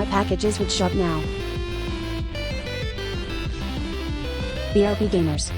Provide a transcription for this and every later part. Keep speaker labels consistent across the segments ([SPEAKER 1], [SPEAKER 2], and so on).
[SPEAKER 1] My packages would show up now. BRB Gamers.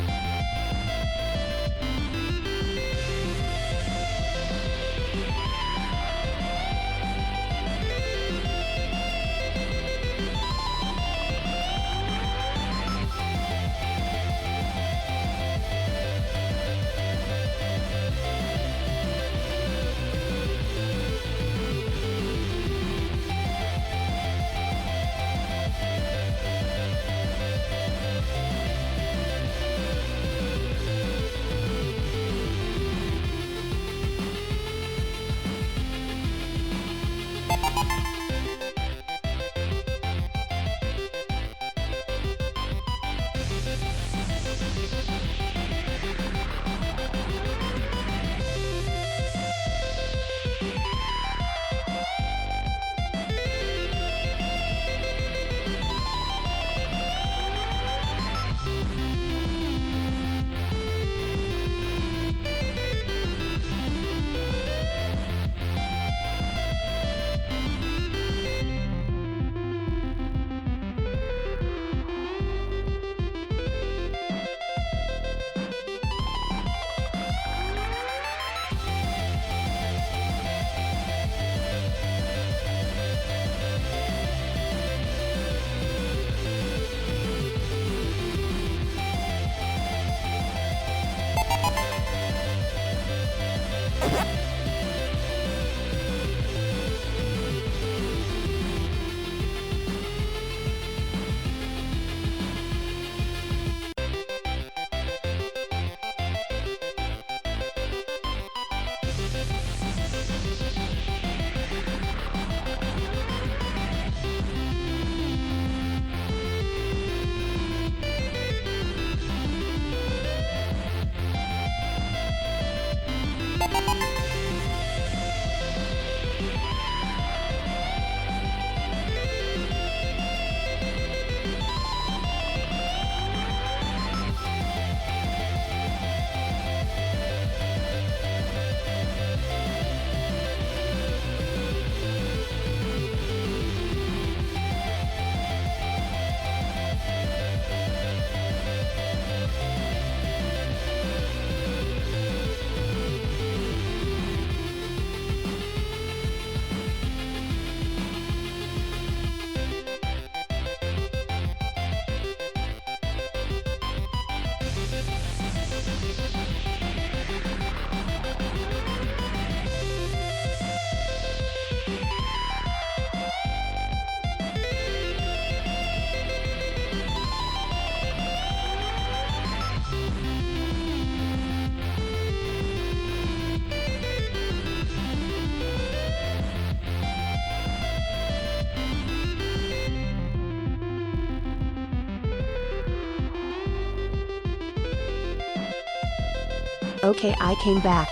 [SPEAKER 1] Okay, I came back.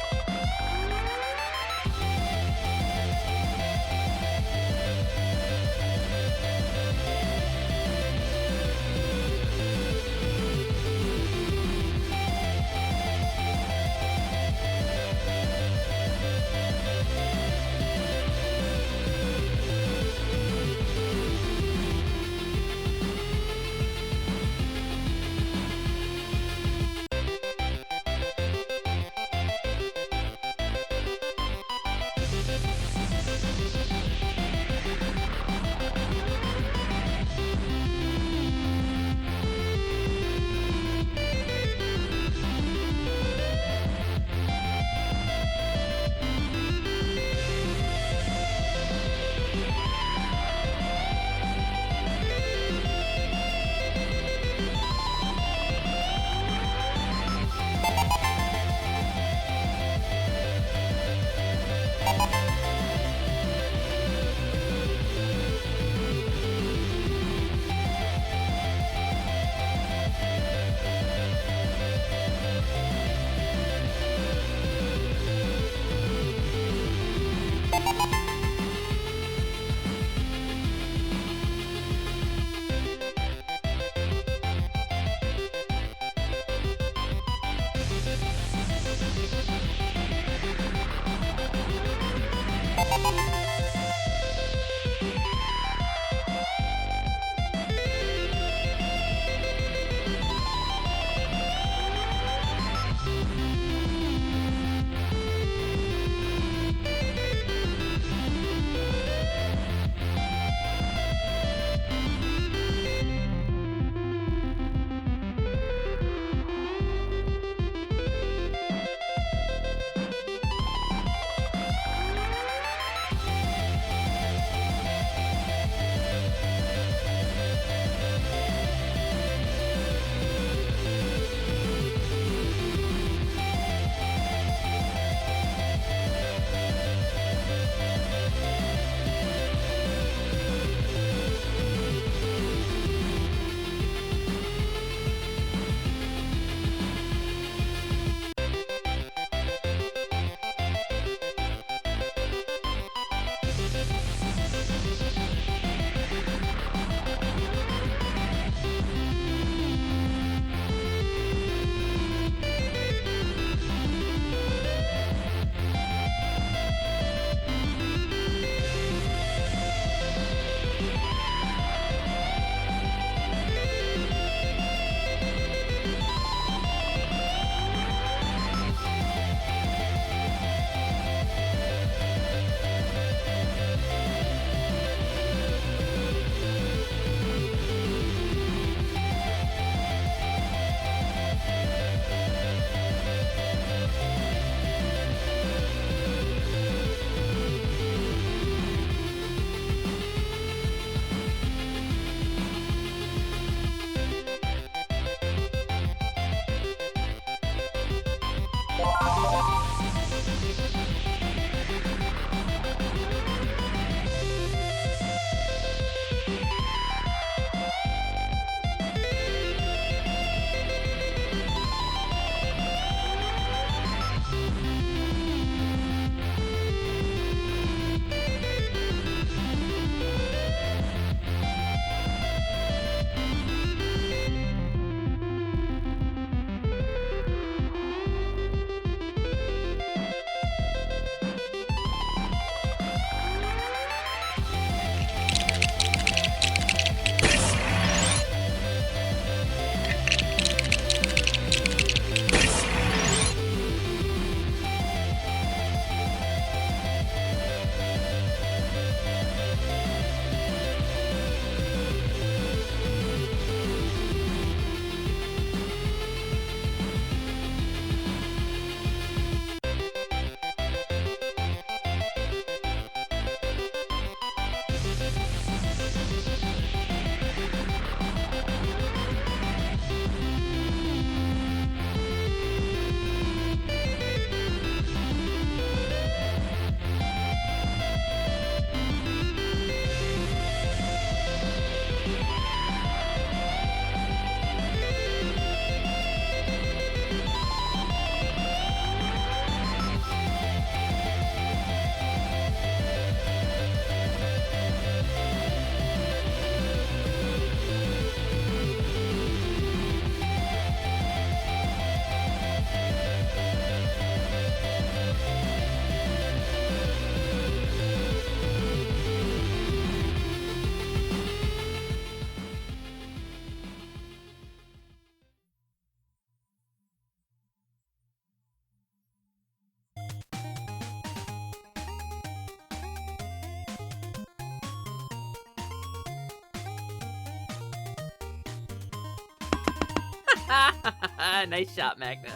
[SPEAKER 2] Nice shot, Magna.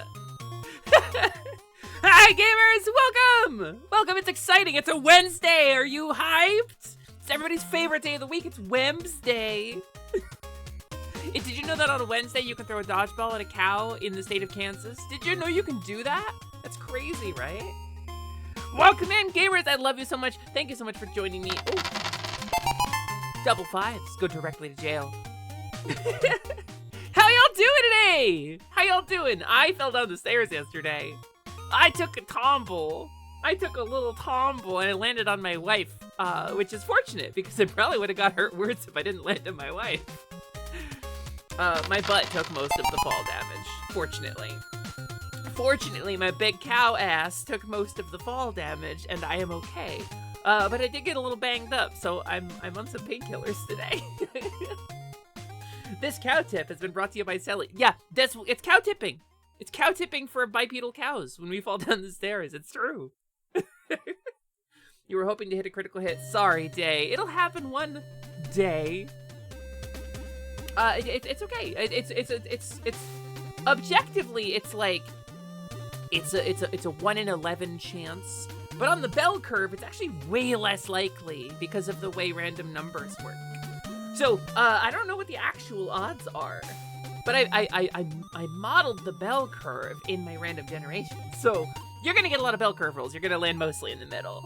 [SPEAKER 2] Hi, gamers! Welcome! Welcome, it's exciting. It's a Wednesday. Are you hyped? It's everybody's favorite day of the week. It's Wednesday. Did you know that on a Wednesday you can throw a dodgeball at a cow in the state of Kansas? Did you know you can do that? That's crazy, right? Welcome in, gamers. I love you so much. Thank you so much for joining me. Ooh. Double fives. Go directly to jail. How y'all doing today? How y'all doing? I fell down the stairs yesterday. I took a tumble. I took a little tumble and I landed on my wife, which is fortunate because I probably would have got hurt worse if I didn't land on my wife. My butt took most of the fall damage, fortunately. Fortunately, my big cow ass took most of the fall damage and I am okay. But I did get a little banged up, so I'm on some painkillers today. This cow tip has been brought to you by Sally. Yeah, it's cow tipping. It's cow tipping for bipedal cows when we fall down the stairs. It's true. You were hoping to hit a critical hit. Sorry, Day. It'll happen one day. It's okay. It's objectively, it's like it's a 1 in 11 chance. But on the bell curve, it's actually way less likely because of the way random numbers work. So, I don't know what the actual odds are, but I modeled the bell curve in my random generation. So, you're gonna get a lot of bell curve rolls. You're gonna land mostly in the middle,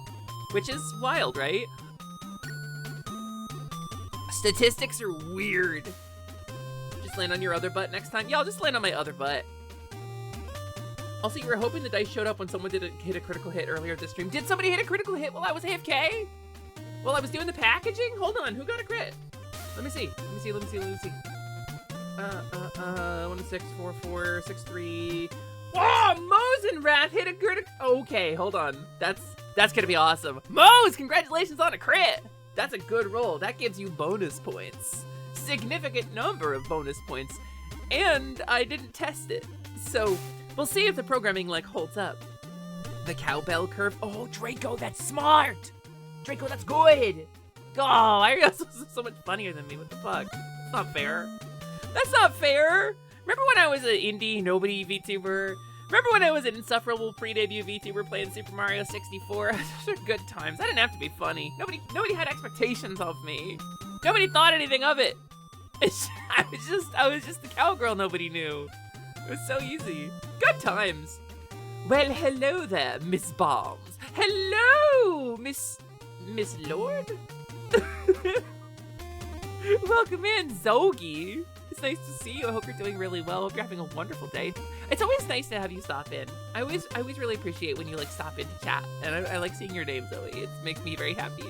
[SPEAKER 2] which is wild, right? Statistics are weird. Just land on your other butt next time. Yeah, I'll just land on my other butt. Also, you were hoping the dice showed up when someone hit a critical hit earlier this stream. Did somebody hit a critical hit while I was AFK? While I was doing the packaging? Hold on, who got a crit? Let me see. 1-6-4-4-6-3. Oh, Mose and Rat hit a critical. Okay, hold on. That's gonna be awesome. Mose, congratulations on a crit. That's a good roll. That gives you bonus points. Significant number of bonus points. And I didn't test it. So we'll see if the programming holds up. The cowbell curve. Oh, Draco, that's smart. Draco, that's good. Oh, Ariel's so much funnier than me. What the fuck? That's not fair. That's not fair. Remember when I was an indie nobody VTuber? Remember when I was an insufferable pre-debut VTuber playing Super Mario 64? Those are good times. I didn't have to be funny. Nobody had expectations of me. Nobody thought anything of it. I was just the cowgirl nobody knew. It was so easy. Good times. Well, hello there, Miss Bombs. Hello, Miss Lord. Welcome in, Zogi. It's nice to see you. I hope you're doing really well. I hope you're having a wonderful day. It's always nice to have you stop in. I always really appreciate when you stop in to chat, and I like seeing your name, Zoe. It makes me very happy.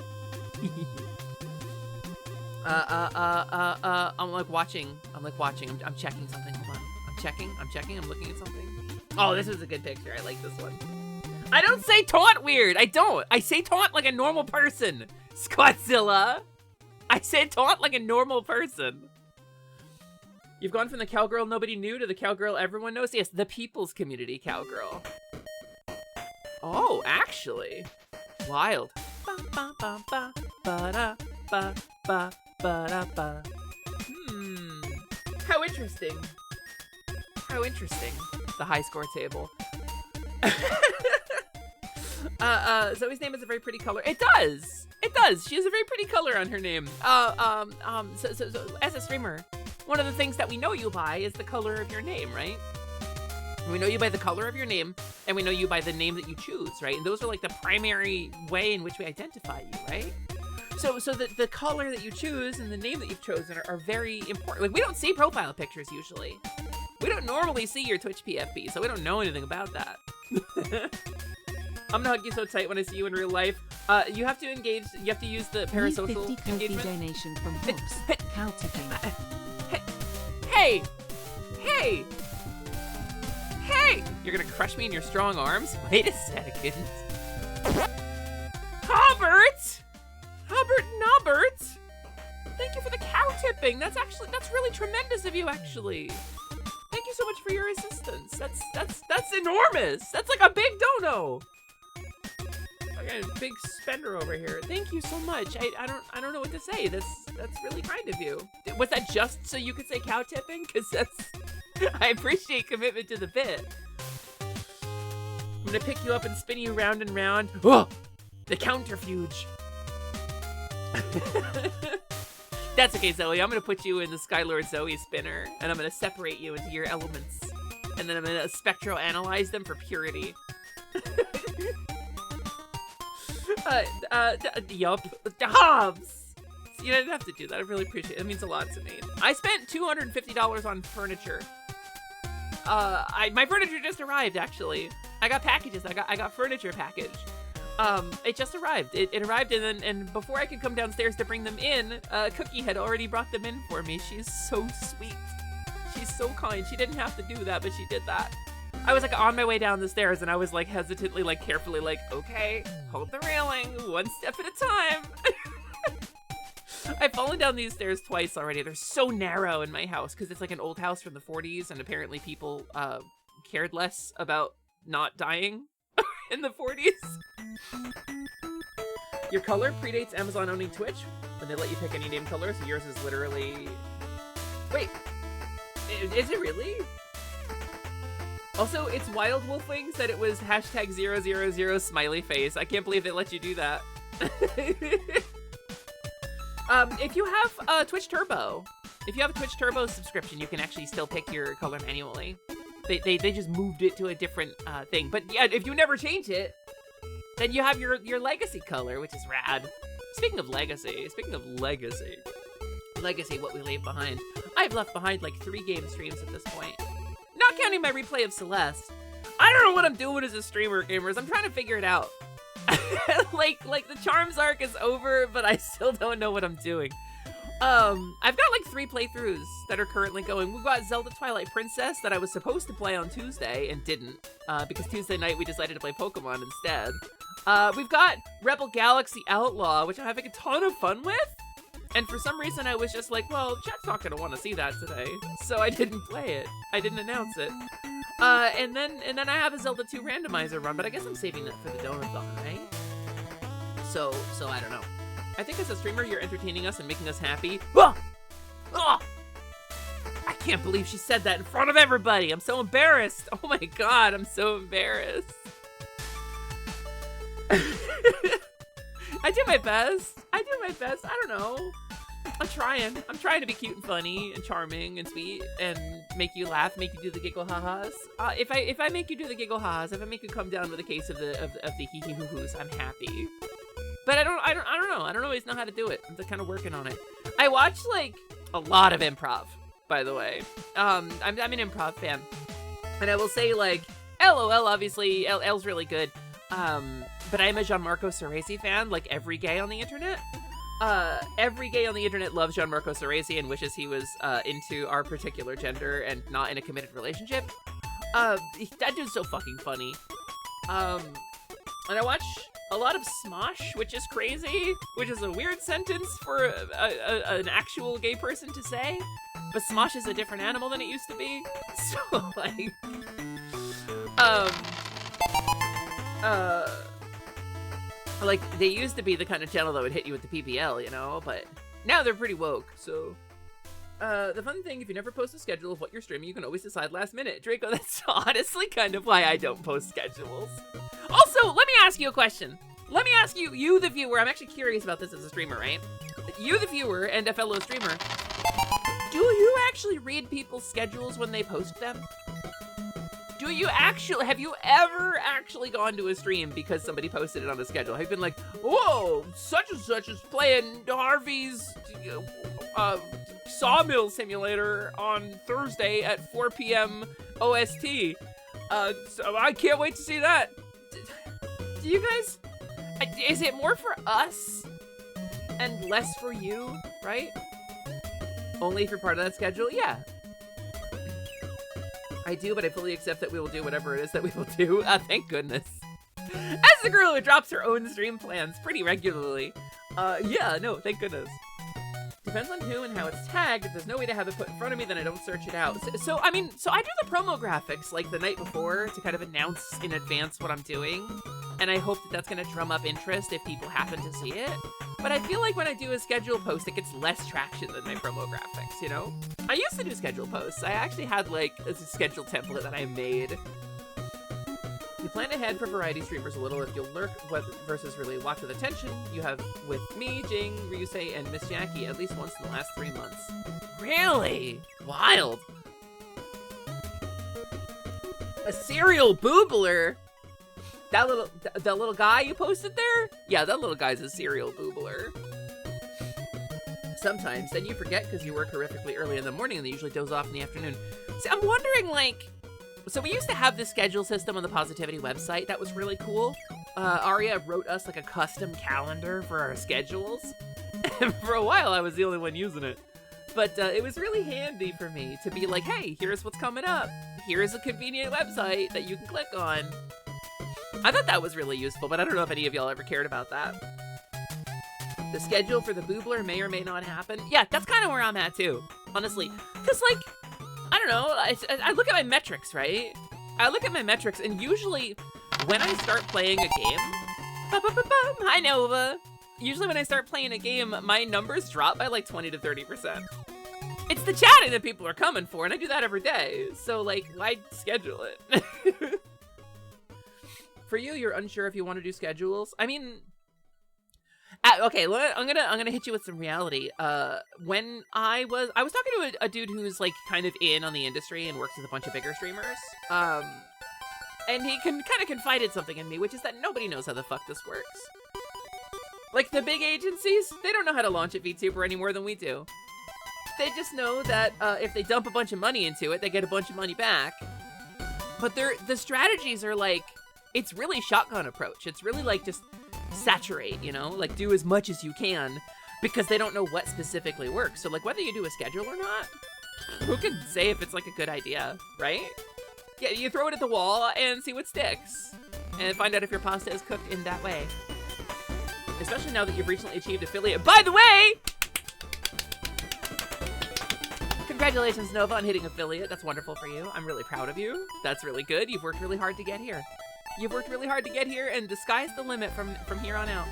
[SPEAKER 2] I'm watching. I'm checking something. Hold on. I'm checking. I'm looking at something. Oh, this is a good picture. I like this one. I don't say taunt weird. I don't. I say taunt like a normal person. Squatzilla. I say taunt like a normal person. You've gone from the cowgirl nobody knew to the cowgirl everyone knows. Yes, the people's community cowgirl. Oh, actually. Wild. How interesting. How interesting. The high score table. Zoe's name is a very pretty color. It does. It does. She has a very pretty color on her name. So as a streamer, one of the things that we know you by is the color of your name, right? We know you by the color of your name, and we know you by the name that you choose, right? And those are the primary way in which we identify you, right? So the color that you choose and the name that you've chosen are very important. We don't see profile pictures usually. We don't normally see your Twitch PFP, so we don't know anything about that. I'm gonna hug you so tight when I see you in real life. You have to engage. You have to use the parasocial
[SPEAKER 3] 50
[SPEAKER 2] engagement.
[SPEAKER 3] donation from Hobbs. Cow tipping.
[SPEAKER 2] Hey! You're gonna crush me in your strong arms? Wait a second. Hobert Nobbert! Thank you for the cow tipping. That's really tremendous of you, actually. Thank you so much for your assistance. That's enormous. That's like a big dono. I got a big spender over here. Thank you so much. I don't know what to say. That's really kind of you. Was that just so you could say cow tipping? Because I appreciate commitment to the bit. I'm gonna pick you up and spin you round and round. Oh! The counterfuge. That's okay, Zoe. I'm gonna put you in the Skylord Zoe spinner, and I'm gonna separate you into your elements. And then I'm gonna spectro-analyze them for purity. Yup. Hobbs! You didn't have to do that. I really appreciate it. It means a lot to me. I spent $250 on furniture. My furniture just arrived, actually. I got packages. I got furniture package. It just arrived. It arrived, and before I could come downstairs to bring them in, Cookie had already brought them in for me. She's so sweet. She's so kind. She didn't have to do that, but she did that. I was like on my way down the stairs, and I was like hesitantly, like carefully, like, okay, hold the railing, one step at a time. I've fallen down these stairs twice already. They're so narrow in my house because it's like an old house from the 40s, and apparently people cared less about not dying in the 40s. Your color predates Amazon owning Twitch when they let you pick any name color, so yours is literally... Wait, is it really? Also, it's Wild Wolfing said it was hashtag 000 smiley face. I can't believe they let you do that. If you have Twitch Turbo, subscription, you can actually still pick your color manually. They just moved it to a different thing. But yeah, if you never change it, then you have your legacy color, which is rad. Speaking of legacy, what we leave behind. I've left behind like 3 game streams at this point. Not counting my replay of Celeste. I don't know what I'm doing as a streamer, gamers. I'm trying to figure it out. like the Charms arc is over, but I still don't know what I'm doing. I've got like 3 playthroughs that are currently going. We've got Zelda Twilight Princess that I was supposed to play on Tuesday and didn't, because Tuesday night we decided to play Pokemon instead. We've got Rebel Galaxy Outlaw, which I'm having a ton of fun with. And for some reason I was just like, well, chat's not gonna want to see that today, so I didn't play it. I didn't announce it. And then I have a Zelda 2 randomizer run, but I guess I'm saving that for the Donathon, right? So I don't know. I think as a streamer, you're entertaining us and making us happy. Ah! Ah! I can't believe she said that in front of everybody. I'm so embarrassed. Oh my god, I'm so embarrassed. I do my best. I don't know. I'm trying to be cute and funny and charming and sweet and make you laugh, make you do the giggle ha-has. If I make you do the giggle ha-has, if I make you come down with a case of the hee-hee-hoo-hoos, I'm happy. But I don't know. I don't always know how to do it. I'm kind of working on it. I watch like a lot of improv, by the way. I'm an improv fan. And I will say like LOL, obviously L's really good. But I'm a Gianmarco Ceresi fan, like every gay on the internet. Every gay on the internet loves Gianmarco Ceresi and wishes he was into our particular gender and not in a committed relationship. That dude's so fucking funny. And I watch a lot of Smosh, which is crazy, which is a weird sentence for an actual gay person to say. But Smosh is a different animal than it used to be. So, like, like, they used to be the kind of channel that would hit you with the PPL, you know, but now they're pretty woke, so. The fun thing, if you never post a schedule of what you're streaming, you can always decide last minute. Draco, that's honestly kind of why I don't post schedules. Also, let me ask you a question. Let me ask you, you the viewer, I'm actually curious about this as a streamer, right? You the viewer and a fellow streamer, do you actually read people's schedules when they post them? Do you actually, have you ever actually gone to a stream because somebody posted it on a schedule? Have you been like, whoa, such and such is playing Harvey's Sawmill Simulator on Thursday at 4 p.m. OST. So I can't wait to see that. Do you guys, is it more for us and less for you, right? Only if you're part of that schedule? Yeah. I do, but I fully accept that we will do whatever it is that we will do. Thank goodness. As the girl who drops her own stream plans pretty regularly. Yeah, no, thank goodness. Depends on who and how it's tagged. If there's no way to have it put in front of me, then I don't search it out. So I mean, so I do the promo graphics like the night before to kind of announce in advance what I'm doing. and I hope that that's gonna drum up interest if people happen to see it. But I feel like when I do a schedule post, it gets less traction than my promo graphics, you know? I used to do schedule posts. I actually had like a schedule template that I made. You plan ahead for variety streamers a little if you'll lurk versus really watch with attention. You have with me, Jing, Ryusei, and Miss Jackie at least once in the last 3 months. Really? Wild. A serial boobler? That little guy you posted there? Yeah, that little guy's a serial boobler. Sometimes, then you forget because you work horrifically early in the morning and they usually doze off in the afternoon. See, I'm wondering, like, so we used to have this schedule system on the Positivity website that was really cool. Aria wrote us like a custom calendar for our schedules. And for a while, I was the only one using it. But it was really handy for me to be like, hey, here's what's coming up. Here's a convenient website that you can click on. I thought that was really useful, but I don't know if any of y'all ever cared about that. The schedule for the boobler may or may not happen. Yeah, that's kind of where I'm at too, honestly. Because, like, I don't know, I look at my metrics, right? I look at my metrics, and usually when I start playing a game, hi Nova. Usually when I start playing a game, my numbers drop by like 20 to 30%. It's the chatting that people are coming for, and I do that every day. So, like, why schedule it? For you, you're unsure if you want to do schedules. I mean, okay, I'm gonna hit you with some reality. When I was talking to a dude who's like kind of in on the industry and works with a bunch of bigger streamers. And he kind of confided something in me, which is that nobody knows how the fuck this works. Like the big agencies, they don't know how to launch a VTuber any more than we do. They just know that if they dump a bunch of money into it, they get a bunch of money back. But the strategies are like, it's really shotgun approach. It's really like just saturate, you know, like do as much as you can because they don't know what specifically works. So like whether you do a schedule or not, who can say if it's like a good idea, right? Yeah, you throw it at the wall and see what sticks and find out if your pasta is cooked in that way. Especially now that you've recently achieved affiliate. By the way, congratulations, Nova, on hitting affiliate. That's wonderful for you. I'm really proud of you. That's really good. You've worked really hard to get here. You've worked really hard to get here, and the sky's the limit from here on out.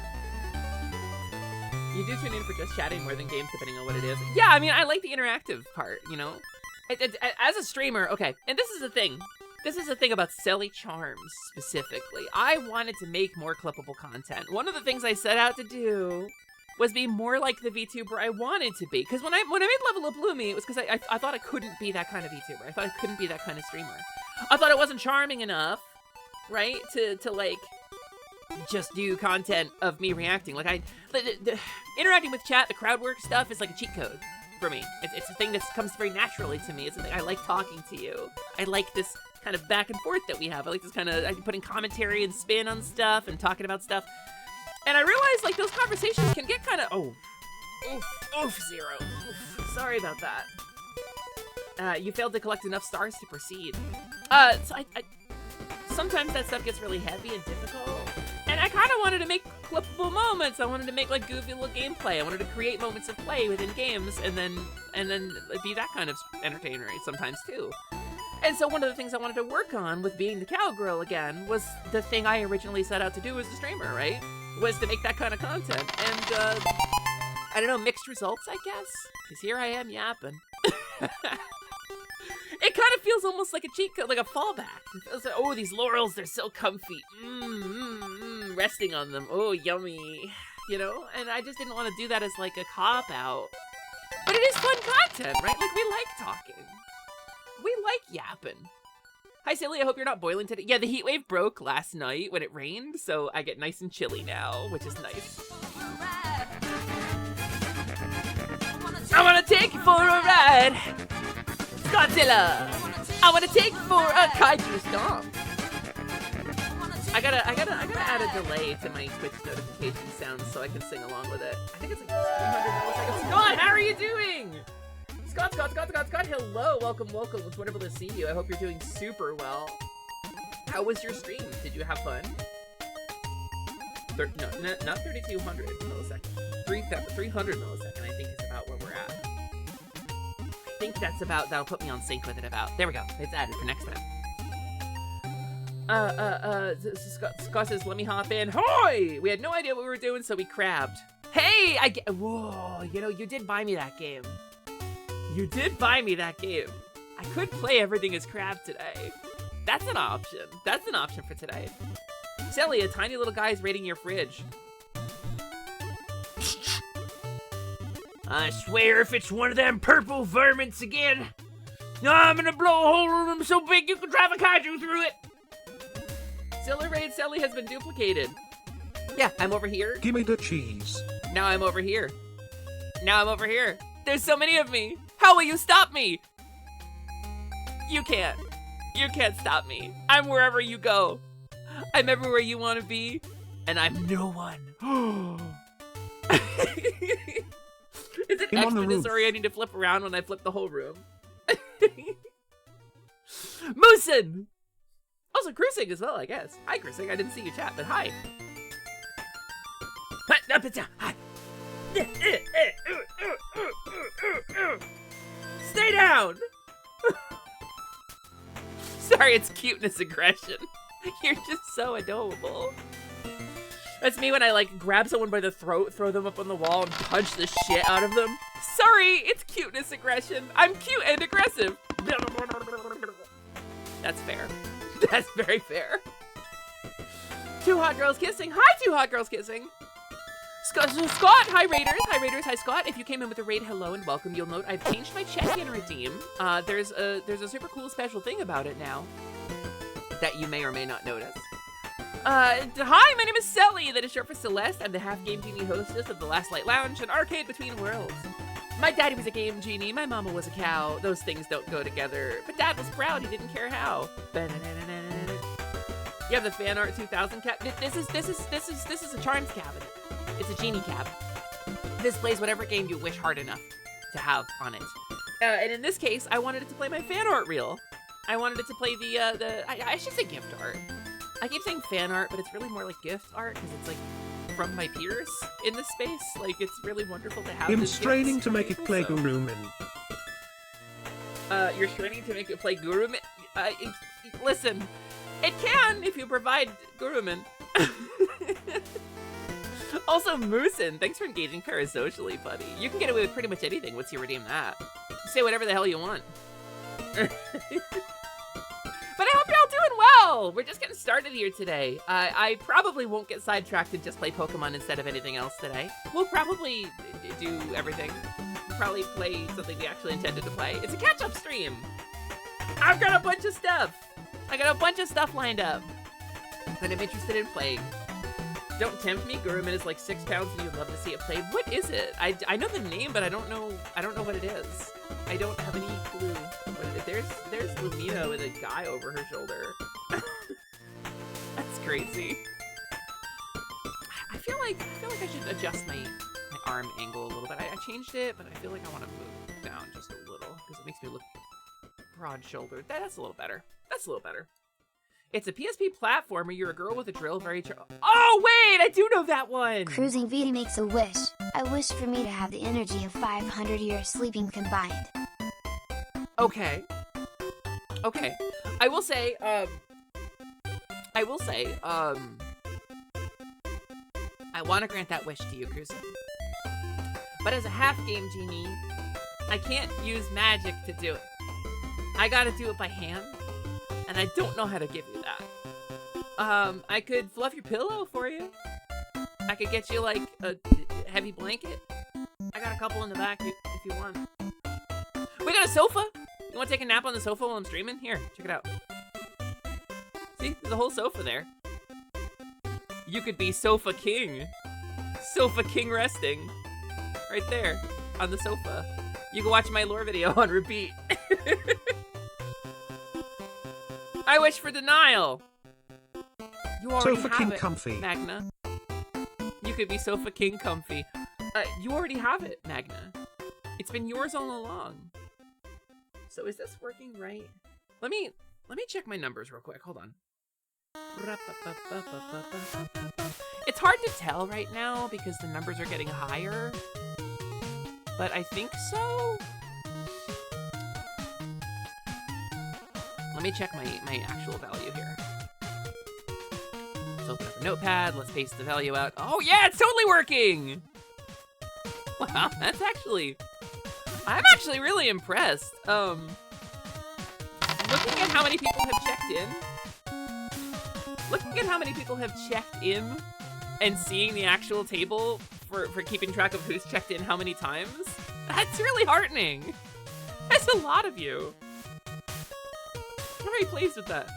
[SPEAKER 2] You do tune in for just chatting more than games, depending on what it is. Yeah, I mean, I like the interactive part, you know? As a streamer, okay, and this is the thing. This is the thing about Silly Charms, specifically. I wanted to make more clippable content. One of the things I set out to do was be more like the VTuber I wanted to be. Because when I made Level Up Bloomy, it was because I thought I couldn't be that kind of VTuber. I thought I couldn't be that kind of streamer. I thought it wasn't charming enough, right, to like, just do content of me reacting. Like, the interacting with chat, the crowd work stuff is like a cheat code for me. It's a thing that comes very naturally to me. It's a thing, I like talking to you. I like this kind of back and forth that we have. I like this kind of, putting commentary and spin on stuff and talking about stuff. And I realized, like, those conversations can get kind of, oof, Zero. Oof, sorry about that. You failed to collect enough stars to proceed. So sometimes that stuff gets really heavy and difficult. And I kind of wanted to make clippable moments. I wanted to make, like, goofy little gameplay. I wanted to create moments of play within games and then be that kind of entertainer sometimes, too. And so one of the things I wanted to work on with being the cowgirl again was the thing I originally set out to do as a streamer, right? Was to make that kind of content. And, I don't know, mixed results, I guess? Because here I am yapping. It kind of feels almost like a cheat code, like a fallback. It feels like, oh, these laurels, they're so comfy. Resting on them. Oh, yummy. You know? And I just didn't want to do that as like a cop-out. But it is fun content, right? Like, we like talking. We like yapping. Hi, Silly, I hope you're not boiling today. Yeah, the heat wave broke last night when it rained, so I get nice and chilly now, which is nice. I wanna take you for a ride, Godzilla. I wanna take you for a kaiju stomp. I gotta add a delay to my Twitch notification sounds so I can sing along with it. I think it's like 300 milliseconds. Scott, how are you doing? Scott, hello, welcome, it's wonderful to see you. I hope you're doing super well. How was your stream? Did you have fun? No, not 3200 milliseconds. 300 millisecond, I think is about where we're at. I think that's about, that'll put me on sync with it about. There we go, it's added for next time. Scott says, let me hop in. Hoy! We had no idea what we were doing, so we crabbed. Hey, whoa, you know, you did buy me that game. You did buy me that game. I could play Everything is Crab today. That's an option. That's an option for today. Sally, a tiny little guy is raiding your fridge. I swear if it's one of them purple vermints again, I'm gonna blow a hole in them so big you can drive a kaiju through it. Silla Raid Sally has been duplicated. Yeah, I'm over here.
[SPEAKER 4] Give me the cheese.
[SPEAKER 2] Now I'm over here. Now I'm over here. There's so many of me. How will you stop me? You can't. You can't stop me. I'm wherever you go. I'm everywhere you want to be, and I'm no one. Is it extra disorienting to flip around when I flip the whole room? Moosin! Also, Cruising as well, I guess. Hi, Cruising. I didn't see you chat, but hi. Hi. Stay down! Sorry, it's cuteness aggression. You're just so adorable. That's me when I like grab someone by the throat, throw them up on the wall, and punch the shit out of them. Sorry, it's cuteness aggression. I'm cute and aggressive. That's fair. That's very fair. Two hot girls kissing. Hi, two hot girls kissing. Scott, hi Raiders. Hi Raiders, hi Scott. If you came in with a raid, hello and welcome. You'll note I've changed my check-in redeem. There's a super cool special thing about it now that you may or may not notice. Hi, my name is Sally. That is short for Celeste. I'm the half Game Genie hostess of the Last Light Lounge, an arcade between worlds. My daddy was a game genie, my mama was a cow. Those things don't go together, but dad was proud, he didn't care how. You have the fan art 2000 cap. This is a charms cabinet. It's a genie cabinet. This plays whatever game you wish hard enough to have on it. And in this case, I wanted it to play my fan art reel. I wanted it to play I should say gift art. I keep saying fan art, but it's really more like gift art because it's like from my peers in this space. Like, it's really wonderful to have.
[SPEAKER 4] I'm straining to make it play Gurumin.
[SPEAKER 2] You're straining to make it play Gurumin? Listen, it can if you provide Gurumin. Also, Moosin, thanks for engaging parasocially, buddy. You can get away with pretty much anything once you redeem that. Say whatever the hell you want. But I hope you're all doing well! We're just getting started here today. I probably won't get sidetracked and just play Pokemon instead of anything else today. We'll probably do everything. Probably play something we actually intended to play. It's a catch-up stream! I've got a bunch of stuff! I got a bunch of stuff lined up that I'm interested in playing. Don't tempt me. Gurumin is like 6 pounds and you'd love to see it played. What is it? I know the name, but I don't know what it is. I don't have any clue what it is. There's Lumina with a guy over her shoulder. That's crazy. I feel like I should adjust my arm angle a little bit. I changed it, but I feel like I want to move down just a little because it makes me look broad-shouldered. That's a little better. That's a little better. It's a PSP platformer. You're a girl with a drill, oh, wait! I do know that one!
[SPEAKER 5] Cruising Vita makes a wish. I wish for me to have the energy of 500 years sleeping combined.
[SPEAKER 2] Okay. Okay. I will say, I want to grant that wish to you, Cruising. But as a half-game genie, I can't use magic to do it. I gotta do it by hand. And I don't know how to give you that. I could fluff your pillow for you. I could get you, like, a heavy blanket. I got a couple in the back if you want. We got a sofa. You want to take a nap on the sofa while I'm streaming? Here, check it out. See? There's a whole sofa there. You could be Sofa King. Sofa King resting. Right there, on the sofa. You can watch my lore video on repeat. I wish for denial. You already
[SPEAKER 4] Sofa
[SPEAKER 2] have
[SPEAKER 4] King
[SPEAKER 2] it,
[SPEAKER 4] comfy.
[SPEAKER 2] Magna. You could be Sofa King comfy. You already have it, Magna. It's been yours all along. So is this working right? Let me check my numbers real quick. Hold on. It's hard to tell right now because the numbers are getting higher. But I think so. Let me check my actual value here. Let's open up a notepad. Let's paste the value out. Oh yeah, it's totally working. Wow, that's actually, I'm actually really impressed. Looking at how many people have checked in, and seeing the actual table for keeping track of who's checked in how many times, that's really heartening. That's a lot of you. I'm very pleased with that.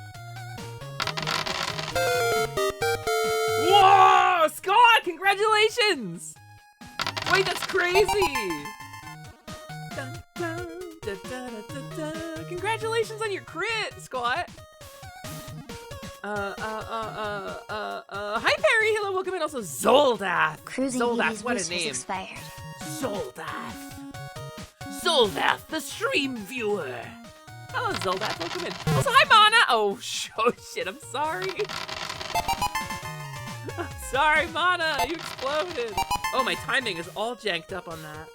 [SPEAKER 2] Whoa, Scott, congratulations! Wait, that's crazy! Dun, dun, dun, dun, dun, dun. Congratulations on your crit, Scott! Hi Perry, hello, welcome in. Also Zoldath.
[SPEAKER 5] Cruising
[SPEAKER 2] Zoldath,
[SPEAKER 5] Beauty's
[SPEAKER 2] what a
[SPEAKER 5] wish has
[SPEAKER 2] name.
[SPEAKER 5] expired.
[SPEAKER 2] Zoldath, the stream viewer. Hello Zoldath, welcome in. Also hi Mana. Oh shit, I'm sorry. I'm sorry, Mana, you exploded. Oh, my timing is all janked up on that.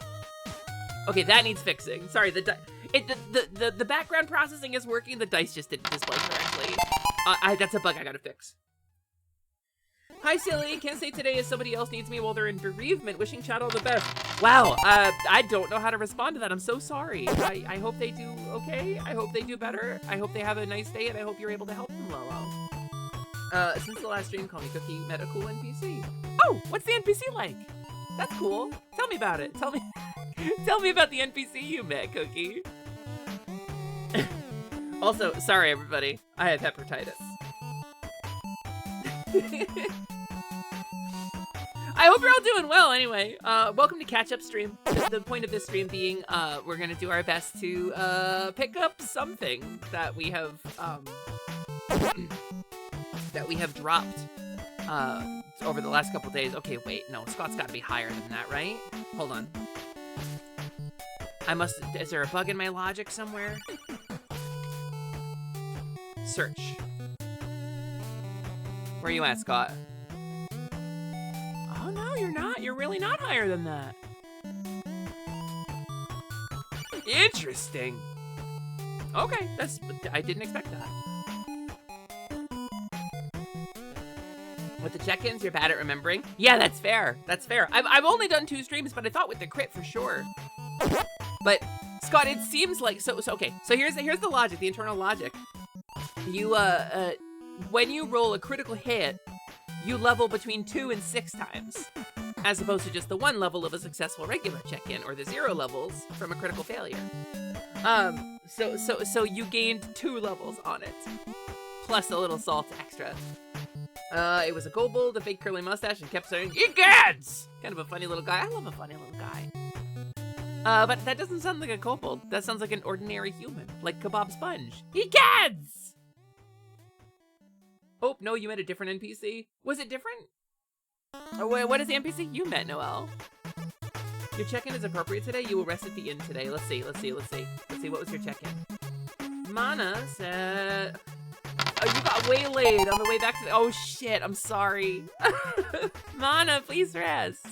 [SPEAKER 2] Okay, that needs fixing. Sorry, the background processing is working. The dice just didn't display correctly. That's a bug I gotta fix. Hi, silly. Can't say today as somebody else needs me while they're in bereavement. Wishing Chad all the best. Wow, I don't know how to respond to that. I'm so sorry. I hope they do okay. I hope they do better. I hope they have a nice day, and I hope you're able to help them, Lolo. Since the last stream, Call Me Cookie met a cool NPC. Oh, what's the NPC like? That's cool. Tell me about it. Tell me about the NPC you met, Cookie. Also, sorry everybody, I have hepatitis. I hope you're all doing well anyway. Welcome to Catch-Up Stream. The point of this stream being, we're gonna do our best to pick up something that we have dropped over the last couple days. Okay, wait, no, Scott's gotta be higher than that, right? Hold on. Is there a bug in my logic somewhere? Search. Where are you at, Scott? Oh no, you're not. You're really not higher than that. Interesting. Okay, I didn't expect that. With the check-ins, you're bad at remembering. Yeah, that's fair. That's fair. I've only done 2 streams, but I thought with the crit for sure. But Scott, it seems like okay. So here's the logic, the internal logic. You when you roll a critical hit, you level between 2 and 6 times, as opposed to just the 1 level of a successful regular check-in, or the 0 levels from a critical failure. So you gained 2 levels on it, plus a little salt extra. It was a kobold, a fake curly mustache, and kept saying, "Egads!" Kind of a funny little guy. I love a funny little guy. But that doesn't sound like a kobold. That sounds like an ordinary human, like Kebab Sponge. Egads! Oh, no, you met a different NPC? Was it different? Or what is the NPC you met, Noelle? Your check-in is appropriate today. You will rest at the inn today. Let's see. What was your check-in? Mana said... Oh, you got waylaid on the way back to the... Oh, shit. I'm sorry. Mana, please rest.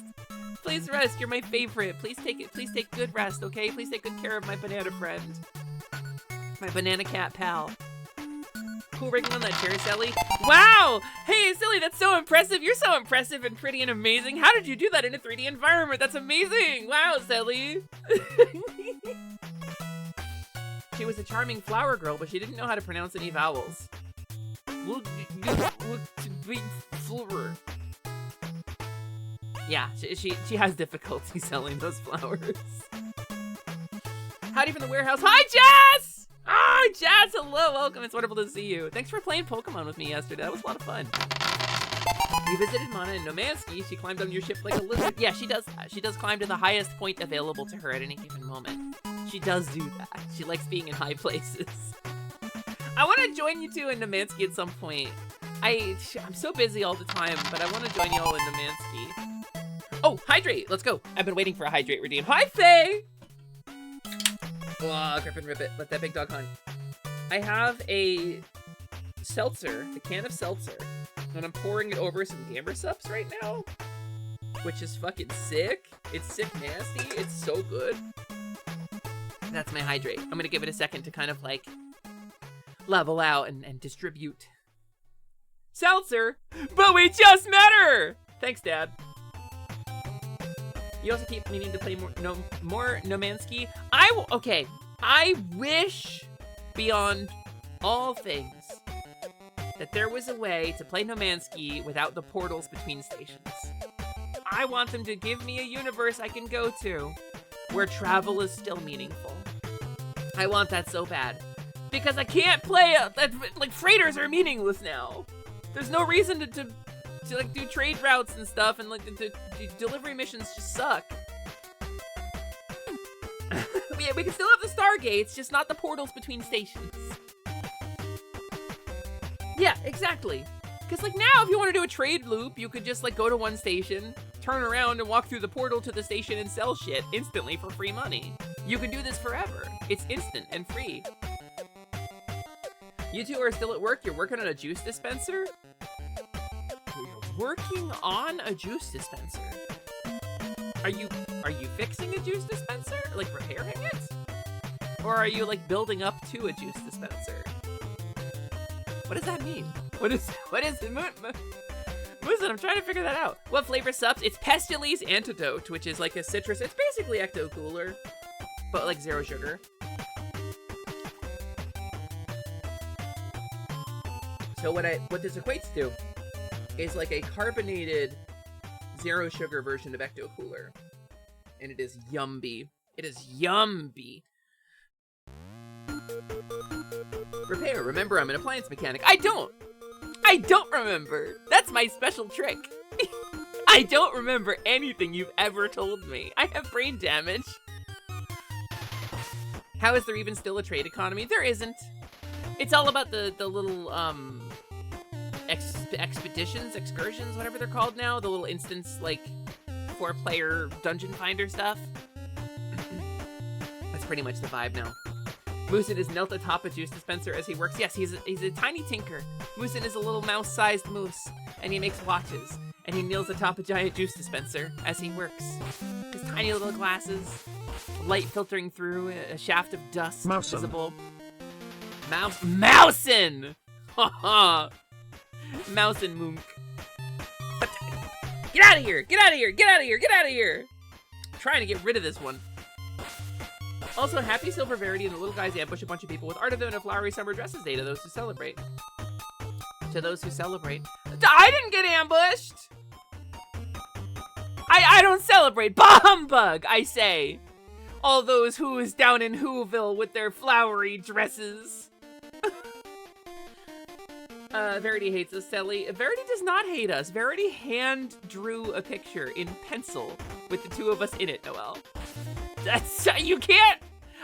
[SPEAKER 2] Please rest. You're my favorite. Please take good rest, okay? Please take good care of my banana friend. My banana cat pal. Cool wriggling on that chair, Sally. Wow! Hey, Silly, that's so impressive. You're so impressive and pretty and amazing. How did you do that in a 3D environment? That's amazing. Wow, Sally. She was a charming flower girl, but she didn't know how to pronounce any vowels. Yeah, she has difficulty selling those flowers. Howdy from the warehouse. Hi, Jess! Hi, Jess! Hello, welcome. It's wonderful to see you. Thanks for playing Pokemon with me yesterday. That was a lot of fun. You visited Mana in Nomansky. She climbed on your ship like a lizard. Yeah, she does that. She does climb to the highest point available to her at any given moment. She does do that. She likes being in high places. I want to join you two in Nomansky at some point. I'm so busy all the time, but I want to join y'all in Nomansky. Oh, hydrate! Let's go. I've been waiting for a hydrate redeem. Hi, Faye! Oh, grip and rip it. Let that big dog hunt. I have a seltzer, a can of seltzer, and I'm pouring it over some gamer subs right now, which is fucking sick. It's sick nasty. It's so good. That's my hydrate. I'm gonna give it a second to kind of like level out and distribute Seltzer? But we just met her! Thanks, Dad. You also keep meaning to play more No Man's Sky. Okay. I wish beyond all things that there was a way to play No Man's Sky without the portals between stations. I want them to give me a universe I can go to where travel is still meaningful. I want that so bad. Because I can't play, like, freighters are meaningless now. There's no reason to like, do trade routes and stuff, and, like, the delivery missions just suck. we can still have the Stargates, just not the portals between stations. Yeah, exactly. Because, like, now, if you want to do a trade loop, you could just, like, go to one station, turn around and walk through the portal to the station and sell shit instantly for free money. You can do this forever. It's instant and free. You two are still at work? You're working on a juice dispenser? You're working on a juice dispenser? Are you fixing a juice dispenser? Like, repairing it? Or are you, like, building up to a juice dispenser? What does that mean? What is it? Listen, I'm trying to figure that out. What flavor sups? It's Pestile's Antidote, which is like a citrus. It's basically Ecto Cooler, but like 0 sugar. So what this equates to is like a carbonated 0 sugar version of Ecto Cooler, and it is yummy. It is yummy. Repair. Remember, I'm an appliance mechanic. I don't remember. That's my special trick. I don't remember anything you've ever told me. I have brain damage. How is there even still a trade economy? There isn't. It's all about the little expeditions, excursions, whatever they're called now. The little instance, like, 4-player dungeon finder stuff. That's pretty much the vibe now. Moosin is knelt atop a juice dispenser as he works. Yes, he's a tiny tinker. Moosin is a little mouse-sized moose, and he makes watches. And he kneels atop a giant juice dispenser as he works. His tiny little glasses, light filtering through, a shaft of dust
[SPEAKER 4] Mousin.
[SPEAKER 2] visible. Mousin! Haha! Mousin Moonk. Get out of here! Get out of here! Get out of here! Get out of here! I'm trying to get rid of this one. Also, happy Silver Verity and the little guys ambush a bunch of people with art of them in a flowery summer dresses day to those who celebrate. To those who celebrate. I didn't get ambushed! I don't celebrate. Bah humbug, I say. All those who's down in Whoville with their flowery dresses. Verity hates us, Sally. Verity does not hate us. Verity hand drew a picture in pencil with the two of us in it, Noelle. That's, you can't,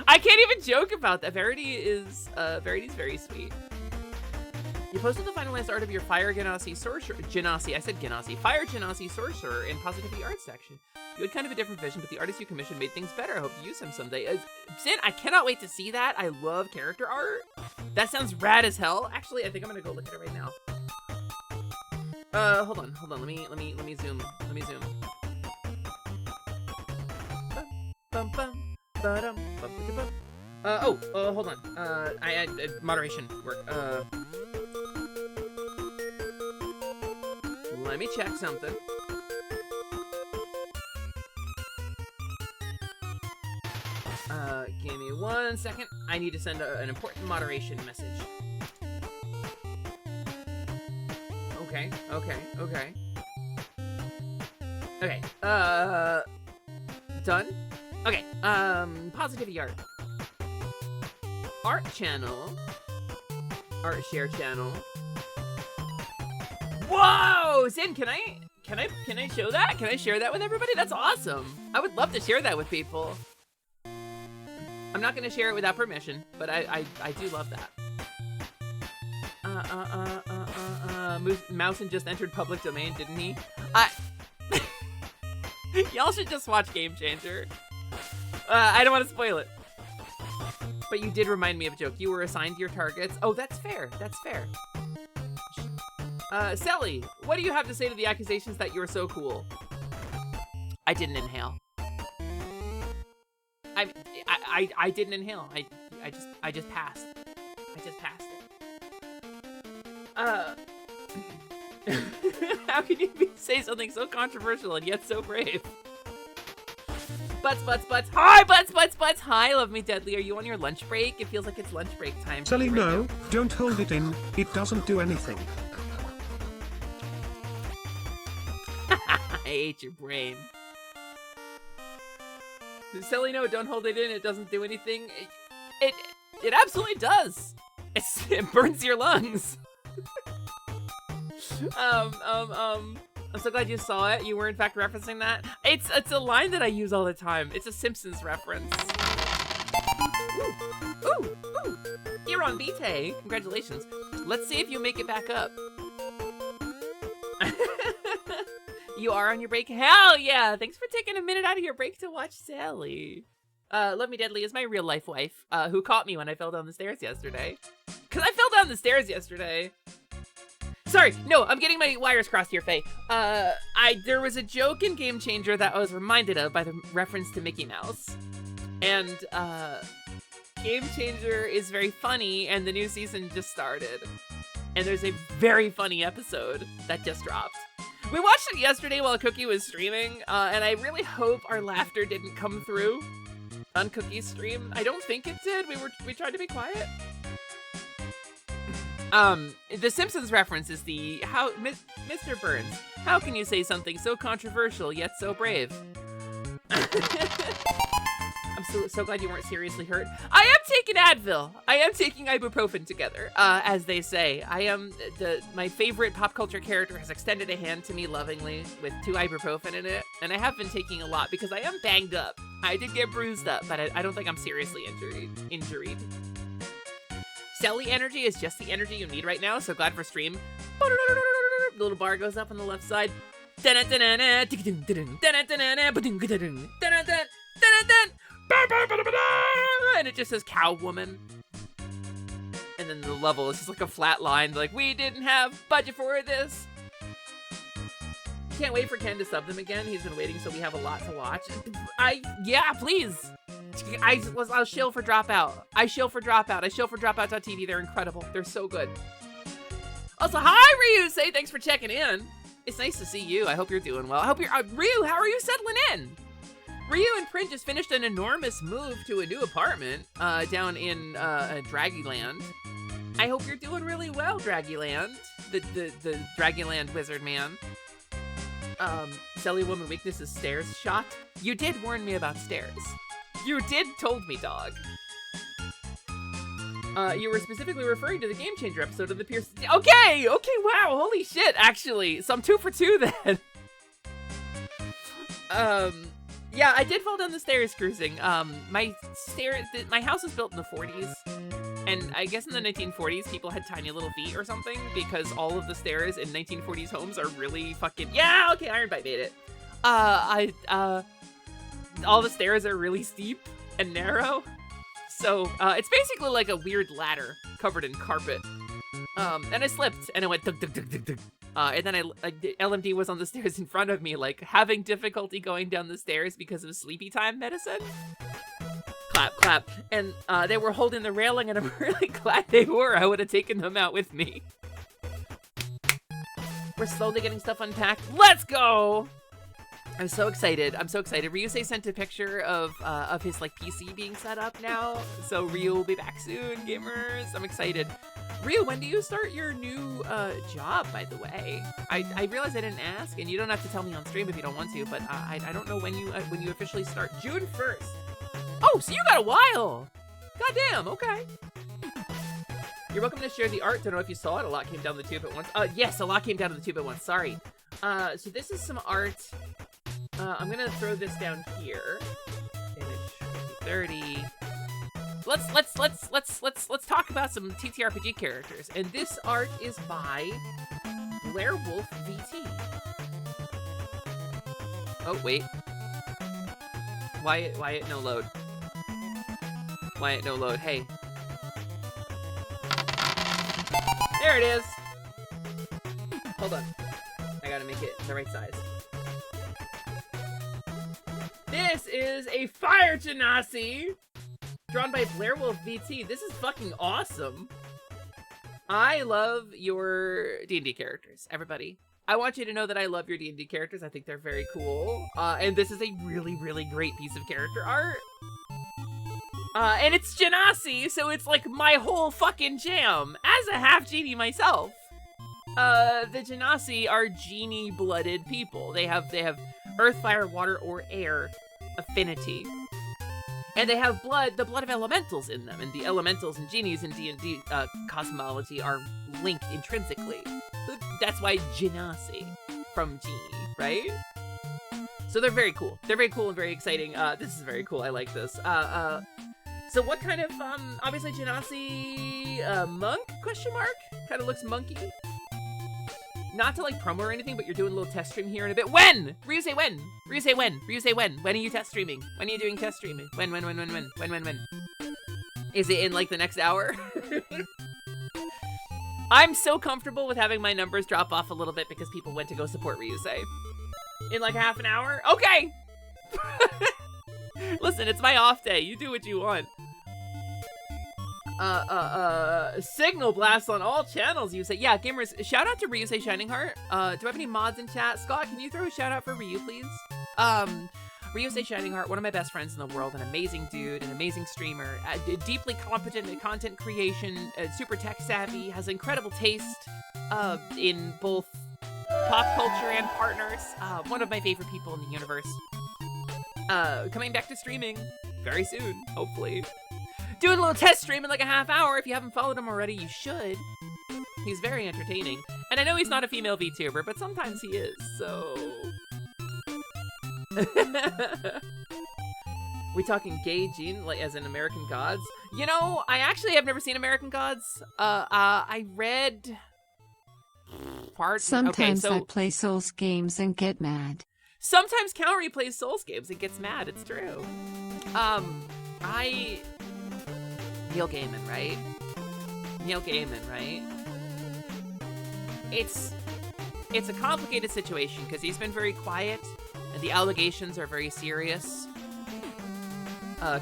[SPEAKER 2] I can't even joke about that. Verity's very sweet. You posted the finalized art of your Fire Genasi Sorcerer, Fire Genasi Sorcerer in Positivity Art section. You had kind of a different vision, but the artist you commissioned made things better. I hope to use him someday. Sin, I cannot wait to see that. I love character art. That sounds rad as hell. Actually, I think I'm gonna go look at it right now. Hold on. Let me zoom. Hold on. I moderation work. Let me check something. Give me 1 second. I need to send an important moderation message. Okay. Done? Okay, positivity art. Art channel. Art share channel. Whoa! Zin, can I show that? Can I share that with everybody? That's awesome. I would love to share that with people. I'm not gonna share it without permission, but I do love that. Mousin just entered public domain, didn't he? Y'all should just watch Game Changer. I don't want to spoil it. But you did remind me of a joke. You were assigned your targets. Oh, that's fair. That's fair. Sally, what do you have to say to the accusations that you're so cool? I didn't inhale. I didn't inhale. I just passed. I just passed it. How can you say something so controversial and yet so brave? Butts. Hi, butts. Hi, Love Me Deadly. Are you on your lunch break? It feels like it's lunch break time.
[SPEAKER 4] Sally,
[SPEAKER 2] right
[SPEAKER 4] no,
[SPEAKER 2] now.
[SPEAKER 4] don't hold it in. It doesn't do anything.
[SPEAKER 2] I ate your brain. Sally, no, don't hold it in. It doesn't do anything. It absolutely does. It burns your lungs. I'm so glad you saw it. You were in fact referencing that. It's a line that I use all the time. It's a Simpsons reference. Ooh. You're on BT. Congratulations. Let's see if you make it back up. You are on your break? Hell yeah! Thanks for taking a minute out of your break to watch Sally. Love Me Deadly is my real life wife, who caught me when I fell down the stairs yesterday. Cause I fell down the stairs yesterday. Sorry, no, I'm getting my wires crossed here, Faye. There was a joke in Game Changer that I was reminded of by the reference to Mickey Mouse. And, Game Changer is very funny, and the new season just started. And there's a very funny episode that just dropped. We watched it yesterday while Cookie was streaming, and I really hope our laughter didn't come through on Cookie's stream. I don't think it did. We tried to be quiet. The Simpsons reference is Mr. Burns, how can you say something so controversial yet so brave? I'm so glad you weren't seriously hurt. I am taking Advil. I am taking ibuprofen together, as they say. My favorite pop culture character has extended a hand to me lovingly with 2 ibuprofen in it, and I have been taking a lot because I am banged up. I did get bruised up, but I don't think I'm seriously injured. Sally energy is just the energy you need right now, so glad for stream. The little bar goes up on the left side. And it just says cow woman. And then the level is just like a flat line, like, we didn't have budget for this. Can't wait for Ken to sub them again. He's been waiting, so we have a lot to watch. Yeah, please. I'll shill for Dropout. I shill for Dropout.tv. They're incredible. They're so good. Also, hi, Ryu! Say thanks for checking in. It's nice to see you. I hope you're doing well. I hope you're... Ryu, how are you settling in? Ryu and Print just finished an enormous move to a new apartment down in Draggyland. I hope you're doing really well, Draggyland. The Draggyland wizard man. Sally woman weakness is stairs shot. You did warn me about stairs. You did told me, dog. You were specifically referring to the Game Changer episode of the Pierce. Okay, wow, holy shit, actually. So I'm 2 for 2 then. Yeah, I did fall down the stairs cruising. My house was built in the 40s. And I guess in the 1940s, people had tiny little feet or something because all of the stairs in 1940s homes are really fucking... Yeah, okay, Iron Bite made it. All the stairs are really steep and narrow. So, it's basically like a weird ladder covered in carpet. And I slipped, and I went dug, dug, dug, dug, dug. And then LMD was on the stairs in front of me, like, having difficulty going down the stairs because of sleepy time medicine. Clap, clap. And, they were holding the railing, and I'm really glad they were. I would have taken them out with me. We're slowly getting stuff unpacked. Let's go! I'm so excited. Ryusei sent a picture of his like PC being set up now. So Ryu will be back soon, gamers. I'm excited. Ryu, when do you start your new job, by the way? I realize I didn't ask, and you don't have to tell me on stream if you don't want to, but I don't know when you officially start. June 1st. Oh, so you got a while. Goddamn, okay. You're welcome to share the art. Don't know if you saw it. A lot came down the tube at once. Yes, a lot came down the tube at once. Sorry. So this is some art. I'm gonna throw this down here. Image 30. Let's talk about some TTRPG characters. And this art is by Werewolf VT. Oh wait. Wyatt no load. Wyatt no load. Hey. There it is. Hold on. I gotta make it the right size. This is a Fire Genasi drawn by Blairwolf VT. This is fucking awesome. I love your D&D characters, everybody. I want you to know that I love your D&D characters. I think they're very cool. And this is a really, really great piece of character art. And it's Genasi, so it's like my whole fucking jam. As a half genie myself. The Genasi are genie-blooded people. They have earth, fire, water, or air affinity. And they have the blood of elementals in them. And the elementals and genies in D&D cosmology are linked intrinsically. That's why Genasi from genie, right? So they're very cool. They're very cool and very exciting. This is very cool. I like this. So what kind of, obviously Genasi, monk, question mark? Kind of looks monkey. Not to like promo or anything, but you're doing a little test stream here in a bit. When? Ryusei, when? Ryusei, when? Ryusei, when? When are you test streaming? When are you doing test streaming? When? Is it in like the next hour? I'm so comfortable with having my numbers drop off a little bit because people went to go support Ryusei. In like half an hour? Okay! Listen, it's my off day. You do what you want. Signal blast on all channels, you say. Yeah, gamers, shout out to Ryusei Shining Heart. Do I have any mods in chat? Scott, can you throw a shout out for Ryu, please? Ryusei Shining Heart, one of my best friends in the world, an amazing dude, an amazing streamer, deeply competent in content creation, super tech savvy, has incredible taste in both pop culture and partners. One of my favorite people in the universe. Coming back to streaming very soon, hopefully. Doing a little test stream in like a half hour. If you haven't followed him already, you should. He's very entertaining. And I know he's not a female VTuber, but sometimes he is, so... We talking gay Gene, like as in American Gods? You know, I actually have never seen American Gods. I read...
[SPEAKER 3] Sometimes
[SPEAKER 2] okay, so...
[SPEAKER 3] I play Souls games and get mad.
[SPEAKER 2] Sometimes Calorie plays Souls games and gets mad, it's true. Neil Gaiman, right? Neil Gaiman, right? It's a complicated situation because he's been very quiet and the allegations are very serious.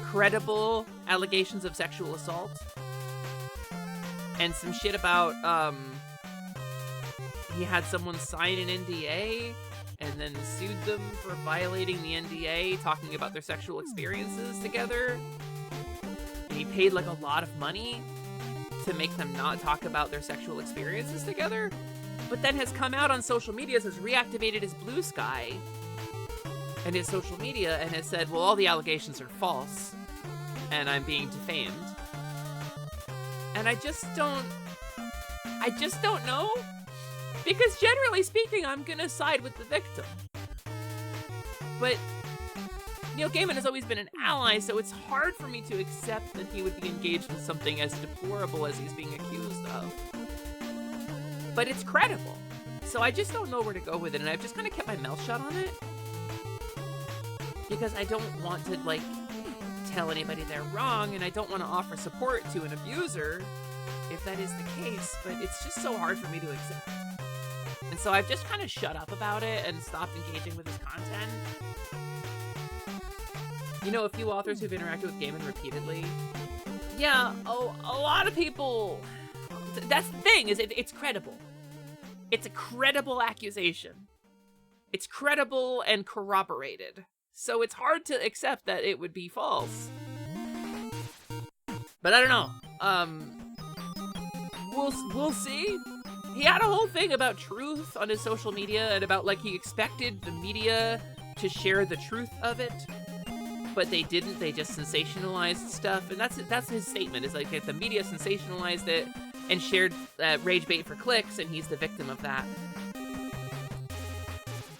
[SPEAKER 2] Credible allegations of sexual assault. And some shit about, he had someone sign an NDA and then sued them for violating the NDA, talking about their sexual experiences together. And he paid like a lot of money to make them not talk about their sexual experiences together, but then has come out on social media, has reactivated his Blue Sky and his social media and has said, well, all the allegations are false and I'm being defamed. And I just don't know. Because generally speaking, I'm gonna side with the victim. But Neil Gaiman has always been an ally, so it's hard for me to accept that he would be engaged in something as deplorable as he's being accused of. But it's credible. So I just don't know where to go with it, and I've just kind of kept my mouth shut on it. Because I don't want to, like, tell anybody they're wrong, and I don't want to offer support to an abuser if that is the case, but it's just so hard for me to accept. And so I've just kind of shut up about it and stopped engaging with his content. You know, a few authors who've interacted with Gaiman repeatedly. Yeah, a lot of people... That's the thing, is it's credible. It's a credible accusation. It's credible and corroborated. So it's hard to accept that it would be false. But I don't know. We'll see. He had a whole thing about truth on his social media and about, like, he expected the media to share the truth of it, but they didn't. They just sensationalized stuff, and that's his statement, is like, if the media sensationalized it and shared rage bait for clicks, and he's the victim of that.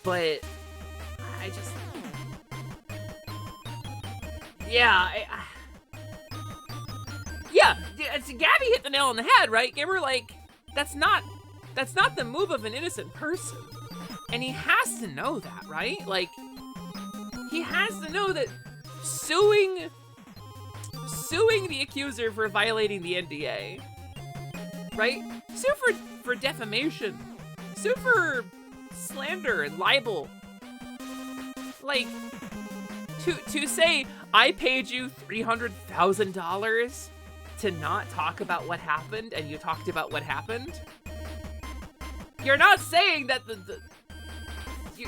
[SPEAKER 2] But I just... Yeah, yeah, Gabby hit the nail on the head, right? Give her, like, that's not the move of an innocent person. And he has to know that, right? Like, he has to know that suing the accuser for violating the NDA, right? Sue for defamation. Sue for slander and libel. Like, to say, I paid you $300,000 to not talk about what happened and you talked about what happened, you're not saying that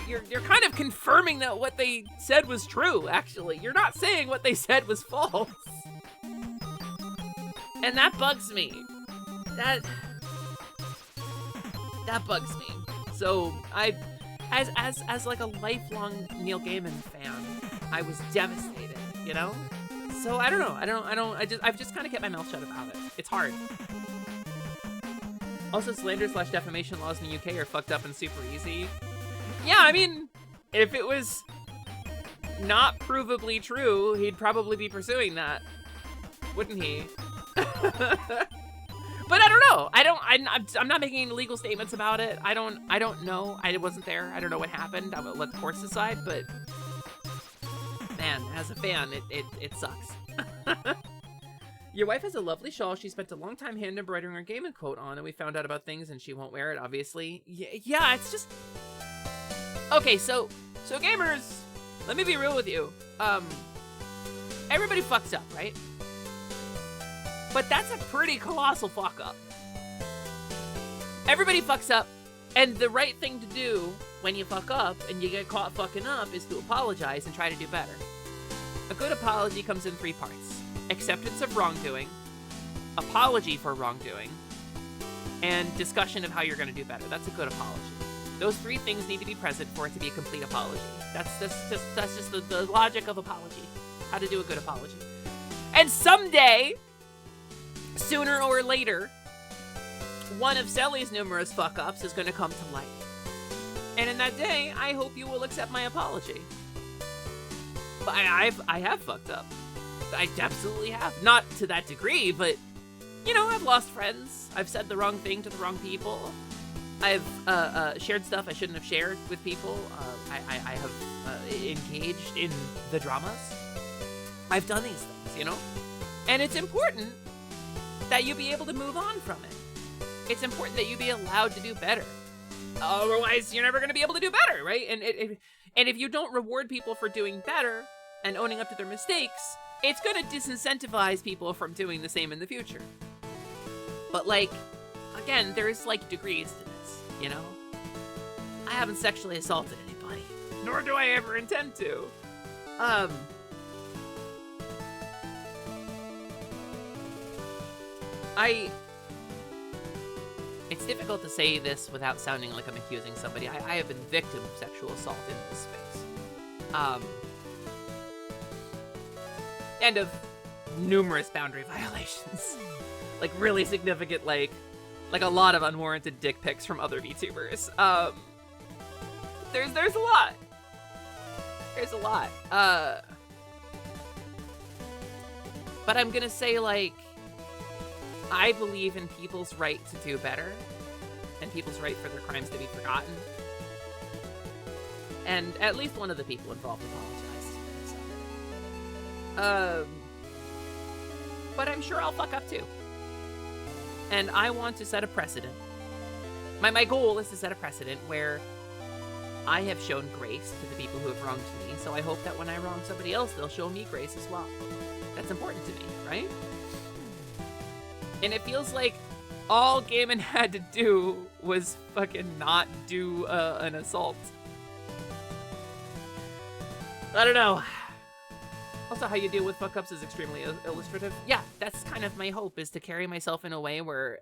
[SPEAKER 2] you're kind of confirming that what they said was true, actually. You're not saying what they said was false. And that bugs me. That bugs me. So as like a lifelong Neil Gaiman fan, I was devastated, you know? So I don't know. I've just kind of kept my mouth shut about it. It's hard. Also, slander/defamation laws in the UK are fucked up and super easy. Yeah, I mean, if it was not provably true, he'd probably be pursuing that, wouldn't he? But I don't know. I'm not making any legal statements about it. I don't know. I wasn't there. I don't know what happened. I'm gonna let the courts decide. But man, as a fan, it sucks. Your wife has a lovely shawl she spent a long time hand embroidering her gaming quote on, and we found out about things and she won't wear it, obviously. Yeah, it's just... Okay, so gamers, let me be real with you. Everybody fucks up, right? But that's a pretty colossal fuck up. Everybody fucks up, and the right thing to do when you fuck up and you get caught fucking up is to apologize and try to do better. A good apology comes in 3 parts. Acceptance of wrongdoing, apology for wrongdoing, and discussion of how you're going to do better. That's a good apology. Those 3 things need to be present for it to be a complete apology. That's just the logic of apology. How to do a good apology. And someday, sooner or later, one of Selly's numerous fuck-ups is going to come to light. And in that day, I hope you will accept my apology. But I have fucked up. I absolutely have. Not to that degree, but, you know, I've lost friends. I've said the wrong thing to the wrong people. I've shared stuff I shouldn't have shared with people. I have engaged in the dramas. I've done these things, you know? And it's important that you be able to move on from it. It's important that you be allowed to do better. Otherwise, you're never going to be able to do better, right? And if you don't reward people for doing better and owning up to their mistakes, it's going to disincentivize people from doing the same in the future. But, like, again, there's, like, degrees to this, you know? I haven't sexually assaulted anybody, nor do I ever intend to. It's difficult to say this without sounding like I'm accusing somebody. I have been victim of sexual assault in this space. And of numerous boundary violations. Like, really significant, like a lot of unwarranted dick pics from other VTubers. There's a lot. There's a lot. But I'm gonna say, like, I believe in people's right to do better, and people's right for their crimes to be forgotten. And at least one of the people involved apologized. But I'm sure I'll fuck up too. And I want to set a precedent. My goal is to set a precedent where I have shown grace to the people who have wronged me, so I hope that when I wrong somebody else, they'll show me grace as well. That's important to me, right? And it feels like all Gaiman had to do was fucking not do an assault. I don't know. Also, how you deal with fuck-ups is extremely illustrative. Yeah, that's kind of my hope, is to carry myself in a way where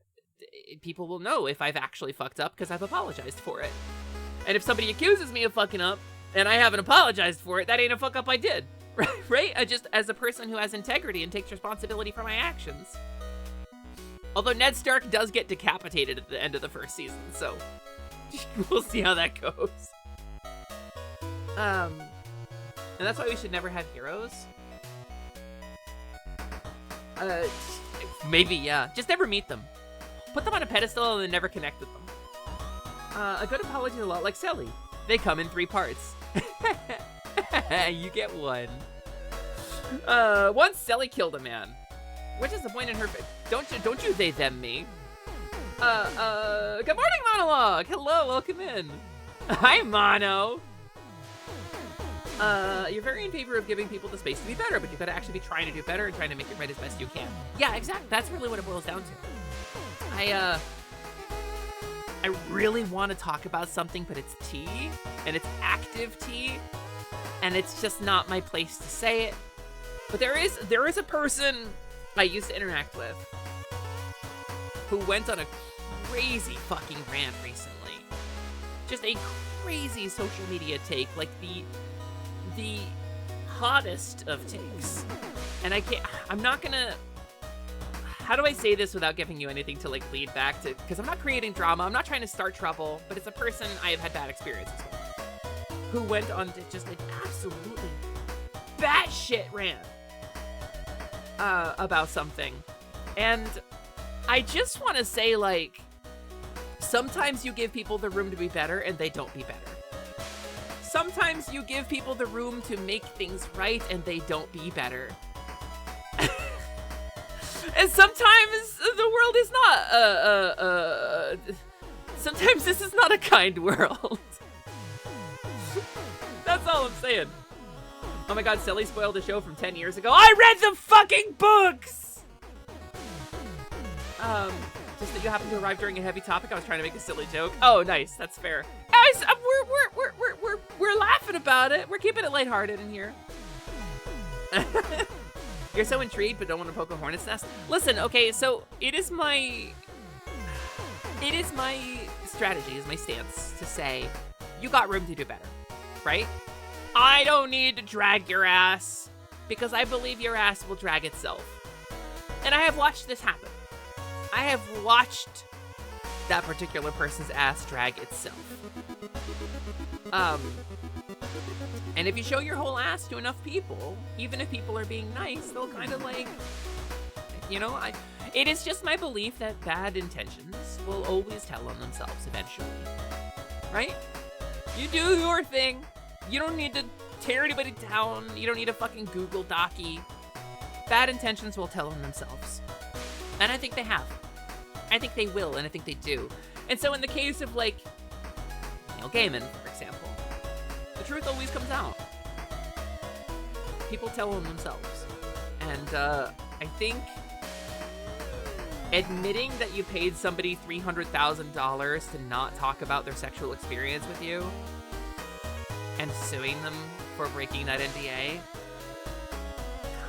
[SPEAKER 2] people will know if I've actually fucked up because I've apologized for it. And if somebody accuses me of fucking up and I haven't apologized for it, that ain't a fuck-up I did, right? I just, as a person who has integrity and takes responsibility for my actions. Although Ned Stark does get decapitated at the end of the first season, so we'll see how that goes. And that's why we should never have heroes. Maybe, yeah. Just never meet them. Put them on a pedestal and then never connect with them. A good apology is a lot like Sally. They come in 3 parts. You get 1. Once Sally killed a man. Which is the point in her... Don't you they them me. Good morning, Monologue! Hello, welcome in. Hi, Mono. You're very in favor of giving people the space to be better, but you gotta actually be trying to do better and trying to make it right as best you can. Yeah, exactly. That's really what it boils down to. I really want to talk about something, but it's tea, and it's active tea, and it's just not my place to say it. But there is a person I used to interact with who went on a crazy fucking rant recently. Just a crazy social media take, like the hottest of takes. And I'm not gonna, how do I say this without giving you anything to like lead back to? Because I'm not creating drama, I'm not trying to start trouble, but it's a person I have had bad experiences with, who went on to just an absolutely batshit rant about something. And I just want to say, like, sometimes you give people the room to be better and they don't be better. Sometimes you give people the room to make things right and they don't be better. And sometimes the world is not, sometimes this is not a kind world. That's all I'm saying. Oh my god, Silly spoiled the show from 10 years ago. I read the fucking books! Just that you happened to arrive during a heavy topic, I was trying to make a silly joke. Oh, nice, that's fair. We're laughing about it. We're keeping it lighthearted in here. You're so intrigued but don't want to poke a hornet's nest? Listen, okay, so it is my strategy, is my stance to say, you got room to do better, right? I don't need to drag your ass because I believe your ass will drag itself. And I have watched this happen. I have watched that particular person's ass drag itself. And if you show your whole ass to enough people, even if people are being nice, they'll kind of like, you know, it is just my belief that bad intentions will always tell on themselves eventually, right? You do your thing. You don't need to tear anybody down. You don't need a fucking Google Docie. Bad intentions will tell on themselves. And I think they have. I think they will, and I think they do. And so in the case of, like, Neil Gaiman, for example, the truth always comes out. People tell on themselves. And I think admitting that you paid somebody $300,000 to not talk about their sexual experience with you and suing them for breaking that NDA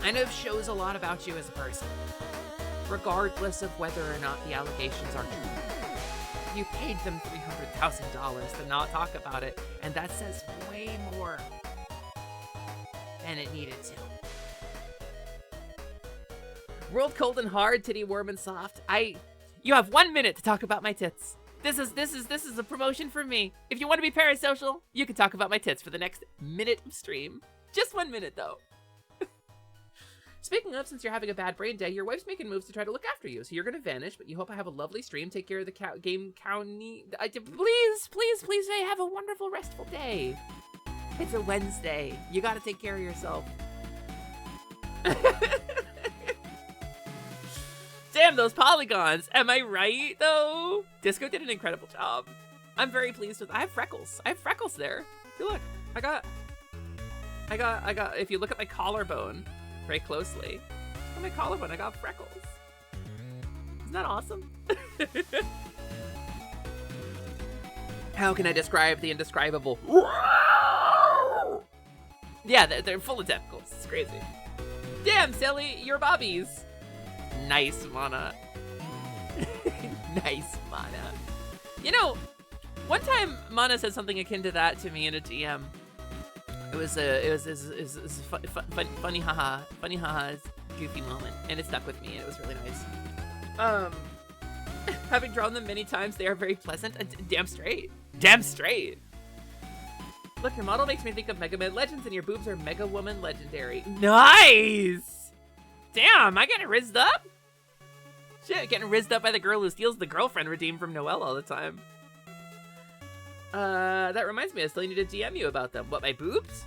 [SPEAKER 2] kind of shows a lot about you as a person, regardless of whether or not the allegations are true. You paid them $300,000 to not talk about it, and that says way more than it needed to. World cold and hard, titty warm and soft. You have 1 minute to talk about my tits. This is a promotion for me. If you want to be parasocial, you can talk about my tits for the next minute of stream. Just 1 minute though. Speaking of, since you're having a bad brain day, your wife's making moves to try to look after you, so you're gonna vanish, but you hope I have a lovely stream. Take care of the game county. Please, say have a wonderful, restful day. It's a Wednesday. You gotta take care of yourself. Damn, those polygons. Am I right, though? Disco did an incredible job. I'm very pleased with, I have freckles. I have freckles there. See, look, I got, if you look at my collarbone very closely, on my collarbone, I got freckles. Isn't that awesome? How can I describe the indescribable? Yeah, they're full of tentacles. It's crazy. Damn, Sally, your bobbies. Nice, Mana. Nice, Mana. You know, one time Mana said something akin to that to me in a DM. It was funny haha, goofy moment, and it stuck with me, and it was really nice. Having drawn them many times, they are very pleasant and damn straight. Damn straight. Look, your model makes me think of Mega Man Legends, and your boobs are Mega Woman legendary. Nice! Damn, I getting rizzed up? Shit, getting rizzed up by the girl who steals the girlfriend redeemed from Noelle all the time. That reminds me, I still need to DM you about them. What, my boobs?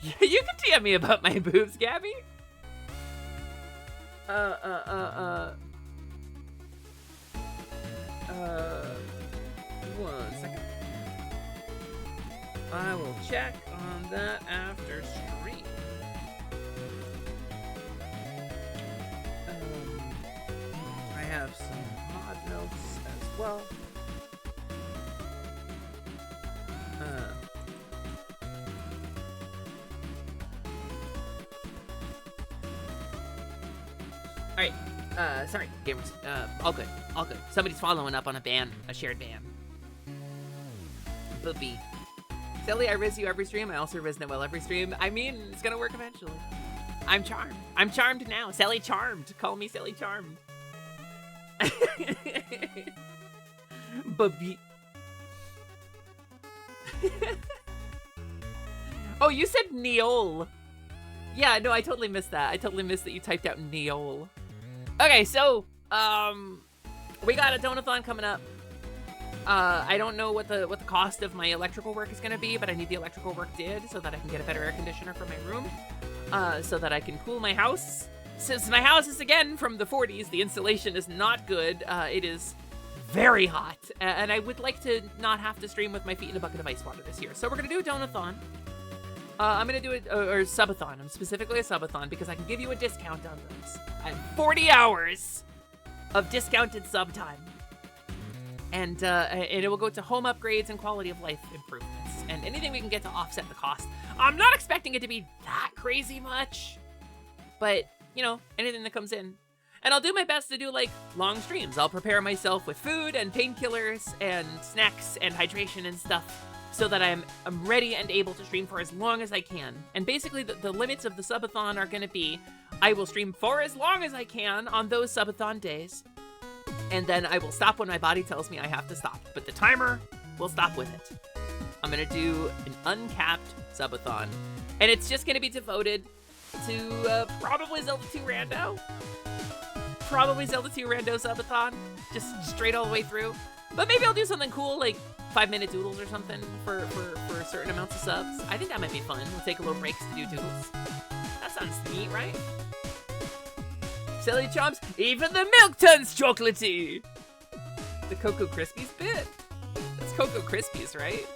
[SPEAKER 2] You can DM me about my boobs, Gabby. One second. I will check on that after stream. I have some mod notes as well. Alright, sorry, gamers. All good, all good. Somebody's following up on a shared ban. Boopy. Sally, I riz you every stream. I also riz Noel every stream. I mean, it's gonna work eventually. I'm charmed. I'm charmed now. Sally Charmed. Call me Sally Charmed. Boopy. Oh, you said Neol. Yeah, no, I totally missed that. I totally missed that you typed out Neol. Okay, so, we got a donathon coming up. I don't know what the cost of my electrical work is gonna be, but I need the electrical work did so that I can get a better air conditioner for my room, so that I can cool my house. Since my house is, again, from the 40s, the insulation is not good. It is very hot, and I would like to not have to stream with my feet in a bucket of ice water this year. So we're gonna do a donathon. I'm gonna do it, or subathon. I'm specifically a subathon because I can give you a discount on those. I have 40 hours of discounted sub time. And it will go to home upgrades and quality of life improvements. And anything we can get to offset the cost. I'm not expecting it to be that crazy much. But, you know, anything that comes in. And I'll do my best to do, like, long streams. I'll prepare myself with food and painkillers and snacks and hydration and stuff, so that I'm ready and able to stream for as long as I can. And basically, the limits of the subathon are going to be, I will stream for as long as I can on those subathon days. And then I will stop when my body tells me I have to stop. But the timer will stop with it. I'm going to do an uncapped subathon. And it's just going to be devoted to probably Zelda 2 Rando. Probably Zelda 2 Rando subathon. Just straight all the way through. But maybe I'll do something cool, like 5-minute doodles or something for certain amounts of subs. I think that might be fun. We'll take a little breaks to do doodles. That sounds neat, right? Silly chomps, even the milk turns chocolatey. The Cocoa Krispies bit. That's Cocoa Krispies, right?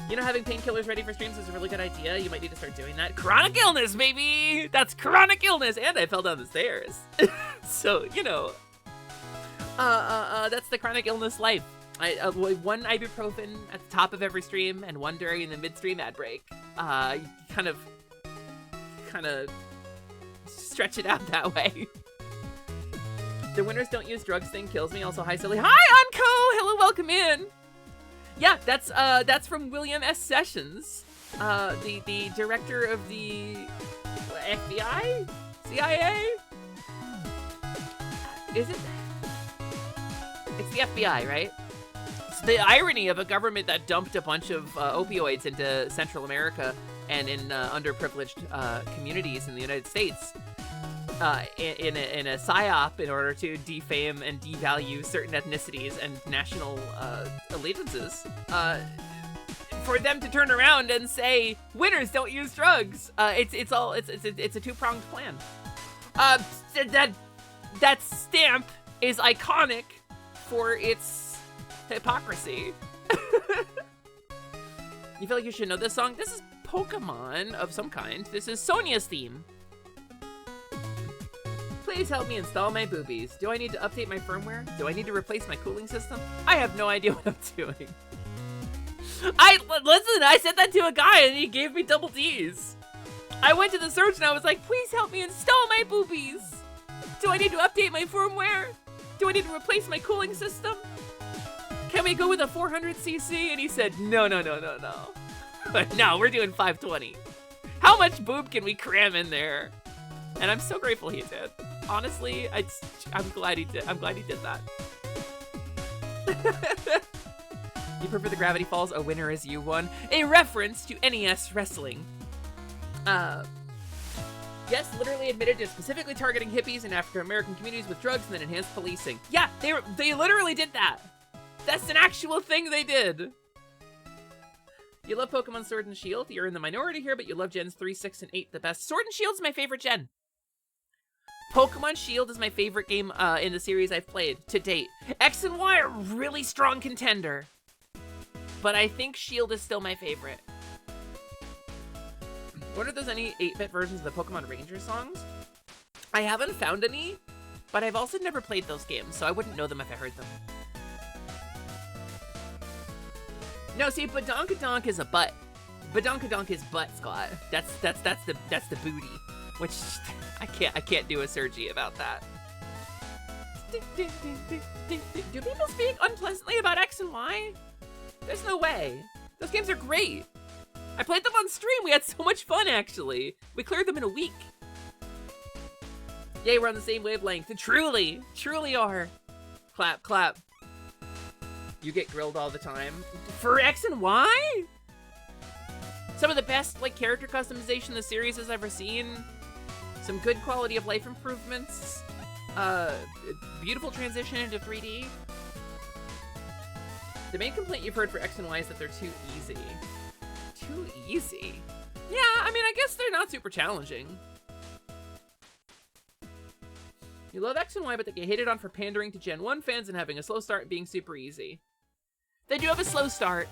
[SPEAKER 2] You know, having painkillers ready for streams is a really good idea. You might need to start doing that. Chronic illness, baby! That's chronic illness, and I fell down the stairs. So, you know, that's the chronic illness life. One ibuprofen at the top of every stream, and one during the midstream ad break. Kind of stretch it out that way. The winners don't use drugs thing kills me. Also, hi Silly. Hi Unco! Hello, welcome in. Yeah, that's from William S. Sessions, the director of the FBI, CIA. Is it? It's the FBI, right? It's the irony of a government that dumped a bunch of opioids into Central America and in underprivileged communities in the United States in a psyop in order to defame and devalue certain ethnicities and national allegiances. For them to turn around and say, winners don't use drugs. It's a two-pronged plan. That stamp is iconic for its hypocrisy. You feel like you should know this song? This is Pokemon of some kind. This is Sonia's theme. Please help me install my boobies. Do I need to update my firmware? Do I need to replace my cooling system? I have no idea what I'm doing. Listen, I said that to a guy and he gave me double D's. I went to the search and I was like, please help me install my boobies. Do I need to update my firmware? Do I need to replace my cooling system? Can we go with a 400cc? And he said, no. No, we're doing 520. How much boob can we cram in there? And I'm so grateful he did. Honestly, I'm glad he did. I'm glad he did that. You prefer the Gravity Falls, A Winner Is You one? A reference to NES wrestling. Yes, literally admitted to specifically targeting hippies and African-American communities with drugs and then enhanced policing. Yeah, they literally did that. That's an actual thing they did. You love Pokemon Sword and Shield. You're in the minority here, but you love Gens 3, 6, and 8 the best. Sword and Shield's my favorite gen. Pokemon Shield is my favorite game in the series I've played to date. X and Y are really strong contender. but I think Shield is still my favorite. I wonder if there's any 8-bit versions of the Pokemon Ranger songs. I haven't found any, but I've also never played those games, so I wouldn't know them if I heard them. No, see, Badonkadonk is a butt. Badonkadonk is butt, Scott. That's the booty, which I can't do a Sergi about that. Do people speak unpleasantly about X and Y? There's no way. Those games are great. I played them on stream. We had so much fun, actually. We cleared them in a week. Yay, we're on the same wavelength. Truly, truly are. Clap, clap. You get grilled all the time. For X and Y? Some of the best like character customization the series has ever seen. Some good quality of life improvements. Beautiful transition into 3D. The main complaint you've heard for X and Y is that they're too easy. Too easy? Yeah, I mean, I guess they're not super challenging. You love X and Y, but they get hated on for pandering to Gen 1 fans and having a slow start and being super easy. They do have a slow start.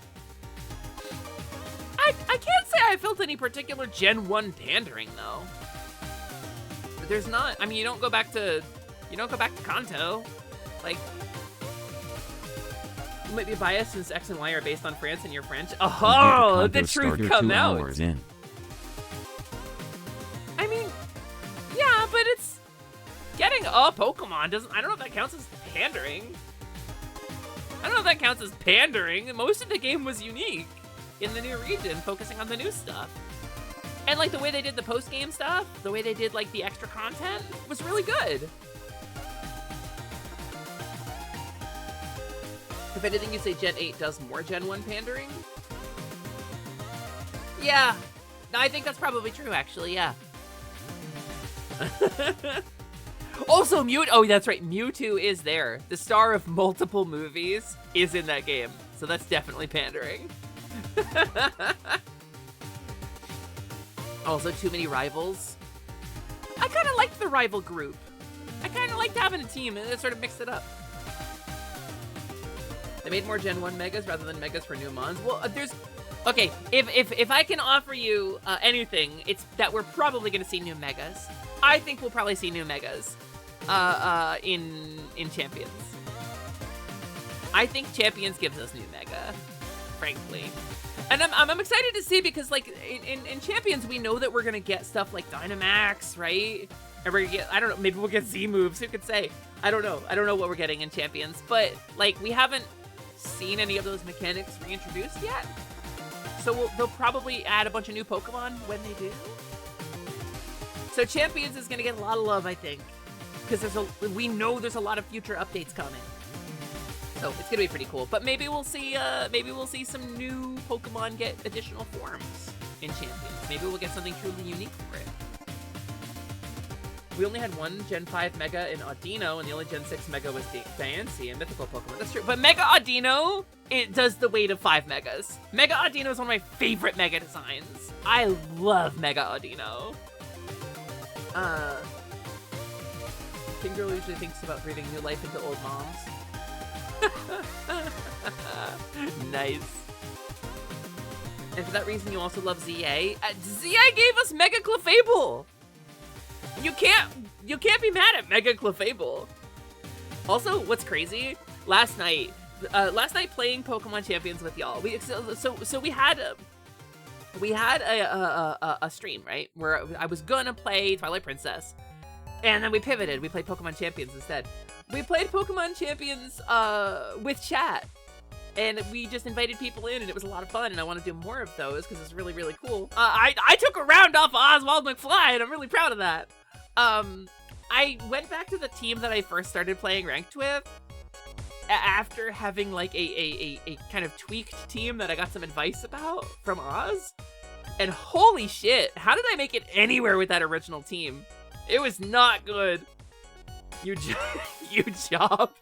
[SPEAKER 2] I can't say I felt any particular Gen 1 pandering, though. But there's not, I mean, you don't go back to Kanto. Like, you might be biased since X and Y are based on France and you're French. Oh, the truth come out. I mean, yeah, but it's getting a Pokemon doesn't, I don't know if that counts as pandering. I don't know if that counts as pandering. Most of the game was unique in the new region, focusing on the new stuff. And like the way they did the post-game stuff, the way they did like the extra content was really good. If anything, you say Gen 8 does more Gen 1 pandering? Yeah. No, I think that's probably true, actually, yeah. Also, oh, that's right, Mewtwo is there. The star of multiple movies is in that game, so that's definitely pandering. Also, too many rivals. I kind of liked the rival group. I kind of liked having a team, and it sort of mixed it up. They made more Gen 1 Megas rather than Megas for new Mons. Well, there's... Okay, if I can offer you anything, it's that we're probably going to see new Megas. I think we'll probably see new Megas in Champions. I think Champions gives us new Mega, frankly. And I'm excited to see because, like, in Champions, we know that we're going to get stuff like Dynamax, right? And we're going to get, I don't know, maybe we'll get Z-moves, who could say? I don't know. I don't know what we're getting in Champions. But, like, we haven't seen any of those mechanics reintroduced yet. So they'll probably add a bunch of new Pokemon when they do. So Champions is going to get a lot of love, I think. Because we know there's a lot of future updates coming. So it's gonna be pretty cool. But maybe we'll see some new Pokemon get additional forms in Champions. Maybe we'll get something truly unique for it. We only had one Gen 5 Mega in Audino, and the only Gen 6 Mega was Diancie, a mythical Pokemon. That's true. But Mega Audino, it does the weight of 5 Megas. Mega Audino is one of my favorite Mega designs. I love Mega Audino. King Girl usually thinks about breathing new life into old moms. Nice. And for that reason, you also love ZA. ZA gave us Mega Clefable. You can't be mad at Mega Clefable. Also, what's crazy? Last night playing Pokemon Champions with y'all. We had a stream, right, where I was gonna play Twilight Princess, and then we pivoted. We played Pokemon Champions instead. We played Pokemon Champions with chat, and we just invited people in, and it was a lot of fun, and I want to do more of those because it's really, really cool. I took a round off of Oswald McFly, and I'm really proud of that. I went back to the team that I first started playing ranked with after having like a kind of tweaked team that I got some advice about from Oz, and holy shit, how did I make it anywhere with that original team? It was not good. You chopped.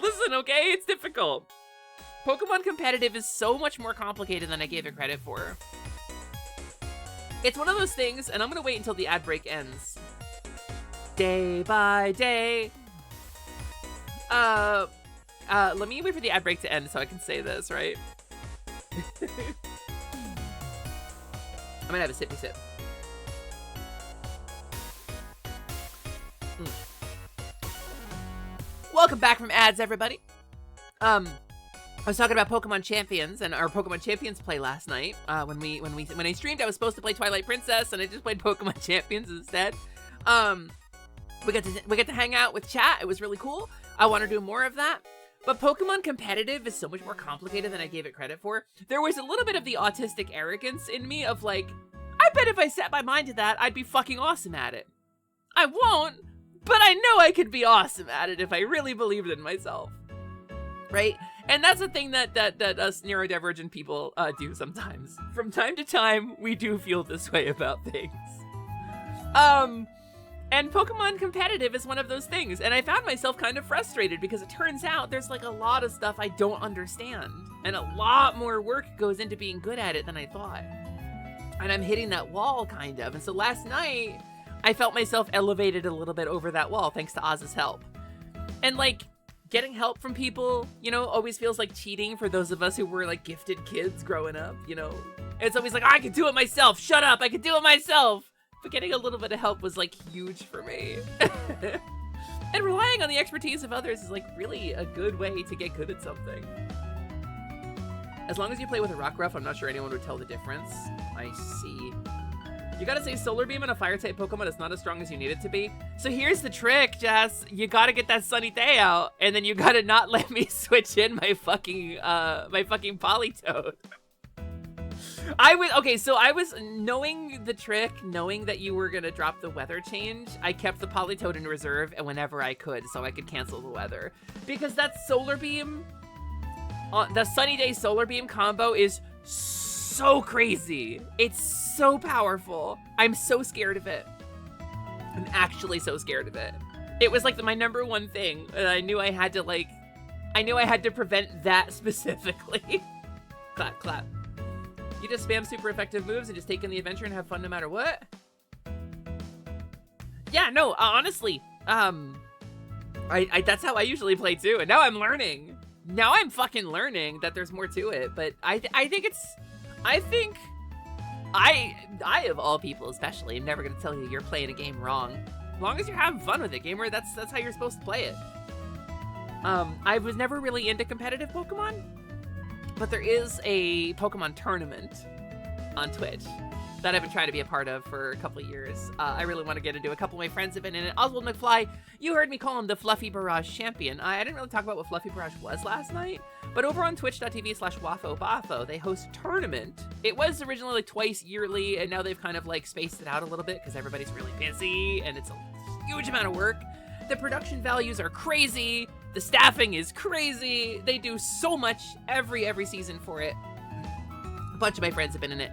[SPEAKER 2] Listen, okay? It's difficult. Pokemon competitive is so much more complicated than I gave it credit for. It's one of those things, and I'm gonna wait until the ad break ends. Day by day. let me wait for the ad break to end so I can say this, right? I'm gonna have a sippy sip. Welcome back from ads, everybody. I was talking about Pokemon Champions and our Pokemon Champions play last night. When I streamed, I was supposed to play Twilight Princess, and I just played Pokemon Champions instead. We got to hang out with chat. It was really cool. I want to do more of that. But Pokemon competitive is so much more complicated than I gave it credit for. There was a little bit of the autistic arrogance in me of like, I bet if I set my mind to that, I'd be fucking awesome at it. I won't, but I know I could be awesome at it if I really believed in myself. Right? And that's the thing that us neurodivergent people do sometimes. From time to time, we do feel this way about things. And Pokemon competitive is one of those things. And I found myself kind of frustrated because it turns out there's like a lot of stuff I don't understand. And a lot more work goes into being good at it than I thought. And I'm hitting that wall kind of. And so last night, I felt myself elevated a little bit over that wall thanks to Oz's help. And like, getting help from people, you know, always feels like cheating for those of us who were like gifted kids growing up, you know. It's always like, I can do it myself. Shut up, I can do it myself. But getting a little bit of help was like huge for me. And relying on the expertise of others is like really a good way to get good at something. As long as you play with a Rockruff, I'm not sure anyone would tell the difference. I see. You gotta say Solar Beam in a Fire-type Pokemon is not as strong as you need it to be. So here's the trick, Jess. You gotta get that Sunny Day out, and then you gotta not let me switch in my fucking Politoed. I was knowing the trick, knowing that you were gonna drop the weather change. I kept the Politoed in reserve and whenever I could, so I could cancel the weather. Because that Solar Beam, the Sunny Day Solar Beam combo is so crazy. It's so powerful. I'm so scared of it. I'm actually so scared of it. It was like my number one thing, and I knew I had to prevent that specifically. Clap, clap. You just spam super effective moves and just take in the adventure and have fun no matter what? Yeah, no, honestly, that's how I usually play too, and now I'm learning. Now I'm fucking learning that there's more to it, but I think I of all people especially, am never gonna tell you you're playing a game wrong. As long as you're having fun with it, gamer, that's how you're supposed to play it. I was never really into competitive Pokemon, but there is a Pokemon tournament on Twitch that I've been trying to be a part of for a couple of years. I really want to get into. A couple of my friends have been in it. Oswald McFly, you heard me call him the Fluffy Barrage Champion. I didn't really talk about what Fluffy Barrage was last night, but over on twitch.tv/WafoBafo, they host a tournament. It was originally like twice yearly, and now they've kind of like spaced it out a little bit because everybody's really busy, and it's a huge amount of work. The production values are crazy. The staffing is crazy. They do so much every season for it. A bunch of my friends have been in it.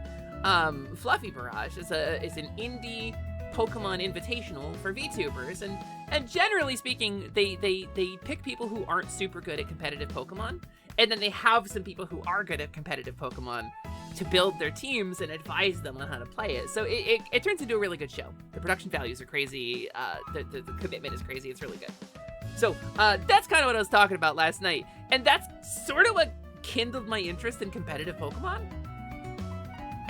[SPEAKER 2] Fluffy Barrage is an indie Pokemon invitational for VTubers, and generally speaking, they pick people who aren't super good at competitive Pokemon, and then they have some people who are good at competitive Pokemon to build their teams and advise them on how to play it. So it turns into a really good show. The production values are crazy. The commitment is crazy. It's really good. So that's kind of what I was talking about last night, and that's sort of what kindled my interest in competitive Pokemon.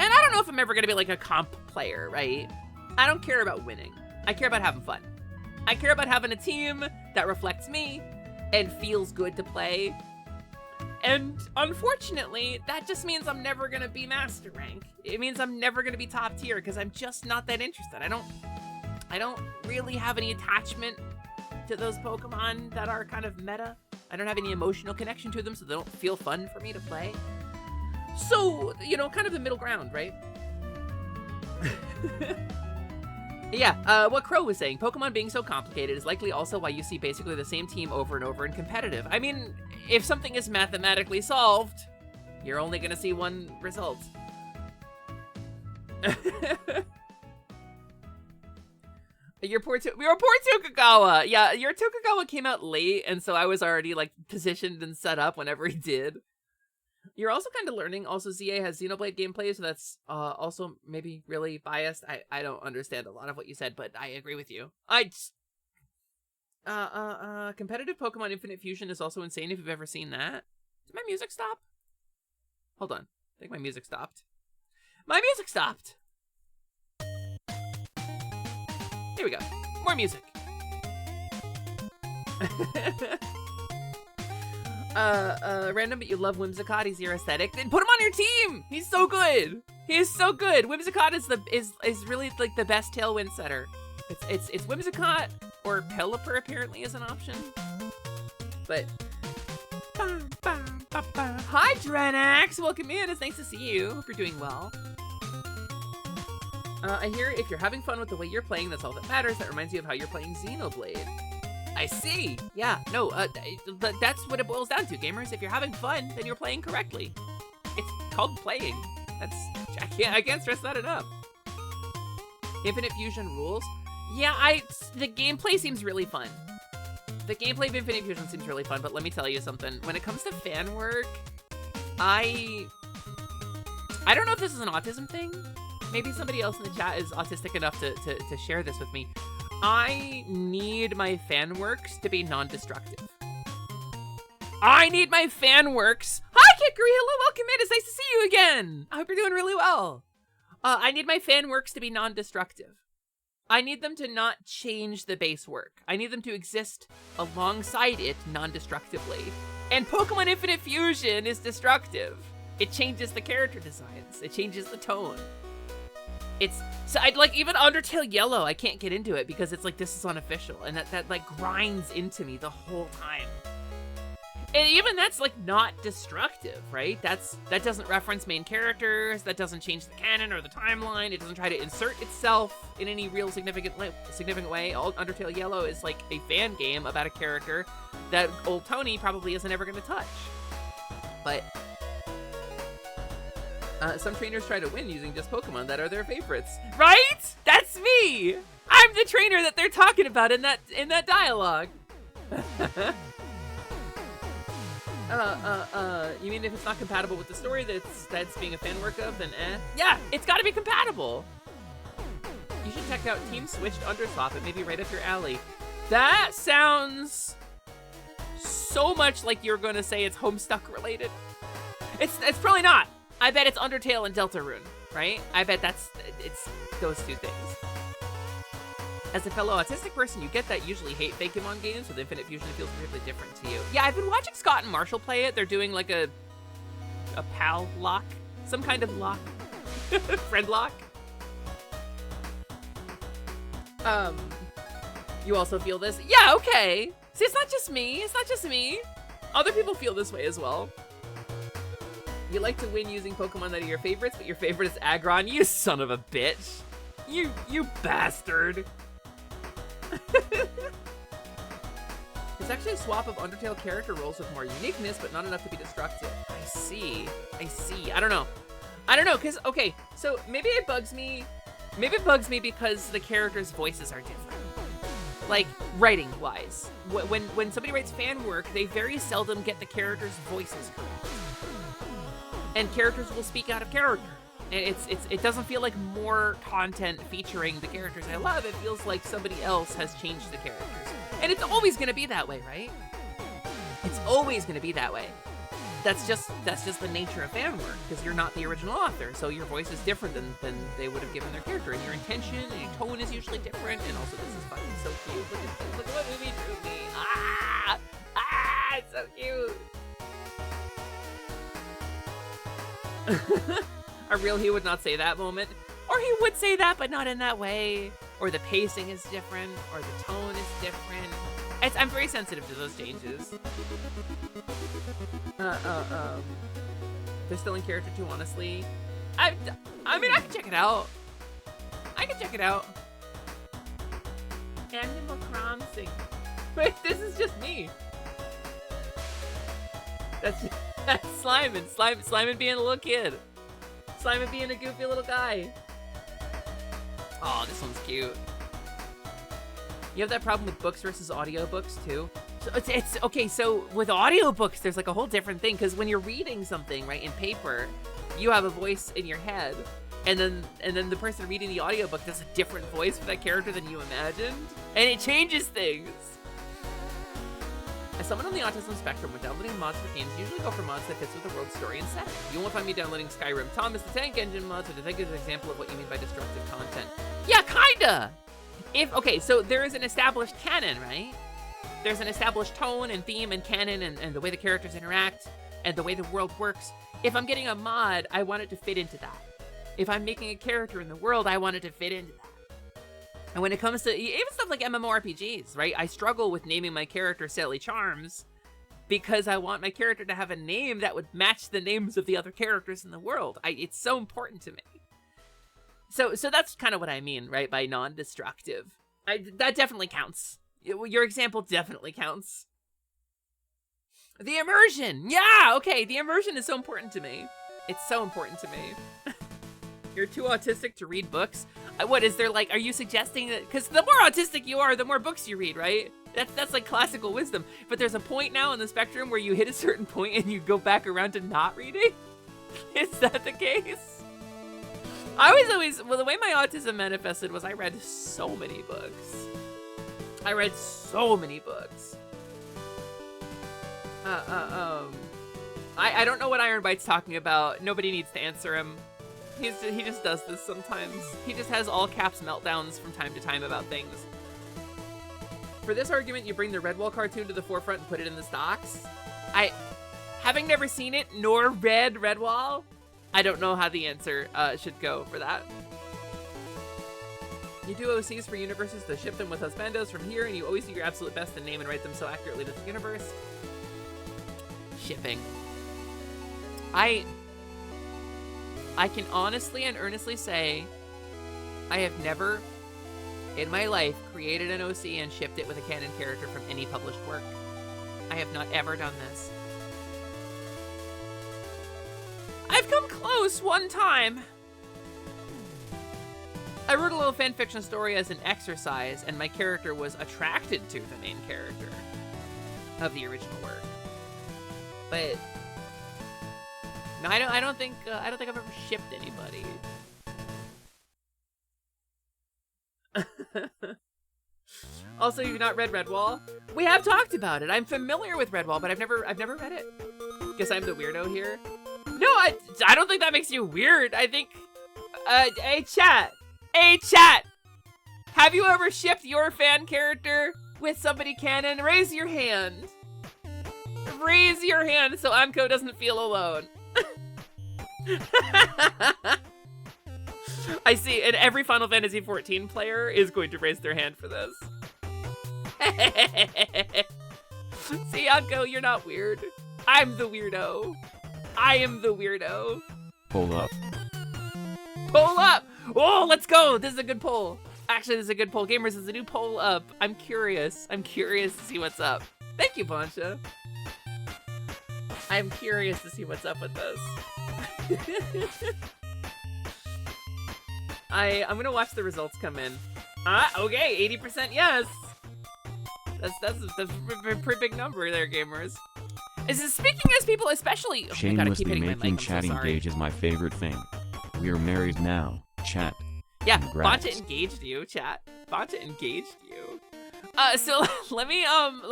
[SPEAKER 2] And I don't know if I'm ever gonna be like a comp player, right? I don't care about winning. I care about having fun. I care about having a team that reflects me and feels good to play. And unfortunately, that just means I'm never gonna be master rank. It means I'm never gonna be top tier because I'm just not that interested. I don't really have any attachment to those Pokemon that are kind of meta. I don't have any emotional connection to them, so they don't feel fun for me to play. So, you know, kind of the middle ground, right? Yeah, what Crow was saying, Pokemon being so complicated is likely also why you see basically the same team over and over in competitive. I mean, if something is mathematically solved, you're only gonna see one result. Your poor Tokugawa. Yeah, your Tokugawa came out late, and so I was already, like, positioned and set up whenever he did. You're also kind of learning. Also, ZA has Xenoblade gameplay, so that's also maybe really biased. I don't understand a lot of what you said, but I agree with you. Competitive Pokemon Infinite Fusion is also insane if you've ever seen that. Did my music stop? Hold on. I think my music stopped. My music stopped! Here we go. More music. Random, but you love Whimsicott. He's your aesthetic. Then put him on your team! He's so good! He is so good! Whimsicott is really like the best Tailwind setter. It's Whimsicott, or Pelipper apparently is an option. But hi Drenax! Welcome in, it's nice to see you. Hope you're doing well. I hear if you're having fun with the way you're playing, that's all that matters. That reminds you of how you're playing Xenoblade. I see. Yeah, no, that's what it boils down to, gamers. If you're having fun, then you're playing correctly. It's called playing. I can't stress that enough. Infinite Fusion rules. Yeah, the gameplay seems really fun. The gameplay of Infinite Fusion seems really fun, but let me tell you something. When it comes to fan work, I don't know if this is an autism thing. Maybe somebody else in the chat is autistic enough to share this with me. I need my fan works to be non-destructive. I need my fan works. Hi, Kikri. Hello, welcome in. It's nice to see you again. I hope you're doing really well. I need my fan works to be non-destructive. I need them to not change the base work. I need them to exist alongside it non-destructively. And Pokemon Infinite Fusion is destructive. It changes the character designs. It changes the tone. I'd like even Undertale Yellow, I can't get into it because it's like, this is unofficial. And that like grinds into me the whole time. And even that's like not destructive, right? That doesn't reference main characters. That doesn't change the canon or the timeline. It doesn't try to insert itself in any real significant way. Undertale Yellow is like a fan game about a character that old Tony probably isn't ever gonna touch. But some trainers try to win using just Pokemon that are their favorites. Right? That's me! I'm the trainer that they're talking about in that dialogue. You mean if it's not compatible with the story that's being a fan work of, then eh? Yeah, it's gotta be compatible. You should check out Team Switched Underswap. It may be right up your alley. That sounds so much like you're gonna say it's Homestuck related. It's probably not. I bet it's Undertale and Deltarune, right? I bet it's those two things. As a fellow autistic person, you get that usually hate Fakemon games with Infinite Fusion feels really different to you. Yeah, I've been watching Scott and Marshall play it. They're doing like a pal lock, some kind of lock, friend lock. You also feel this? Yeah, okay. See, it's not just me. It's not just me. Other people feel this way as well. You like to win using Pokemon that are your favorites, but your favorite is Aggron. You son of a bitch. You bastard. It's actually a swap of Undertale character roles with more uniqueness, but not enough to be destructive. I see. I don't know, because, okay, so maybe it bugs me because the characters' voices are different. Like, writing-wise. When somebody writes fan work, they very seldom get the characters' voices correct. And characters will speak out of character. And it doesn't feel like more content featuring the characters I love. It feels like somebody else has changed the characters. And it's always gonna be that way, right? It's always gonna be that way. That's just the nature of fan work, because you're not the original author, so your voice is different than they would have given their character, and your intention and your tone is usually different, and also this is fucking so cute. Look at what movie drew me. It's so cute. A real he would not say that moment. Or he would say that, but not in that way. Or the pacing is different, or the tone is different. I'm very sensitive to those changes. They're still in character too, honestly. I mean, I can check it out. Animal Crossing. Wait, this is just me. That's Slimin. Slimin being a little kid. Slimin being a goofy little guy. Oh, this one's cute. You have that problem with books versus audiobooks too? So it's okay, so with audiobooks, there's like a whole different thing, because when you're reading something, right, in paper, you have a voice in your head, and then the person reading the audiobook does a different voice for that character than you imagined, and it changes things. As someone on the autism spectrum, when downloading mods for games, usually go for mods that fits with the world story and setting. You won't find me downloading Skyrim, Thomas the Tank Engine mods, which I think is an example of what you mean by destructive content. Yeah, kinda! Okay, so there is an established canon, right? There's an established tone and theme and canon and the way the characters interact and the way the world works. If I'm getting a mod, I want it to fit into that. If I'm making a character in the world, I want it to fit into that. And when it comes to even stuff like MMORPGs, right? I struggle with naming my character Sally Charms because I want my character to have a name that would match the names of the other characters in the world. It's so important to me. So that's kind of what I mean, right? By non-destructive. That definitely counts. Your example definitely counts. The immersion! Yeah, okay, the immersion is so important to me. It's so important to me. You're too autistic to read books? What is there like, are you suggesting that, because the more autistic you are, the more books you read, right? That's like classical wisdom. But there's a point now in the spectrum where you hit a certain point and you go back around to not reading? Is that the case? Well, the way my autism manifested was I read so many books. I read so many books. I don't know what Iron Bite's talking about. Nobody needs to answer him. He just does this sometimes. He just has all caps meltdowns from time to time about things. For this argument, you bring the Redwall cartoon to the forefront and put it in the stocks. Having never seen it nor read Redwall, I don't know how the answer should go for that. You do OCs for universes to ship them with husbandos from here, and you always do your absolute best to name and write them so accurately to the universe. Shipping. I can honestly and earnestly say I have never in my life created an OC and shipped it with a canon character from any published work. I have not ever done this. I've come close one time. I wrote a little fanfiction story as an exercise, and my character was attracted to the main character of the original work. But no, I don't think I've ever shipped anybody. Also, you've not read Redwall? We have talked about it. I'm familiar with Redwall, but I've never read it. Guess I'm the weirdo here. No, I don't think that makes you weird. I think hey chat. Have you ever shipped your fan character with somebody canon? Raise your hand. Raise your hand so Amco doesn't feel alone. I see, and every Final Fantasy XIV player is going to raise their hand for this. See, Amco, you're not weird. I'm the weirdo. I am the weirdo.
[SPEAKER 6] Pull up.
[SPEAKER 2] Pull up! Oh, let's go! This is a good poll. Actually, this is a good poll. Gamers, is a new poll up. I'm curious. I'm curious to see what's up. Thank you, Poncha. I'm curious to see what's up with this. I'm gonna watch the results come in. Okay, 80% yes. That's a pretty big number there, gamers. Speaking as people, especially. Oh my God, I keep
[SPEAKER 6] Shamelessly
[SPEAKER 2] hitting my
[SPEAKER 6] making
[SPEAKER 2] mic. I'm so
[SPEAKER 6] chatting
[SPEAKER 2] sorry.
[SPEAKER 6] gauge is my favorite thing. We are married now. Chat.
[SPEAKER 2] Yeah,
[SPEAKER 6] Congrats.
[SPEAKER 2] Bonta engaged you, chat. Bonta engaged you. So let me add to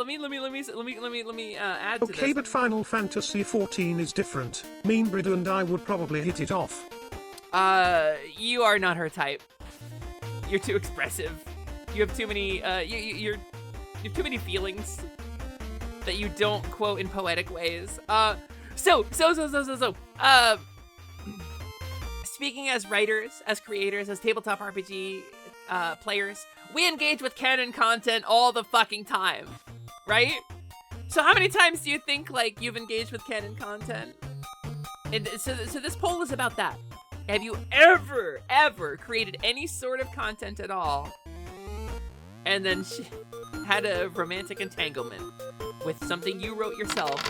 [SPEAKER 4] Okay,
[SPEAKER 2] this.
[SPEAKER 4] but Final Fantasy XIV is different. Meanbreed and I would probably hit it off.
[SPEAKER 2] You are not her type. You're too expressive. You have too many, you have too many feelings that you don't quote in poetic ways. Speaking as writers, as creators, as tabletop RPG players, we engage with canon content all the fucking time, right? So how many times do you think like you've engaged with canon content? And so this poll is about that. Have you ever created any sort of content at all and then had a romantic entanglement with something you wrote yourself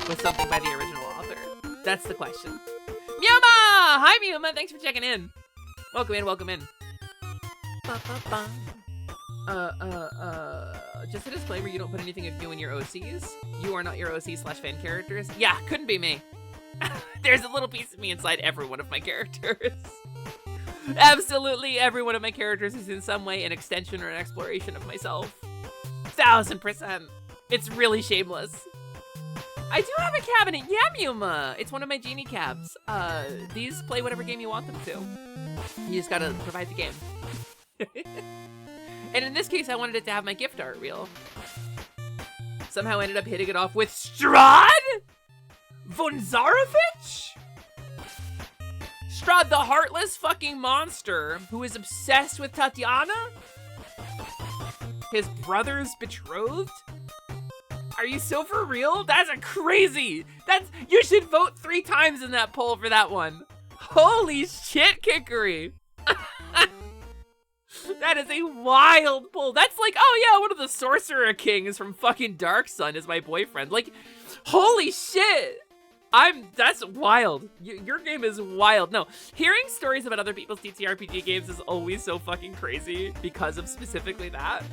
[SPEAKER 2] with something by the original author? That's the question. Miyama! Hi, Miyama. Thanks for checking in. Welcome in, welcome in. Just a disclaimer, you don't put anything of you in your OCs. You are not your OC/fan characters. Yeah, couldn't be me. There's a little piece of me inside every one of my characters. Absolutely every one of my characters is in some way an extension or an exploration of myself. 1000%. It's really shameless. I do have a cabinet, Yum. It's one of my genie cabs. These play whatever game you want them to. You just gotta provide the game. And in this case, I wanted it to have my gift art reel. Somehow ended up hitting it off with Strahd von Zarovich? Strahd, the heartless fucking monster who is obsessed with Tatiana? His brother's betrothed? Are you so for real? That's a crazy. You should vote 3 times in that poll for that one. Holy shit, Kickery. That is a wild poll. That's like, oh yeah, one of the Sorcerer Kings from fucking Dark Sun is my boyfriend. Like, holy shit. That's wild. Your game is wild. No, hearing stories about other people's TTRPG games is always so fucking crazy because of specifically that.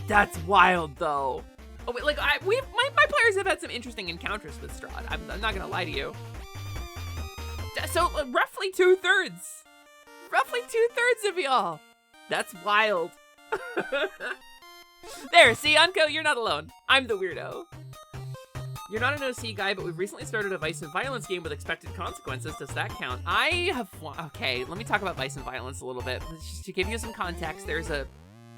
[SPEAKER 2] That's wild though. Oh wait, like my players have had some interesting encounters with Strahd. I'm not gonna lie to you. So roughly 2/3. Roughly 2/3 of y'all. That's wild. There, see, Unco, you're not alone. I'm the weirdo. You're not an OC guy, but we've recently started a Vice and Violence game with expected consequences. Does that count? Okay, let me talk about Vice and Violence a little bit. Just to give you some context, there's a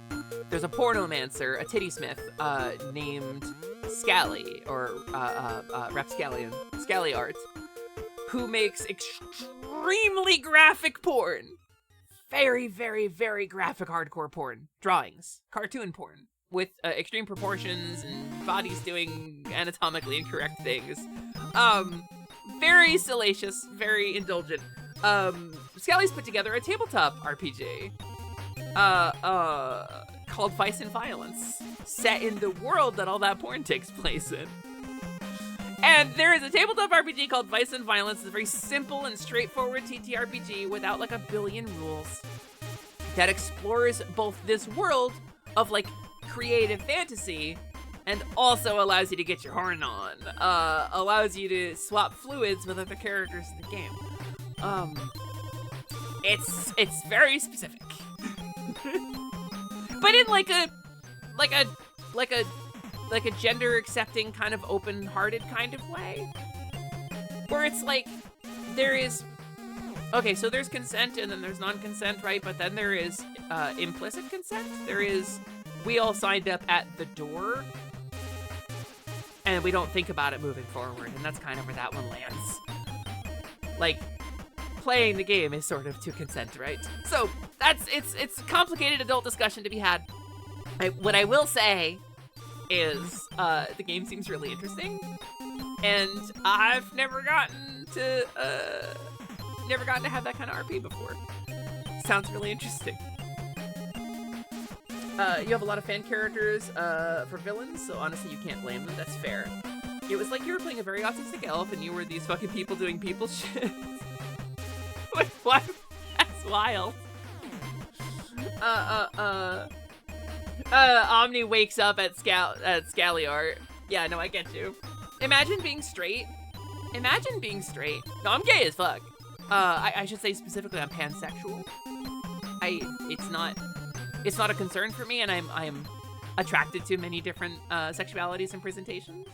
[SPEAKER 2] pornomancer, a titty smith, named Scally, or Rapscallion, Scally Art, who makes extremely graphic porn. Very, very, very graphic hardcore porn. Drawings. Cartoon porn. With extreme proportions and bodies doing anatomically incorrect things. Very salacious, very indulgent. Scally's put together a tabletop RPG. Called Vice and Violence. Set in the world that all that porn takes place in. And there is a tabletop RPG called Vice and Violence. It's a very simple and straightforward TTRPG without like a billion rules that explores both this world of like creative fantasy and also allows you to get your horn on. Allows you to swap fluids with other characters in the game. It's very specific. But in like a gender accepting kind of open-hearted kind of way, where it's like so there's consent and then there's non-consent, right? But then there is implicit consent. There is, we all signed up at the door and we don't think about it moving forward, and that's kind of where that one lands. Like, playing the game is sort of to consent, right? So it's a complicated adult discussion to be had. What I will say is the game seems really interesting, and I've never gotten to have that kind of RP before. Sounds really interesting. You have a lot of fan characters for villains, so honestly you can't blame them. That's fair. It was like you were playing a very autistic elf and you were these fucking people doing people shit. Like, what? That's wild. Omni wakes up at Scally Art. Yeah, no, I get you. Imagine being straight. Imagine being straight. No, I'm gay as fuck. I should say specifically I'm pansexual. It's not a concern for me, and I'm attracted to many different sexualities and presentations.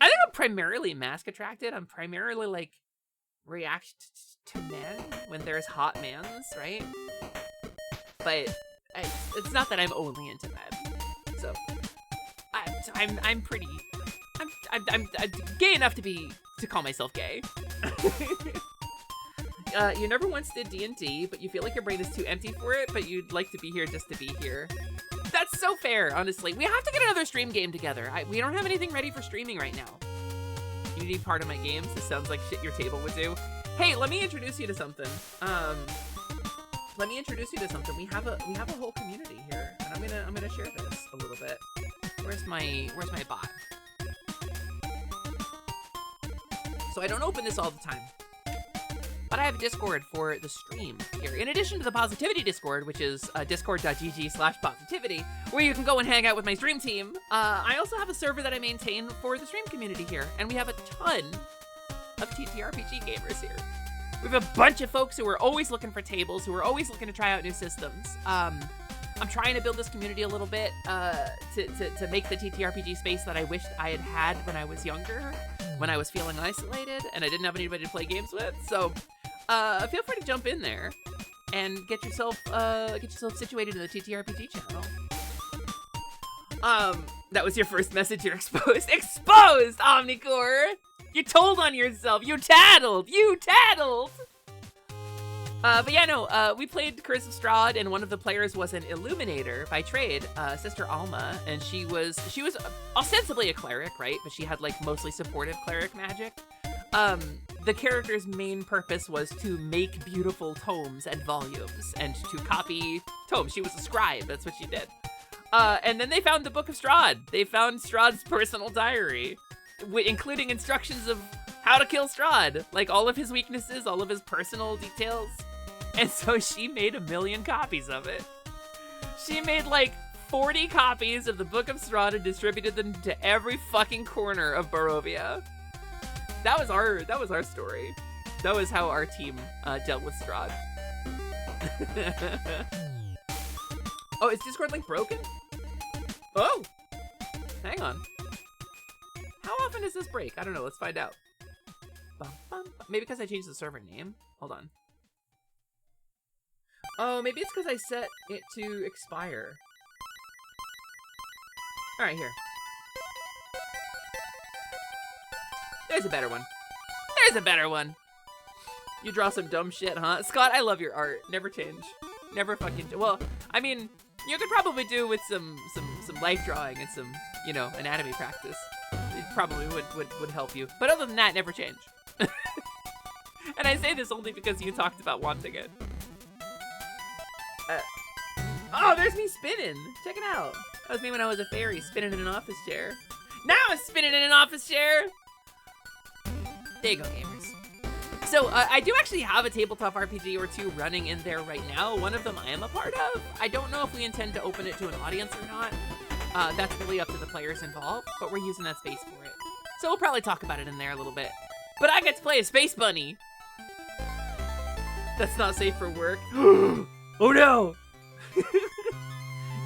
[SPEAKER 2] I think I'm primarily mask attracted. I'm primarily like react to men when there's hot mans, right? But it's not that I'm only into men. So I'm pretty. I'm gay enough to call myself gay. You never once did D&D, but you feel like your brain is too empty for it, but you'd like to be here just to be here. That's so fair, honestly. We have to get another stream game together. We don't have anything ready for streaming right now. You need part of my games. This sounds like shit your table would do. Hey, let me introduce you to something. We have a whole community here, and I'm gonna share this a little bit. Where's my bot? So I don't open this all the time, but I have a Discord for the stream here. In addition to the Positivity Discord, which is discord.gg/positivity, where you can go and hang out with my stream team, I also have a server that I maintain for the stream community here, and we have a ton of TTRPG gamers here. We have a bunch of folks who are always looking for tables, who are always looking to try out new systems. I'm trying to build this community a little bit to make the TTRPG space that I wished I had had when I was younger, when I was feeling isolated and I didn't have anybody to play games with. So feel free to jump in there and get yourself situated in the TTRPG channel. That was your first message. You're exposed. Exposed, Omnicore! You told on yourself. You tattled. You tattled. But yeah, no, we played Curse of Strahd, and one of the players was an Illuminator by trade, Sister Alma, and she was ostensibly a cleric, right? But she had like mostly supportive cleric magic. The character's main purpose was to make beautiful tomes and volumes, and to copy tomes. She was a scribe. That's what she did. And then they found the Book of Strahd. They found Strahd's personal diary, including instructions of how to kill Strahd, like all of his weaknesses, all of his personal details. And so she made 1 million copies of it. She made like 40 copies of the Book of Strahd and distributed them to every fucking corner of Barovia. That was our story. That was how our team dealt with Strahd. Oh, is Discord link broken? Oh! Hang on. How often does this break? I don't know. Let's find out. Maybe because I changed the server name? Hold on. Oh, maybe it's because I set it to expire. Alright, here. There's a better one. There's a better one. You draw some dumb shit, huh? Scott, I love your art. Never change. Never fucking... Well, I mean... You could probably do with some life drawing and some, you know, anatomy practice. It probably would help you. But other than that, never change. And I say this only because you talked about wanting it. Oh, there's me spinning. Check it out. That was me when I was a fairy, spinning in an office chair. Now I'm spinning in an office chair. There you go, gamers. So I do actually have a tabletop RPG or two running in there right now. One of them I am a part of. I don't know if we intend to open it to an audience or not. That's really up to the players involved, but we're using that space for it. So we'll probably talk about it in there a little bit. But I get to play a space bunny. That's not safe for work. Oh no!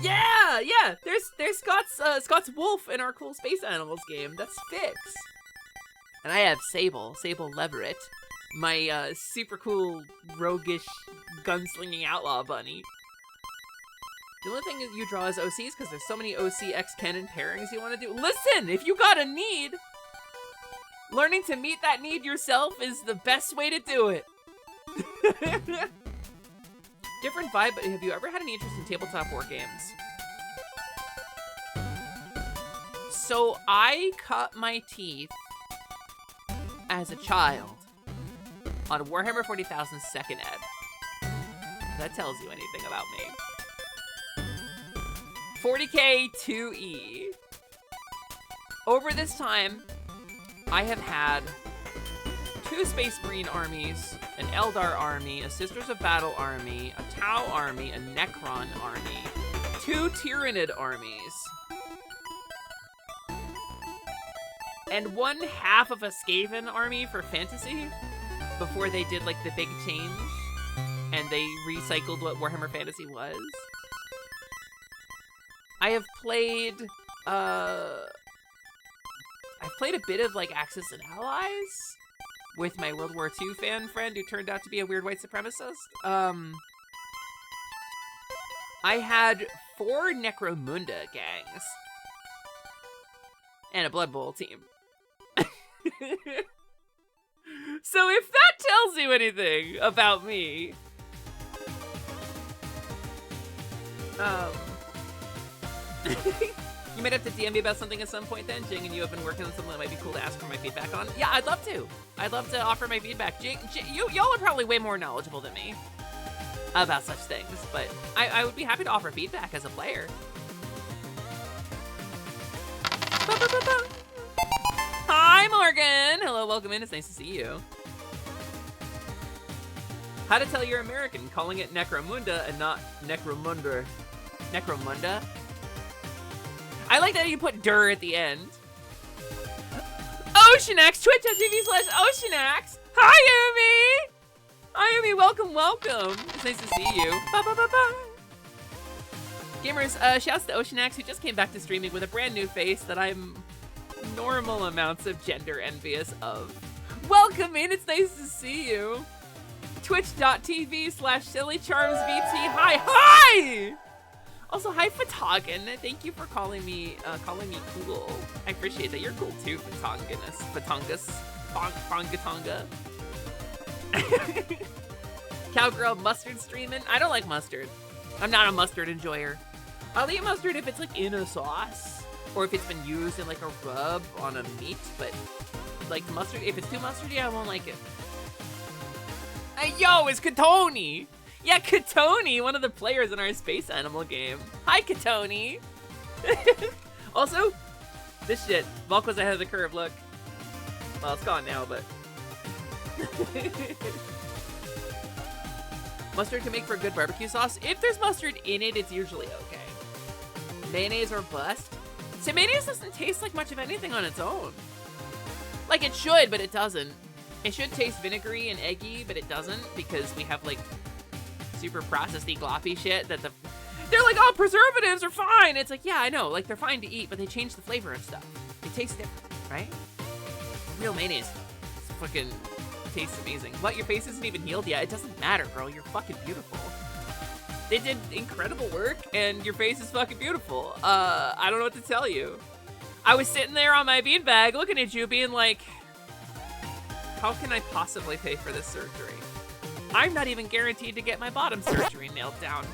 [SPEAKER 2] Yeah. There's Scott's wolf in our cool space animals game. That's Fix. And I have Sable Leverett. My super cool, roguish, gunslinging outlaw bunny. The only thing you draw is OCs because there's so many OC X canon pairings you want to do. Listen, if you got a need, learning to meet that need yourself is the best way to do it. Different vibe, but have you ever had any interest in tabletop war games? So I cut my teeth as a child on Warhammer 40,000 Second Ed. That tells you anything about me. 40k 2E. Over this time, I have had 2 Space Marine armies, an Eldar army, a Sisters of Battle army, a Tau army, a Necron army, 2 Tyrannid armies, and 1/2 of a Skaven army for Fantasy before they did like the big change and they recycled what Warhammer Fantasy was. I have played I've played a bit of like Axis and Allies with my World War II fan friend who turned out to be a weird white supremacist. I had 4 Necromunda gangs and a Blood Bowl team. So if that tells you anything about me, you might have to DM me about something at some point then, Jing, and you have been working on something that might be cool to ask for my feedback on. Yeah, I'd love to. I'd love to offer my feedback. Jing, y'all are probably way more knowledgeable than me about such things, but I would be happy to offer feedback as a player. Hi, Morgan. Hello, welcome in. It's nice to see you. How to tell you're American, calling it Necromunda and not Necromunda. Necromunda? I like that you put "dur" at the end. Oceanax, twitch.tv/Oceanax. Hi, Yumi. Hi, Yumi. Welcome. It's nice to see you. Gamers, shouts to Oceanax, who just came back to streaming with a brand new face that I'm normal amounts of gender envious of. Welcome in, it's nice to see you. Twitch.tv/sillycharmsvt. Hi! Also, hi, Fatagan. Thank you for calling me cool. I appreciate that. You're cool too, Fatangus. Fongatonga. Cowgirl mustard streaming. I don't like mustard. I'm not a mustard enjoyer. I'll eat mustard if it's like in a sauce, or if it's been used in like a rub on a meat, but like mustard, if it's too mustardy, I won't like it. Yo, it's Katoni! Yeah, Katoni, one of the players in our space animal game. Hi, Katoni! Also, this shit, Volk was ahead of the curve, look. Well, it's gone now, but... Mustard can make for a good barbecue sauce. If there's mustard in it, it's usually okay. Mayonnaise or bust? So mayonnaise doesn't taste like much of anything on its own. Like it should, but it doesn't. It should taste vinegary and eggy, but it doesn't because we have like super processedy gloppy shit that they're like, oh, preservatives are fine. It's like, yeah, I know, like they're fine to eat, but they change the flavor of stuff. It tastes different, right? Real mayonnaise fucking tastes amazing. What, your face isn't even healed yet? It doesn't matter, bro. You're fucking beautiful. They did incredible work, and your face is fucking beautiful. I don't know what to tell you. I was sitting there on my beanbag looking at you being like, how can I possibly pay for this surgery? I'm not even guaranteed to get my bottom surgery nailed down.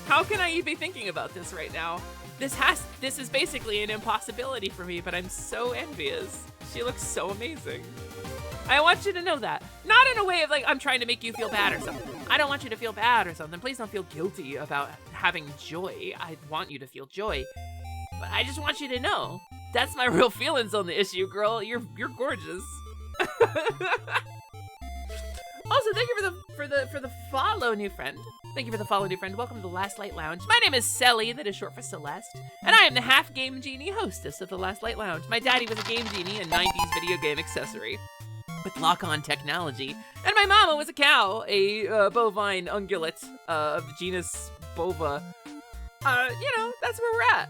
[SPEAKER 2] How can I even be thinking about this right now? This is basically an impossibility for me, but I'm so envious. She looks so amazing. I want you to know that. Not in a way of like, I'm trying to make you feel bad or something. I don't want you to feel bad or something. Please don't feel guilty about having joy. I want you to feel joy. But I just want you to know, that's my real feelings on the issue, girl. You're gorgeous. Also, thank you for the follow, new friend. Thank you for the follow, new friend. Welcome to the Last Light Lounge. My name is Selly, that is short for Celeste, and I am the half game genie hostess of the Last Light Lounge. My daddy was a game genie and 90s video game accessory with lock-on technology, and my mama was a cow, a bovine ungulate of the genus Bova. You know, that's where we're at.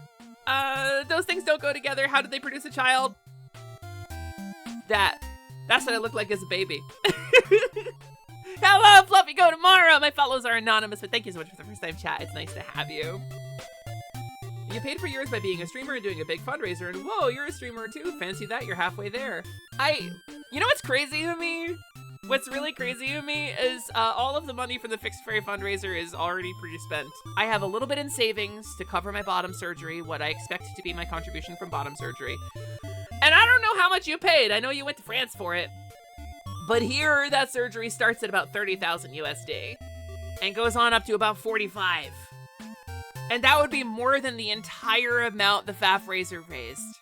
[SPEAKER 2] Those things don't go together. How did they produce a child? That's what I look like as a baby. Hello, Fluffy Go Tomorrow! My follows are anonymous, but thank you so much for the first time chat. It's nice to have you. You paid for yours by being a streamer and doing a big fundraiser, and whoa, you're a streamer too. Fancy that, you're halfway there. You know what's crazy to me? What's really crazy to me is all of the money from the Fixed Fairy fundraiser is already pre-spent. I have a little bit in savings to cover my bottom surgery, what I expect to be my contribution from bottom surgery. And I don't know how much you paid. I know you went to France for it. But here, that surgery starts at about 30,000 USD and goes on up to about 45. And that would be more than the entire amount the FAF Raiser raised.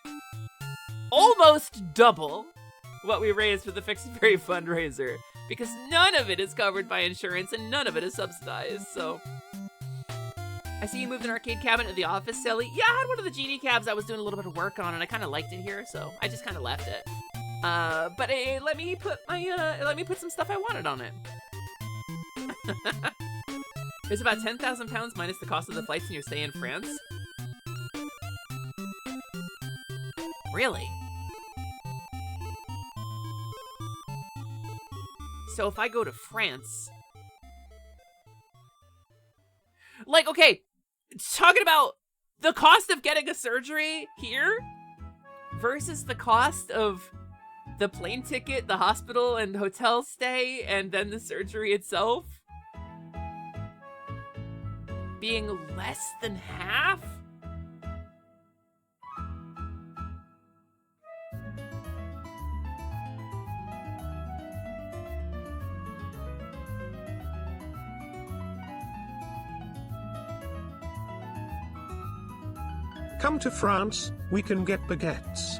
[SPEAKER 2] Almost double what we raised for the Fixed Fairy fundraiser, because none of it is covered by insurance and none of it is subsidized, so. I see you moved an arcade cabinet to the office, Sally. Yeah, I had one of the genie cabs I was doing a little bit of work on and I kind of liked it here, so I just kind of left it. But let me put some stuff I wanted on it. It's about 10,000 pounds minus the cost of the flights and your stay in France. Really? So if I go to France, like, okay, talking about the cost of getting a surgery here versus the cost of the plane ticket, the hospital and hotel stay, and then the surgery itself being less than half?
[SPEAKER 4] Come to France, we can get baguettes.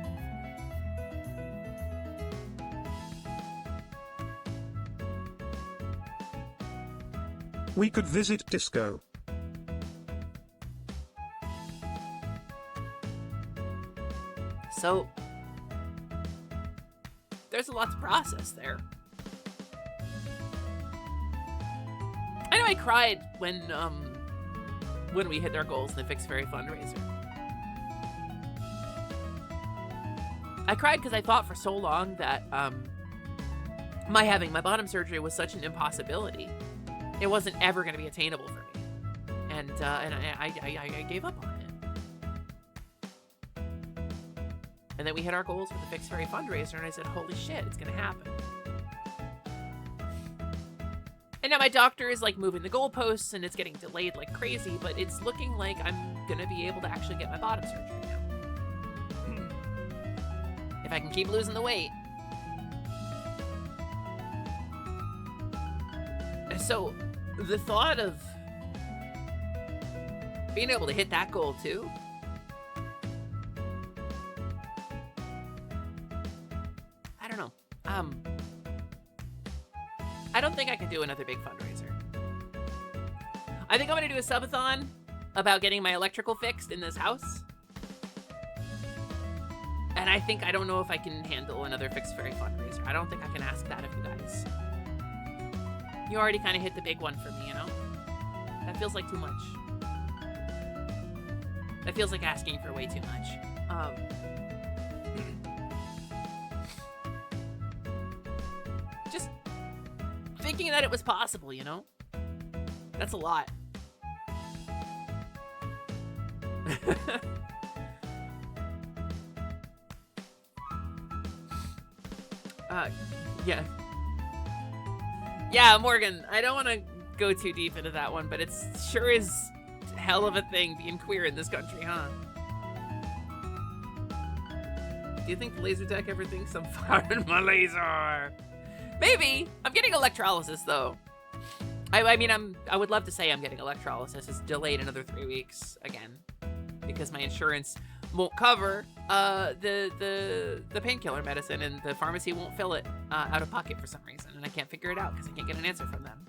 [SPEAKER 4] We could visit disco.
[SPEAKER 2] So, there's a lot to process there. I know I cried when when we hit our goals in the Fix Fairy fundraiser. I cried because I thought for so long that my having my bottom surgery was such an impossibility. It wasn't ever going to be attainable for me, and I gave up on it. And then we hit our goals for the Fix Fairy fundraiser, and I said, "Holy shit, it's going to happen!" And now my doctor is like moving the goalposts, and it's getting delayed like crazy, but it's looking like I'm going to be able to actually get my bottom surgery now. If I can keep losing the weight. So, the thought of being able to hit that goal too. I don't know. I don't think I can do another big fundraiser. I think I'm gonna do a subathon about getting my electrical fixed in this house. And I don't know if I can handle another Fix Fairy fundraiser. I don't think I can ask that of you guys. You already kind of hit the big one for me, you know? That feels like too much. That feels like asking for way too much. Just thinking that it was possible, you know? That's a lot. Yeah. Yeah, Morgan, I don't want to go too deep into that one, but it's sure is hell of a thing being queer in this country, huh? Do you think the laser tech ever thinks I'm firing my laser? Maybe. I'm getting electrolysis, though. I mean, I would love to say I'm getting electrolysis. It's delayed another 3 weeks again because my insurance won't cover the painkiller medicine, and the pharmacy won't fill it out of pocket for some reason, and I can't figure it out because I can't get an answer from them.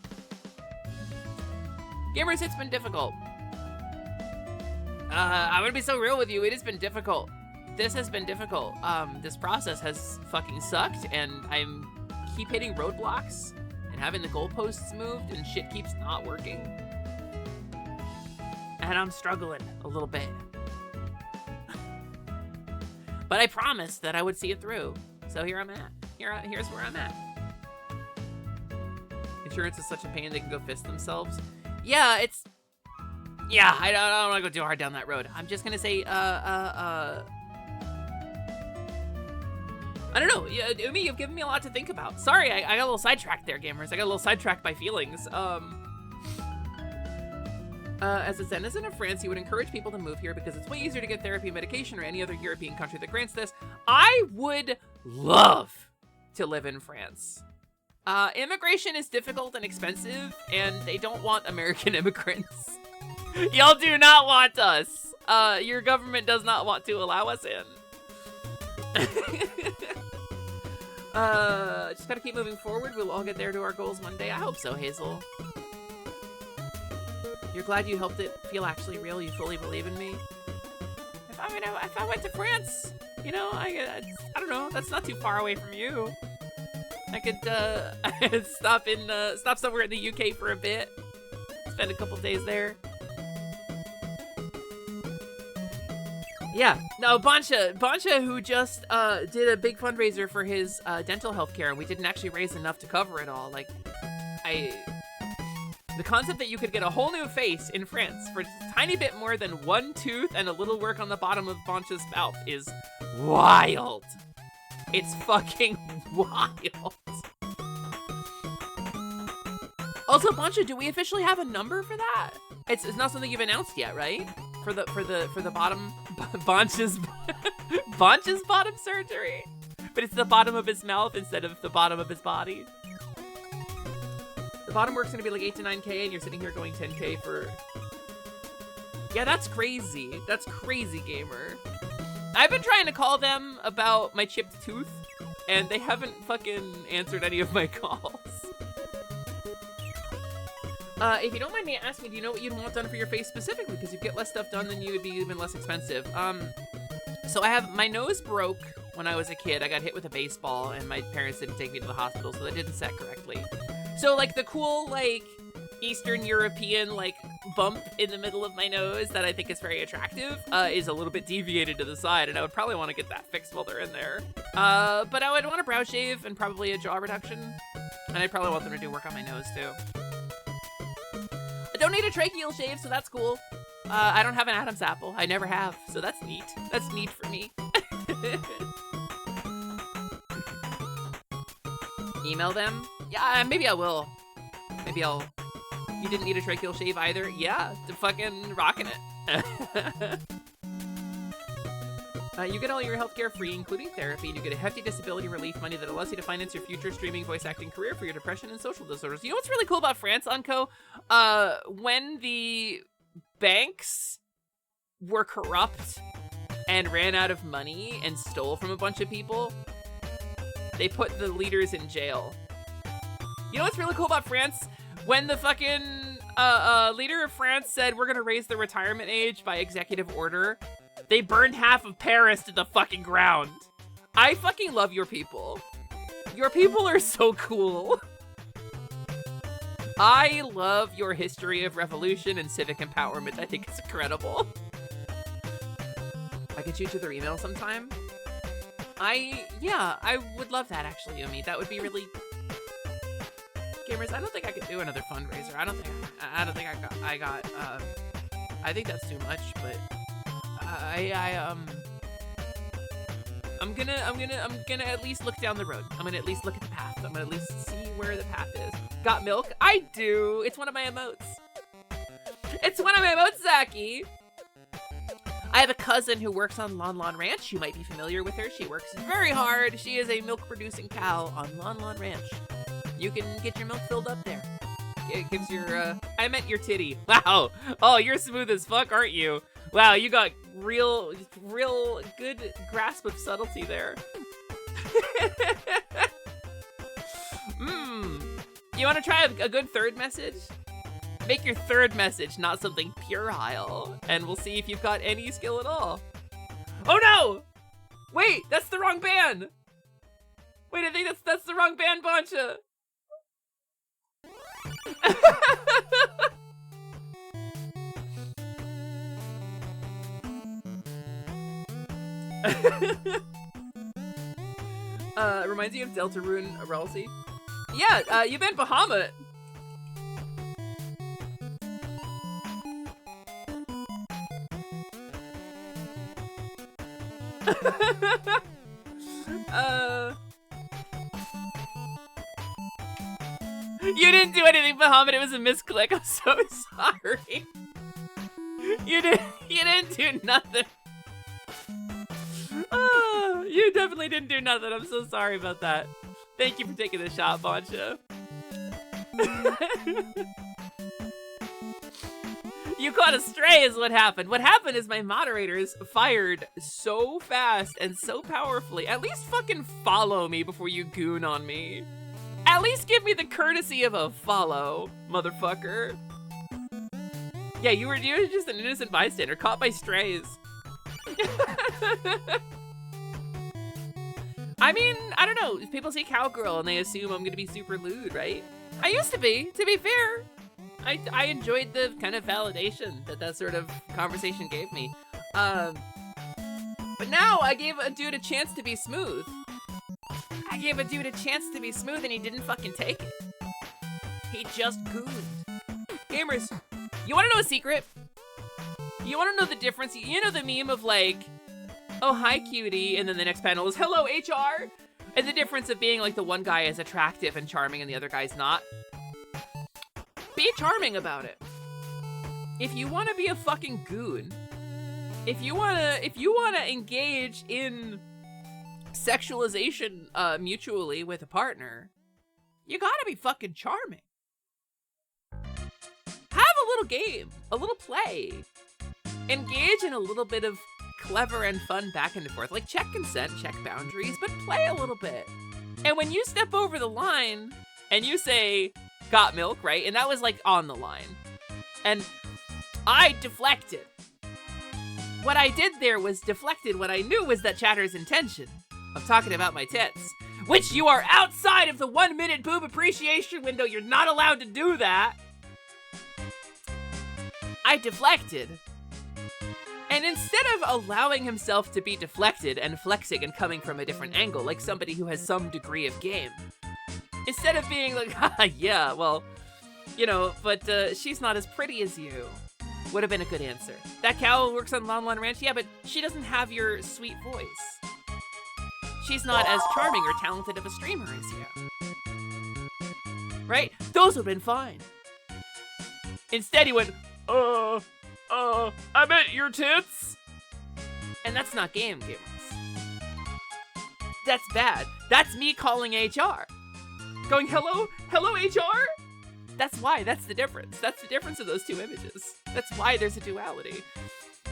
[SPEAKER 2] Gamers, it's been difficult. I'm gonna be so real with you. It has been difficult. This has been difficult. This process has fucking sucked, and I'm keep hitting roadblocks and having the goalposts moved, and shit keeps not working. And I'm struggling a little bit. But I promised that I would see it through. So here I'm at. Here's where I'm at. Insurance is such a pain, they can go fist themselves. Yeah, it's... Yeah, I don't want to go too hard down that road. I'm just gonna say, I don't know. Umi, you've given me a lot to think about. Sorry, I got a little sidetracked there, gamers. I got a little sidetracked by feelings. As a citizen of France, you would encourage people to move here because it's way easier to get therapy and medication or any other European country that grants this. I would love to live in France. Immigration is difficult and expensive, and they don't want American immigrants. Y'all do not want us. Your government does not want to allow us in. Just gotta keep moving forward. We'll all get there to our goals one day. I hope so, Hazel. You're glad you helped it feel actually real. You fully believe in me. If I went to France, you know, I don't know. That's not too far away from you. I could stop somewhere in the UK for a bit. Spend a couple days there. Yeah, no, Bancha, who just did a big fundraiser for his dental health care, and we didn't actually raise enough to cover it all. Like, the concept that you could get a whole new face in France for just a tiny bit more than one tooth and a little work on the bottom of Bancha's mouth is wild. It's fucking wild. Also, Bancha, do we officially have a number for that? It's not something you've announced yet, right? For the bottom Bancha's bottom surgery, but it's the bottom of his mouth instead of the bottom of his body. The bottom work's gonna be like 8 to 9K, and you're sitting here going 10K for. Yeah, that's crazy. That's crazy, gamer. I've been trying to call them about my chipped tooth, and they haven't fucking answered any of my calls. If you don't mind me asking, do you know what you'd want done for your face specifically? Because if you get less stuff done, then you would be even less expensive. So my nose broke when I was a kid. I got hit with a baseball, and my parents didn't take me to the hospital, so they didn't set correctly. So, like, the cool, like, Eastern European, like, bump in the middle of my nose that I think is very attractive is a little bit deviated to the side, and I would probably want to get that fixed while they're in there. But I would want a brow shave and probably a jaw reduction, and I'd probably want them to do work on my nose too. I don't need a tracheal shave, so that's cool. I don't have an Adam's apple. I never have, so that's neat. That's neat for me. Email them? Yeah, maybe I will. Maybe I'll... You didn't need a tracheal shave either? Yeah, fucking rocking it. You get all your healthcare free, including therapy, and you get a hefty disability relief money that allows you to finance your future streaming voice acting career for your depression and social disorders. You know what's really cool about France, Unco? When the banks were corrupt and ran out of money and stole from a bunch of people, they put the leaders in jail. You know what's really cool about France? When the fucking leader of France said we're gonna raise the retirement age by executive order, they burned half of Paris to the fucking ground. I fucking love your people. Your people are so cool. I love your history of revolution and civic empowerment. I think it's incredible. I could shoot you their email sometime. Yeah, I would love that actually, Yumi. That would be really... Gamers, I don't think I could do another fundraiser. I think that's too much, but I'm gonna at least look down the road. I'm gonna at least look at the path. I'm gonna at least see where the path is. Got milk? I do. It's one of my emotes. It's one of my emotes, Zaki. I have a cousin who works on Lon Lon Ranch. You might be familiar with her. She works very hard. She is a milk-producing cow on Lon Lon Ranch. You can get your milk filled up there. It gives your, I meant your titty. Wow. Oh, you're smooth as fuck, aren't you? Wow, you got real good grasp of subtlety there. You want to try a good third message? Make your third message not something puerile, and we'll see if you've got any skill at all. Oh no! Wait, that's the wrong band! Wait, I think that's the wrong band, Boncha. Reminds you of Deltarune Ralsei? Yeah, you meant Bahamut. You didn't do anything, Bahamut. It was a misclick. I'm so sorry. You didn't do nothing. Oh, you definitely didn't do nothing. I'm so sorry about that. Thank you for taking the shot, Boncha. You caught a stray is what happened. What happened is my moderators fired so fast and so powerfully. At least fucking follow me before you goon on me. At least give me the courtesy of a follow, motherfucker. Yeah, you were just an innocent bystander caught by strays. I mean, I don't know. People see cowgirl and they assume I'm gonna be super lewd, right? I used to be fair. I enjoyed the kind of validation that sort of conversation gave me. But now I gave a dude a chance to be smooth. I gave a dude a chance to be smooth and he didn't fucking take it. He just gooned. Gamers, you wanna know a secret? You wanna know the difference? You know the meme of like, oh, hi, cutie, and then the next panel is, hello, HR? And the difference of being like the one guy is attractive and charming and the other guy's not? Be charming about it. If you want to be a fucking goon, if you wanna engage in sexualization mutually with a partner, you gotta be fucking charming. Have a little game, a little play. Engage in a little bit of clever and fun back and forth. Like check consent, check boundaries, but play a little bit. And when you step over the line and you say, got milk, right? And that was like on the line. And I deflected. What I did there was deflected what I knew was that chatter's intention of talking about my tits, which you are outside of the 1 minute boob appreciation window. You're not allowed to do that. I deflected. And instead of allowing himself to be deflected and flexing and coming from a different angle, like somebody who has some degree of game, instead of being like, haha, yeah, well, you know, but she's not as pretty as you, would have been a good answer. That cow works on Lon Lon Ranch, yeah, but she doesn't have your sweet voice. She's not as charming or talented of a streamer as you. Right? Those would have been fine. Instead, he went, I meant your tits. And that's not game, gamers. That's bad. That's me calling HR. Going, hello HR? That's why, that's the difference. That's the difference of those two images. That's why there's a duality.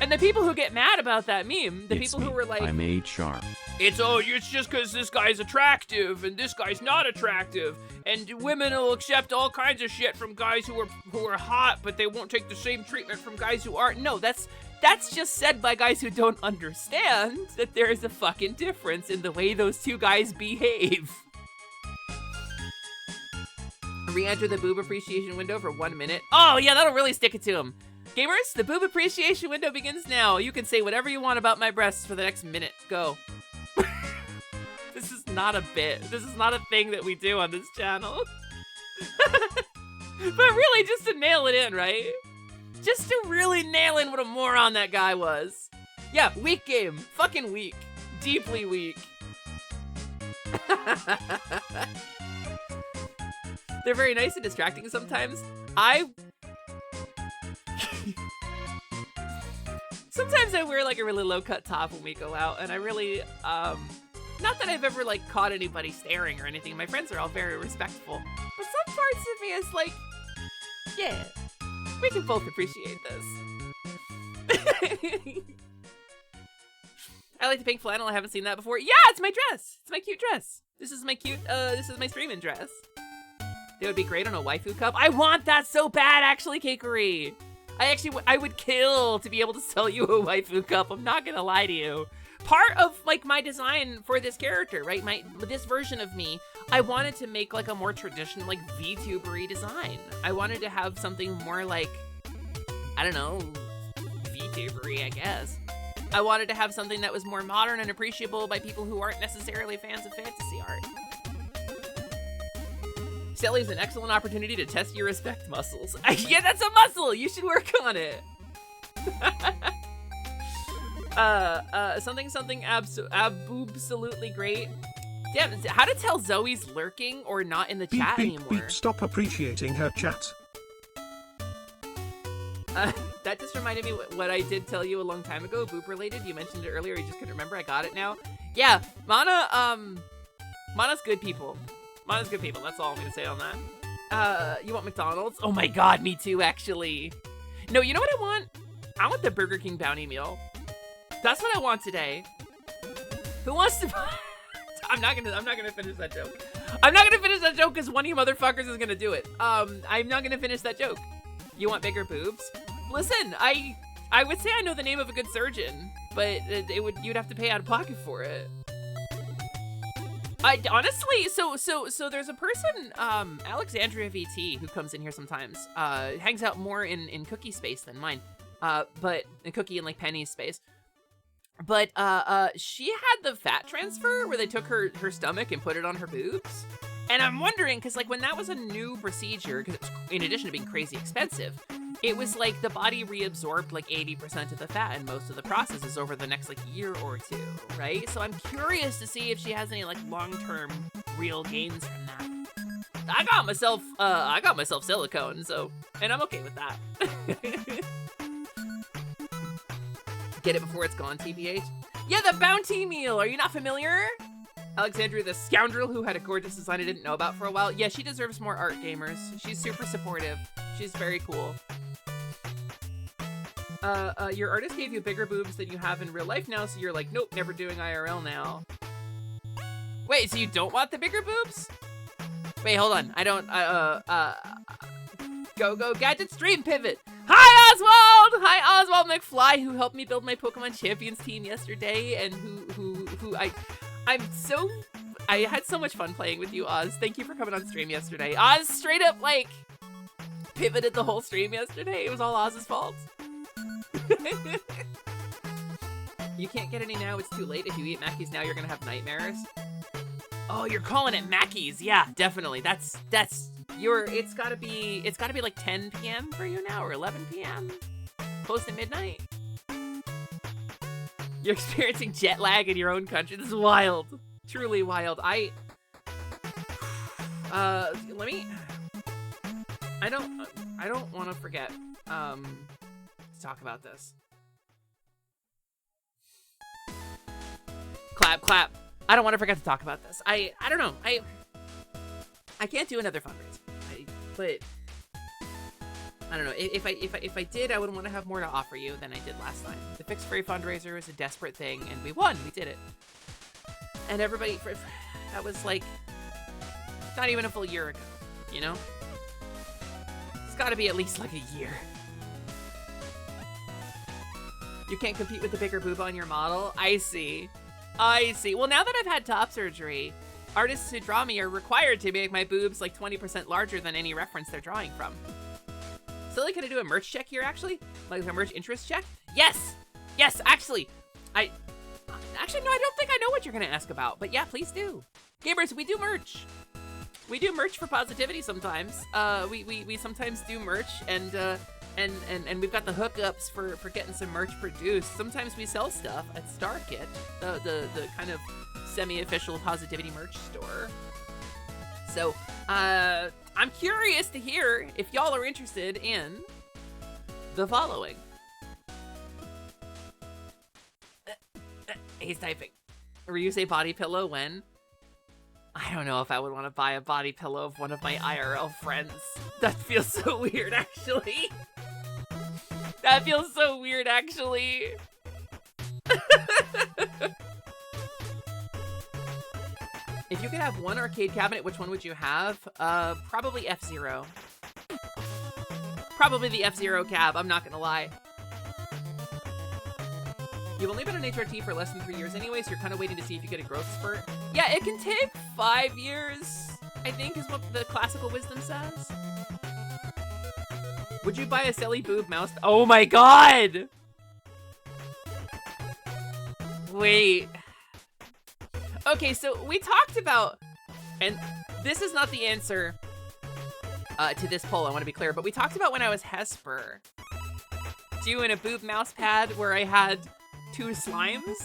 [SPEAKER 2] And the people who get mad about that meme, the people who were like,
[SPEAKER 6] I'm HR.
[SPEAKER 2] It's just because this guy's attractive and this guy's not attractive, and women will accept all kinds of shit from guys who are hot, but they won't take the same treatment from guys who aren't. No, that's just said by guys who don't understand that there is a fucking difference in the way those two guys behave. Re-enter the boob appreciation window for 1 minute. Oh yeah, that'll really stick it to him. Gamers, the boob appreciation window begins now. You can say whatever you want about my breasts for the next minute. Go. This is not a bit. This is not a thing that we do on this channel. But really, just to nail it in, right? Just to really nail in what a moron that guy was. Yeah, weak game. Fucking weak. Deeply weak. They're very nice and distracting sometimes. Sometimes I wear like a really low cut top when we go out, and I really, not that I've ever like caught anybody staring or anything. My friends are all very respectful. But some parts of me is like, yeah, we can both appreciate this. I like the pink flannel. I haven't seen that before. Yeah, it's my dress. It's my cute dress. This is my streaming dress. They would be great on a waifu cup. I want that so bad, actually, Kakery. I would kill to be able to sell you a waifu cup. I'm not gonna lie to you. Part of like my design for this character, right? This version of me, I wanted to make like a more traditional, like VTuber-y design. I wanted to have something more like, I don't know, VTuber-y, I guess. I wanted to have something that was more modern and appreciable by people who aren't necessarily fans of fantasy art. Sally's an excellent opportunity to test your respect muscles. Yeah, that's a muscle! You should work on it! Something absolutely great. Damn, how to tell Zoe's lurking or not in the chat anymore?
[SPEAKER 4] Beep, stop appreciating her chat.
[SPEAKER 2] That just reminded me what I did tell you a long time ago, boob related. You mentioned it earlier, you just couldn't remember. I got it now. Yeah, Mana's good people. Mana's good people, that's all I'm gonna say on that. You want McDonald's? Oh my god, me too, actually. No, you know what I want? I want the Burger King bounty meal. That's what I want today. Who wants to buy? I'm not gonna finish that joke. I'm not gonna finish that joke because one of you motherfuckers is gonna do it. I'm not gonna finish that joke. You want bigger boobs? Listen, I would say I know the name of a good surgeon, but you'd have to pay out of pocket for it. Honestly, so there's a person, Alexandria VT, who comes in here sometimes, hangs out more in Cookie space than mine, but in Cookie and like Penny's space. But she had the fat transfer where they took her stomach and put it on her boobs. And I'm wondering, because like when that was a new procedure, because in addition to being crazy expensive, it was like the body reabsorbed like 80% of the fat in most of the processes over the next like year or two, right? So I'm curious to see if she has any like long-term real gains from that. I got myself silicone, so, and I'm okay with that. Get it before it's gone, TBH. Yeah, the bounty meal. Are you not familiar? Alexandria, the scoundrel who had a gorgeous design I didn't know about for a while. Yeah, she deserves more art, gamers. She's super supportive. She's very cool. Your artist gave you bigger boobs than you have in real life now, so you're like, nope, never doing IRL now. Wait, so you don't want the bigger boobs? Wait, hold on. I don't, Go Gadget Stream Pivot. Hi, Oswald! Hi, Oswald McFly, who helped me build my Pokemon Champions team yesterday, and I had so much fun playing with you, Oz. Thank you for coming on stream yesterday. Oz straight up, like, pivoted the whole stream yesterday. It was all Oz's fault. You can't get any now, it's too late. If you eat Mackies now, you're gonna have nightmares. Oh, you're calling it Mackies. Yeah, definitely. It's gotta be like 10 p.m. for you now, or 11 p.m. Close to midnight. You're experiencing jet lag in your own country. This is wild. Truly wild. I don't want to forget to talk about this. Clap, clap. I don't want to forget to talk about this. I don't know. I can't do another fundraiser. But I don't know. If I did, I would want to have more to offer you than I did last time. The Fix Free fundraiser was a desperate thing, and we won. We did it. And everybody, that was like not even a full year ago, you know? It's got to be at least like a year. You can't compete with the bigger boob on your model? I see. I see. Well, now that I've had top surgery, artists who draw me are required to make my boobs like 20% larger than any reference they're drawing from. Silly, can I do a merch check here, actually? Like a merch interest check? Yes! Yes, actually. Actually, no, I don't think I know what you're going to ask about. But yeah, please do. Gamers, we do merch. We do merch for positivity sometimes. We sometimes do merch, and we've got the hookups for getting some merch produced. Sometimes we sell stuff at StarKit, the kind of semi-official positivity merch store. So, I'm curious to hear if y'all are interested in the following. He's typing. Ryu say body pillow when? I don't know if I would want to buy a body pillow of one of my IRL friends. That feels so weird, actually. That feels so weird, actually. If you could have one arcade cabinet, which one would you have? Probably F-Zero. Probably the F-Zero cab, I'm not gonna lie. You've only been on HRT for less than 3 years anyway, so you're kind of waiting to see if you get a growth spurt. Yeah, it can take 5 years, I think is what the classical wisdom says. Would you buy a silly boob mouse? Oh my god! Wait. Okay, so we talked about, and this is not the answer to this poll, I want to be clear, but we talked about when I was Hesper doing a boob mouse pad where I had 2 slimes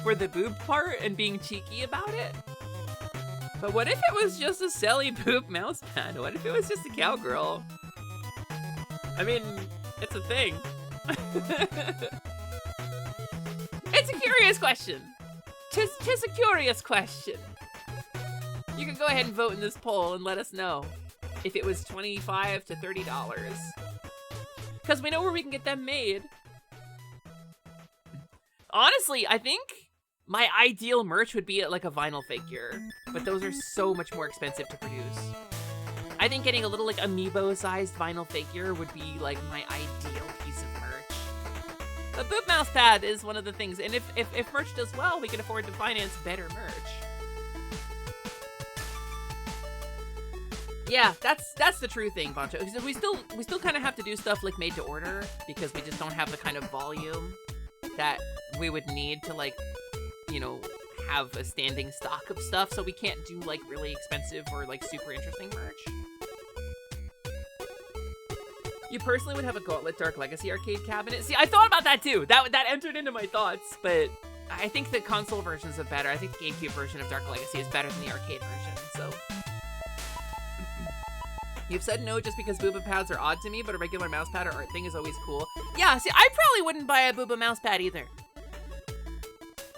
[SPEAKER 2] for the boob part and being cheeky about it. But what if it was just a silly boob mouse pad? What if it was just a cowgirl? I mean, it's a thing. It's a curious question. Tis a curious question. You can go ahead and vote in this poll and let us know if it was $25 to $30. Because we know where we can get them made. Honestly, I think my ideal merch would be like a vinyl figure, but those are so much more expensive to produce. I think getting a little like amiibo-sized vinyl figure would be like my ideal piece of merch. The boob mouse pad is one of the things, and if merch does well, we can afford to finance better merch. Yeah, that's the true thing, Boncho. Because we still kind of have to do stuff like made to order because we just don't have the kind of volume that we would need to, like, you know, have a standing stock of stuff, so we can't do like really expensive or like super interesting merch. You personally would have a Gauntlet Dark Legacy arcade cabinet? See, I thought about that too. That entered into my thoughts, but I think the console versions are better. I think the GameCube version of Dark Legacy is better than the arcade version, so. You've said no just because booba pads are odd to me, but a regular mouse pad or art thing is always cool. Yeah, see, I probably wouldn't buy a booba mouse pad either.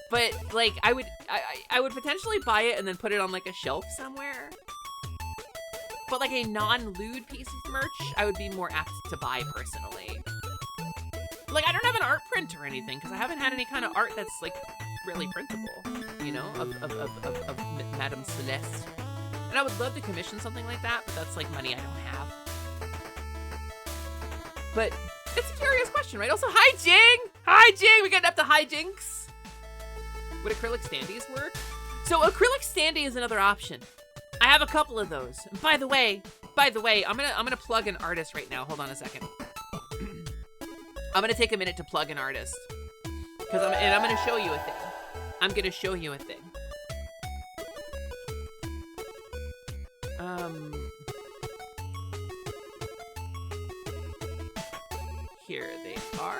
[SPEAKER 2] But, like, I would potentially buy it and then put it on, like, a shelf somewhere. But, like, a non-lewd piece of merch, I would be more apt to buy, personally. Like, I don't have an art print or anything, because I haven't had any kind of art that's, like, really printable, you know, of Madame Celeste. And I would love to commission something like that, but that's, like, money I don't have. But it's a curious question, right? Also, hi, Jing! Hi, Jing! We getting up to hijinks. Would acrylic standees work? So acrylic standee is another option. I have a couple of those. And by the way, I'm gonna plug an artist right now. Hold on a second. I'm gonna take a minute to plug an artist. I'm gonna show you a thing. I'm gonna show you a thing. Here they are.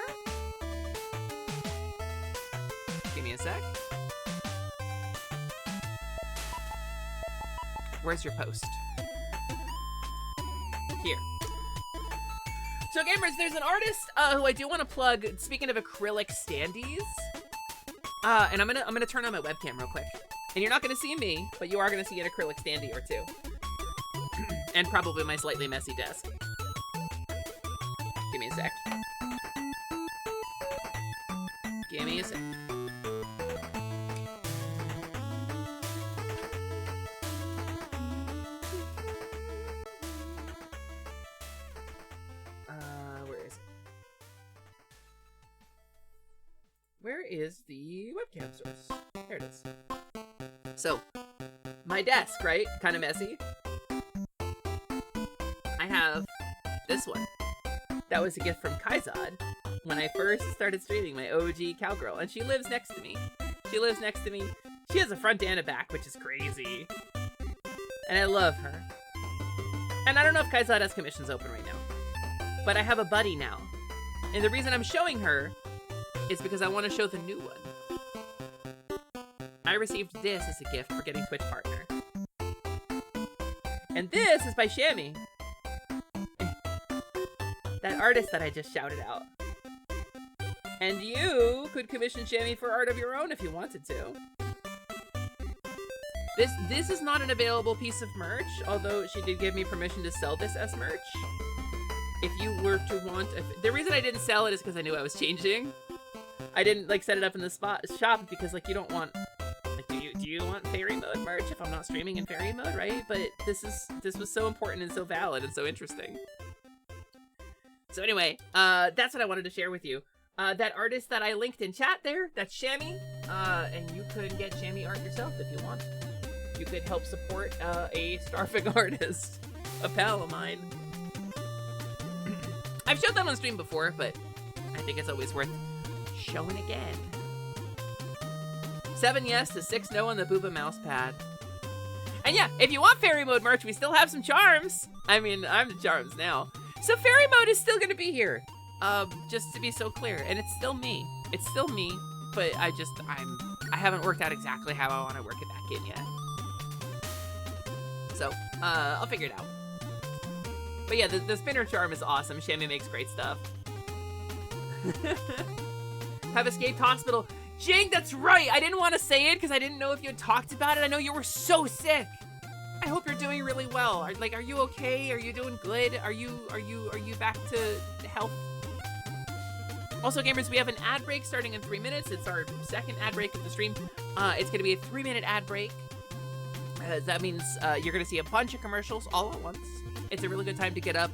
[SPEAKER 2] Give me a sec. Where's your post? Here. So gamers, there's an artist who I do want to plug. Speaking of acrylic standees, and I'm gonna turn on my webcam real quick. And you're not gonna see me, but you are gonna see an acrylic standee or two, and probably my slightly messy desk. Give me a sec. Give me a sec. Where is the webcam source? There it is. So, my desk, right? Kind of messy. I have this one. That was a gift from Kaizad when I first started streaming, my OG cowgirl. And she lives next to me. She lives next to me. She has a front and a back, which is crazy. And I love her. And I don't know if Kaizad has commissions open right now. But I have a buddy now. And the reason I'm showing her is because I want to show the new one. I received this as a gift for getting Twitch partner. And this is by Shammy. That artist that I just shouted out. And you could commission Shammy for art of your own if you wanted to. This is not an available piece of merch, although she did give me permission to sell this as merch. If you were to want, the reason I didn't sell it is because I knew I was changing. I didn't like set it up in the shop because like you don't want, like, do you want fairy mode merch if I'm not streaming in fairy mode, right? But this was so important and so valid and so interesting. So anyway, that's what I wanted to share with you. That artist that I linked in chat there, that's Shammy, and you could get Shammy art yourself if you want. You could help support a starving artist, a pal of mine. I've showed that on stream before, but I think it's always worth showing again. 7 yes to 6 no on the Booba mouse pad. And yeah, if you want fairy mode merch, we still have some charms. I mean, I'm the charms now. So fairy mode is still gonna be here. Just to be so clear. And it's still me. It's still me, but I haven't worked out exactly how I want to work it back in yet. So, I'll figure it out. But yeah, the spinner charm is awesome. Shammy makes great stuff. Have escaped hospital. Jing, that's right. I didn't want to say it because I didn't know if you had talked about it. I know you were so sick. I hope you're doing really well. Are you okay? Are you doing good? Are you back to health? Also, gamers, we have an ad break starting in 3 minutes. It's our second ad break of the stream. It's going to be a 3-minute ad break. That means you're going to see a bunch of commercials all at once. It's a really good time to get up,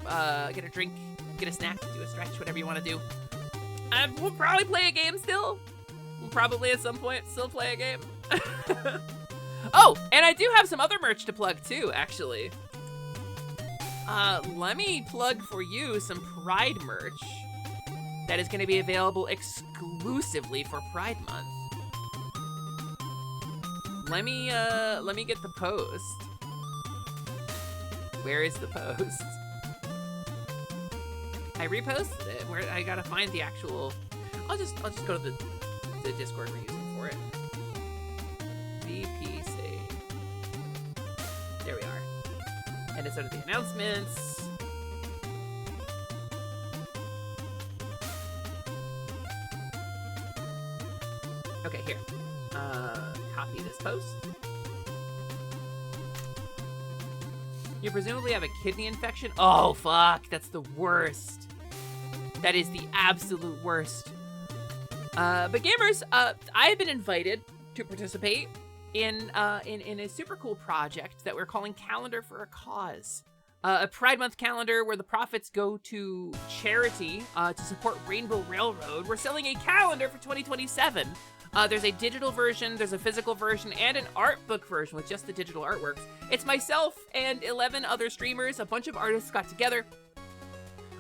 [SPEAKER 2] get a drink, get a snack, do a stretch, whatever you want to do. We'll probably play a game still. We'll probably at some point still play a game. Oh, and I do have some other merch to plug too, actually. Let me plug for you some Pride merch that is going to be available exclusively for Pride Month. Let me get the post. Where is the post? I reposted it. Where I gotta find the actual. I'll just go to the Discord we're using for it. VPC. There we are. And it's under the announcements. Okay, here. Copy this post. You presumably have a kidney infection? Oh, fuck. That's the worst. That is the absolute worst. But gamers, I have been invited to participate in a super cool project that we're calling Calendar for a Cause. A Pride Month calendar where the profits go to charity to support Rainbow Railroad. We're selling a calendar for 2027. There's a digital version, there's a physical version, and an art book version with just the digital artworks. It's myself and 11 other streamers, a bunch of artists got together.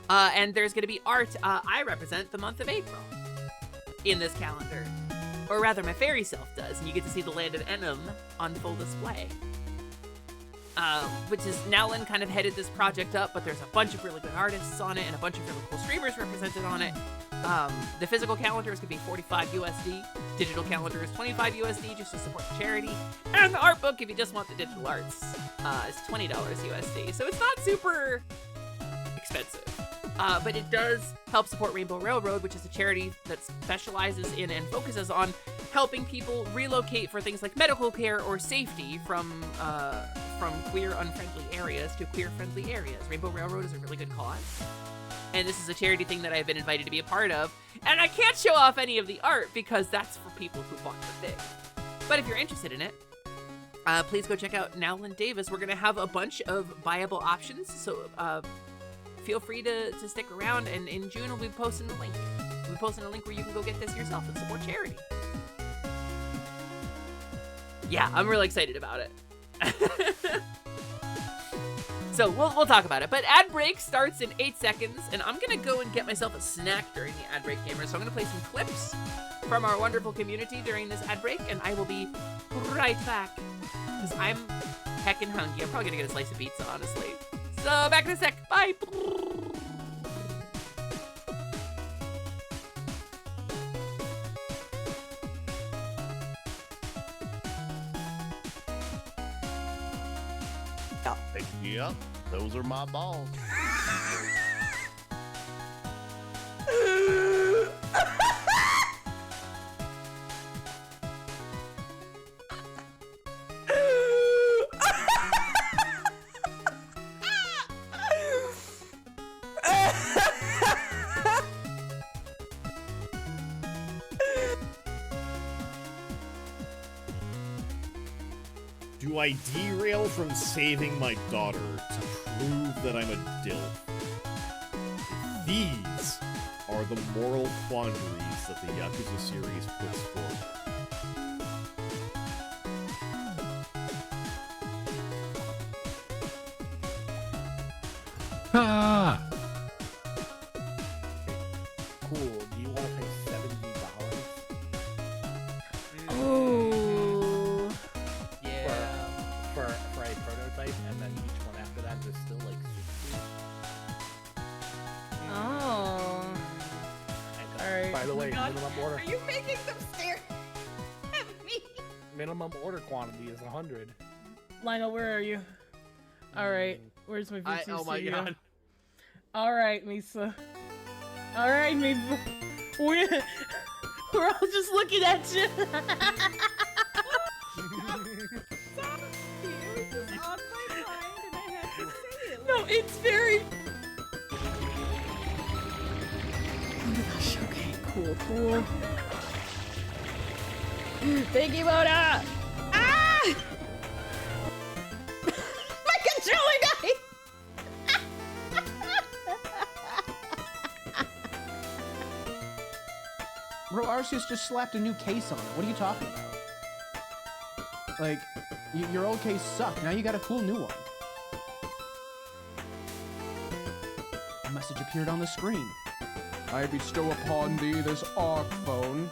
[SPEAKER 2] And there's going to be art. I represent the month of April in this calendar. Or rather, my fairy self does, and you get to see the land of Enum on full display. Which is, Nowlin kind of headed this project up, but there's a bunch of really good artists on it and a bunch of really cool streamers represented on it. The physical calendar is going to be 45 USD. Digital calendar is 25 USD just to support the charity. And the art book, if you just want the digital arts, is $20 USD. So it's not super expensive. But it does help support Rainbow Railroad, which is a charity that specializes in and focuses on helping people relocate for things like medical care or safety from queer unfriendly areas to queer friendly areas. Rainbow Railroad is a really good cause. And this is a charity thing that I've been invited to be a part of. And I can't show off any of the art because that's for people who bought the thing. But if you're interested in it, please go check out Nowlin Davis. We're going to have a bunch of viable options. So feel free to stick around. And in June, we'll be posting the link. We'll be posting a link where you can go get this yourself and support charity. Yeah, I'm really excited about it. So we'll talk about it. But ad break starts in 8 seconds, and I'm gonna go and get myself a snack during the ad break, gamers. So I'm gonna play some clips from our wonderful community during this ad break, and I will be right back. Because I'm heckin' hungry. I'm probably gonna get a slice of pizza, honestly. So back in a sec. Bye.
[SPEAKER 7] Yep, those are my balls. Do I derail from saving my daughter to prove that I'm a DILF? These are the moral quandaries that the Yakuza series puts forward.
[SPEAKER 8] Ah!
[SPEAKER 9] Cool. Do you want to pay $70?
[SPEAKER 2] Oh. Yeah.
[SPEAKER 9] For a prototype, and then each one after that is still like 60.
[SPEAKER 10] Oh. Alright.
[SPEAKER 9] By the way, minimum order.
[SPEAKER 10] Are you making them stare at me?
[SPEAKER 9] Minimum order quantity is 100.
[SPEAKER 10] Lionel, where are you? Alright. Where's my VC
[SPEAKER 9] Oh my god.
[SPEAKER 10] Alright, Misa. Alright, Misa. We're all just looking at you. No, it's very... Oh my gosh, okay, cool. Thank you, Mona! Ah! My controller died!
[SPEAKER 11] Bro, Arceus just slapped a new case on it. What are you talking about? Like, your old case sucked. Now you got a cool new one. A message appeared on the screen. I bestow upon thee this Arc phone.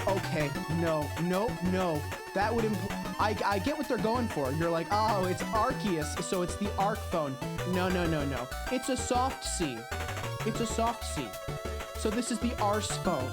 [SPEAKER 11] Okay, no. That would I get what they're going for. You're like, oh, it's Arceus, so it's the Arc phone. No. It's a soft C. It's a soft C. So this is the Arse phone.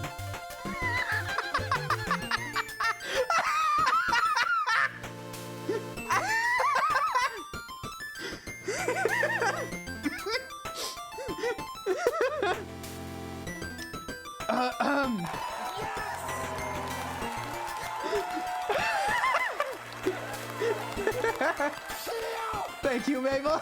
[SPEAKER 11] Thank you, Mabel.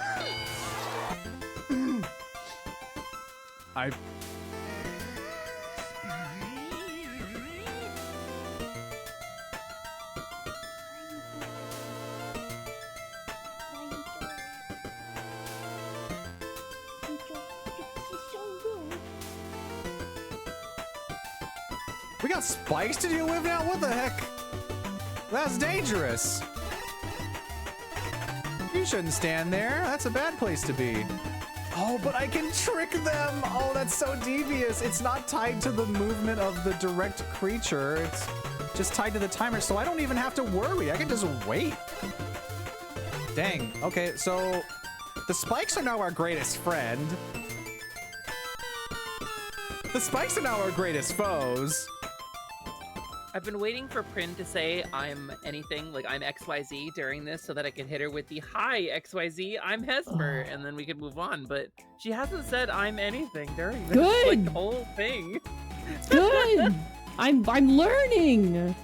[SPEAKER 8] We got spikes to deal with now? What the heck? That's dangerous. You shouldn't stand there. That's a bad place to be. Oh, but I can trick them. Oh, that's so devious. It's not tied to the movement of the direct creature. It's just tied to the timer, so I don't even have to worry. I can just wait. Dang. Okay, so the spikes are now our greatest friend. The spikes are now our greatest foes.
[SPEAKER 2] I've been waiting for Prin to say I'm anything, like I'm XYZ during this so that I can hit her with the hi XYZ, I'm Hesper, and then we could move on, but she hasn't said I'm anything during this like whole thing.
[SPEAKER 12] Good. I'm learning.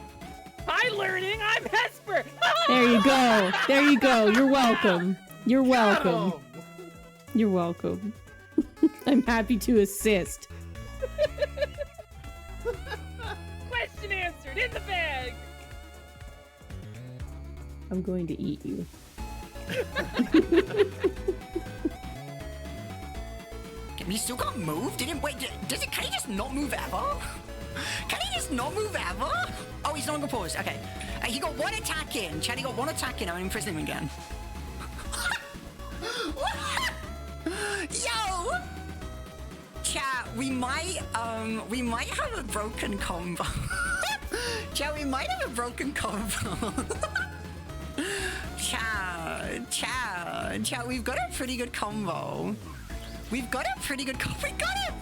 [SPEAKER 2] Hi learning, I'm Hesper.
[SPEAKER 12] There you go. There you go. You're welcome. You're welcome. You're welcome. I'm happy to assist.
[SPEAKER 2] Question answered, in the bag!
[SPEAKER 12] I'm going to eat you.
[SPEAKER 13] We still can't move? Can he just not move ever? Can he just not move ever? Oh, he's not gonna pause. Okay. He got one attack in. Chad, he got one attack in. I'm gonna imprison him again. Yo! Chat, we might have a broken combo. Chat, we might have a broken combo. Chat, we've got a pretty good combo. We've got a pretty good combo. We got it!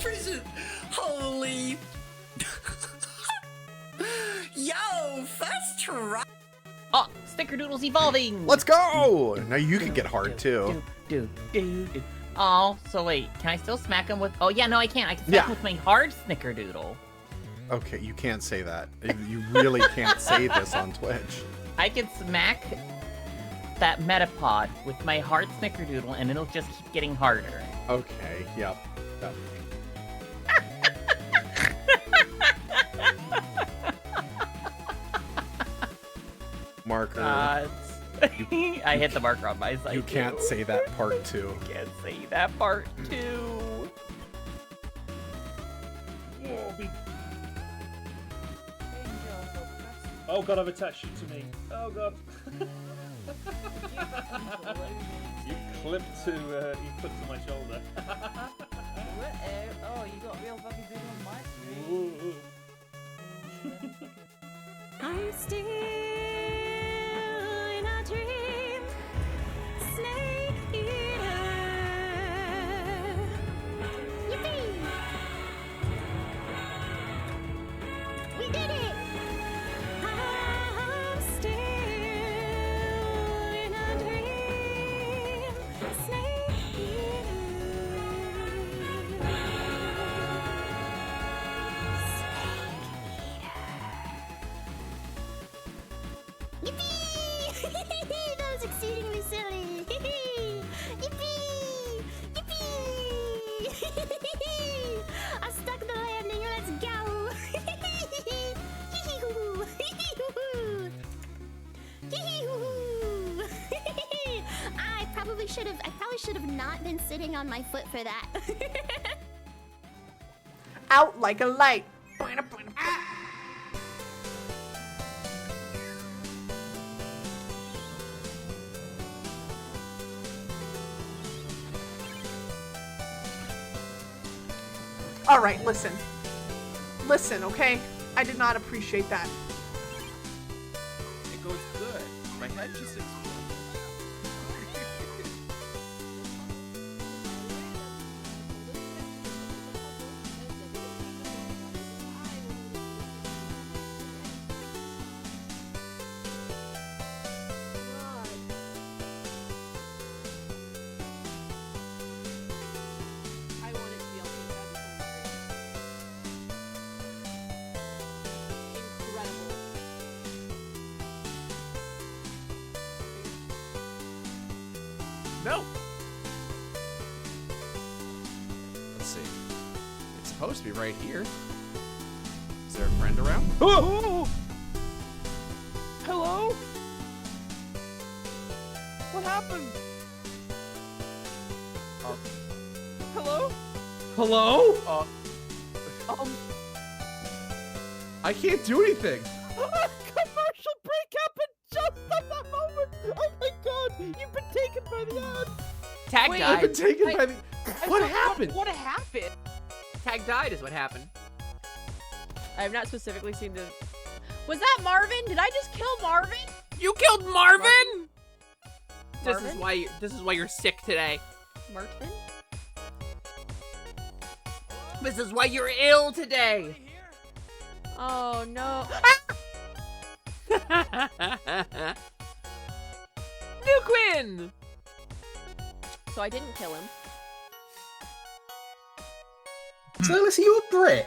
[SPEAKER 13] Prison. Holy. Yo, first try.
[SPEAKER 9] Oh, Snickerdoodle's evolving!
[SPEAKER 14] Let's go! Now you can get hard too.
[SPEAKER 9] Oh, so wait, can I still smack him with... Oh, yeah, no, I can't. I can smack him with my hard Snickerdoodle.
[SPEAKER 14] Okay, you can't say that. You really can't say this on Twitch.
[SPEAKER 9] I can smack that Metapod with my hard Snickerdoodle, and it'll just keep getting harder.
[SPEAKER 14] Okay, yep. Marker.
[SPEAKER 9] I hit the marker on my side.
[SPEAKER 14] You can't say that part two.
[SPEAKER 9] Can't say that part two.
[SPEAKER 10] Oh god, I've attached you to me. Oh god. You clipped to my shoulder.
[SPEAKER 9] Oh, you got real fucking big on my screen.
[SPEAKER 15] I'm still in a dream, snake eater. Yippee! We did it! I'm still in a dream, snake eater. Yippee! That was exceedingly silly. Yippee! Yippee! I stuck the landing. Let's go. I probably should have not been sitting on my foot for that.
[SPEAKER 10] Out like a light.
[SPEAKER 16] All right, listen. Listen, okay? I did not appreciate that.
[SPEAKER 2] It goes good. My head just exploded.
[SPEAKER 14] No! Let's see. It's supposed to be right here. Is there a friend around? Oh!
[SPEAKER 2] Hello? What happened? Hello?
[SPEAKER 14] Hello?
[SPEAKER 10] I can't do anything.
[SPEAKER 17] Commercial break happened just at that moment. Oh my god, you've been taken by the ads.
[SPEAKER 2] Tag
[SPEAKER 17] Wait,
[SPEAKER 2] died.
[SPEAKER 14] I've been taken by the... What happened?
[SPEAKER 10] What happened?
[SPEAKER 2] Tag died is what happened.
[SPEAKER 18] I have not specifically seen the... Was that Marvin? Did I just kill Marvin?
[SPEAKER 2] You killed Marvin?
[SPEAKER 18] Marvin?
[SPEAKER 2] This is why you're sick today.
[SPEAKER 18] Marvin?
[SPEAKER 2] This is why you're ill today.
[SPEAKER 18] Oh no.
[SPEAKER 2] New Quinn!
[SPEAKER 18] So I didn't kill him.
[SPEAKER 19] So listen, you a Brit?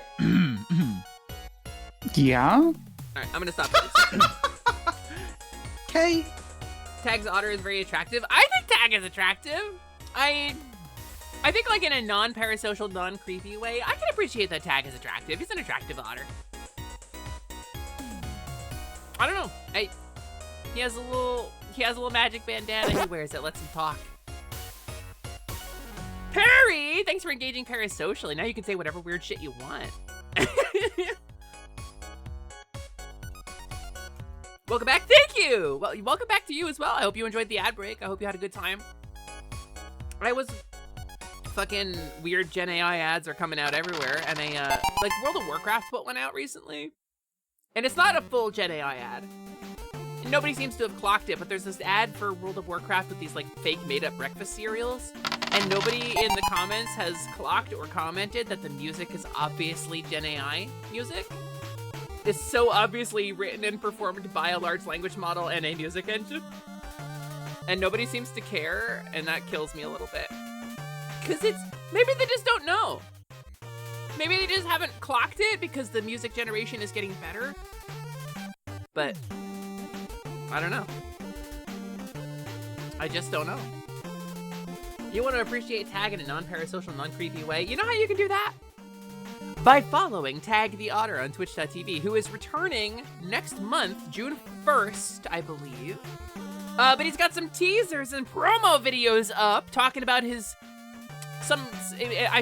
[SPEAKER 20] Yeah?
[SPEAKER 2] Alright, I'm gonna stop this.
[SPEAKER 19] Okay.
[SPEAKER 2] Tag's otter is very attractive. I think Tag is attractive. I think like in a non-parasocial, non-creepy way, I can appreciate that Tag is attractive. He's an attractive otter. I don't know. He has a little magic bandana he wears that lets him talk. Perry! Thanks for engaging parasocially. Now you can say whatever weird shit you want. Welcome back. Thank you. Well, welcome back to you as well. I hope you enjoyed the ad break. I hope you had a good time. I was fucking weird Gen AI ads are coming out everywhere, and like World of Warcraft put one out recently, and it's not a full Gen AI ad. Nobody seems to have clocked it, but there's this ad for World of Warcraft with these like fake made-up breakfast cereals, and nobody in the comments has clocked or commented that the music is obviously Gen AI music. It's so obviously written and performed by a large language model and a music engine. And nobody seems to care, and that kills me a little bit. Because maybe they just don't know. Maybe they just haven't clocked it because the music generation is getting better. But, I don't know. I just don't know. You want to appreciate Tag in a non-parasocial, non-creepy way? You know how you can do that? By following Tag the Otter on Twitch.tv, who is returning next month, June 1st, I believe. But he's got some teasers and promo videos up talking about I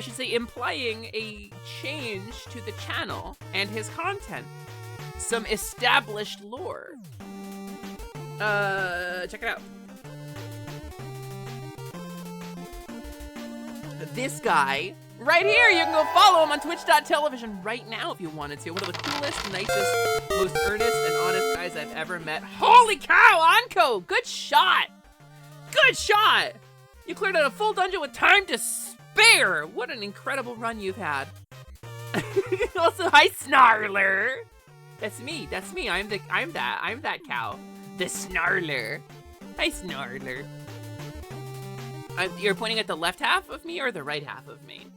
[SPEAKER 2] should say, implying a change to the channel and his content. Some established lore. Check it out. This guy right here, you can go follow him on twitch.tv right now if you wanted to. One of the coolest, nicest, most earnest and honest guys I've ever met. Holy cow, Anko! Good shot! Good shot! You cleared out a full dungeon with time to spare! What an incredible run you've had. Also, hi Snarler! That's me, I'm that cow. The Snarler. Hi Snarler. You're pointing at the left half of me or the right half of me?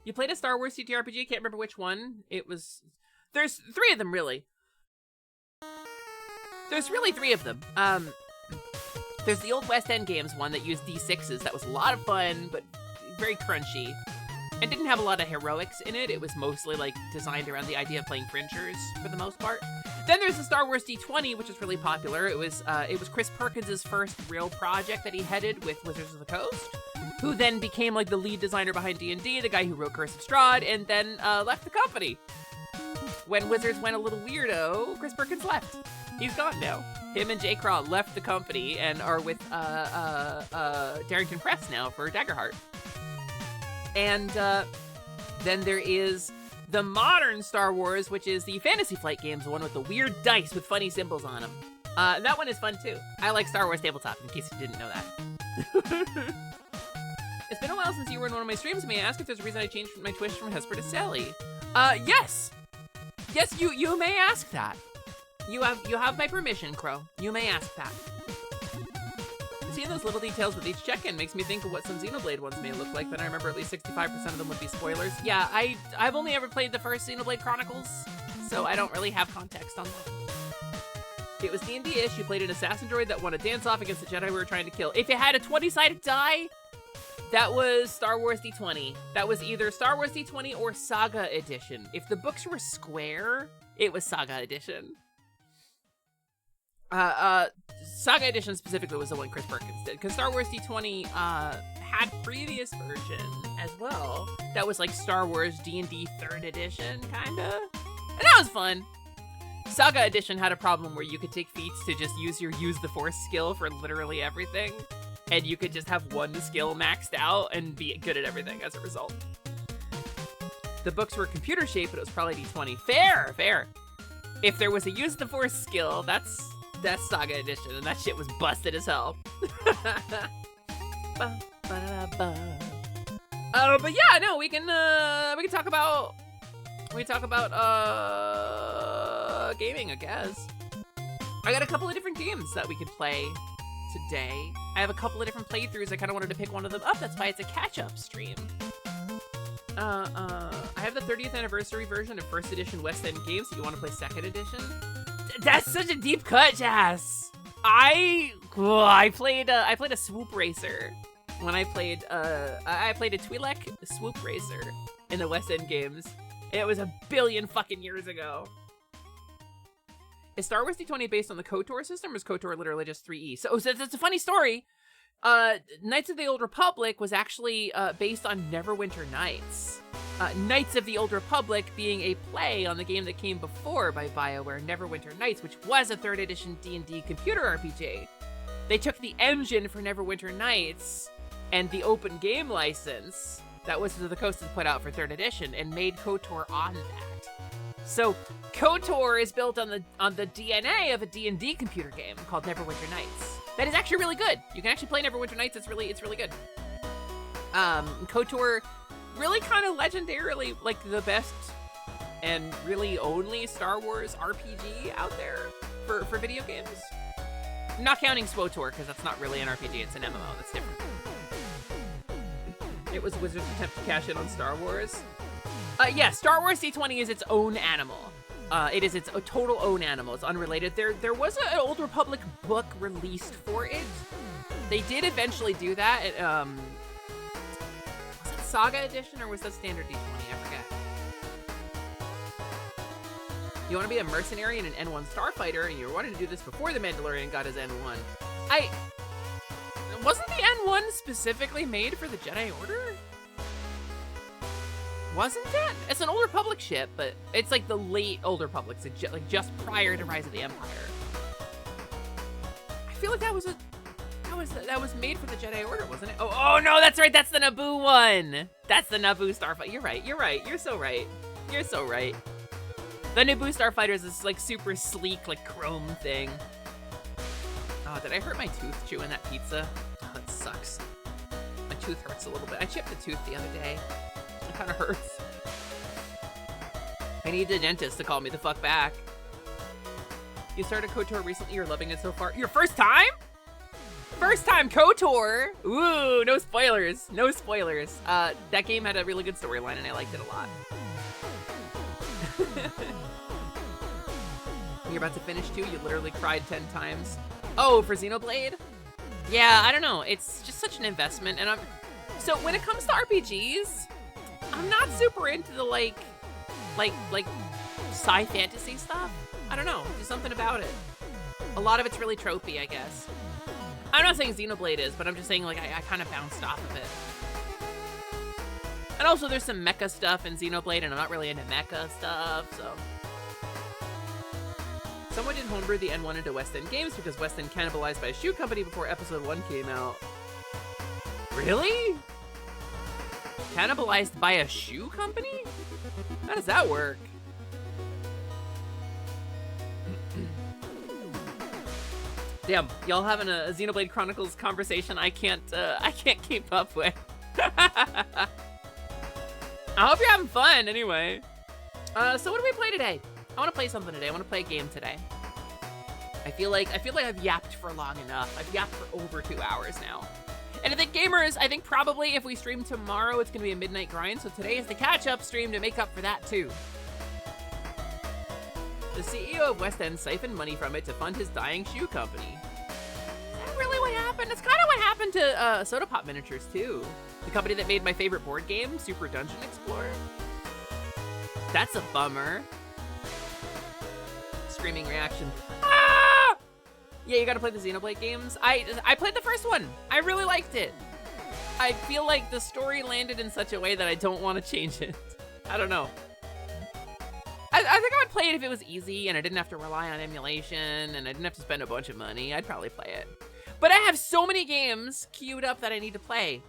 [SPEAKER 2] You played a Star Wars TTRPG, can't remember which one. There's 3 of them, really. There's really 3 of them. There's the old West End Games one that used D6s. That was a lot of fun, but very crunchy. And didn't have a lot of heroics in it. It was mostly like designed around the idea of playing Fringers for the most part. Then there's the Star Wars D20, which is really popular. It was Chris Perkins' first real project that he headed with Wizards of the Coast, who then became like the lead designer behind D&D, the guy who wrote Curse of Strahd, and then left the company. When Wizards went a little weirdo, Chris Perkins left. He's gone now. Him and Jay Craw left the company and are with Darrington Press now for Daggerheart. And then there is the modern Star Wars, which is the Fantasy Flight Games, the one with the weird dice with funny symbols on them. That one is fun too. I like Star Wars Tabletop, in case you didn't know that. It's been a while since you were in one of my streams. May I ask if there's a reason I changed my Twitch from Hesper to Sally? Yes! Yes, you may ask that. You have my permission, Crow. You may ask that. Seeing those little details with each check-in makes me think of what some Xenoblade ones may look like, but I remember at least 65% of them would be spoilers. Yeah, I've only ever played the first Xenoblade Chronicles, so I don't really have context on that. It was D&D-ish. You played an assassin droid that won a dance-off against the Jedi we were trying to kill. If it had a 20-sided die, that was Star Wars D20. That was either Star Wars D20 or Saga Edition. If the books were square, it was Saga Edition. Saga Edition specifically was the one Chris Perkins did, because Star Wars D20 had previous version as well. That was like Star Wars D&D 3rd Edition, kinda. And that was fun. Saga Edition had a problem where you could take feats to just use the Force skill for literally everything. And you could just have one skill maxed out and be good at everything as a result. The books were computer shaped, but it was probably D20. Fair, fair. If there was a use the Force skill, that's Saga Edition, and that shit was busted as hell. But yeah, no, we can talk about gaming, I guess. I got a couple of different games that we could play today. I have a couple of different playthroughs. I kind of wanted to pick one of them up. That's why it's a catch-up stream. I have the 30th anniversary version of 1st edition West End games. If you want to play 2nd edition, that's such a deep cut, Jazz. I played a swoop racer when I played a Twi'lek swoop racer in the West End games. It was a billion fucking years ago. Is Star Wars D20 based on the KOTOR system, or is KOTOR literally just 3E? So that's a funny story. Knights of the Old Republic was actually based on Neverwinter Nights. Knights of the Old Republic being a play on the game that came before by BioWare, Neverwinter Nights, which was a 3rd edition D&D computer RPG. They took the engine for Neverwinter Nights and the open game license that Wizards of the Coast has put out for 3rd edition and made KOTOR on that. So KOTOR is built on the DNA of a D&D computer game called Neverwinter Nights. That is actually really good. You can actually play Neverwinter Nights. It's really good. KOTOR, really kind of legendarily like the best and really only Star Wars RPG out there for video games. I'm not counting SWOTOR because that's not really an RPG. It's an MMO. That's different. It was Wizards' attempt to cash in on Star Wars. Yeah, Star Wars D20 is its own animal. It is its total own animal. It's unrelated. There was an Old Republic book released for it. They did eventually do that. Was it Saga Edition or was that Standard D20? I forget. You want to be a mercenary and an N1 starfighter, and you wanted to do this before the Mandalorian got his N1. Wasn't the N1 specifically made for the Jedi Order? Wasn't it? It's an Old Republic ship, but it's like the late Old Republic, so like just prior to Rise of the Empire. I feel like that was made for the Jedi Order, wasn't it? Oh no, that's right. That's the Naboo one. That's the Naboo starfighter. You're right. You're so right. The Naboo starfighter is this like super sleek, like chrome thing. Oh, did I hurt my tooth chewing that pizza? Oh, that sucks. My tooth hurts a little bit. I chipped a tooth the other day. It kind of hurts. I need the dentist to call me the fuck back. You started KOTOR recently. You're loving it so far. Your first time? First time KOTOR. Ooh, no spoilers. No spoilers. That game had a really good storyline and I liked it a lot. You're about to finish too? You literally cried 10 times. Oh, for Xenoblade? Yeah, I don't know. It's just such an investment. And so when it comes to RPGs, I'm not super into the like sci-fantasy stuff. I don't know. There's something about it. A lot of it's really tropey, I guess. I'm not saying Xenoblade is, but I'm just saying like I kind of bounced off of it. And also there's some mecha stuff in Xenoblade, and I'm not really into mecha stuff, so. Someone did homebrew the N1 into West End games because West End cannibalized by a shoe company before episode 1 came out. Really? Cannibalized by a shoe company? How does that work? Damn, y'all having a Xenoblade Chronicles conversation I can't keep up with. I hope you're having fun anyway. So what do we play today? I want to play something today. I want to play a game today. I feel like I've yapped for long enough. I've yapped for over 2 hours now. And I think gamers, I think probably if we stream tomorrow, it's going to be a midnight grind. So today is the catch-up stream to make up for that too. The CEO of West End siphoned money from it to fund his dying shoe company. Is that really what happened? That's kind of what happened to Soda Pop Miniatures too. The company that made my favorite board game, Super Dungeon Explorer. That's a bummer. Screaming reaction. Ah! Yeah, you gotta play the Xenoblade games. I played the first one. I really liked it. I feel like the story landed in such a way that I don't want to change it. I don't know. I think I would play it if it was easy and I didn't have to rely on emulation and I didn't have to spend a bunch of money. I'd probably play it. But I have so many games queued up that I need to play.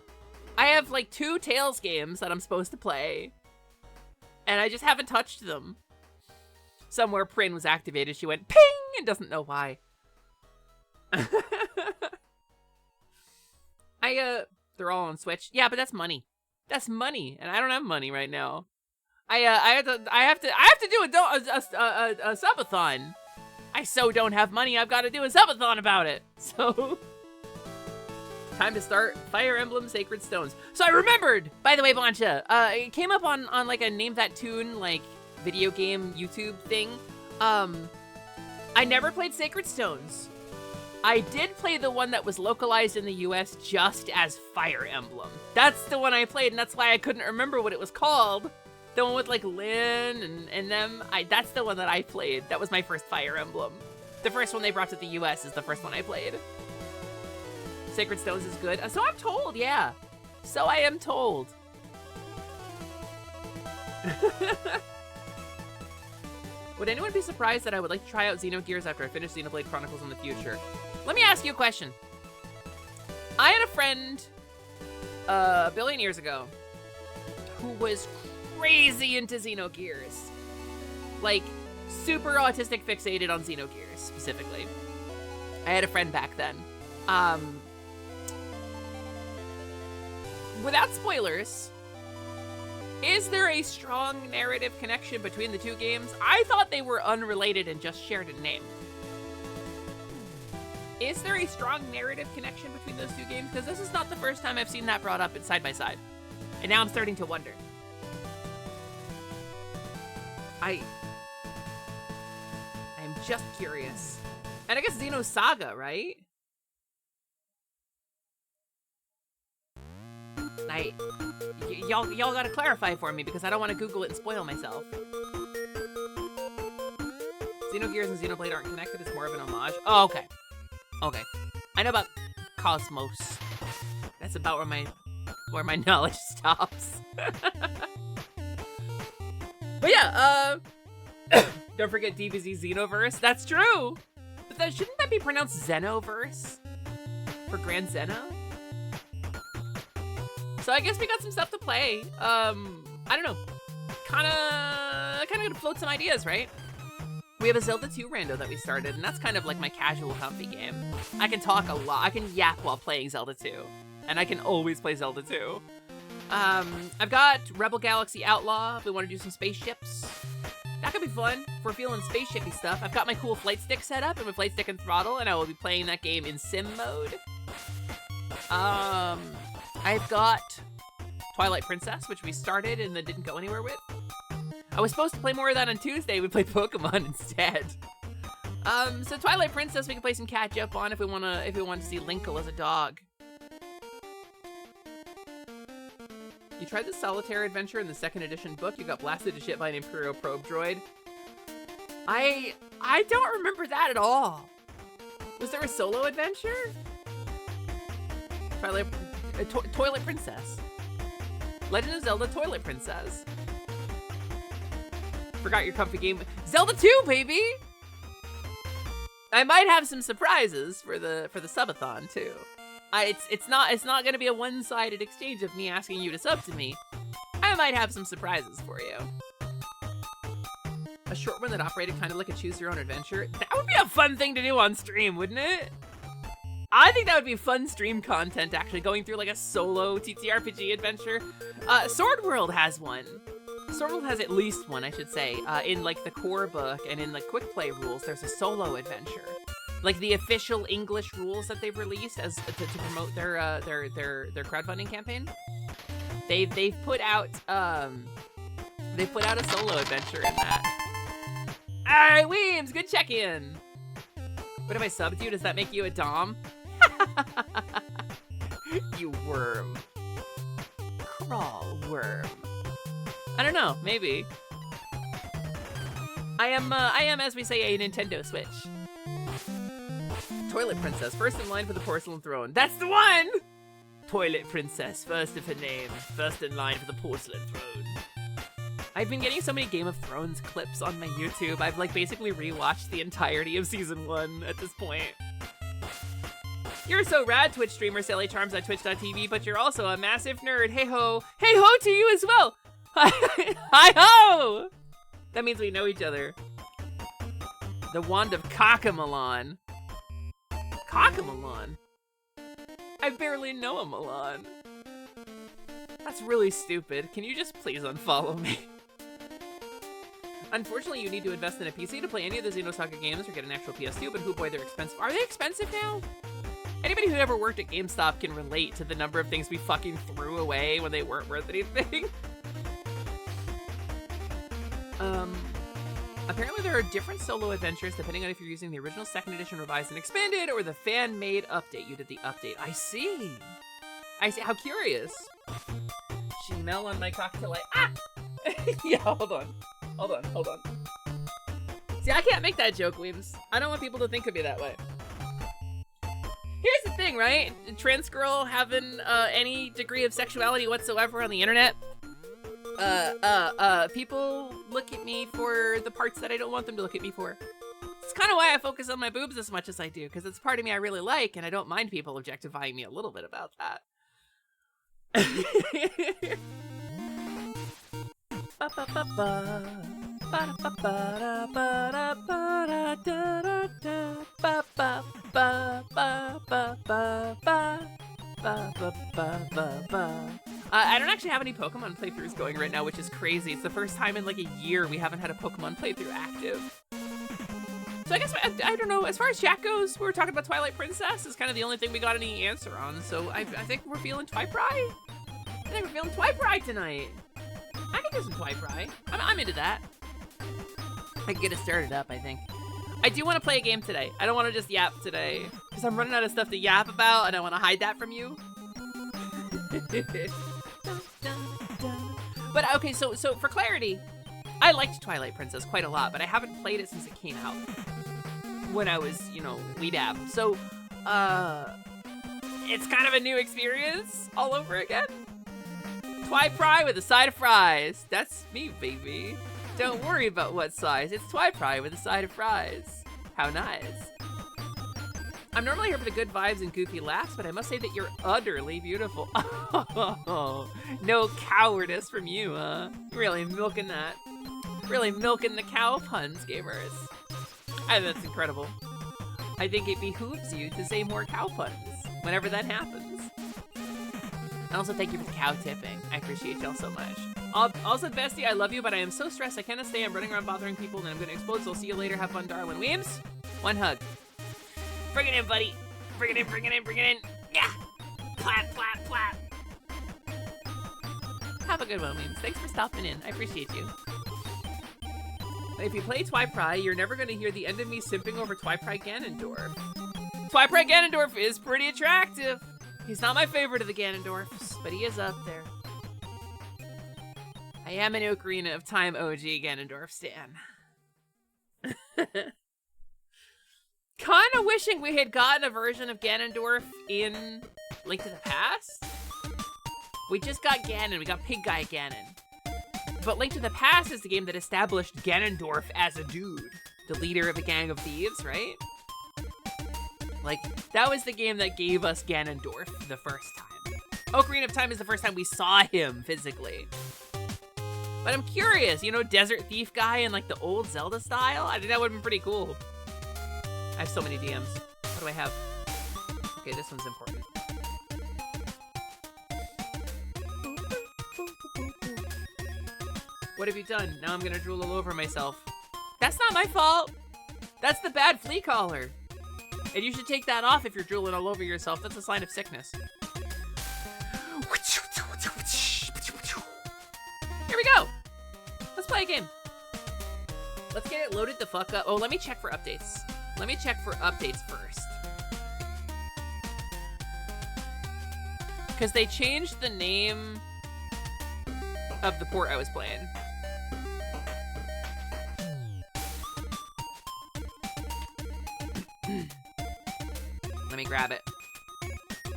[SPEAKER 2] I have like 2 Tales games that I'm supposed to play. And I just haven't touched them. Somewhere Prin was activated. She went ping and doesn't know why. They're all on Switch. Yeah, but that's money. That's money, and I don't have money right now. I have to do a subathon. I so don't have money. I've got to do a subathon about it. So, time to start Fire Emblem Sacred Stones. So I remembered, by the way, Blancha, it came up on like a Name That Tune like video game YouTube thing. I never played Sacred Stones. I did play the one that was localized in the US just as Fire Emblem. That's the one I played, and that's why I couldn't remember what it was called. The one with like Lynn and them. That's the one that I played. That was my first Fire Emblem. The first one they brought to the US is the first one I played. Sacred Stones is good. So I'm told, yeah. So I am told. Would anyone be surprised that I would like to try out Xenogears after I finish Xenoblade Chronicles in the future? Let me ask you a question. I had a friend a billion years ago who was crazy into Xenogears. Like, super autistic fixated on Xenogears, specifically. I had a friend back then. Without spoilers, is there a strong narrative connection between the 2 games? I thought they were unrelated and just shared a name. Is there a strong narrative connection between those 2 games? Because this is not the first time I've seen that brought up side by side. And now I'm starting to wonder. I'm just curious. And I guess Xenosaga, right? Y'all gotta clarify for me because I don't want to Google it and spoil myself. Xenogears and Xenoblade aren't connected, it's more of an homage. Oh, okay. Okay. I know about Cosmos. That's about where my knowledge stops. But yeah, don't forget DBZ Xenoverse. That's true. But shouldn't that be pronounced Xenoverse? For Grand Xeno? So I guess we got some stuff to play. I don't know. Kinda gonna float some ideas, right? We have a Zelda 2 rando that we started, and that's kind of like my casual comfy game. I can talk a lot. I can yap while playing Zelda 2. And I can always play Zelda 2. I've got Rebel Galaxy Outlaw if we want to do some spaceships. That could be fun if we're feeling spaceshipy stuff. I've got my cool flight stick set up and my flight stick and throttle, and I will be playing that game in sim mode. I've got Twilight Princess, which we started and then didn't go anywhere with. I was supposed to play more of that on Tuesday. We played Pokemon instead. So Twilight Princess, we can play some catch up on if we want to see Linkle as a dog. You tried the Solitaire Adventure in the 2nd edition book. You got blasted to shit by an Imperial probe droid. I don't remember that at all. Was there a solo adventure? Toilet Princess. Legend of Zelda Toilet Princess. Forgot your comfy game. Zelda 2, baby! I might have some surprises for the subathon too. It's not gonna be a one-sided exchange of me asking you to sub to me. I might have some surprises for you. A short one that operated kind of like a choose-your-own-adventure. That would be a fun thing to do on stream, wouldn't it? I think that would be fun stream content, actually, going through like a solo TTRPG adventure. Sword World has one. Sword World has at least one, I should say. In like the core book and in the quick play rules, there's a solo adventure. Like the official English rules that they've released as to promote their crowdfunding campaign. They've put out a solo adventure in that. All right, Weems, good check-in. What if I subbed you? Does that make you a dom? You worm. Crawl worm. I don't know, maybe. I am, as we say, a Nintendo Switch. Toilet Princess, first in line for the porcelain throne. That's the one! Toilet Princess, first of her name, first in line for the porcelain throne. I've been getting so many Game of Thrones clips on my YouTube. I've like basically rewatched the entirety of season 1 at this point. You're so rad, Twitch streamer Sally Charms on twitch.tv, but you're also a massive nerd. Hey ho! Hey ho to you as well! Hi ho! That means we know each other. The Wand of Cockamelon. Cockamelon? I barely know a Milan. That's really stupid. Can you just please unfollow me? Unfortunately, you need to invest in a PC to play any of the Xenosaga games or get an actual PS2, but hoo boy, they're expensive. Are they expensive now? Anybody who ever worked at GameStop can relate to the number of things we fucking threw away when they weren't worth anything. Apparently there are different solo adventures depending on if you're using the original 2nd edition revised and expanded or the fan-made update. You did the update. I see. I see. How curious. She mel on my cocktail. Ah! Yeah, hold on. Hold on, hold on. See, I can't make that joke, Weems. I don't want people to think of me that way. Here's the thing, right? A trans girl having any degree of sexuality whatsoever on the internet. People look at me for the parts that I don't want them to look at me for. It's kind of why I focus on my boobs as much as I do, because it's part of me I really like, and I don't mind people objectifying me a little bit about that. I don't actually have any Pokemon playthroughs going right now, which is crazy. It's the first time in like a year we haven't had a Pokemon playthrough active. So I guess, I don't know, as far as chat goes, we were talking about Twilight Princess. Is kind of the only thing we got any answer on. So I think we're feeling Twipry. I think we're feeling Twipry tonight. I can do some Twipry. I'm into that. I can get it started up, I think. I do want to play a game today. I don't want to just yap today, because I'm running out of stuff to yap about, and I want to hide that from you. But okay, so for clarity, I liked Twilight Princess quite a lot, but I haven't played it since it came out. When I was, you know, Weedab. So, it's kind of a new experience all over again. Twipry with a side of fries. That's me, baby. Don't worry about what size. It's Twipry with a side of fries. How nice. I'm normally here for the good vibes and goofy laughs, but I must say that you're utterly beautiful. Oh, no cowardice from you, huh? Really milking that. Really milking the cow puns, gamers. I think that's incredible. I think it behooves you to say more cow puns whenever that happens. And also thank you for the cow tipping. I appreciate y'all so much. Also, bestie, I love you, but I am so stressed I cannot stay. I'm running around bothering people, and I'm gonna explode, so I'll see you later. Have fun, darling. Weems, one hug. Bring it in, buddy. Bring it in, bring it in, bring it in. Yeah! Plap, plap, plap. Have a good one, Weems. Thanks for stopping in. I appreciate you. If you play Twipry, you're never gonna hear the end of me simping over Twipry Ganondorf. Twipry Ganondorf is pretty attractive. He's not my favorite of the Ganondorfs, but he is up there. I am an Ocarina of Time OG Ganondorf stan. Kinda wishing we had gotten a version of Ganondorf in Link to the Past. We just got Ganon, we got Pig Guy Ganon. But Link to the Past is the game that established Ganondorf as a dude. The leader of a gang of thieves, right? Like, that was the game that gave us Ganondorf the first time. Ocarina of Time is the first time we saw him physically. But I'm curious, you know, Desert Thief guy in like the old Zelda style? I think that would have been pretty cool. I have so many DMs. What do I have? Okay, this one's important. What have you done? Now I'm gonna drool all over myself. That's not my fault. That's the bad flea collar. And you should take that off if you're drooling all over yourself. That's a sign of sickness. Here we go. Let's play a game. Let's get it loaded the fuck up. Oh, let me check for updates. Let me check for updates first. Because they changed the name of the port I was playing. let me grab it.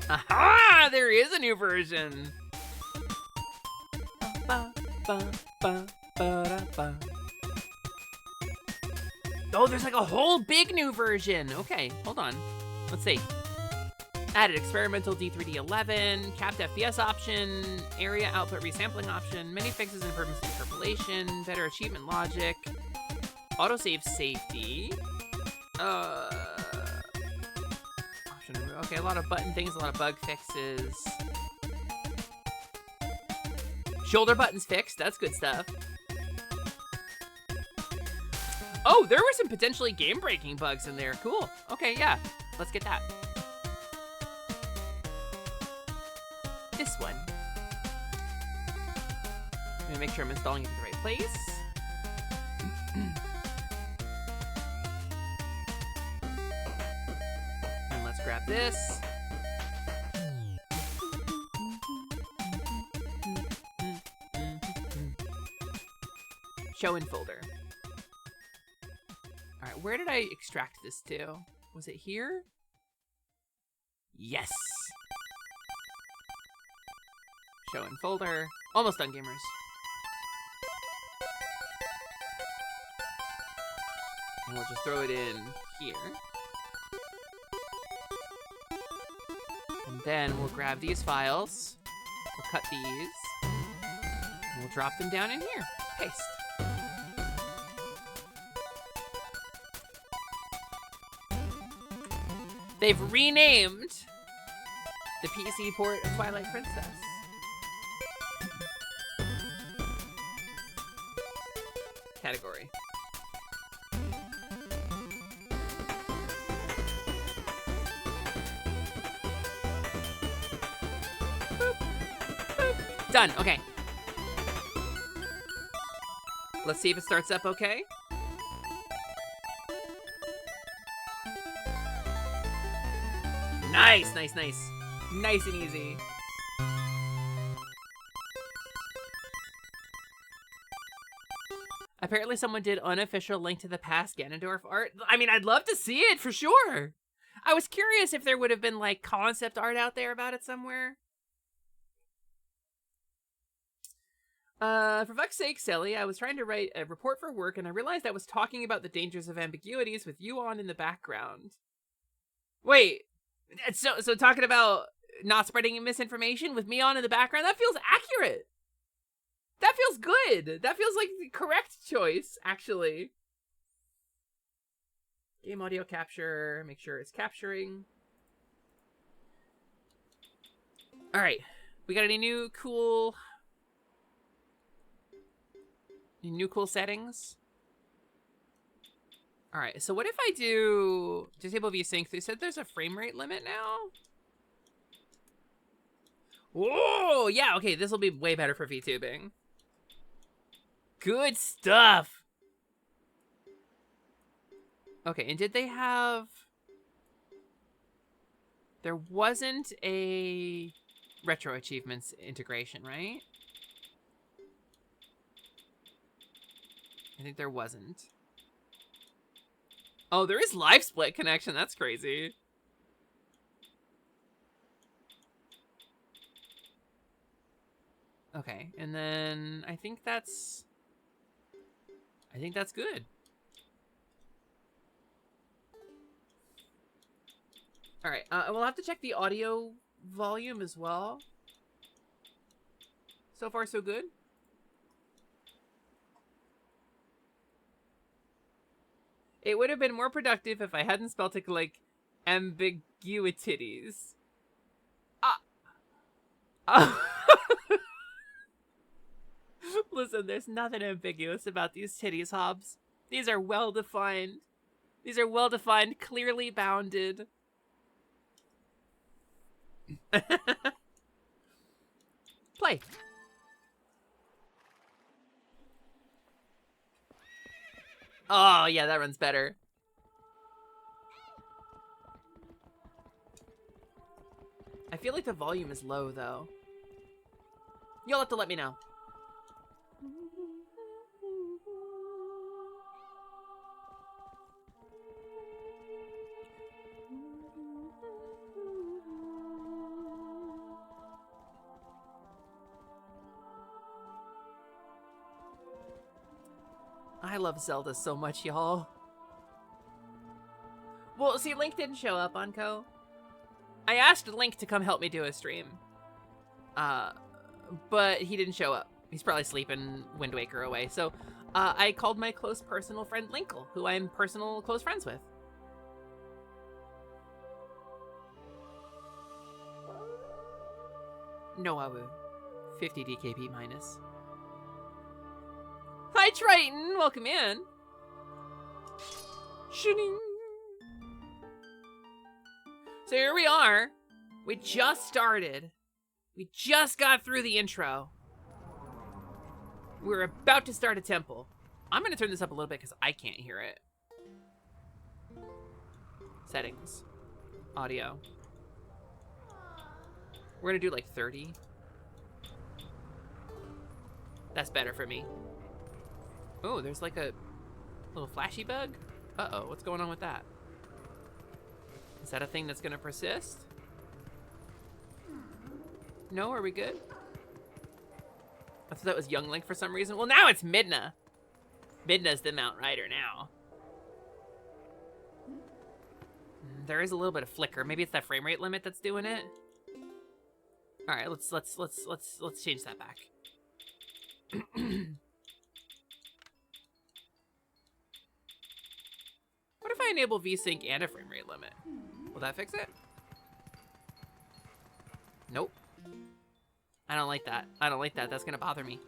[SPEAKER 2] Aha! There is a new version. Ba, ba, ba, ba, da, ba. Oh, there's like a whole big new version. Okay, hold on. Let's see. Added experimental D3D11, capped FPS option, area output resampling option, many fixes and improvements to interpolation, better achievement logic, autosave safety. Option, okay, a lot of button things, a lot of bug fixes. Shoulder buttons fixed, that's good stuff. Oh, there were some potentially game-breaking bugs in there. Cool. Okay, yeah, let's get that. This one. I'm gonna make sure I'm installing it in the right place. And let's grab this. Show in folder. All right, where did I extract this to? Was it here? Yes. Show in folder. Almost done, gamers. And we'll just throw it in here. And then we'll grab these files. We'll cut these. And we'll drop them down in here. Paste. They've renamed the PC port of Twilight Princess. Category. Boop. Boop. Done, okay. Let's see if it starts up okay. Nice, nice, nice. Nice and easy. Apparently someone did unofficial Link to the Past Ganondorf art. I mean, I'd love to see it for sure. I was curious if there would have been like concept art out there about it somewhere. For fuck's sake, Sally, I was trying to write a report for work and I realized I was talking about the dangers of ambiguities with you on in the background. Wait, so talking about not spreading misinformation with me on in the background, that feels accurate. That feels good. That feels like the correct choice, actually. Game audio capture, make sure it's capturing. All right, we got any new cool settings? All right, so what if I do disable VSync? They said there's a frame rate limit now. Whoa, yeah, okay, this will be way better for VTubing. Good stuff. Okay, and did they have... There wasn't a retro achievements integration, right? I think there wasn't. Oh, there is live split connection. That's crazy. Okay, and then I think that's good. All right, we'll have to check the audio volume as well. So far, so good. It would have been more productive if I hadn't spelled it like ambiguities. Listen, there's nothing ambiguous about these titties, Hobbs. These are well-defined. These are well-defined, clearly bounded. Play. Oh, yeah, that runs better. I feel like the volume is low, though. You'll have to let me know. I love Zelda so much, y'all. Well, see, Link didn't show up on Co. I asked Link to come help me do a stream. But he didn't show up. He's probably sleeping Wind Waker away. So I called my close personal friend Linkle, who I'm personal close friends with. No, Awu. 50 DKP minus. Hi, Triton! Welcome in. Shing. So here we are. We just started. We just got through the intro. We're about to start a temple. I'm going to turn this up a little bit because I can't hear it. Settings. Audio. We're going to do like 30. That's better for me. Oh, there's like a little flashy bug? Uh-oh, what's going on with that? Is that a thing that's going to persist? No, are we good? I thought that was Young Link for some reason. Well, now it's Midna. Midna's the Mount Rider now. There is a little bit of flicker. Maybe it's that frame rate limit that's doing it. All right, let's change that back. What if I enable VSync and a frame rate limit? Will that fix it? Nope. I don't like that. I don't like that. That's gonna bother me.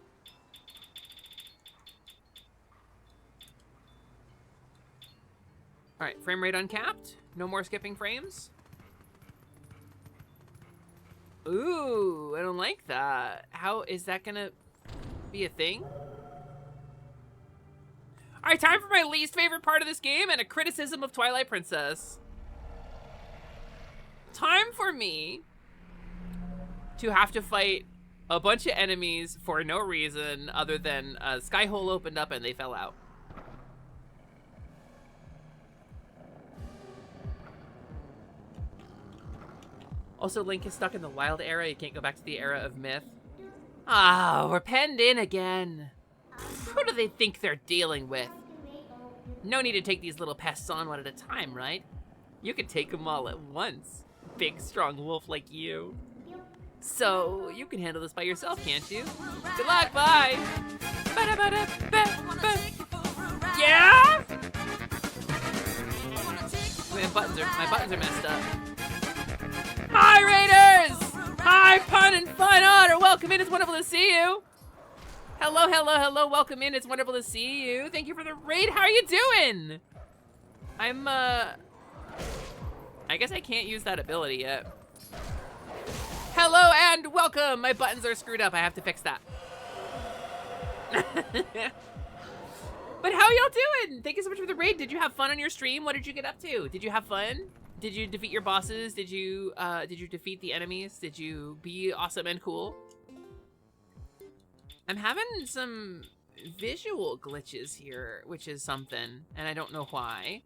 [SPEAKER 2] All right, frame rate uncapped. No more skipping frames. Ooh, I don't like that. How is that gonna be a thing? All right, time for my least favorite part of this game and a criticism of Twilight Princess. Time for me to have to fight a bunch of enemies for no reason other than a sky hole opened up and they fell out. Also, Link is stuck in the wild era. You can't go back to the era of myth. Ah, we're penned in again. Who do they think they're dealing with? No need to take these little pests on one at a time, right? You can take them all at once. Big, strong wolf like you. So, you can handle this by yourself, can't you? Good luck, bye! Yeah? My buttons are messed up. Hi, Raiders! Hi, Pun and Fun Otter! Welcome in, it's wonderful to see you! Hello, hello, hello, welcome in, it's wonderful to see you. Thank you for the raid, how are you doing? I'm, I guess I can't use that ability yet. Hello and welcome! My buttons are screwed up, I have to fix that. But how y'all doing? Thank you so much for the raid. Did you have fun on your stream? What did you get up to? Did you have fun? Did you defeat your bosses? Did you defeat the enemies? Did you be awesome and cool? I'm having some visual glitches here, which is something, and I don't know why.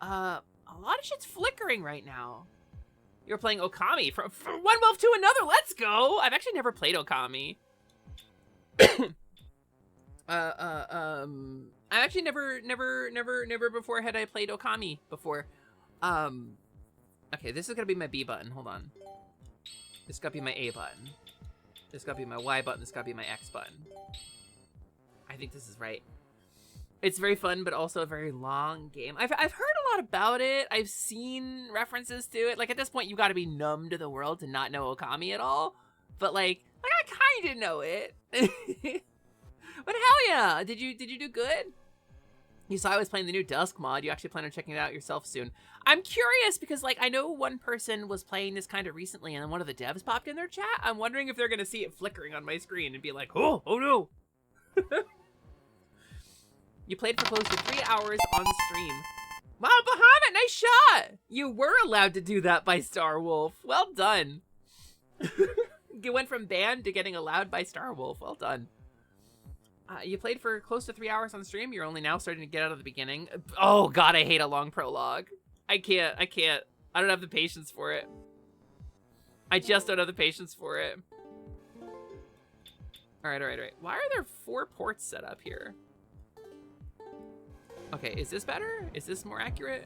[SPEAKER 2] A lot of shit's flickering right now. You're playing Okami from one wolf to another. Let's go. I've actually never played Okami. I actually never before had I played Okami before. Okay, this is gonna be my B button. Hold on. This is gonna be my A button. This is gonna be my Y button. This is gonna be my X button. I think this is right. It's very fun, but also a very long game. I've heard a lot about it. I've seen references to it. Like, at this point, you gotta be numb to the world to not know Okami at all. But like I kinda know it. But hell yeah! Did you do good? You saw I was playing the new Dusk mod. You actually plan on checking it out yourself soon. I'm curious because, like, I know one person was playing this kind of recently and then one of the devs popped in their chat. I'm wondering if they're gonna see it flickering on my screen and be like, oh no! You played for close to 3 hours on stream. Wow, Bahamut, nice shot! You were allowed to do that by Star Wolf. Well done. You went from banned to getting allowed by Star Wolf. Well done. You played for close to 3 hours on stream. You're only now starting to get out of the beginning. Oh god, I hate a long prologue. I can't. I don't have the patience for it. I just don't have the patience for it. All right. Why are there 4 ports set up here? Okay, is this better? Is this more accurate?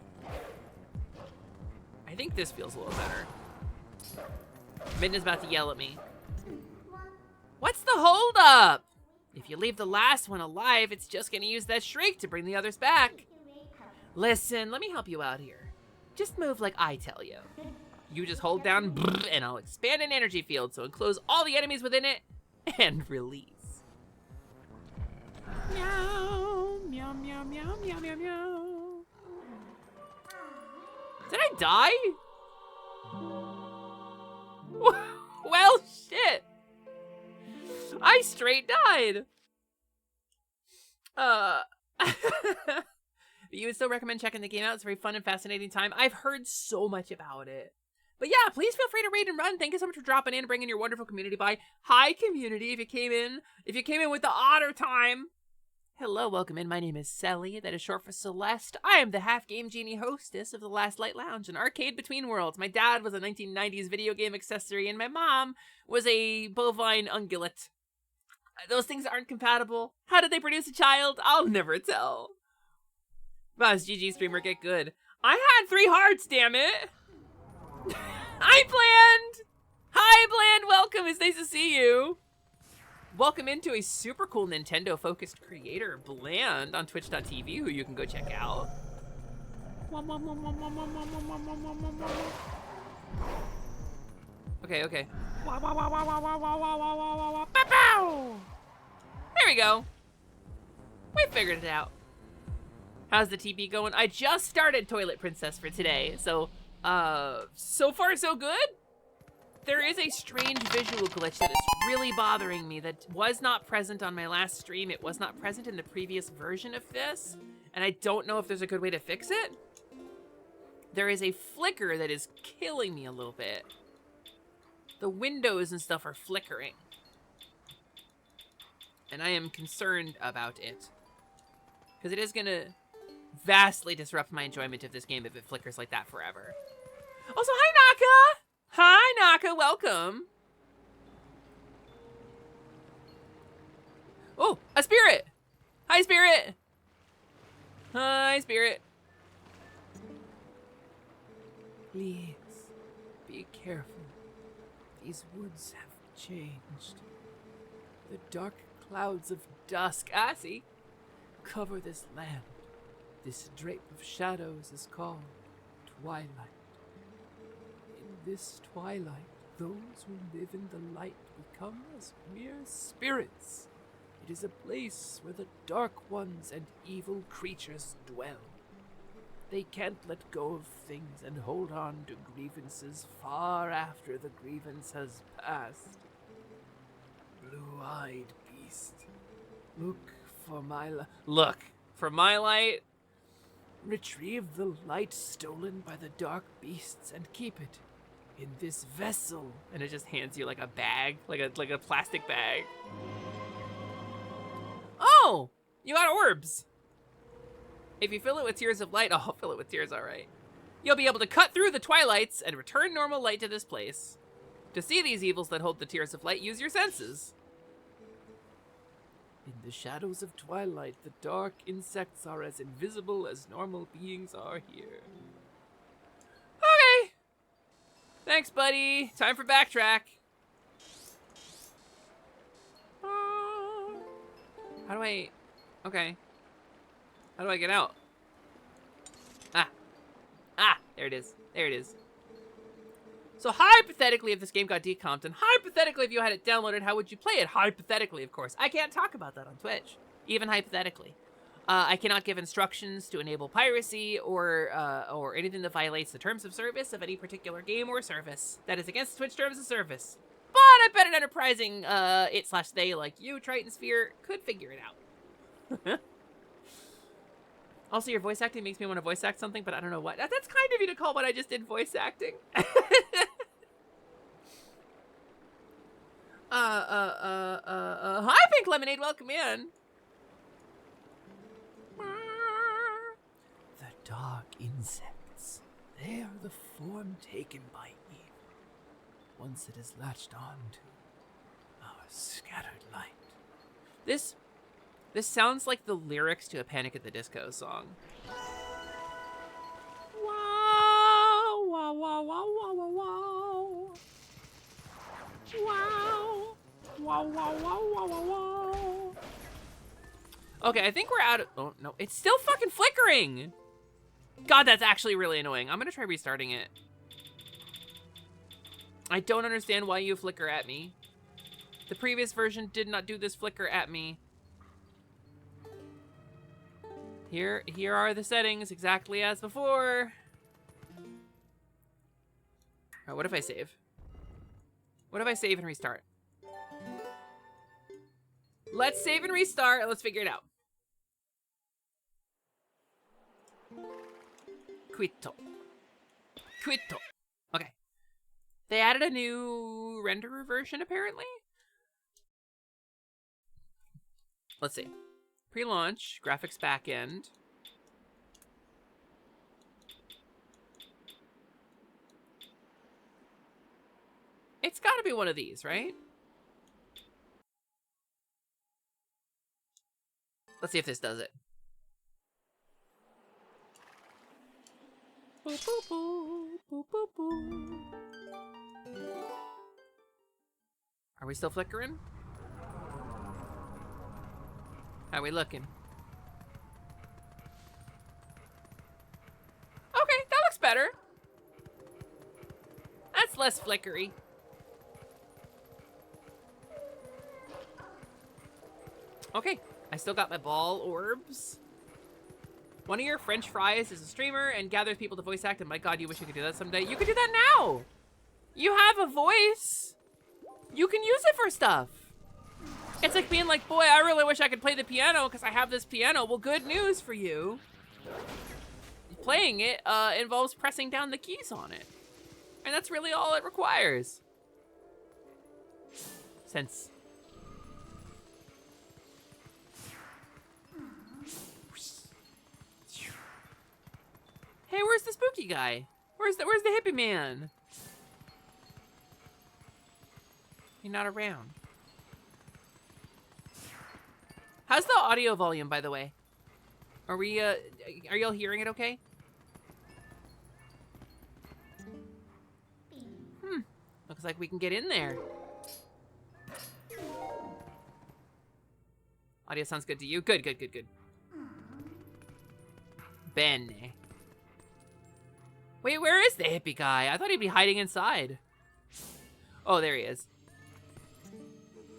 [SPEAKER 2] I think this feels a little better. Midna's about to yell at me. What's the holdup? If you leave the last one alive, it's just gonna use that shriek to bring the others back. Listen, let me help you out here. Just move like I tell you. You just hold down and I'll expand an energy field so enclose all the enemies within it and release. Meow, meow, meow, meow, meow, meow, meow. Did I die? Well, shit. I straight died. You would still recommend checking the game out. It's a very fun and fascinating time. I've heard so much about it. But yeah, please feel free to raid and run. Thank you so much for dropping in and bringing your wonderful community by. Hi, community. If you came in with the otter time. Hello, welcome in. My name is Sally. That is short for Celeste. I am the half-game genie hostess of the Last Light Lounge, an arcade between worlds. My dad was a 1990s video game accessory, and my mom was a bovine ungulate. Those things aren't compatible. How did they produce a child? I'll never tell. Buzz, GG streamer, get good. I had 3 hearts, damn it. Hi, Bland. Hi, Bland. Welcome. It's nice to see you. Welcome into a super cool Nintendo-focused creator, Bland, on Twitch.tv, who you can go check out. Okay. There we go. We figured it out. How's the TP going? I just started Toilet Princess for today, so so far so good. There is a strange visual glitch that is really bothering me that was not present on my last stream. It was not present in the previous version of this, and I don't know if there's a good way to fix it. There is a flicker that is killing me a little bit. The windows and stuff are flickering, and I am concerned about it, because it is gonna vastly disrupt my enjoyment of this game if it flickers like that forever. Also, hi, Naka! Hi, Naka, welcome. Oh, a spirit! Hi, spirit! Hi, spirit. Please, be careful. These woods have changed. The dark clouds of dusk, I see, cover this land. This drape of shadows is called twilight. In this twilight, those who live in the light become as mere spirits. It is a place where the dark ones and evil creatures dwell. They can't let go of things and hold on to grievances far after the grievance has passed. Blue-eyed beast, look for my light. Retrieve the light stolen by the dark beasts and keep it in this vessel. And it just hands you like a bag, like a plastic bag. Oh, you got orbs. If you fill it with tears of light, I'll fill it with tears, all right. You'll be able to cut through the twilights and return normal light to this place. To see these evils that hold the tears of light, use your senses. In the shadows of twilight, the dark insects are as invisible as normal beings are here. Okay. Thanks, buddy. Time for backtrack. How do I... Okay. How do I get out? There it is. There it is. So hypothetically, if this game got decomped, and hypothetically, if you had it downloaded, how would you play it? Hypothetically, of course. I can't talk about that on Twitch, even hypothetically. I cannot give instructions to enable piracy or anything that violates the terms of service of any particular game or service. That is against Twitch terms of service. But I bet an enterprising it/they like you, Triton Sphere, could figure it out. Also, your voice acting makes me want to voice act something, but I don't know what. That's kind of you to call what I just did voice acting. Hi, Pink Lemonade, welcome in. The dark insects. They are the form taken by evil. Once it is latched on to our scattered light, This sounds like the lyrics to a Panic at the Disco song. Wow, wow, wow, wow, wow, wow, wow. Wow. Wow, wow, wow, wow, wow, wow. Okay, I think we're out of... Oh, no. It's still fucking flickering! God, that's actually really annoying. I'm gonna try restarting it. I don't understand why you flicker at me. The previous version did not do this flicker at me. Here are the settings, exactly as before. Alright, what if I save? What if I save and restart? Let's save and restart, and let's figure it out. Quito. Okay. They added a new renderer version, apparently? Let's see. Pre-launch, graphics backend. It's gotta be one of these, right? Let's see if this does it. Boop, boop, boop, boop, boop, boop. Are we still flickering? How are we looking? Okay, that looks better. That's less flickery. Okay, I still got my ball orbs. One of your French fries is a streamer and gathers people to voice act, and my God, you wish you could do that someday. You could do that now. You have a voice. You can use it for stuff. It's like being like, boy, I really wish I could play the piano because I have this piano. Well, good news for you. Playing it involves pressing down the keys on it. And that's really all it requires. Since... Hey, where's the spooky guy? Where's the hippie man? You're not around. How's the audio volume, by the way? Are we, are y'all hearing it okay? Looks like we can get in there. Audio sounds good to you? Good, good, good, good. Bene. Wait, where is the hippie guy? I thought he'd be hiding inside. Oh, there he is.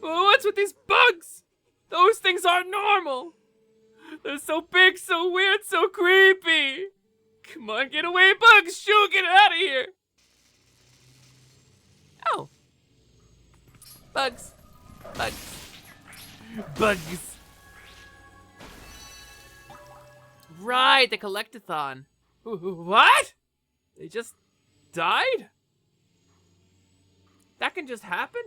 [SPEAKER 2] Oh, what's with these bugs? Those things aren't normal. They're so big, so weird, so creepy. Come on, get away, bugs. Shoo, get out of here. Oh. Bugs. Bugs. Bugs. Right, the collectathon. What? They just died? That can just happen?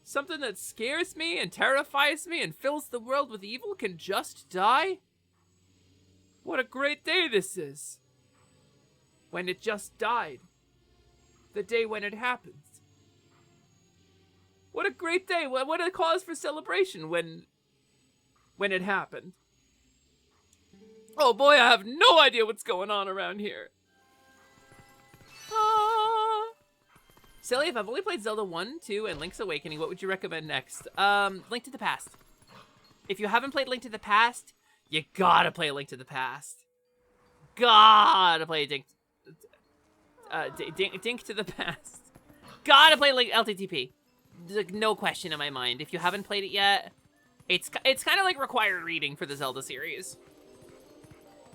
[SPEAKER 2] Something that scares me and terrifies me and fills the world with evil can just die? What a great day this is. When it just died. The day when it happens. What a great day. What a cause for celebration when it happened. Oh boy, I have no idea what's going on around here. Silly, if I've only played Zelda 1, 2, and Link's Awakening, what would you recommend next? Link to the Past. If you haven't played Link to the Past, you gotta play Link to the Past. Gotta play Dink to the Past. Gotta play Link LTTP. Like, no question in my mind. If you haven't played it yet, it's kind of like required reading for the Zelda series.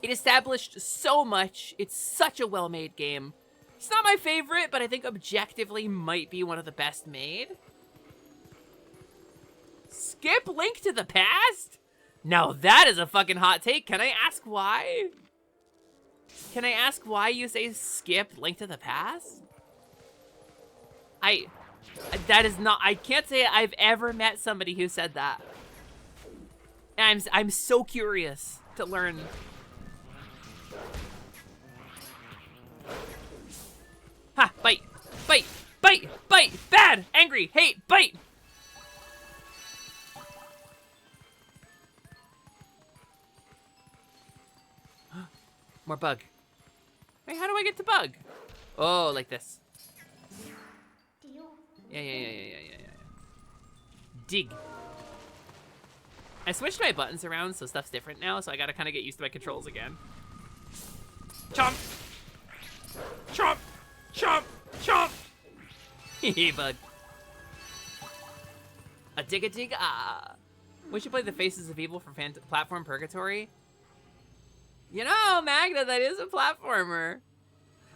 [SPEAKER 2] It established so much. It's such a well-made game. It's not my favorite, but I think objectively might be one of the best made. Skip Link to the Past? Now that is a fucking hot take. Can I ask why? Can I ask why you say skip Link to the Past? That is not, I can't say I've ever met somebody who said that. And I'm so curious to learn. Ha! Bite! Bite! Bite! Bite! Bad! Angry! Hate! Bite! More bug. Wait, how do I get to bug? Oh, like this. Yeah. Dig. I switched my buttons around, so stuff's different now, so I gotta kind of get used to my controls again. Chomp! Chomp! Chomp! Chomp! Hehe, bug. A dig ah. We should play the Faces of Evil for Platform Purgatory. You know, Magna, that is a platformer.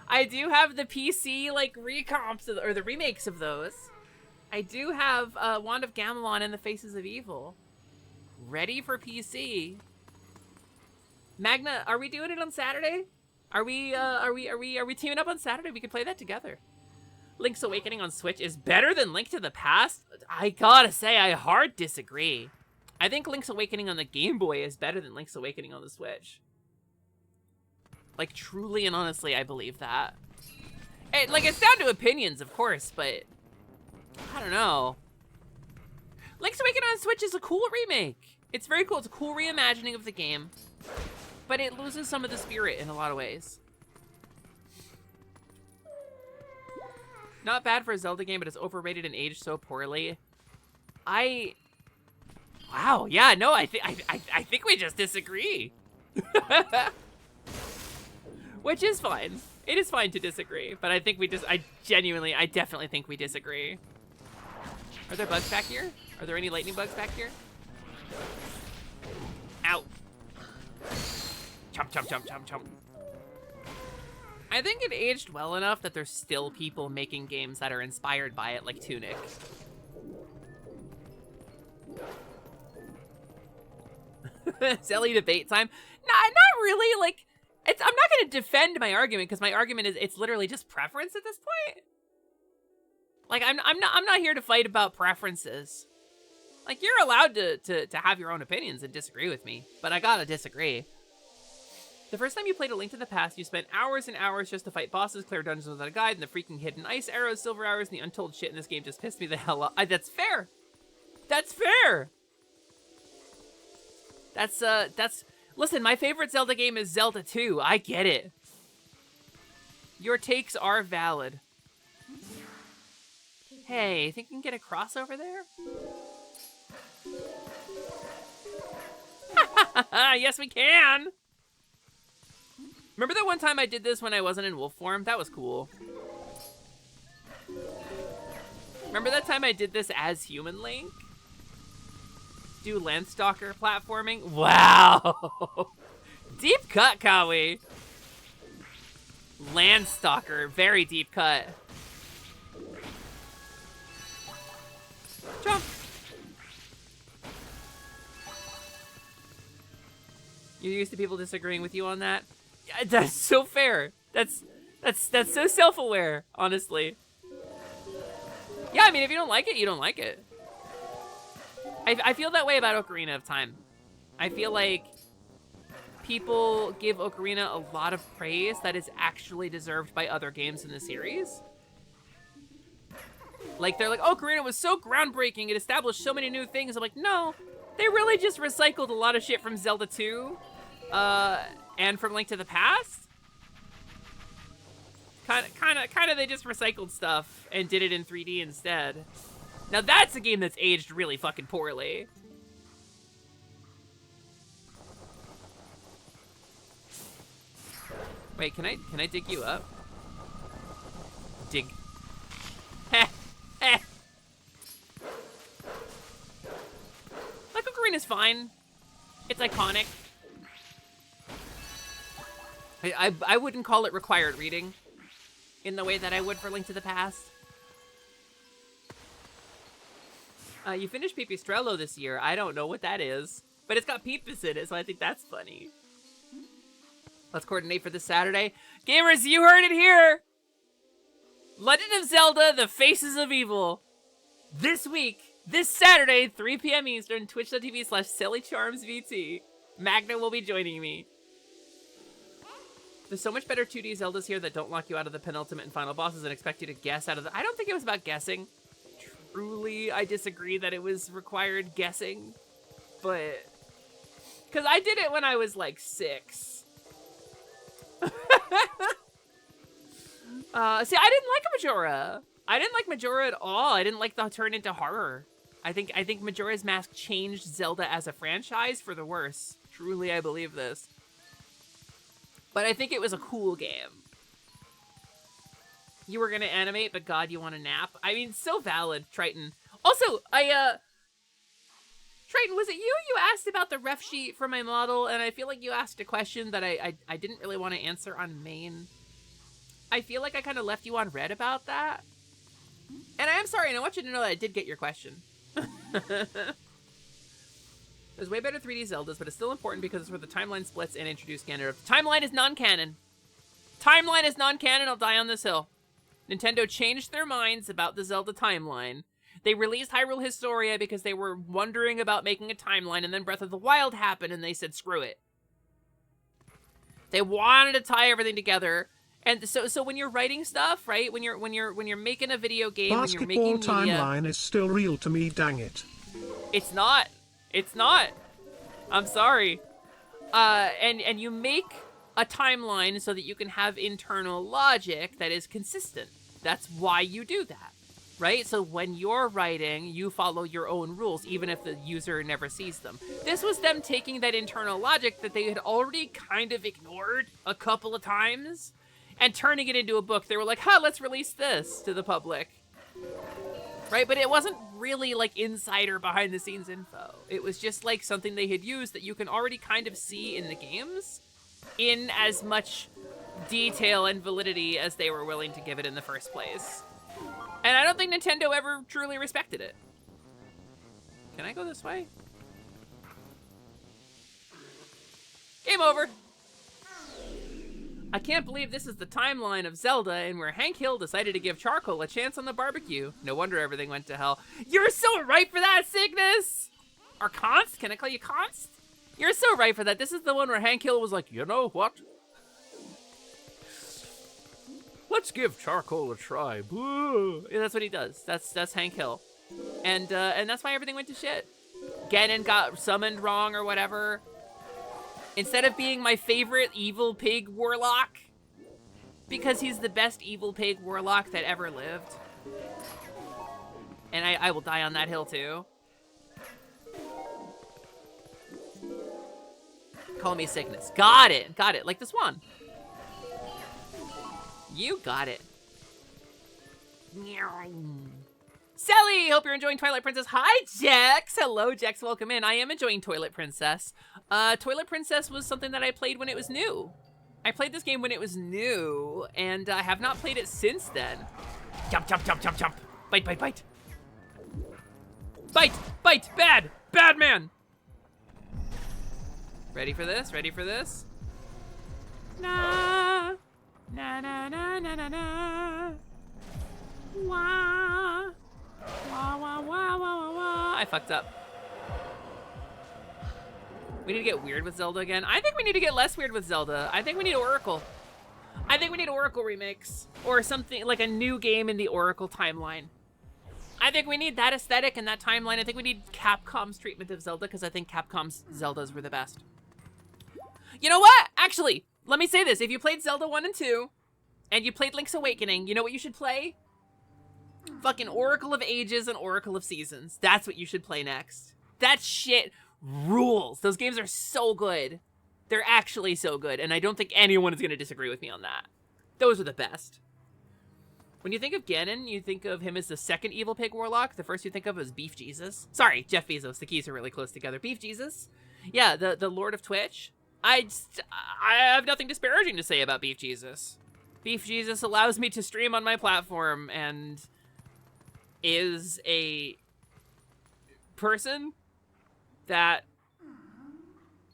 [SPEAKER 2] I do have the PC, like, recomps, or the remakes of those. I do have Wand of Gamelon and the Faces of Evil. Ready for PC. Magna, are we doing it on Saturday? Are we teaming up on Saturday? We could play that together. Link's Awakening on Switch is better than Link to the Past? I gotta say, I hard disagree. I think Link's Awakening on the Game Boy is better than Link's Awakening on the Switch. Like, truly and honestly, I believe that. Like, it's down to opinions, of course, but I don't know. Link's Awakening on Switch is a cool remake. It's very cool. It's a cool reimagining of the game, but it loses some of the spirit in a lot of ways. Not bad for a Zelda game, but it's overrated and aged so poorly. Wow, yeah, no, I think we just disagree. Which is fine. It is fine to disagree, but I think I definitely think we disagree. Are there bugs back here? Are there any lightning bugs back here? Ow. Chomp, chomp, chomp, chomp, chomp. I think it aged well enough that there's still people making games that are inspired by it, like Tunic. Silly debate time? Nah, not really, like, I'm not gonna defend my argument, because my argument is it's literally just preference at this point. Like, I'm not here to fight about preferences. Like, you're allowed to have your own opinions and disagree with me, but I gotta disagree. The first time you played A Link to the Past, you spent hours and hours just to fight bosses, clear dungeons without a guide, and the freaking hidden ice arrows, silver arrows, and the untold shit in this game just pissed me the hell off. That's fair. That's fair. Listen, my favorite Zelda game is Zelda 2. I get it. Your takes are valid. Hey, think we can get a crossover there? Yes, we can. Remember that one time I did this when I wasn't in wolf form? That was cool. Remember that time I did this as Human Link? Do Landstalker platforming? Wow! Deep cut, Kawi! Landstalker, very deep cut. Jump! You're used to people disagreeing with you on that? Yeah, that's so fair. That's so self-aware, honestly. Yeah, I mean, if you don't like it, you don't like it. I feel that way about Ocarina of Time. I feel like people give Ocarina a lot of praise that is actually deserved by other games in the series. Like, they're like, Ocarina was so groundbreaking, it established so many new things. I'm like, no, they really just recycled a lot of shit from Zelda 2, and from Link to the Past. Kinda, they just recycled stuff and did it in 3D instead. Now that's a game that's aged really fucking poorly. Wait, can I dig you up? Dig. Heh. Heh. Like, Ocarina's fine. It's iconic. I wouldn't call it required reading in the way that I would for Link to the Past. You finished Pipistrello this year. I don't know what that is, but it's got Peepus in it, so I think that's funny. Let's coordinate for this Saturday. Gamers, you heard it here! Legend of Zelda, The Faces of Evil. This week, this Saturday, 3 p.m. Eastern, twitch.tv/sillycharmsvt. Magna will be joining me. There's so much better 2D Zeldas here that don't lock you out of the penultimate and final bosses and expect you to guess out of the... I don't think it was about guessing. Truly, I disagree that it was required guessing. But... because I did it when I was like 6. See, I didn't like Majora. I didn't like Majora at all. I didn't like the turn into horror. I think Majora's Mask changed Zelda as a franchise for the worse. Truly, I believe this. But I think it was a cool game. You were gonna animate, but God, you want a nap? I mean, so valid, Triton. Also, Triton, was it you asked about the ref sheet for my model? And I feel like you asked a question that I didn't really want to answer on main. I feel like I kind of left you on red about that. And I am sorry, and I want you to know that I did get your question. There's way better 3D Zeldas, but it's still important because it's where the timeline splits and introduced Ganondorf. Timeline is non-canon. Timeline is non-canon, I'll die on this hill. Nintendo changed their minds about the Zelda timeline. They released Hyrule Historia because they were wondering about making a timeline, and then Breath of the Wild happened, and they said, screw it. They wanted to tie everything together. And so when you're writing stuff, right? When you're making a video game,
[SPEAKER 4] Basketball
[SPEAKER 2] when you're making media,
[SPEAKER 4] timeline is still real to me, dang it.
[SPEAKER 2] It's not. It's not. I'm sorry. And you make a timeline so that you can have internal logic that is consistent. That's why you do that, right? So when you're writing, you follow your own rules, even if the user never sees them. This was them taking that internal logic that they had already kind of ignored a couple of times and turning it into a book. They were like, let's release this to the public. Right? But it wasn't really like insider behind the scenes info. It was just like something they had used that you can already kind of see in the games in as much detail and validity as they were willing to give it in the first place. And I don't think Nintendo ever truly respected it. Can I go this way? Game over. I can't believe this is the timeline of Zelda and where Hank Hill decided to give Charcoal a chance on the barbecue. No wonder everything went to hell. You're so right for that, Cygnus! Or Const? Can I call you Const? You're so right for that. This is the one where Hank Hill was like, you know what? Let's give Charcoal a try. Boo. Yeah, that's what he does. That's Hank Hill. And that's why everything went to shit. Ganon got summoned wrong or whatever. Instead of being my favorite evil pig warlock, because he's the best evil pig warlock that ever lived. And I will die on that hill too. Call me Sickness. Got it. Got it. Like this one. You got it. Sally, hope you're enjoying Twilight Princess. Hi, Jax. Hello, Jax. Welcome in. I am enjoying Toilet Princess. Toilet Princess was something that I played when it was new. I played this game when it was new, and I have not played it since then. Jump, jump, jump, jump, jump. Bite, bite, bite. Bite, bite, bad. Bad man. Ready for this? Ready for this? Na, na, na, na, na, na, na. Wah. Wah, wah, wah, wah, wah, wah. I fucked up. We need to get weird with Zelda again. I think we need to get less weird with Zelda. I think we need Oracle. I think we need Oracle remix. Or something like a new game in the Oracle timeline. I think we need that aesthetic and that timeline. I think we need Capcom's treatment of Zelda because I think Capcom's Zeldas were the best. You know what? Actually, let me say this. If you played Zelda 1 and 2 and you played Link's Awakening, you know what you should play? Fucking Oracle of Ages and Oracle of Seasons. That's what you should play next. That shit rules. Those games are so good. They're actually so good, and I don't think anyone is going to disagree with me on that. Those are the best. When you think of Ganon, you think of him as the second evil pig warlock. The first you think of is Beef Jesus. Sorry, Jeff Bezos. The keys are really close together. Beef Jesus. Yeah, the Lord of Twitch. I have nothing disparaging to say about Beef Jesus. Beef Jesus allows me to stream on my platform and is a person that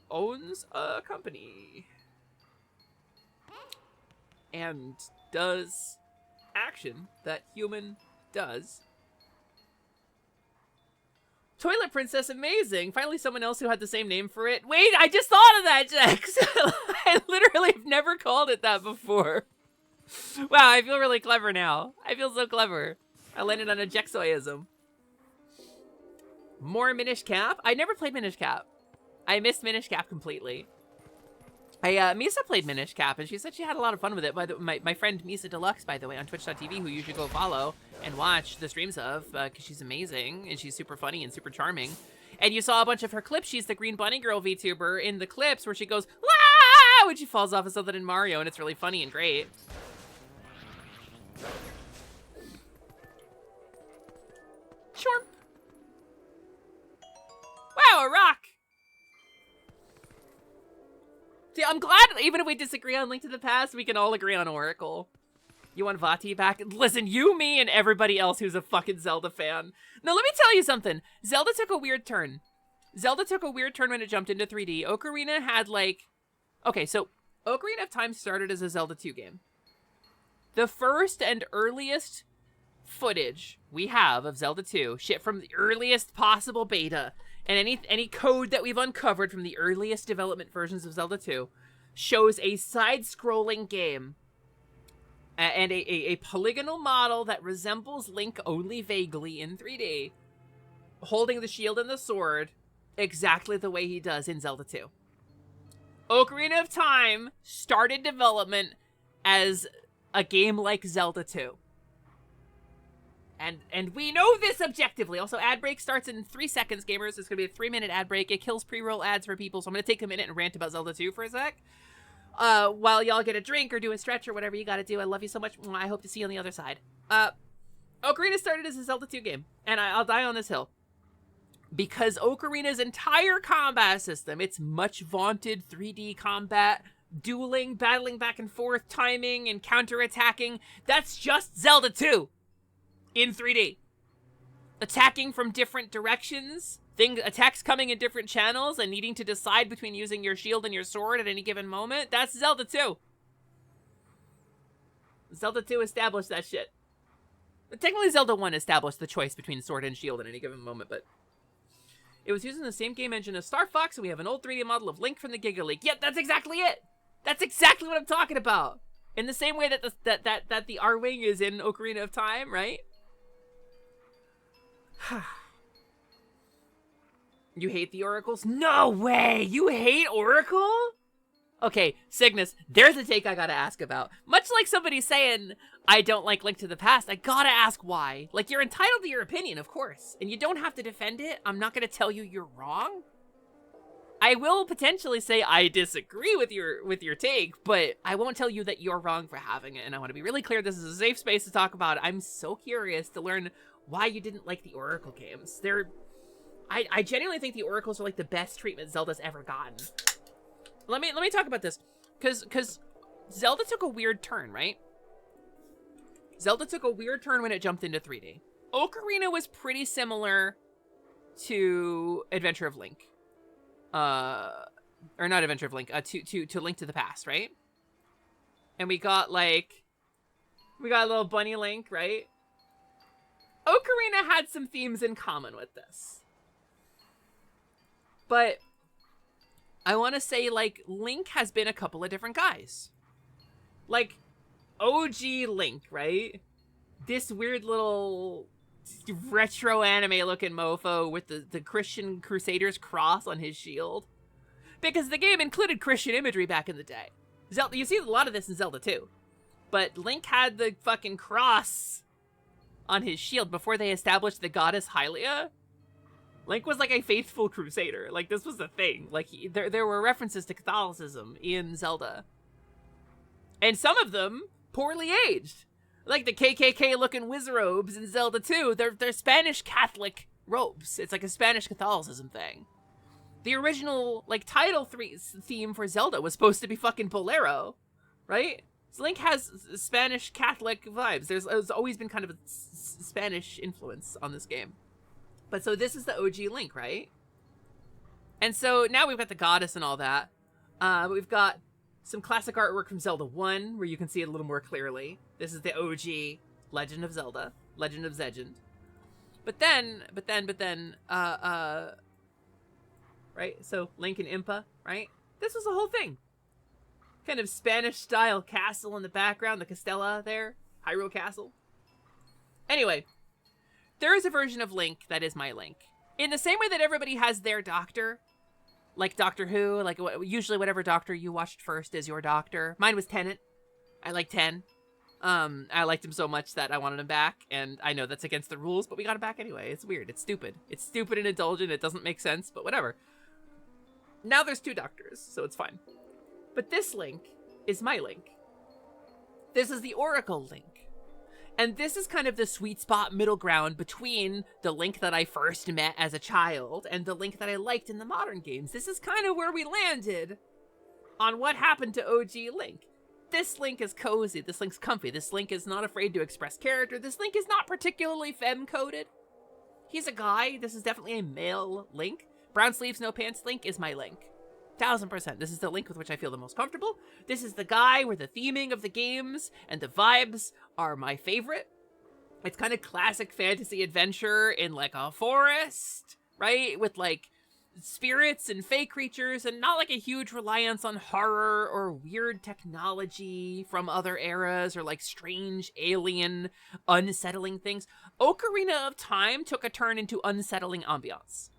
[SPEAKER 2] owns a company and does action that human does. Toilet Princess, amazing. Finally someone else who had the same name for it. Wait, I just thought of that, Jex. I literally have never called it that before. Wow, I feel really clever now. I feel so clever. I landed on a Jexoism. More Minish Cap? I never played Minish Cap. I missed Minish Cap completely. Misa played Minish Cap, and she said she had a lot of fun with it. My friend Misa Deluxe, by the way, on Twitch.tv, who you should go follow and watch the streams of, because she's amazing, and she's super funny and super charming. And you saw a bunch of her clips. She's the Green Bunny Girl VTuber in the clips where she goes, "Wah!" when she falls off of something in Mario, and it's really funny and great. Chorp. Wow, a rock! See, I'm glad even if we disagree on Link to the Past, we can all agree on Oracle. You want Vati back? Listen, you, me, and everybody else who's a fucking Zelda fan. Now, let me tell you something. Zelda took a weird turn. Zelda took a weird turn when it jumped into 3D. Ocarina had, like... Okay, so Ocarina of Time started as a Zelda 2 game. The first and earliest footage we have of Zelda 2, shit from the earliest possible beta, and any code that we've uncovered from the earliest development versions of Zelda 2 shows a side-scrolling game and a polygonal model that resembles Link only vaguely in 3D, holding the shield and the sword exactly the way he does in Zelda 2. Ocarina of Time started development as a game like Zelda 2. And we know this objectively. Also, ad break starts in 3 seconds, gamers. It's going to be a 3-minute ad break. It kills pre-roll ads for people, so I'm going to take a minute and rant about Zelda 2 for a sec. While y'all get a drink or do a stretch or whatever you got to do. I love you so much. I hope to see you on the other side. Ocarina started as a Zelda 2 game, and I'll die on this hill. Because Ocarina's entire combat system, its much vaunted 3D combat, dueling, battling back and forth, timing, and counterattacking, that's just Zelda 2 in 3D. Attacking from different directions, attacks coming in different channels, and needing to decide between using your shield and your sword at any given moment, that's Zelda 2. Zelda 2 established that shit. But technically Zelda 1 established the choice between sword and shield at any given moment, but it was using the same game engine as Star Fox, and we have an old 3D model of Link from the Giga League. Yep, that's exactly it! That's exactly what I'm talking about! In the same way that the R-Wing is in Ocarina of Time, right? You hate the oracles? No way! You hate Oracle? Okay, Cygnus, there's a take I gotta ask about. Much like somebody saying, I don't like Link to the Past, I gotta ask why. Like, you're entitled to your opinion, of course, and you don't have to defend it. I'm not gonna tell you you're wrong. I will potentially say I disagree with your take, but I won't tell you that you're wrong for having it, and I want to be really clear, this is a safe space to talk about it. I'm so curious to learn why you didn't like the Oracle games. I genuinely think the Oracles are like the best treatment Zelda's ever gotten. Let me talk about this, cause Zelda took a weird turn, right? Zelda took a weird turn when it jumped into 3D. Ocarina was pretty similar to Adventure of Link, or not Adventure of Link, to Link to the Past, right? And we got a little bunny Link, right? Ocarina had some themes in common with this, but I want to say, like, Link has been a couple of different guys. Like, OG Link, right? This weird little retro anime-looking mofo with the Christian Crusader's cross on his shield. Because the game included Christian imagery back in the day. Zelda, you see a lot of this in Zelda 2. But Link had the fucking cross on his shield before they established the goddess Hylia. Link was like a faithful crusader. Like, this was the thing. Like, there were references to Catholicism in Zelda. And some of them poorly aged. Like the KKK-looking whiz robes in Zelda 2. They're Spanish Catholic robes. It's like a Spanish Catholicism thing. The original, like, title theme for Zelda was supposed to be fucking Bolero, right? So Link has Spanish Catholic vibes. There's always been kind of a Spanish influence on this game. But so this is the OG Link, right? And so now we've got the goddess and all that. We've got some classic artwork from Zelda 1, where you can see it a little more clearly. This is the OG Legend of Zelda, Legend of Zegend. But then, right? So Link and Impa, right? This was the whole thing. Kind of Spanish-style castle in the background, the Castella there, Hyrule Castle. Anyway, there is a version of Link that is my Link. In the same way that everybody has their doctor, like Doctor Who, like usually whatever Doctor you watched first is your Doctor. Mine was Tennant. I like 10. I liked him so much that I wanted him back, and I know that's against the rules, but we got him back anyway. It's weird. It's stupid. It's stupid and indulgent. It doesn't make sense, but whatever. Now there's 2 Doctors, so it's fine. But this Link is my Link. This is the Oracle Link. And this is kind of the sweet spot middle ground between the Link that I first met as a child and the Link that I liked in the modern games. This is kind of where we landed on what happened to OG Link. This Link is cozy. This Link's comfy. This Link is not afraid to express character. This Link is not particularly femme-coded. He's a guy. This is definitely a male Link. Brown sleeves, no pants Link is my Link. 1000%. This is the Link with which I feel the most comfortable. This is the guy where the theming of the games and the vibes are my favorite. It's kind of classic fantasy adventure in like a forest, right? With like spirits and fey creatures and not like a huge reliance on horror or weird technology from other eras or like strange alien unsettling things. Ocarina of Time took a turn into unsettling ambiance.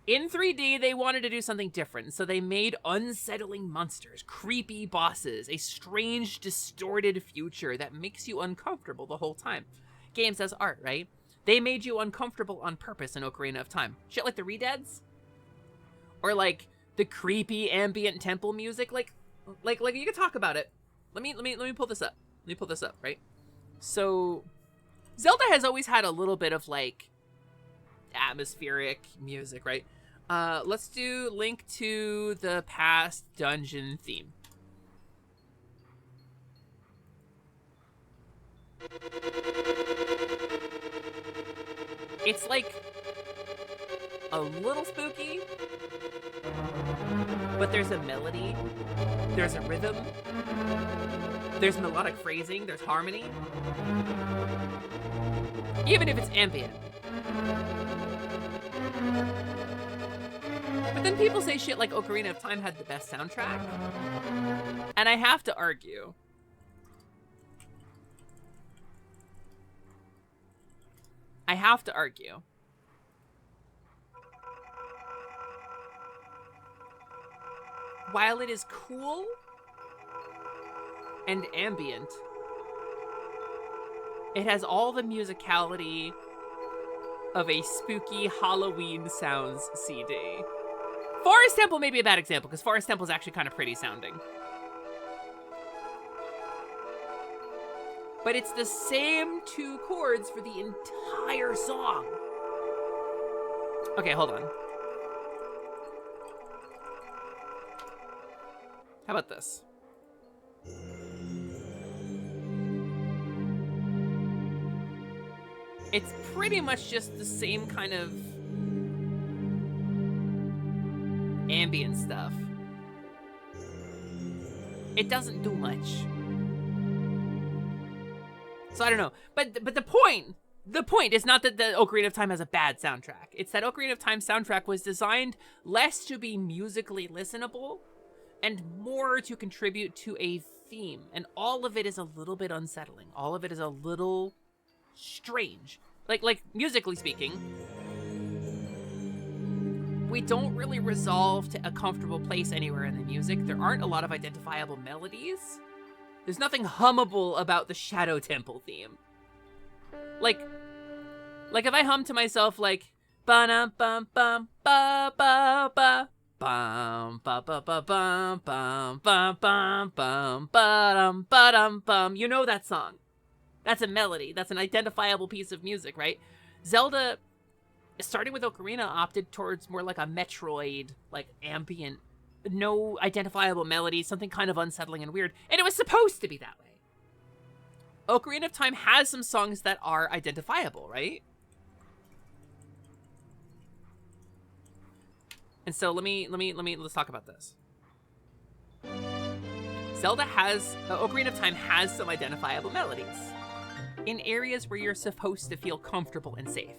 [SPEAKER 2] In 3D, they wanted to do something different, so they made unsettling monsters, creepy bosses, a strange, distorted future that makes you uncomfortable the whole time. Games as art, right? They made you uncomfortable on purpose in Ocarina of Time. Shit like the Redeads? Or like the creepy ambient temple music? Like you can talk about it. Let me pull this up. Let me pull this up, right? So Zelda has always had a little bit of like atmospheric music, right? Let's do Link to the Past dungeon theme. It's like a little spooky, but there's a melody, there's a rhythm, there's melodic phrasing, there's harmony, even if it's ambient. But then people say shit like Ocarina of Time had the best soundtrack, and I have to argue. While it is cool and ambient, it has all the musicality of a spooky Halloween sounds CD. Forest Temple may be a bad example, because Forest Temple is actually kind of pretty sounding. But it's the same 2 chords for the entire song. Okay, hold on. How about this? It's pretty much just the same kind of ambient stuff. It doesn't do much. So I don't know. But the point is not that the Ocarina of Time has a bad soundtrack. It's that Ocarina of Time soundtrack was designed less to be musically listenable and more to contribute to a theme. And all of it is a little bit unsettling. All of it is a little strange. Like musically speaking, we don't really resolve to a comfortable place anywhere in the music. There aren't a lot of identifiable melodies. There's nothing hummable about the Shadow Temple theme. Like if I hum to myself like ba bum bum ba ba ba bum ba ba ba bum bum bum bum bum ba dum bum, you know that song. That's a melody. That's an identifiable piece of music, right? Zelda, starting with Ocarina, opted towards more like a Metroid, like ambient, no identifiable melody, something kind of unsettling and weird. And it was supposed to be that way. Ocarina of Time has some songs that are identifiable, right? And so let's talk about this. Ocarina of Time has some identifiable melodies in areas where you're supposed to feel comfortable and safe.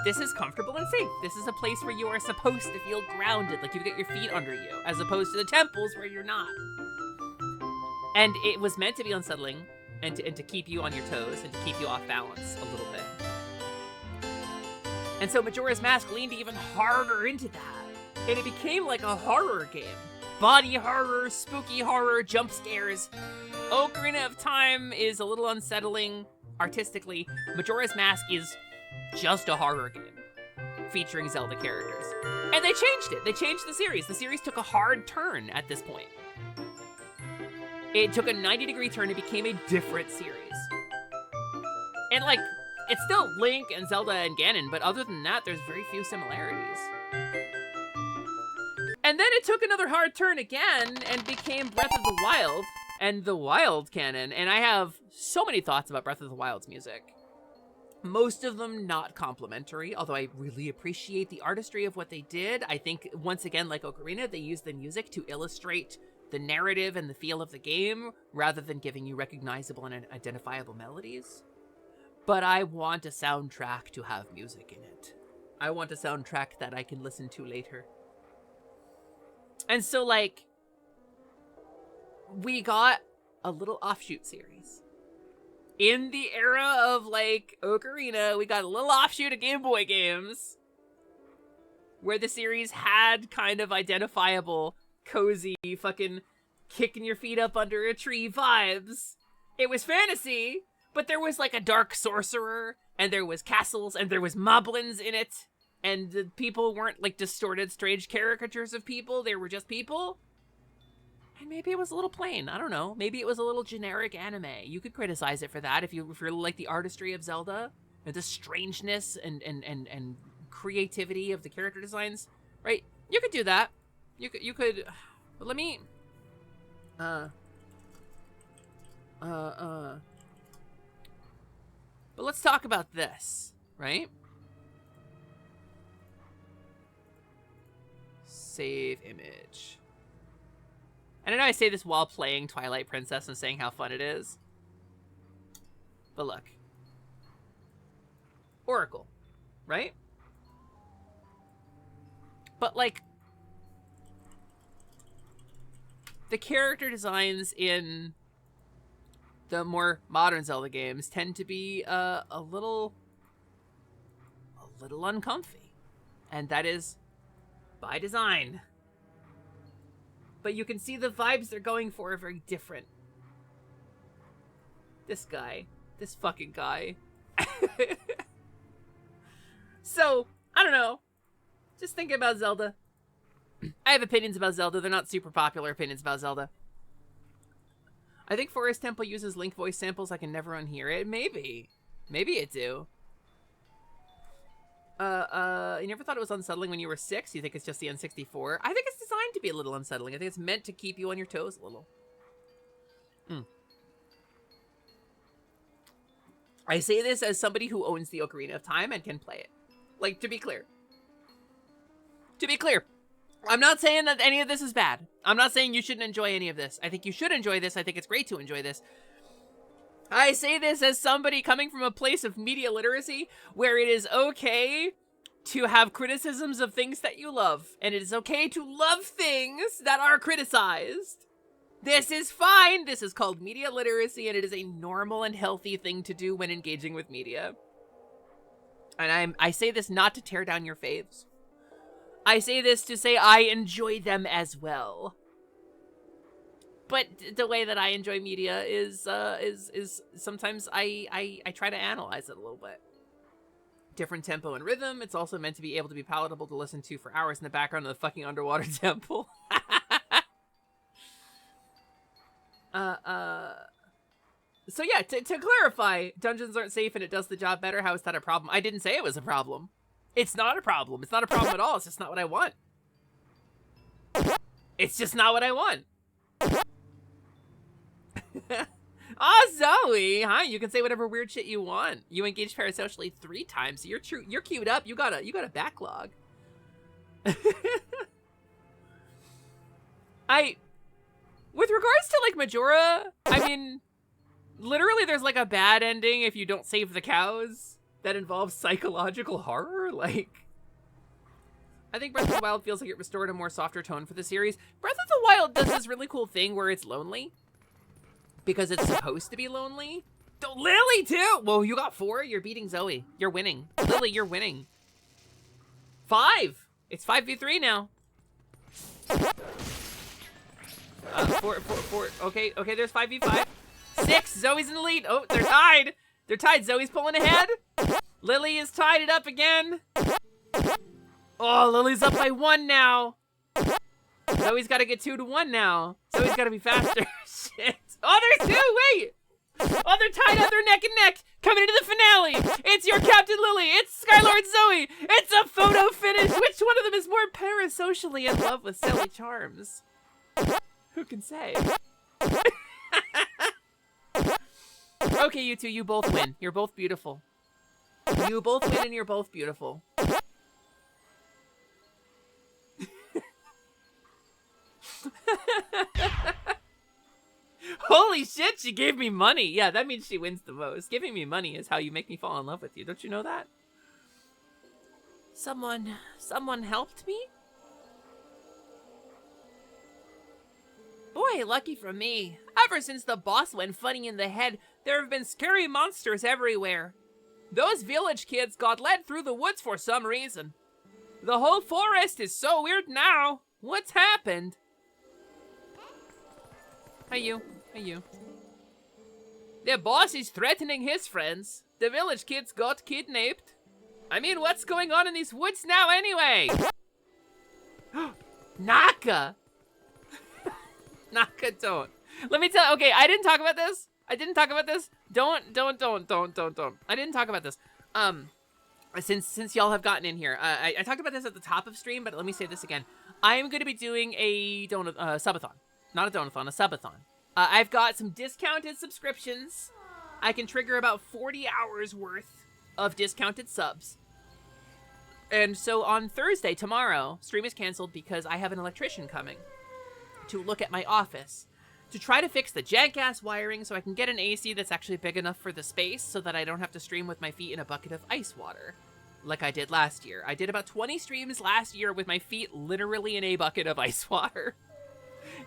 [SPEAKER 2] This is comfortable and safe. This is a place where you are supposed to feel grounded, like you've got your feet under you, as opposed to the temples where you're not. And it was meant to be unsettling and to keep you on your toes and to keep you off balance a little bit. And so Majora's Mask leaned even harder into that. And it became like a horror game. Body horror, spooky horror, jump scares. Ocarina of Time is a little unsettling artistically. Majora's Mask is just a horror game featuring Zelda characters. And they changed it. They changed the series. The series took a hard turn at this point. It took a 90-degree turn and became a different series. And like, it's still Link and Zelda and Ganon, but other than that, there's very few similarities. And then it took another hard turn again and became Breath of the Wild and the Wild canon. And I have so many thoughts about Breath of the Wild's music. Most of them not complimentary, although I really appreciate the artistry of what they did. I think, once again, like Ocarina, they used the music to illustrate the narrative and the feel of the game, rather than giving you recognizable and identifiable melodies. But I want a soundtrack to have music in it. I want a soundtrack that I can listen to later. And so, like, we got a little offshoot series. In the era of, like, Ocarina, we got a little offshoot of Game Boy games where the series had kind of identifiable, cozy, fucking kicking your feet up under a tree vibes. It was fantasy, but there was, like, a dark sorcerer, and there was castles, and there was moblins in it, and the people weren't, like, distorted, strange caricatures of people. They were just people. And maybe it was a little plain. I don't know. Maybe it was a little generic anime. You could criticize it for that if you really like the artistry of Zelda and the strangeness and creativity of the character designs, right? You could do that. You could. But let me. But let's talk about this, right? Save image. And I know I say this while playing Twilight Princess and saying how fun it is. But look. Oracle, right? But like, the character designs in the more modern Zelda games tend to be a little uncomfy. And that is by design. But you can see the vibes they're going for are very different. This guy. This fucking guy. So, I don't know. Just thinking about Zelda. I have opinions about Zelda. They're not super popular opinions about Zelda. I think Forest Temple uses Link voice samples. I can never unhear it. Maybe. Maybe it do. You never thought it was unsettling when you were 6? You think it's just the N64? I think it's designed to be a little unsettling. I think it's meant to keep you on your toes a little. I say this as somebody who owns the Ocarina of Time and can play it. Like, to be clear. To be clear. I'm not saying that any of this is bad. I'm not saying you shouldn't enjoy any of this. I think you should enjoy this. I think it's great to enjoy this. I say this as somebody coming from a place of media literacy where it is okay to have criticisms of things that you love. And it is okay to love things that are criticized. This is fine. This is called media literacy, and it is a normal and healthy thing to do when engaging with media. And I say this not to tear down your faves. I say this to say I enjoy them as well. But the way that I enjoy media is sometimes I try to analyze it a little bit. Different tempo and rhythm. It's also meant to be able to be palatable to listen to for hours in the background of the fucking underwater temple. So yeah, to clarify, dungeons aren't safe and it does the job better. How is that a problem? I didn't say it was a problem. It's not a problem. It's not a problem at all. It's just not what I want. It's just not what I want. Zoe, hi. You can say whatever weird shit you want. You engaged parasocially 3 times. So you're queued up. You got a backlog. With regards to like Majora, I mean, literally there's like a bad ending if you don't save the cows that involves psychological horror. Like, I think Breath of the Wild feels like it restored a more softer tone for the series. Breath of the Wild does this really cool thing where it's lonely. Because it's supposed to be lonely. Lily, too! Well, you got 4. You're beating Zoe. You're winning. Lily, you're winning. 5. It's 5v3 now. 4. Okay, there's 5v5. 6. Zoe's in the lead. Oh, they're tied. They're tied. Zoe's pulling ahead. Lily is tied it up again. Oh, Lily's up by 1 now. Zoe's got to get 2 to 1 now. Zoe's got to be faster. Shit. Oh, there's 2. Wait. Oh, they're tied up. They're neck and neck. Coming into the finale. It's your Captain Lily. It's Skylord Zoe. It's a photo finish. Which one of them is more parasocially in love with Sally Charms? Who can say? Okay, you two, you both win. You're both beautiful. You both win and you're both beautiful. Holy shit, she gave me money. Yeah, that means she wins the most. Giving me money is how you make me fall in love with you. Don't you know that? Someone helped me? Boy, lucky for me. Ever since the boss went funny in the head, there have been scary monsters everywhere. Those village kids got led through the woods for some reason. The whole forest is so weird now. What's happened? Hey you. Hey you. The boss is threatening his friends. The village kids got kidnapped. I mean, what's going on in these woods now anyway? Naka! Naka, don't. Let me tell, okay, I didn't talk about this. Don't. I didn't talk about this. Since y'all have gotten in here. I talked about this at the top of stream, but let me say this again. I am going to be doing a subathon. Not a donathon, a subathon. I've got some discounted subscriptions. I can trigger about 40 hours worth of discounted subs. And so on Thursday, tomorrow, stream is canceled because I have an electrician coming to look at my office to try to fix the jank-ass wiring so I can get an AC that's actually big enough for the space so that I don't have to stream with my feet in a bucket of ice water like I did last year. I did about 20 streams last year with my feet literally in a bucket of ice water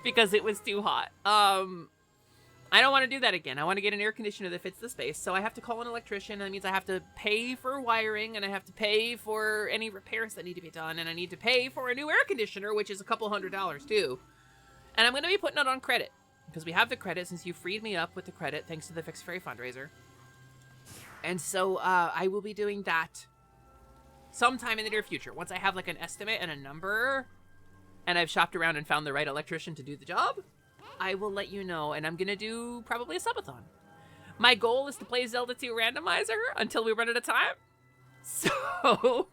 [SPEAKER 2] because it was too hot. I don't want to do that again. I want to get an air conditioner that fits the space, so I have to call an electrician. That means I have to pay for wiring, and I have to pay for any repairs that need to be done, and I need to pay for a new air conditioner, which is a couple $100 too. And I'm going to be putting it on credit, because we have the credit since you freed me up with the credit thanks to the Fix Fairy fundraiser. And so I will be doing that sometime in the near future. Once I have like an estimate and a number, and I've shopped around and found the right electrician to do the job, I will let you know, and I'm going to do probably a subathon. My goal is to play Zelda 2 randomizer until we run out of time. So,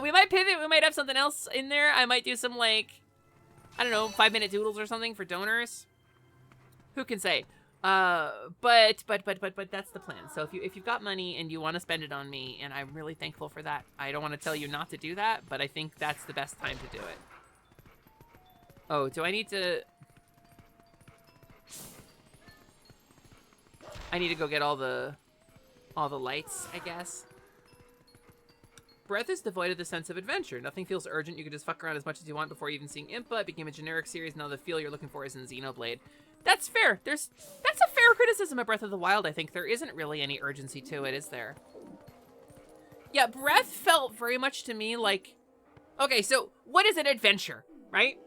[SPEAKER 2] we might pivot. We might have something else in there. I might do some, like, I don't know, 5-minute doodles or something for donors. Who can say? But that's the plan. So if you've got money and you want to spend it on me, and I'm really thankful for that, I don't want to tell you not to do that, but I think that's the best time to do it. Oh, do I need to... I need to go get all the lights, I guess. Breath is devoid of the sense of adventure. Nothing feels urgent. You can just fuck around as much as you want before even seeing Impa. It became a generic series. Now the feel you're looking for is in Xenoblade. That's fair. That's a fair criticism of Breath of the Wild, I think. There isn't really any urgency to it, is there? Yeah, Breath felt very much to me like... Okay, so what is an adventure, right?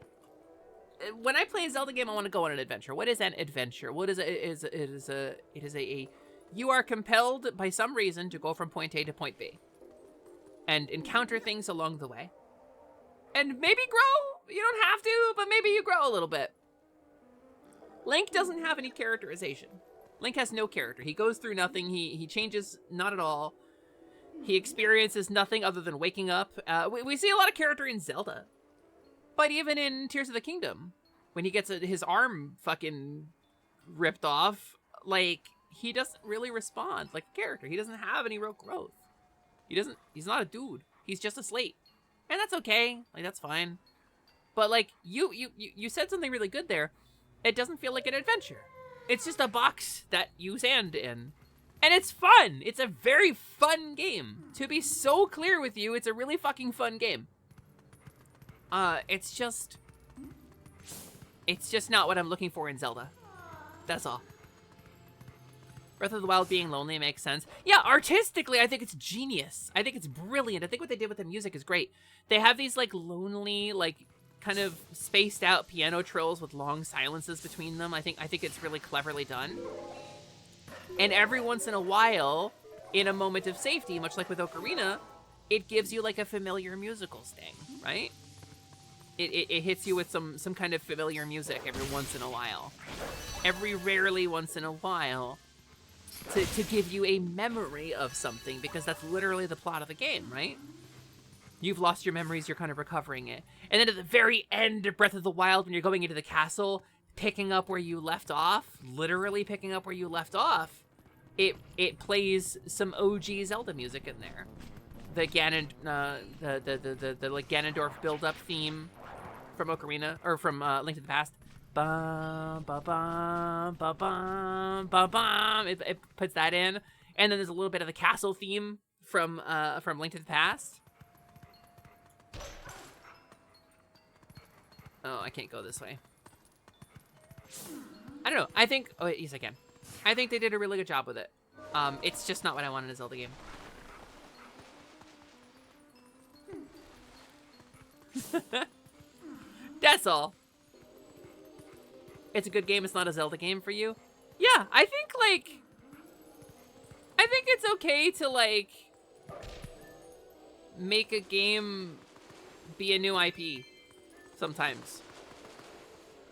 [SPEAKER 2] When I play a Zelda game, I want to go on an adventure. What is an adventure? What is you are compelled by some reason to go from point A to point B and encounter things along the way and maybe grow. You don't have to, but maybe you grow a little bit. Link doesn't have any characterization. Link has no character. He goes through nothing. He changes not at all. He experiences nothing other than waking up. We see a lot of character in Zelda. But even in Tears of the Kingdom, when he gets his arm fucking ripped off, like, he doesn't really respond like a character. He doesn't have any real growth. He's not a dude. He's just a slate. And that's okay. Like, that's fine. But, like, you said something really good there. It doesn't feel like an adventure. It's just a box that you stand in. And it's fun. It's a very fun game. To be so clear with you, it's a really fucking fun game. It's just not what I'm looking for in Zelda. That's all. Breath of the Wild being lonely makes sense. Yeah, artistically, I think it's genius. I think it's brilliant. I think what they did with the music is great. They have these like lonely, like kind of spaced out piano trills with long silences between them. I think it's really cleverly done. And every once in a while, in a moment of safety, much like with Ocarina, it gives you like a familiar musical sting, right? It hits you with some kind of familiar music every once in a while. Every rarely once in a while. To give you a memory of something, because that's literally the plot of the game, right? You've lost your memories, you're kind of recovering it. And then at the very end of Breath of the Wild, when you're going into the castle, picking up where you left off, literally picking up where you left off, it plays some OG Zelda music in there. The like Ganondorf build-up theme from Ocarina, or from Link to the Past. Bum, ba bum, ba bum, ba bum. It puts that in, and then there's a little bit of the castle theme from Link to the Past. Oh, I can't go this way. I don't know. I think. Oh, yes, I can. I think they did a really good job with it. It's just not what I want in a Zelda game. That's all. It's a good game, it's not a Zelda game for you. Yeah, I think it's okay to like make a game be a new IP sometimes.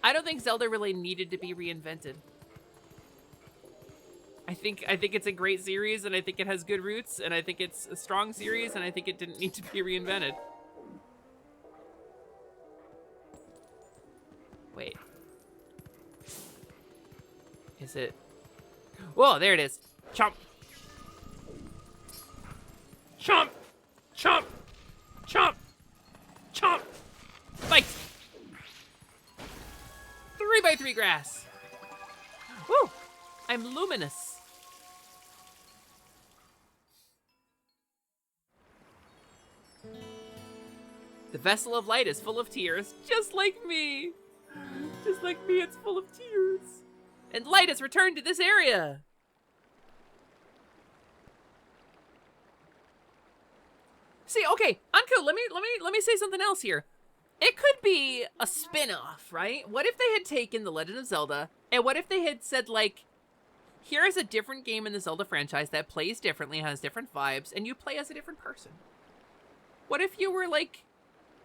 [SPEAKER 2] I don't think Zelda really needed to be reinvented. I think it's a great series, and I think it has good roots, and I think it's a strong series, and I think it didn't need to be reinvented. Wait. Is it? Whoa, there it is. Chomp. Chomp. Chomp. Chomp. Chomp. Bite. 3x3 grass. Woo. I'm luminous. The vessel of light is full of tears, just like me. Just like me, it's full of tears. And light has returned to this area. See, okay, Anku, let me say something else here. It could be a spin-off, right? What if they had taken The Legend of Zelda, and what if they had said, like, here's a different game in the Zelda franchise that plays differently, has different vibes, and you play as a different person? What if you were, like,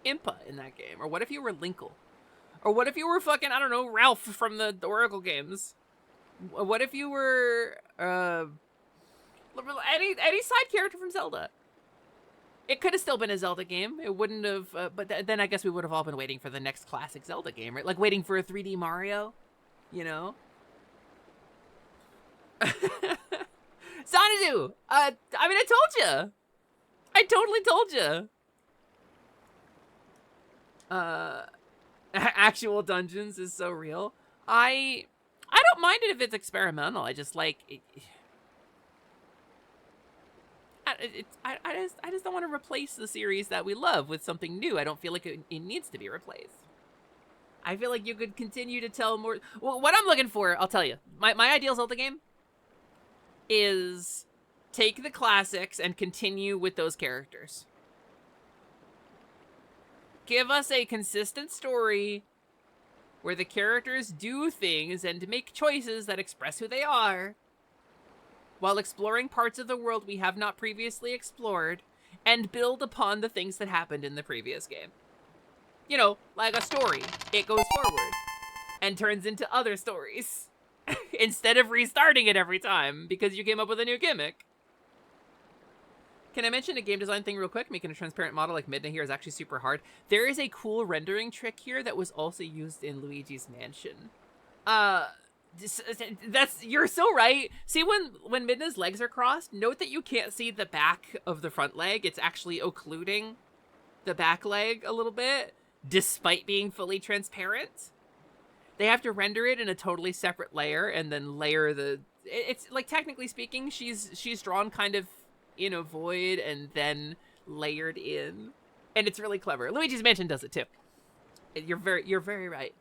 [SPEAKER 2] Impa in that game? Or what if you were Linkle? Or what if you were fucking, I don't know, Ralph from the Oracle games? What if you were, any side character from Zelda? It could have still been a Zelda game. It wouldn't have, but then I guess we would have all been waiting for the next classic Zelda game, right? Like waiting for a 3D Mario, you know? Xanadu! I mean, I told you! I totally told you! Actual dungeons is so real. I don't mind it if it's experimental. I just like I just don't want to replace the series that we love with something new. I don't feel like it needs to be replaced. I feel like you could continue to tell more. Well, what I'm looking for, I'll tell you. My ideal Zelda game is take the classics and continue with those characters. Give us a consistent story where the characters do things and make choices that express who they are, while exploring parts of the world we have not previously explored, and build upon the things that happened in the previous game. You know, like a story. It goes forward and turns into other stories instead of restarting it every time because you came up with a new gimmick. Can I mention a game design thing real quick? Making a transparent model like Midna here is actually super hard. There is a cool rendering trick here that was also used in Luigi's Mansion. You're so right. See, when Midna's legs are crossed, note that you can't see the back of the front leg. It's actually occluding the back leg a little bit, despite being fully transparent. They have to render it in a totally separate layer and then layer the... It's like, technically speaking, she's drawn kind of in a void and then layered in, and it's really clever. Luigi's Mansion does it too. You're very right.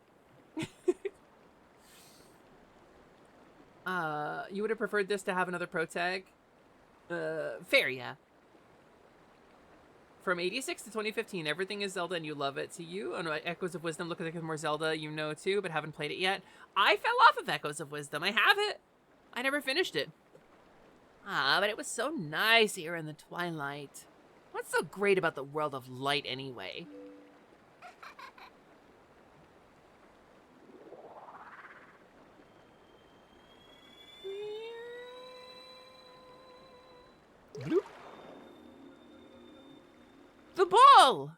[SPEAKER 2] You would have preferred this to have another pro tag? Fair, yeah. From 86 to 2015, everything is Zelda and you love it. To you, oh no, Echoes of Wisdom looks like it's more Zelda, you know too, but haven't played it yet. I fell off of Echoes of Wisdom. I have it. I never finished it. Ah, but it was so nice here in the twilight. What's so great about the world of light anyway? Bloop. The ball!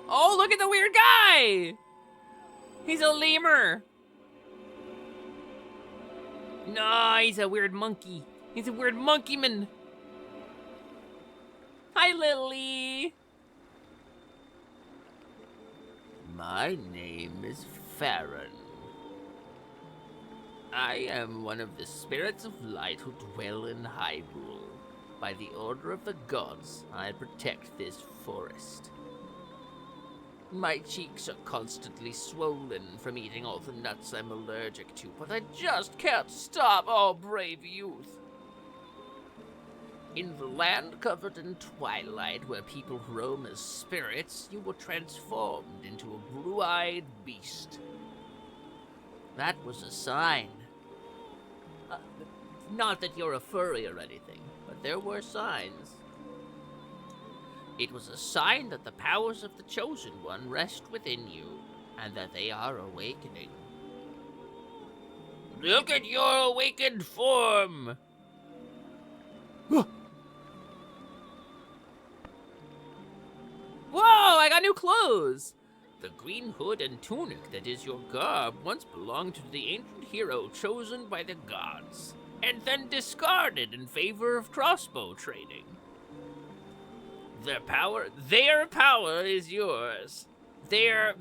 [SPEAKER 2] Oh, look at the weird guy! He's a lemur. No, he's a weird monkey. He's a weird monkey man. Hi, Lily.
[SPEAKER 20] My name is Farron. I am one of the spirits of light who dwell in Hyrule. By the order of the gods, I protect this forest. My cheeks are constantly swollen from eating all the nuts I'm allergic to, but I just can't stop, oh brave youth. In the land covered in twilight, where people roam as spirits, you were transformed into a blue-eyed beast. That was a sign. Not that you're a furry or anything, but there were signs. It was a sign that the powers of the Chosen One rest within you, and that they are awakening. Look at your awakened form!
[SPEAKER 2] Whoa, I got new clothes!
[SPEAKER 20] The green hood and tunic that is your garb once belonged to the ancient hero chosen by the gods, and then discarded in favor of crossbow training. Their power is yours. Their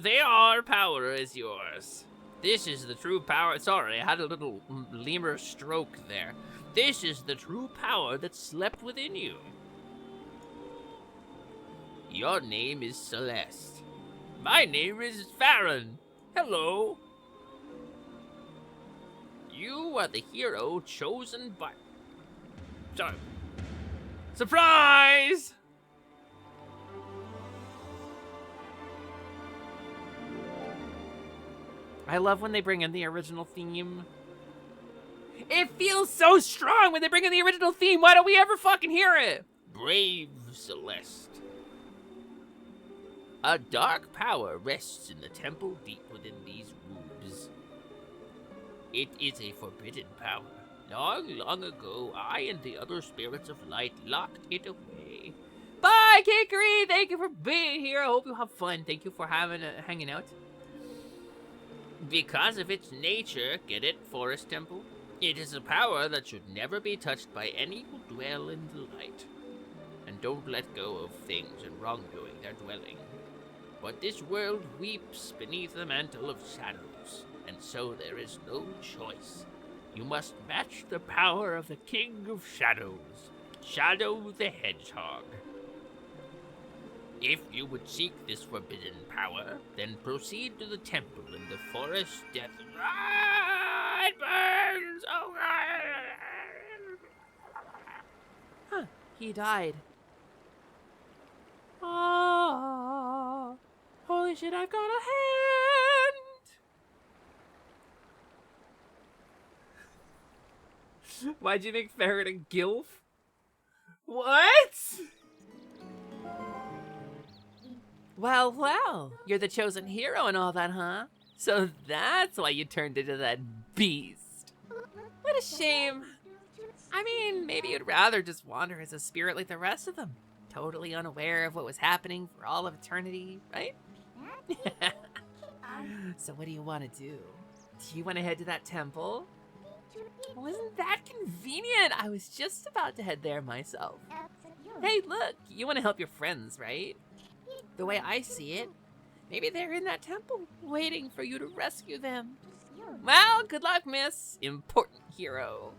[SPEAKER 20] power is yours. This is the true power. Sorry, I had a little lemur stroke there. This is the true power that slept within you. Your name is Celeste. My name is Farron. Hello. You are the hero chosen by... Sorry.
[SPEAKER 2] Surprise! I love when they bring in the original theme. It feels so strong when they bring in the original theme. Why don't we ever fucking hear it?
[SPEAKER 20] Brave Celeste. A dark power rests in the temple deep within these roofs. It is a forbidden power. Long, long ago, I and the other spirits of light locked it away.
[SPEAKER 2] Bye, Kikri! Thank you for being here. I hope you have fun. Thank you for hanging out.
[SPEAKER 20] Because of its nature, get it, Forest Temple? It is a power that should never be touched by any who dwell in the light. And don't let go of things and wrongdoing their dwelling. But this world weeps beneath the mantle of shadows, and so there is no choice. You must match the power of the King of Shadows, Shadow the Hedgehog. If you would seek this forbidden power, then proceed to the temple in the forest death. Ah, it burns! Oh,
[SPEAKER 2] Huh, he died. Ah, holy shit, I've got a hand! Why'd you make Farron a gilf? What? Well, well, you're the chosen hero and all that, huh? So that's why you turned into that beast. What a shame. I mean, maybe you'd rather just wander as a spirit like the rest of them. Totally unaware of what was happening for all of eternity, right? So what do you want to do? Do you want to head to that temple? Well, isn't that convenient? I was just about to head there myself. Hey, look, you want to help your friends, right? The way I see it, maybe they're in that temple, waiting for you to rescue them. Well, good luck, miss. Important hero.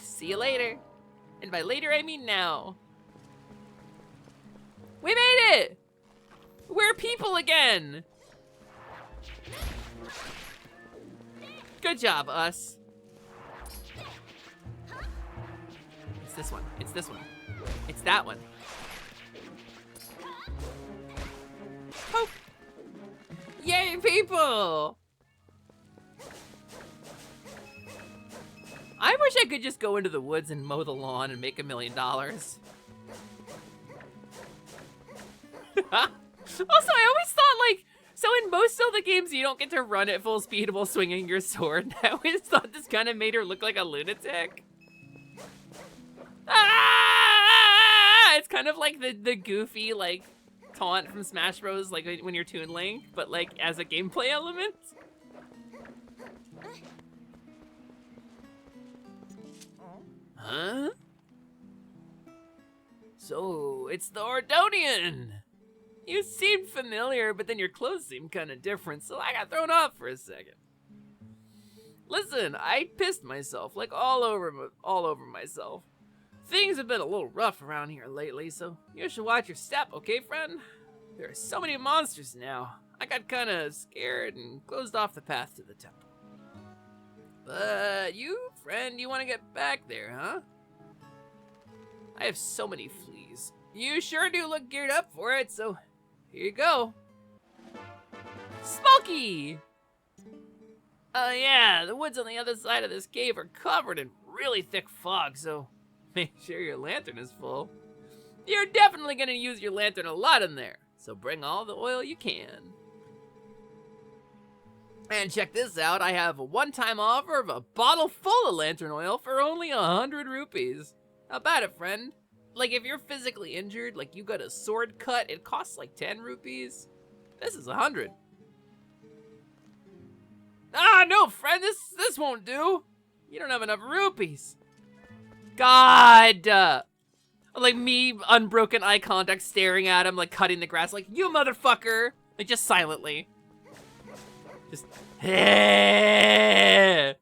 [SPEAKER 2] See you later. And by later, I mean now. We made it! We're we're people again! Good job, us. It's this one. It's this one. It's that one. Poke! Yay, people! I wish I could just go into the woods and mow the lawn and make $1 million. Also, I always thought, like, so in most of the games you don't get to run at full speed while swinging your sword. I always thought this kind of made her look like a lunatic. Ah! It's kind of like the goofy, like, taunt from Smash Bros, like when you're Toon Link, but like as a gameplay element. Huh? So, it's the Ordonian! You seemed familiar, but then your clothes seemed kind of different, so I got thrown off for a second. Listen, I pissed myself, like all over myself. Things have been a little rough around here lately, so you should watch your step, okay, friend? There are so many monsters now. I got kind of scared and closed off the path to the temple. But you, friend, you want to get back there, huh? I have so many fleas. You sure do look geared up for it, so here you go. Smokey! Oh yeah, the woods on the other side of this cave are covered in really thick fog, so make sure your lantern is full. You're definitely gonna use your lantern a lot in there, so bring all the oil you can. And check this out, I have a one-time offer of a bottle full of lantern oil for only 100 rupees. How about it, friend? Like, if you're physically injured, like you got a sword cut, it costs like 10 rupees. This is 100. Ah, no, friend, this won't do. You don't have enough rupees. God! Like me, unbroken eye contact, staring at him, like cutting the grass, like, you motherfucker! Like, just silently. Just, hey!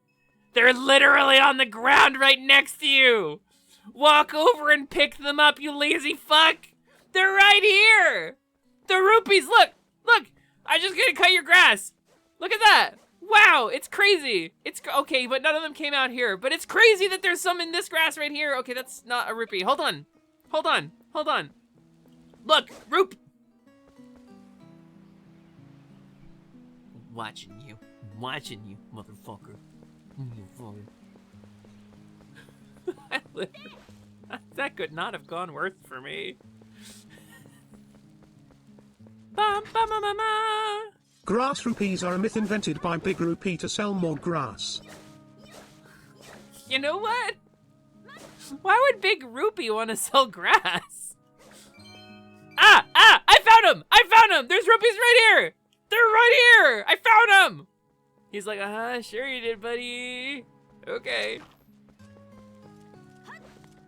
[SPEAKER 2] They're literally on the ground right next to you! Walk over and pick them up, you lazy fuck! They're right here! The rupees, look! Look! I just gonna cut your grass! Look at that! Wow, it's crazy! It's, okay, but none of them came out here. But it's crazy that there's some in this grass right here. Okay, that's not a rupee. Hold on. Hold on. Hold on. Look, Roop! Watching you, motherfucker. That could not have gone worse for me.
[SPEAKER 4] Grass rupees are a myth invented by Big Rupee to sell more grass.
[SPEAKER 2] You know what? Why would Big Rupee want to sell grass? Ah! I found him! I found him! There's rupees right here! They're right here! I found him! He's like, sure you did, buddy. Okay.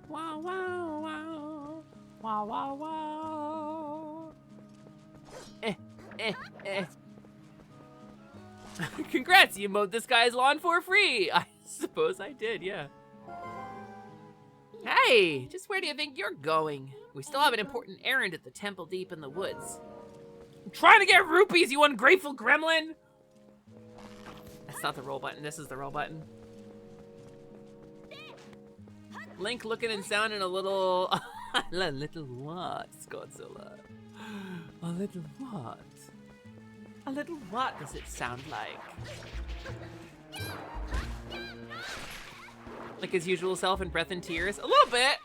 [SPEAKER 2] Wow, wow, wow. Wow, wow, wow. Congrats, you mowed this guy's lawn for free. I suppose I did, yeah. Hey, just where do you think you're going? We still have an important errand at the temple deep in the woods. I'm trying to get rupees, you ungrateful gremlin! That's not the roll button, this is the roll button. Link looking and sounding a little... a little what, Godzilla? A little what? A little what does it sound like? Like his usual self in Breath and Tears? A little bit!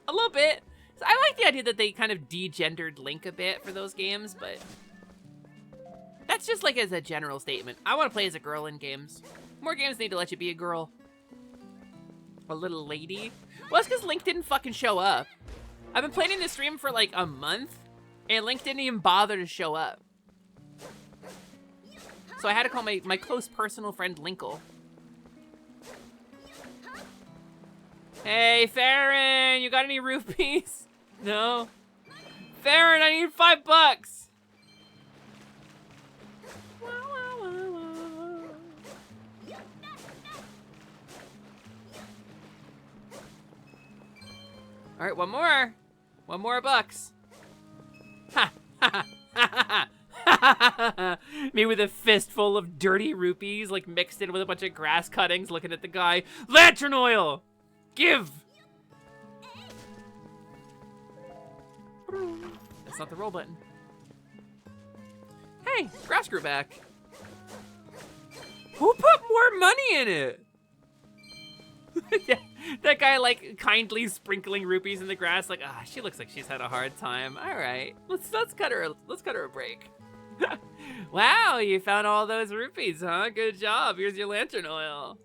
[SPEAKER 2] A little bit! So I like the idea that they kind of degendered Link a bit for those games, but... that's just like as a general statement. I want to play as a girl in games. More games need to let you be a girl. A little lady? Well, it's because Link didn't fucking show up. I've been planning this stream for like a month, and Link didn't even bother to show up. So I had to call my close personal friend Linkle. Hey, Farron, you got any rupees? No? Farron, I need $5. All right, one more. One more bucks. Ha, ha, ha, ha, ha. Me with a fistful of dirty rupees, like mixed in with a bunch of grass cuttings, looking at the guy. Lantern oil! Give! That's not the roll button. Hey, grass grew back. Who put more money in it? Yeah, that guy like kindly sprinkling rupees in the grass, like, ah, she looks like she's had a hard time. All right, let's cut her a break. Wow, you found all those rupees, huh? Good job. Here's your lantern oil.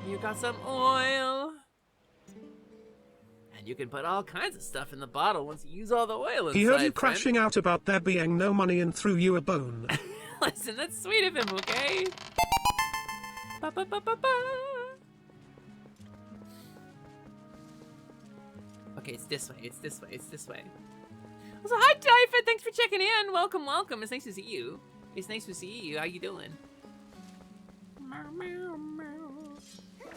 [SPEAKER 2] You got some oil. And you can put all kinds of stuff in the bottle once you use all the oil inside.
[SPEAKER 4] He heard you
[SPEAKER 2] friend.
[SPEAKER 4] crashing out about there being no money and threw you a bone.
[SPEAKER 2] Listen, that's sweet of him, okay? Ba -ba -ba -ba -ba. Okay, it's this way, it's this way, it's this way. So hi, Typhid, thanks for checking in. Welcome, welcome. It's nice to see you. It's nice to see you. How you doing?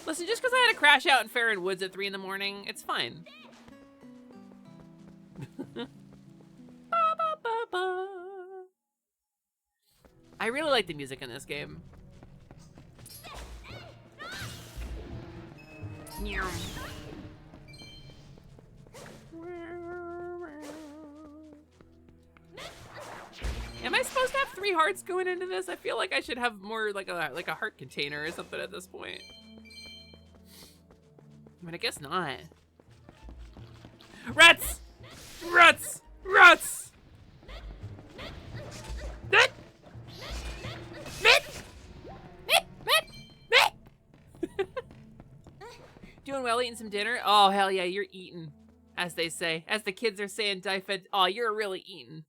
[SPEAKER 2] Listen, just because I had to crash out in Farron Woods at 3 in the morning, it's fine. Ba -ba -ba -ba. I really like the music in this game. Am I supposed to have 3 hearts going into this? I feel like I should have more like a heart container or something at this point. I mean, I guess not. Rats! Rats! Rats! Doing well, eating some dinner? Oh, hell yeah, you're eating, as they say. As the kids are saying, Dyfed, oh, you're really eating.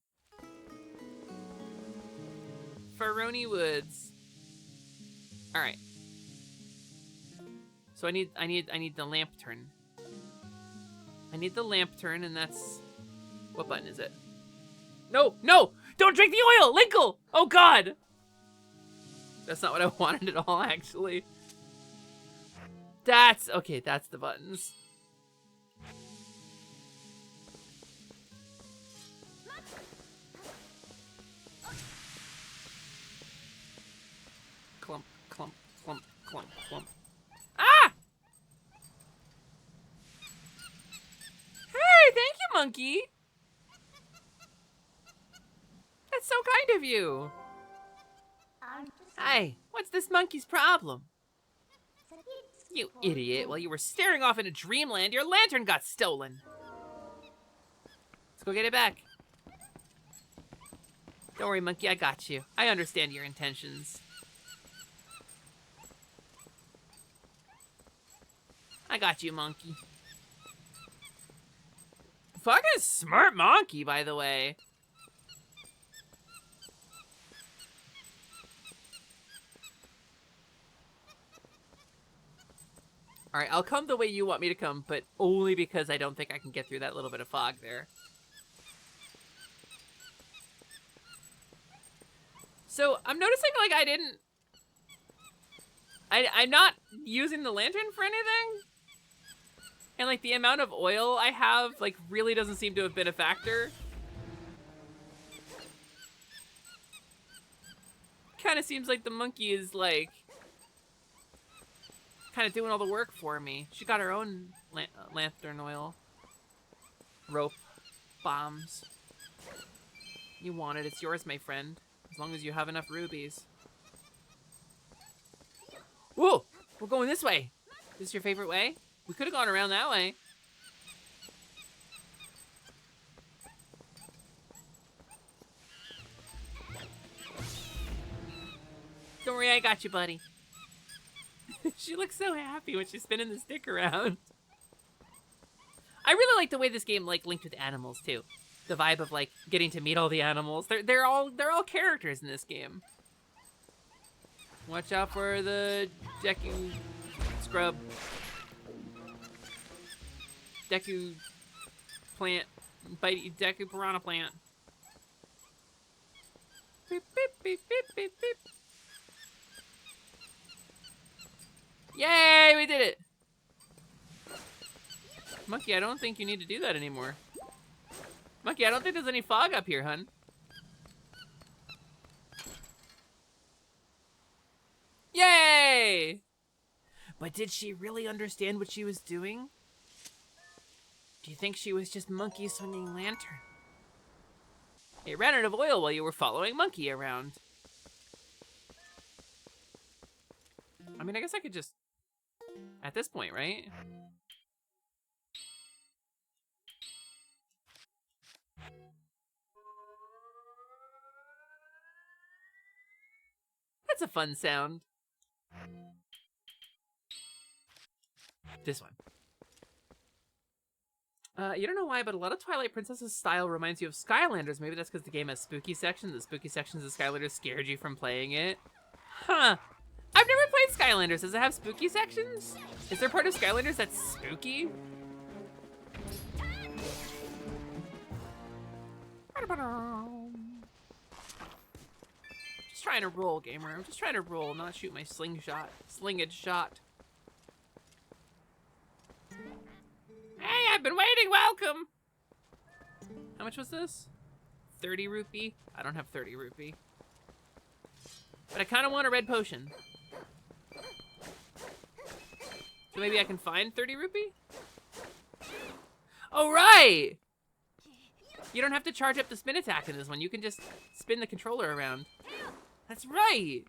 [SPEAKER 2] Faroni Woods. All right. So I need the lamp turn. I need the lamp turn, and that's, what button is it? No, no, don't drink the oil, Linkle! Oh God. That's not what I wanted at all, actually. That's, okay, that's the buttons. Clump, clump, clump, clump, clump. Ah! Hey, thank you, monkey. That's so kind of you. Hi, what's this monkey's problem? You idiot, while you were staring off into dreamland, your lantern got stolen. Let's go get it back. Don't worry, monkey, I got you. I understand your intentions. I got you, monkey. Fucking smart monkey, by the way. All right, I'll come the way you want me to come, but only because I don't think I can get through that little bit of fog there. So I'm noticing like I'm not using the lantern for anything. And like the amount of oil I have like really doesn't seem to have been a factor. Kind of seems like the monkey is like kind of doing all the work for me. She got her own lantern oil. Rope. Bombs. You want it, it's yours, my friend. As long as you have enough rubies. Whoa! We're going this way! This is your favorite way? We could have gone around that way. Don't worry, I got you, buddy. She looks so happy when she's spinning the stick around. I really like the way this game like linked with animals too. The vibe of like getting to meet all the animals. They're all characters in this game. Watch out for the Deku scrub. Deku plant. Deku piranha plant. Beep, beep, beep, beep, beep, beep. Yay, we did it! Monkey, I don't think you need to do that anymore. Monkey, I don't think there's any fog up here, hun. Yay! But did she really understand what she was doing? Do you think she was just Monkey swinging lantern? It ran out of oil while you were following Monkey around. I mean, I guess I could just... At this point, right? That's a fun sound. This one. You don't know why, but a lot of Twilight Princess's style reminds you of Skylanders. Maybe that's because the game has spooky sections. The spooky sections of Skylanders scared you from playing it. Huh. I've never played Skylanders. Does it have spooky sections? Is there part of Skylanders that's spooky? Just trying to roll, gamer. I'm just trying to roll, not shoot my slingshot. Slinged shot. Hey, I've been waiting, welcome! How much was this? 30 rupee? I don't have 30 rupee. But I kind of want a red potion. So maybe I can find 30 rupee? Oh, right! You don't have to charge up the spin attack in this one. You can just spin the controller around. That's right!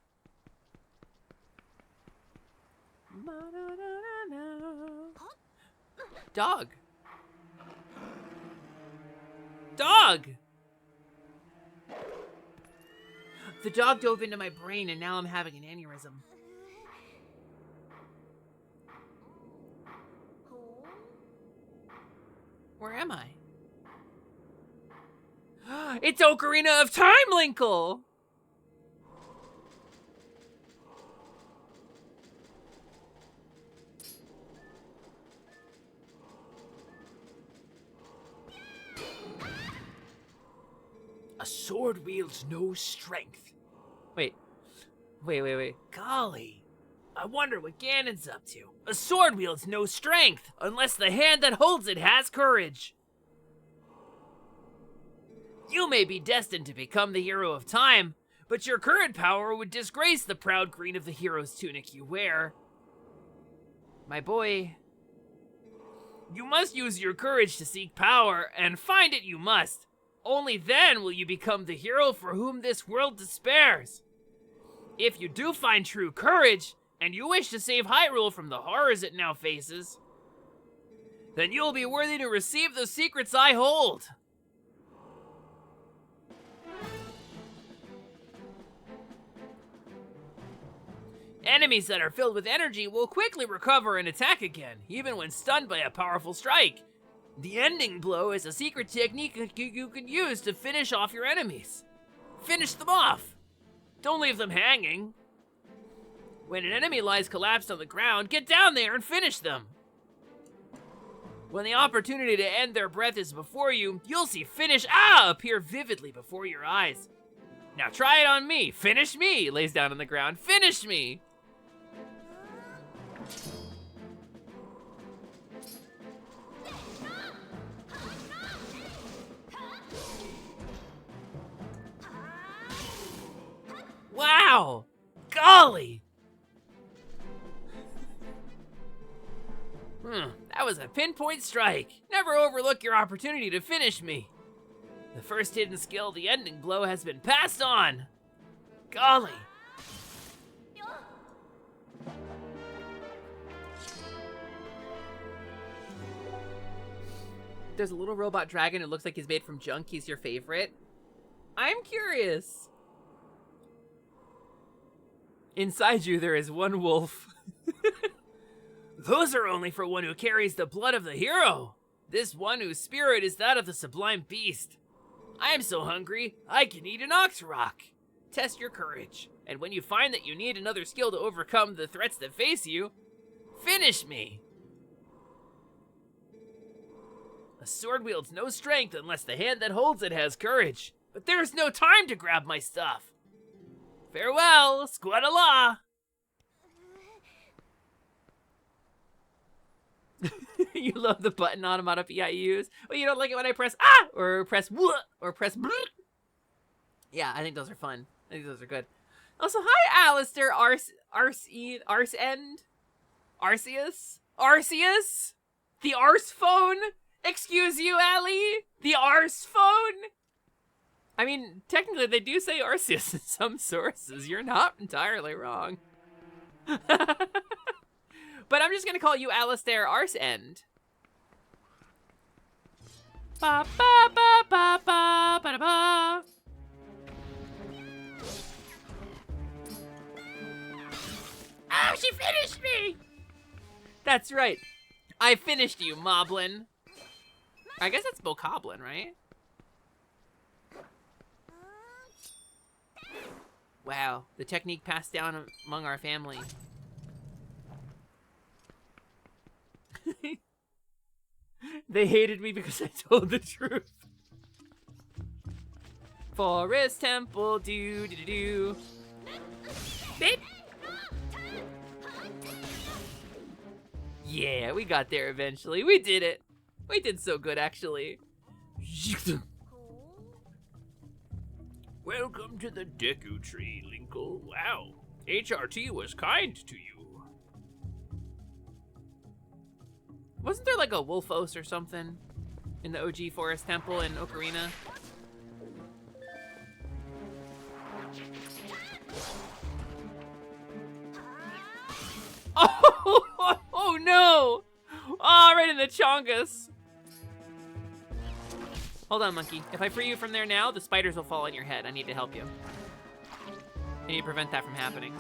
[SPEAKER 2] Dog. Dog! The dog dove into my brain and now I'm having an aneurysm. Where am I? It's Ocarina of Time, Linkle! A sword wields no strength. Wait. Golly. I wonder what Ganon's up to. A sword wields no strength, unless the hand that holds it has courage. You may be destined to become the hero of time, but your current power would disgrace the proud green of the hero's tunic you wear. My boy, you must use your courage to seek power, and find it you must. Only then will you become the hero for whom this world despairs. If you do find true courage, and you wish to save Hyrule from the horrors it now faces, then you'll be worthy to receive the secrets I hold. Enemies that are filled with energy will quickly recover and attack again, even when stunned by a powerful strike. The ending blow is a secret technique you can use to finish off your enemies. Finish them off. Don't leave them hanging. When an enemy lies collapsed on the ground, get down there and finish them. When the opportunity to end their breath is before you, you'll see finish appear vividly before your eyes. Now try it on me. Finish me. Lays down on the ground. Finish me. Wow! Golly! That was a pinpoint strike. Never overlook your opportunity to finish me. The first hidden skill, the ending blow, has been passed on. Golly! There's a little robot dragon who looks like he's made from junk. He's your favorite. I'm curious. Inside you, there is one wolf. Those are only for one who carries the blood of the hero. This one whose spirit is that of the sublime beast. I am so hungry, I can eat an ox rock. Test your courage, and when you find that you need another skill to overcome the threats that face you, finish me. A sword wields no strength unless the hand that holds it has courage. But there is no time to grab my stuff. Farewell, Squadala! You love the button onomatopoeia I use. Well, you don't like it when I press ah or press wh or press bleh. Yeah, I think those are fun. I think those are good. Also, hi, Alistair Arsend. Arceus? Arceus? The Arse phone? Excuse you, Allie? The Arse phone? I mean, technically they do say Arceus in some sources. You're not entirely wrong. But I'm just gonna call you Alistair Arsend. Ba ba ba ba ba ba ba. Oh, she finished me! That's right. I finished you, Moblin. I guess that's Bokoblin, right? Wow, the technique passed down among our family. They hated me because I told the truth. Forest Temple, do. Beep. Yeah, we got there eventually. We did it. We did so good, actually.
[SPEAKER 20] Welcome to the Deku Tree, Linkle. Wow, HRT was kind to you.
[SPEAKER 2] Wasn't there like a Wolfos or something in the OG Forest Temple in Ocarina? Oh no! Oh, right in the chongus. Hold on, monkey. If I free you from there now, the spiders will fall on your head. I need to help you. I need to prevent that from happening.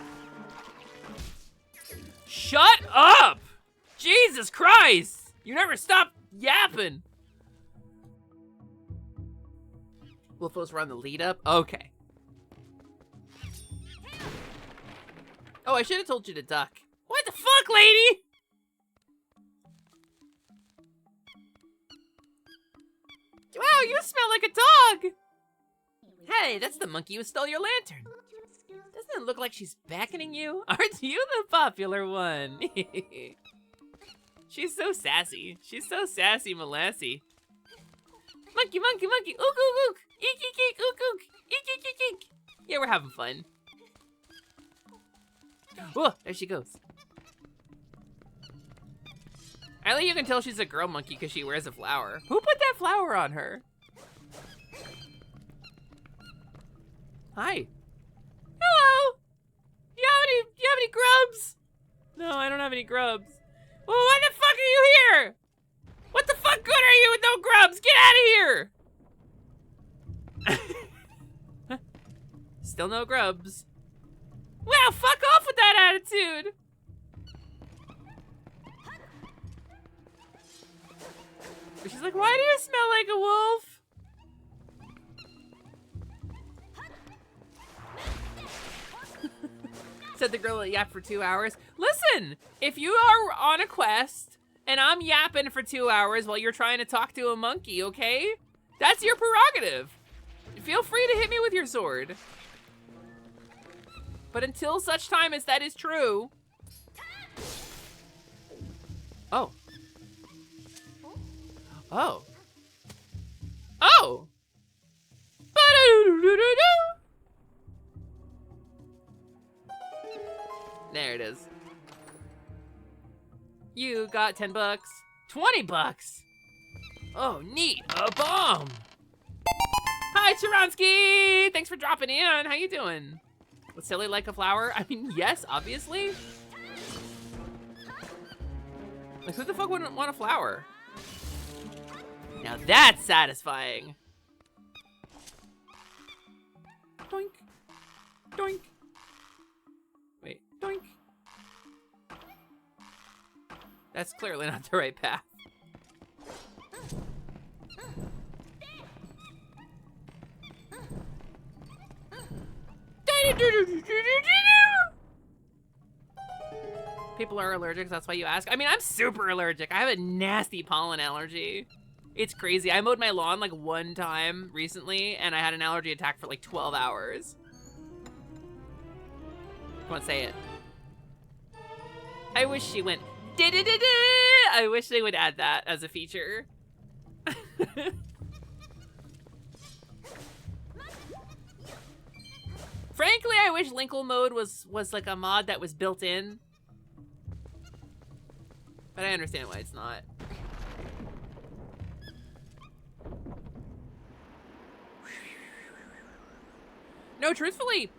[SPEAKER 2] Shut up! Jesus Christ! You never stop yapping. Wolfos were on the lead up? Okay. Oh, I should have told you to duck. What the fuck, lady? Wow, you smell like a dog! Hey, that's the monkey who stole your lantern. Doesn't it look like she's beckoning you? Aren't you the popular one? She's so sassy. She's so sassy, Molassy. Monkey, monkey, monkey, ook, ook, ook. Eek, eek, eek, ook, ook. Eek, eek, eek, eek. Yeah, we're having fun. Oh, there she goes. I think you can tell she's a girl monkey because she wears a flower. Who put that flower on her? Hi. Hello. You have any grubs? No, I don't have any grubs. Well, why the fuck are you here? What the fuck good are you with no grubs? Get out of here! Still no grubs. Wow, fuck off with that attitude! She's like, why do you smell like a wolf? Said the girl that yapped for 2 hours. Listen, if you are on a quest and I'm yapping for 2 hours while you're trying to talk to a monkey, okay? That's your prerogative. Feel free to hit me with your sword. But until such time as that is true... Oh. Oh. Oh! There it is. You got 10 bucks. 20 bucks! Oh, neat. A bomb! Hi, Chironsky! Thanks for dropping in. How you doing? Was silly like a flower? I mean, yes, obviously. Like, who the fuck wouldn't want a flower? Now that's satisfying. Doink. Doink. Wait, doink. That's clearly not the right path. People are allergic, that's why you ask. I mean, I'm super allergic. I have a nasty pollen allergy. It's crazy. I mowed my lawn like one time recently, and I had an allergy attack for like 12 hours. Come on, say it. I wish she went, I wish they would add that as a feature. Frankly, I wish Linkle mode was like a mod that was built in. But I understand why it's not. No, truthfully.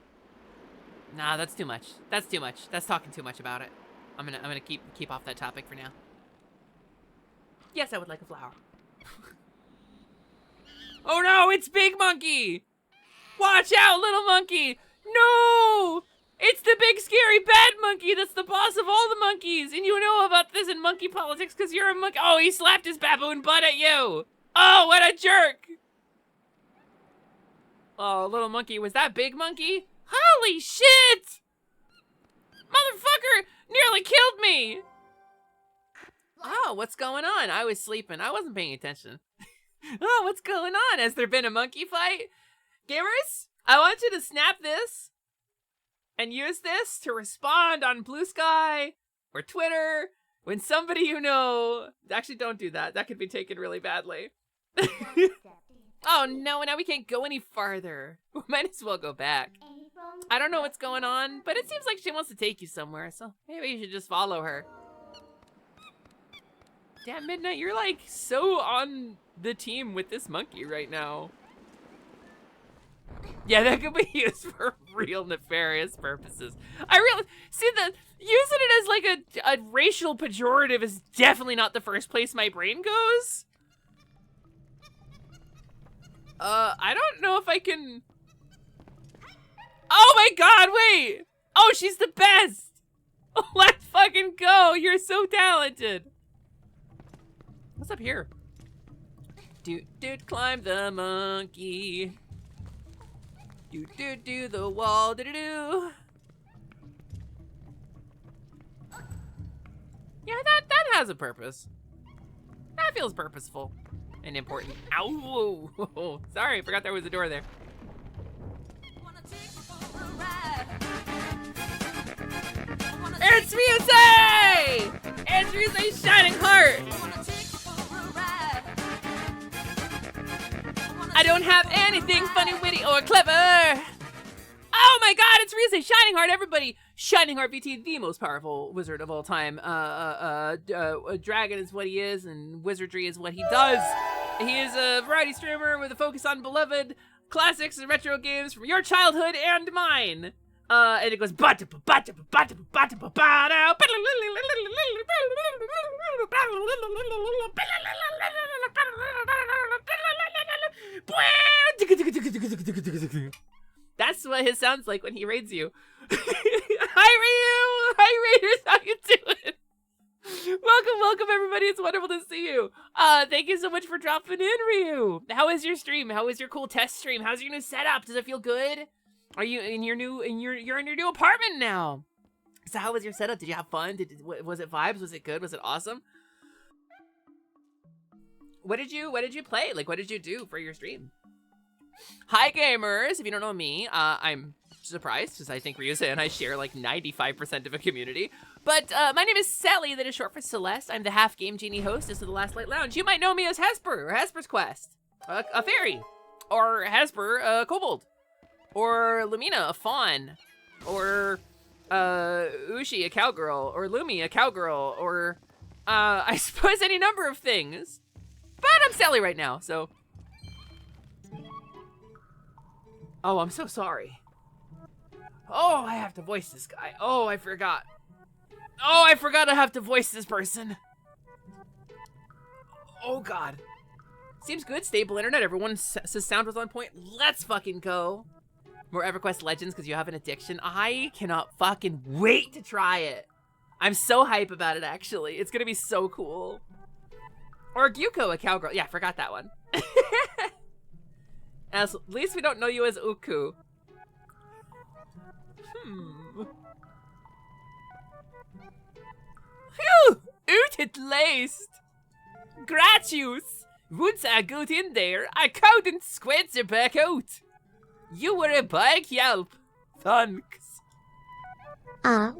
[SPEAKER 2] Nah, that's too much. That's too much. That's talking too much about it. I'm gonna keep off that topic for now. Yes, I would like a flower. Oh no, it's Big Monkey! Watch out, little monkey! No! It's the big scary bad monkey that's the boss of all the monkeys! And you know about this in monkey politics because you're a monkey. Oh, he slapped his baboon butt at you! Oh, what a jerk! Oh, little monkey, was that Big Monkey? Holy shit! Motherfucker nearly killed me! Oh, what's going on? I was sleeping. I wasn't paying attention. Oh, what's going on? Has there been a monkey fight? Gamers, I want you to snap this and use this to respond on Blue Sky or Twitter when somebody you know... Actually, don't do that. That could be taken really badly. Oh no, now we can't go any farther. We might as well go back. I don't know what's going on, but it seems like she wants to take you somewhere, so maybe you should just follow her. Damn, Midnight, you're like so on the team with this monkey right now. Yeah, that could be used for real nefarious purposes. I really see that using it as like a racial pejorative is definitely not the first place my brain goes. I don't know if I can. Oh my god, wait! Oh, she's the best! Let's fucking go! You're so talented! What's up here? Doot, climb the monkey. Do the wall, do. Yeah, that has a purpose. That feels purposeful and important. Ow! Sorry, I forgot there was a door there. It's Ryusei! It's Ryusei's Shining Heart! I don't have anything funny, witty, or clever! Oh my god, it's Ryusei Shining Heart, everybody! Shining Heart VT, the most powerful wizard of all time. A dragon is what he is, and wizardry is what he does. He is a variety streamer with a focus on beloved classics and retro games from your childhood and mine. And it goes That's what his sounds like when he raids you. Hi Ryu! Hi Raiders, how you doing? Welcome everybody, it's wonderful to see you. Thank you so much for dropping in, Ryu. How is your stream? How is your cool test stream? How's your new setup? Does it feel good? Are you in your new you're in your new apartment now? So how was your setup? Did you have fun? Was it vibes? Was it good? Was it awesome? What did you play? Like, what did you do for your stream? Hi gamers! If you don't know me, I'm surprised because I think Ryusei and I share like 95% of a community. But my name is Sally, that is short for Celeste. I'm the Half Game Genie hostess of the Last Light Lounge. You might know me as Hesper, or Hesper's Quest, a fairy, or Hesper, a kobold, or Lumina, a fawn, or Ushi, a cowgirl, or Lumi, a cowgirl, or I suppose any number of things. But I'm Sally right now, so. Oh, I'm so sorry. Oh, I have to voice this guy. Oh, I forgot. Oh, I forgot I have to voice this person. Oh, God. Seems good. Stable internet. Everyone says sound was on point. Let's fucking go. More EverQuest Legends because you have an addiction. I cannot fucking wait to try it. I'm so hype about it, actually. It's gonna be so cool. Or Gyuko, a cowgirl. Yeah, I forgot that one. At least we don't know you as Uku. Phew! Ut it laced! Gratius! Once I got in there, I couldn't squint you back out. You were a big help. Thanks.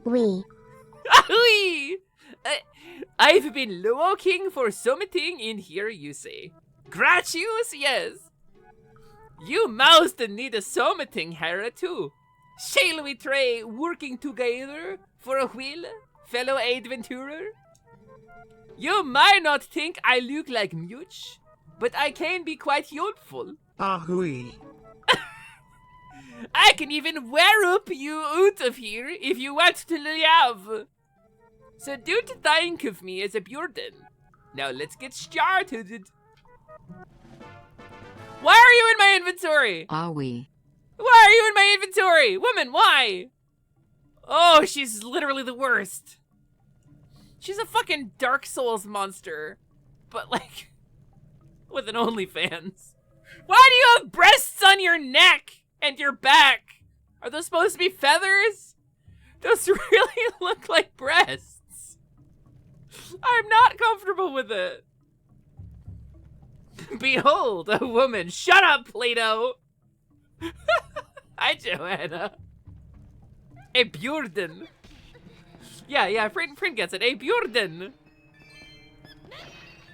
[SPEAKER 5] Oui.
[SPEAKER 2] Oui! I've been looking for something in here, you say. Gratuitous, yes. You must need something here too. Shall we try working together for a while, fellow adventurer? You might not think I look like much, but I can be quite helpful.
[SPEAKER 4] Ahui.
[SPEAKER 2] I can even wear up you out of here if you want to live. So don't think of me as a burden. Now let's get started. Why are you in my inventory?
[SPEAKER 3] Are we?
[SPEAKER 2] Why are you in my inventory? Woman, why? Oh, she's literally the worst. She's a fucking Dark Souls monster. But like, with an OnlyFans. Why do you have breasts on your neck and your back? Are those supposed to be feathers? Those really look like breasts. I'm not comfortable with it. Behold, a woman. Shut up, Plato. Hi, Joanna. A burden. Yeah, friend gets it. A burden.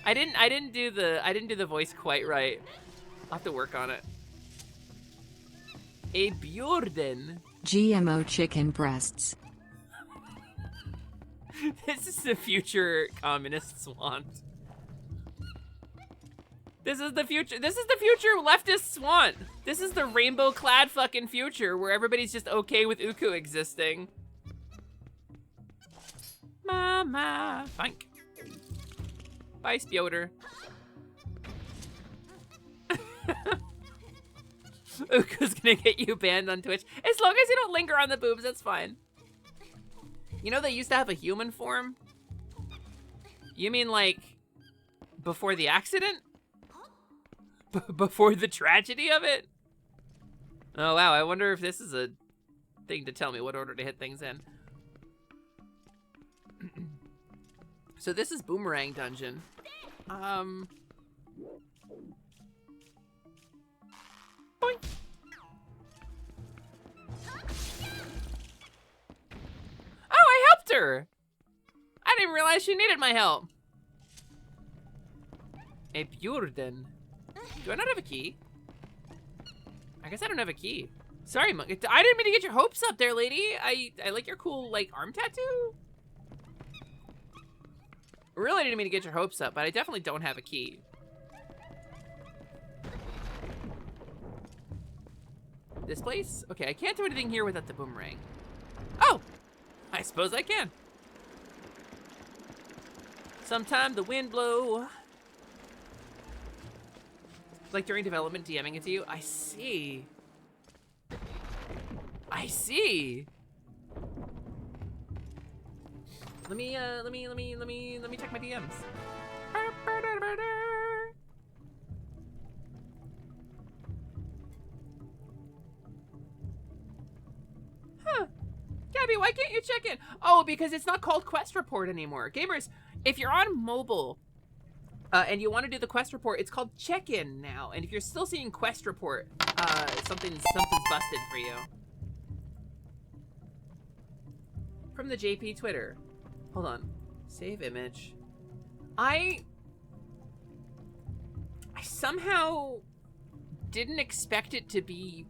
[SPEAKER 2] I didn't do the voice quite right. I'll have to work on it. A burden.
[SPEAKER 3] GMO chicken breasts.
[SPEAKER 2] This is the future communists want. This is the future leftists want. This is the rainbow-clad fucking future where everybody's just okay with Uku existing. Mama. Funk. Bye, Spioter. Uku's gonna get you banned on Twitch. As long as you don't linger on the boobs, that's fine. You know they used to have a human form? You mean like before the accident? Before the tragedy of it? Oh wow, I wonder if this is a thing to tell me what order to hit things in. So this is Boomerang Dungeon. Boing. Oh, I helped her! I didn't realize she needed my help. A burden. Do I not have a key? I guess I don't have a key. Sorry, Monk. I didn't mean to get your hopes up there, lady. I like your cool, like, arm tattoo. Really didn't mean to get your hopes up, but I definitely don't have a key. This place? Okay, I can't do anything here without the boomerang. Oh! I suppose I can. Sometime the wind blow. Like during development, DMing it to you. I see. I see. Let me check my DMs. Huh. Gabby, why can't you check in? Oh, because it's not called Quest Report anymore. Gamers, if you're on mobile, and you want to do the quest report, it's called check-in now. And if you're still seeing quest report, something's busted for you. From the JP Twitter. Hold on. Save image. I somehow didn't expect it to be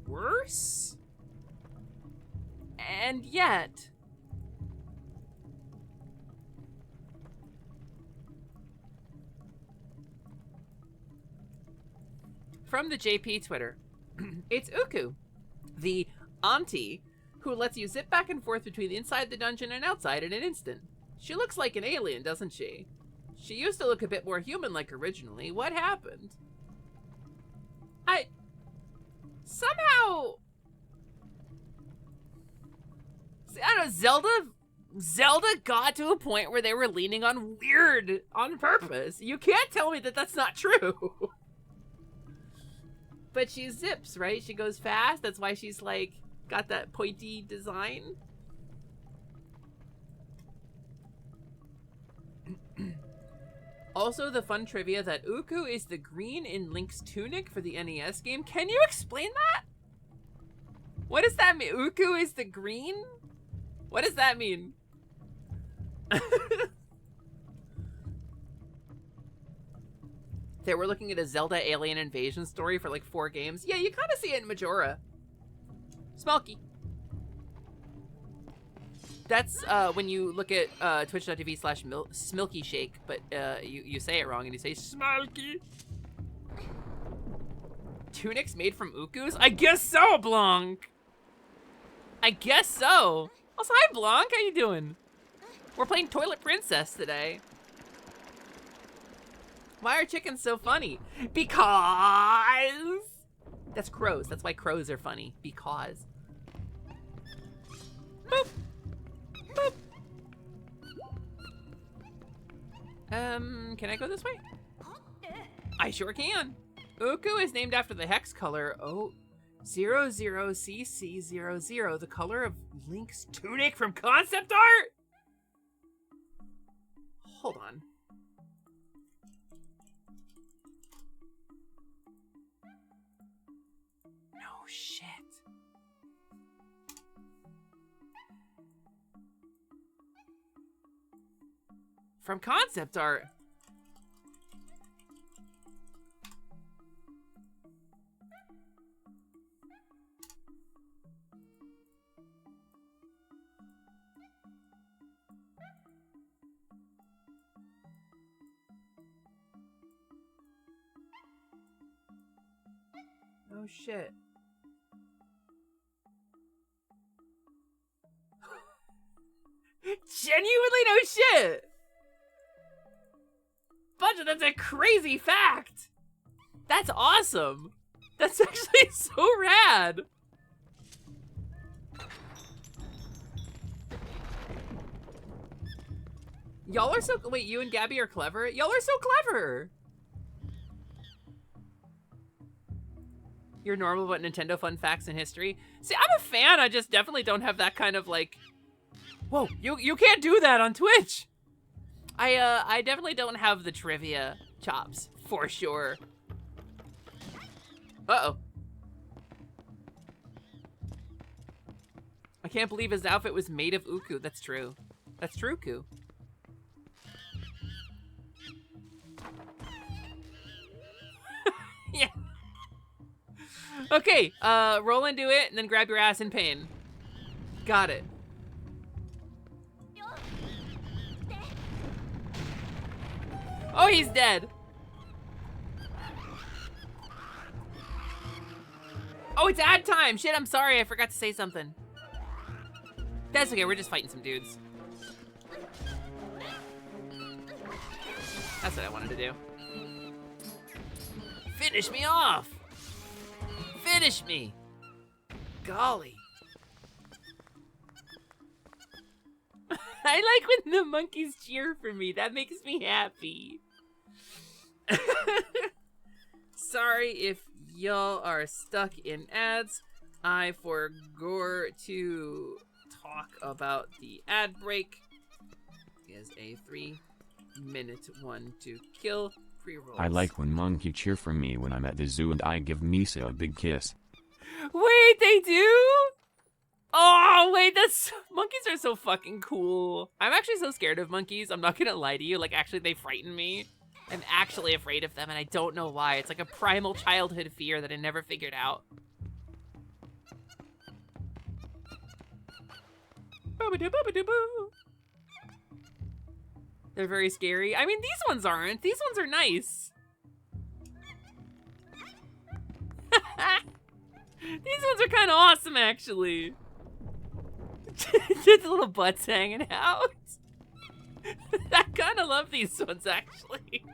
[SPEAKER 2] worse. And yet... From the JP Twitter, it's Uku, the auntie who lets you zip back and forth between inside the dungeon and outside in an instant. She looks like an alien, doesn't she? She used to look a bit more human-like originally. What happened? Somehow... I don't know, Zelda got to a point where they were leaning on weird on purpose. You can't tell me that that's not true. But she zips, right? She goes fast. That's why she's like got that pointy design. Also, the fun trivia that Uku is the green in Link's tunic for the NES game. Can you explain that? What does that mean? Uku is the green? What does that mean? They were looking at a Zelda alien invasion story for like 4 games. Yeah, you kind of see it in Majora. Smalky. That's when you look at twitch.tv/smilkyshake, but you say it wrong and you say Smalky. Tunics made from ukus? I guess so, Blanc. I guess so. Also, hi, Blanc. How you doing? We're playing Toilet Princess today. Why are chickens so funny? Because... That's crows. That's why crows are funny. Because. Boop. Boop. Can I go this way? I sure can. Uku is named after the hex color 00CC00, the color of Link's tunic from concept art? Hold on. No shit. From concept art. Oh shit. Genuinely no shit. Bunch, that's a crazy fact. That's awesome. That's actually so rad. Y'all are so, wait, you and Gabby are clever? Y'all are so clever. You're normal about Nintendo fun facts and history. See, I'm a fan, I just definitely don't have that kind of like, whoa, you can't do that on Twitch. I definitely don't have the trivia chops, for sure. Uh-oh. I can't believe his outfit was made of uku. That's true. That's true, Ku. Yeah. Okay, roll into it and then grab your ass in pain. Got it. Oh, he's dead. Oh, it's ad time. Shit, I'm sorry. I forgot to say something. That's okay. We're just fighting some dudes. That's what I wanted to do. Finish me off. Finish me. Golly. I like when the monkeys cheer for me. That makes me happy. Sorry if y'all are stuck in ads. I forgot to talk about the ad break. Is a 3-minute one to kill. Pre-rolls.
[SPEAKER 6] I like when monkey cheer for me when I'm at the zoo and I give Misa a big kiss.
[SPEAKER 2] Wait, they do? Oh, wait, monkeys are so fucking cool. I'm actually so scared of monkeys. I'm not gonna lie to you. Like, actually, they frighten me. I'm actually afraid of them, and I don't know why. It's like a primal childhood fear that I never figured out. Boobadoo-boobadoo-boo. They're very scary. I mean, these ones aren't. These ones are nice. These ones are kind of awesome, actually. Just little butts hanging out. I kind of love these ones, actually.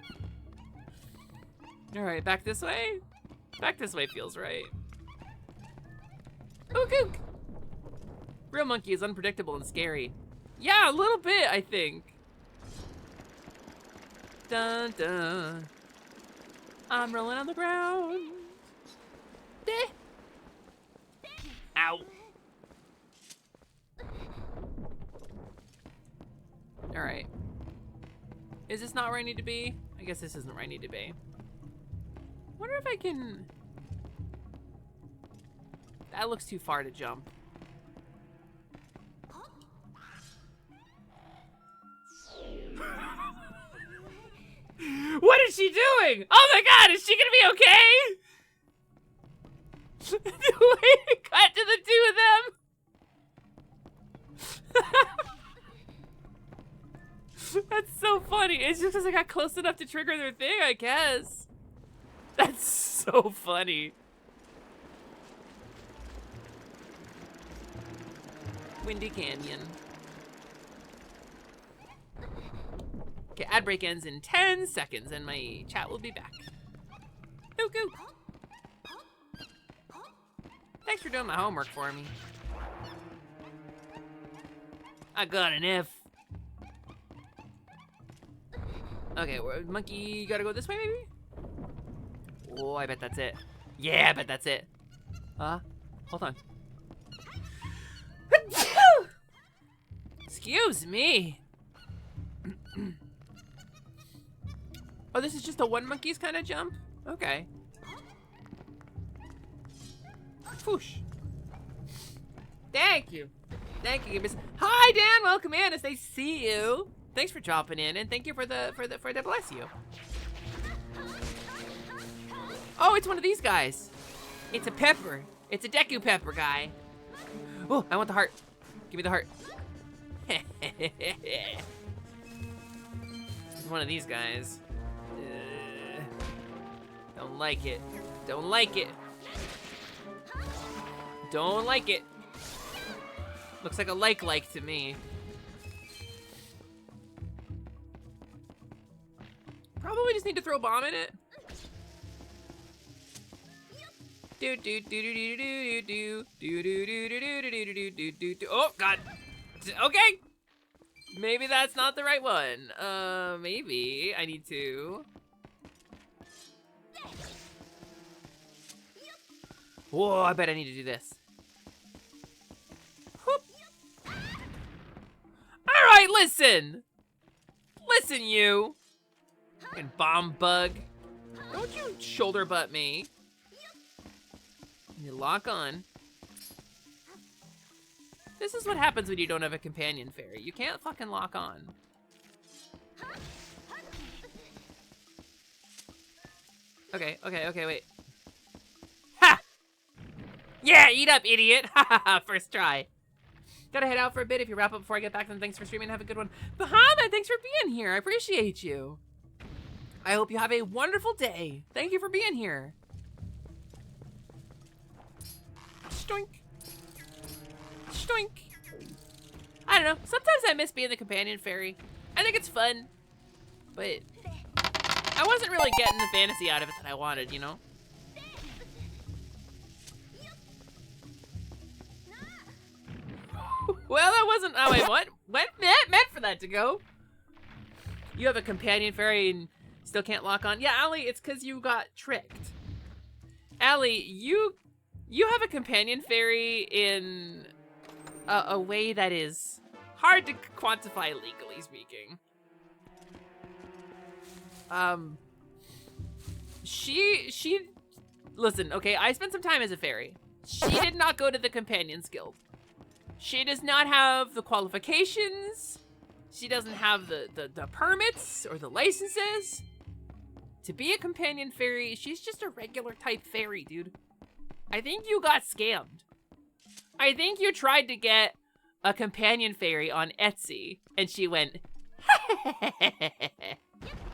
[SPEAKER 2] All right, back this way. Back this way feels right. Ook ook. Real monkey is unpredictable and scary. Yeah, a little bit, I think. Dun dun. I'm rolling on the ground. Deh. Ow. All right. Is this not where I need to be? I guess this isn't where I need to be. Wonder if I can... That looks too far to jump. What is she doing? Oh my god, is she gonna be okay? The way it cut to the two of them. That's so funny. It's just because I got close enough to trigger their thing, I guess. That's so funny. Windy Canyon. Okay, ad break ends in 10 seconds and my chat will be back. Go, go. Thanks for doing my homework for me. I got an F. Okay, monkey gotta go this way maybe? Oh, I bet that's it. Yeah, I bet that's it. Hold on. Excuse me. Oh, this is just a one monkey's kind of jump? Okay. Whoosh. Thank you. Thank you. Hi, Dan. Welcome in. As they see you. Thanks for dropping in, and thank you for the bless you. Oh, it's one of these guys. It's a pepper. It's a Deku pepper guy. Oh, I want the heart. Give me the heart. It's one of these guys. Don't like it. Don't like it. Don't like it. Looks like a like to me. Probably just need to throw a bomb in it. Do do do do do do do do do do do do do do do do do. Oh God. Okay. Maybe that's not the right one. Maybe I need to. Whoa, I bet I need to do this. Whoop. All right, listen. Listen, you. And bomb bug. Don't you shoulder butt me. You lock on. This is what happens when you don't have a companion fairy. You can't fucking lock on. Okay, wait. Ha! Yeah, eat up, idiot! Ha ha ha, first try. Gotta head out for a bit. If you wrap up before I get back, then thanks for streaming. Have a good one. Bahamut, thanks for being here. I appreciate you. I hope you have a wonderful day. Thank you for being here. Stoink. Stoink. I don't know. Sometimes I miss being the companion fairy. I think it's fun. But I wasn't really getting the fantasy out of it that I wanted, you know? Well, that wasn't how I meant for that to go. You have a companion fairy and still can't lock on. Yeah, Allie, it's because you got tricked. Allie, you have a companion fairy in a way that is hard to quantify legally speaking. She listen, okay, I spent some time as a fairy. She did not go to the Companions Guild. She does not have the qualifications. She doesn't have the permits or the licenses. To be a companion fairy, she's just a regular type fairy, dude. I think you got scammed. I think you tried to get a companion fairy on Etsy, and she went,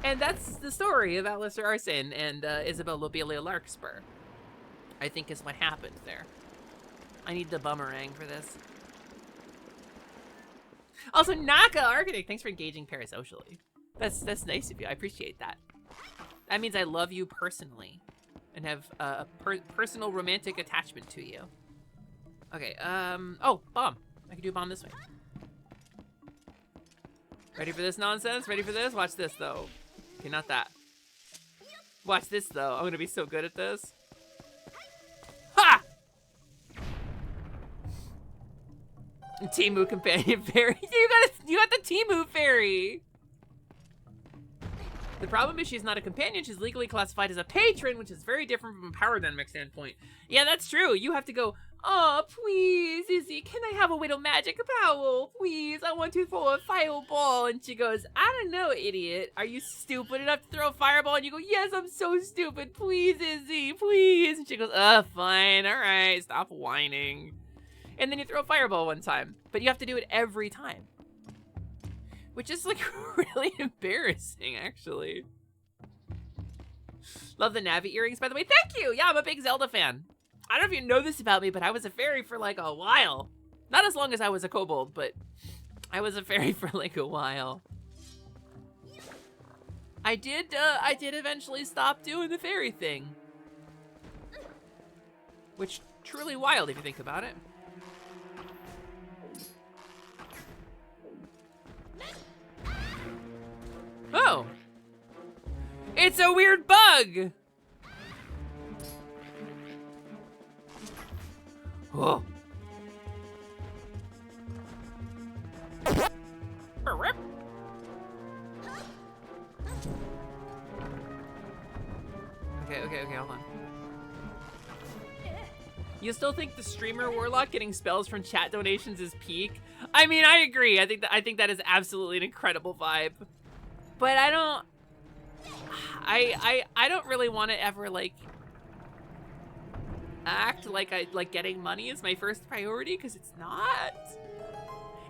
[SPEAKER 2] and that's the story of Alistair Arson and Isabel Lobelia Larkspur. I think is what happened there. I need the boomerang for this. Also, Naka Architect, thanks for engaging parasocially. That's nice of you. I appreciate that. That means I love you personally and have a personal romantic attachment to you. Okay, oh, bomb. I can do a bomb this way. Ready for this nonsense? Ready for this? Watch this, though. Okay, not that. Watch this, though. I'm gonna be so good at this. Ha! Timu companion fairy. You got the Timu fairy. The problem is she's not a companion, she's legally classified as a patron, which is very different from a power dynamic standpoint. Yeah, that's true. You have to go, oh, please, Izzy, can I have a little magic power? Please, I want to throw a fireball. And she goes, I don't know, idiot. Are you stupid enough to throw a fireball? And you go, yes, I'm so stupid. Please, Izzy, please. And she goes, fine, all right, stop whining. And then you throw a fireball one time, but you have to do it every time. Which is like really embarrassing, actually. Love the Navi earrings, by the way. Thank you! Yeah, I'm a big Zelda fan. I don't know if you know this about me, but I was a fairy for like a while. Not as long as I was a kobold, but I was a fairy for like a while. I did eventually stop doing the fairy thing. Which, truly wild if you think about it. Oh. It's a weird bug! Oh. Okay, hold on. You still think the streamer warlock getting spells from chat donations is peak? I mean, I agree. I think that is absolutely an incredible vibe. But I don't really want to ever like act like getting money is my first priority, because it's not.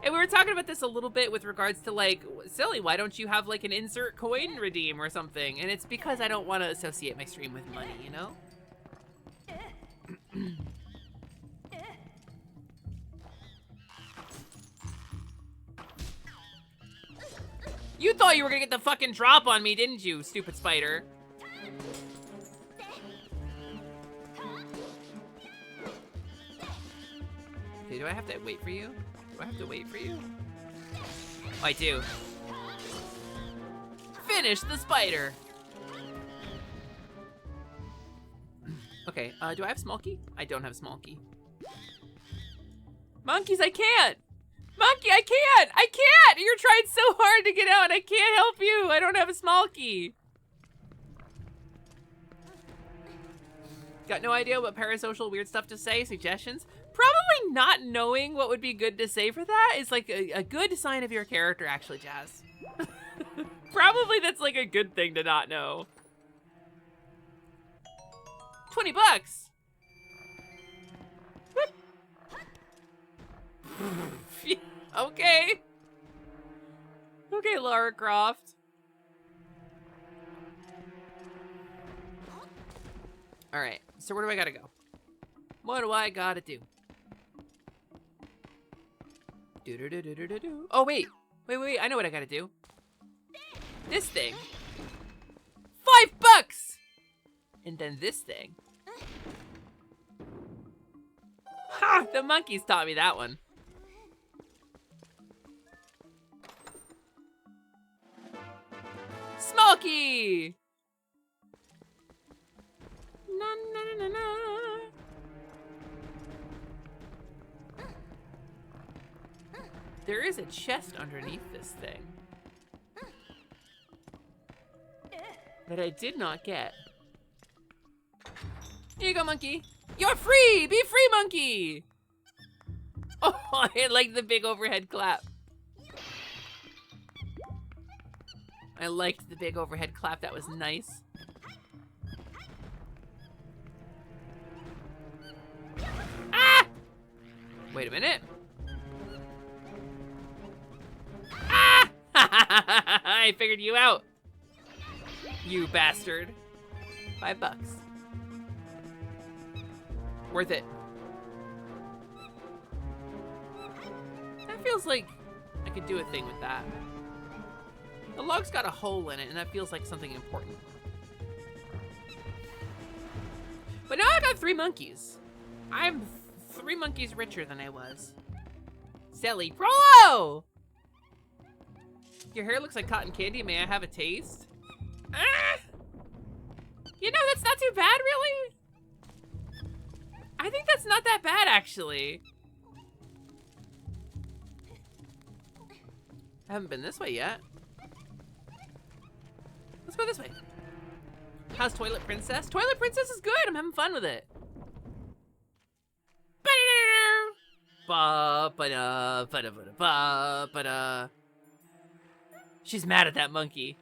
[SPEAKER 2] And we were talking about this a little bit with regards to like, silly, why don't you have like an insert coin redeem or something? And it's because I don't want to associate my stream with money, you know? You thought you were gonna get the fucking drop on me, didn't you, stupid spider? Okay, do I have to wait for you? Do I have to wait for you? Oh, I do. Finish the spider! Okay, do I have small key? I don't have small key. Monkeys, I can't! Monkey, I can't! I can't! You're trying so hard to get out, I can't help you! I don't have a small key. Got no idea what parasocial weird stuff to say? Suggestions? Probably not knowing what would be good to say for that is like a good sign of your character, actually, Jazz. Probably that's like a good thing to not know. 20 bucks! Okay. Okay, Lara Croft. All right, so where do I gotta go? What do I gotta do? Do. Oh, wait, I know what I gotta do. This thing. $5! And then this thing. Ha! The monkeys taught me that one. Smokey! Na na na na. There is a chest underneath this thing that I did not get. Here you go, monkey. You're free! Be free, monkey! Oh, I like the big overhead clap. I liked the big overhead clap. That was nice. Ah! Wait a minute. Ah! I figured you out. You bastard. $5. Worth it. That feels like I could do a thing with that. The log's got a hole in it, and that feels like something important. But now I got 3 monkeys. I'm 3 monkeys richer than I was. Sally Prolo! Your hair looks like cotton candy. May I have a taste? Ah! You know, that's not too bad, really. I think that's not that bad, actually. I haven't been this way yet. Let's go this way. How's Toilet Princess? Toilet Princess is good. I'm having fun with it. She's mad at that monkey.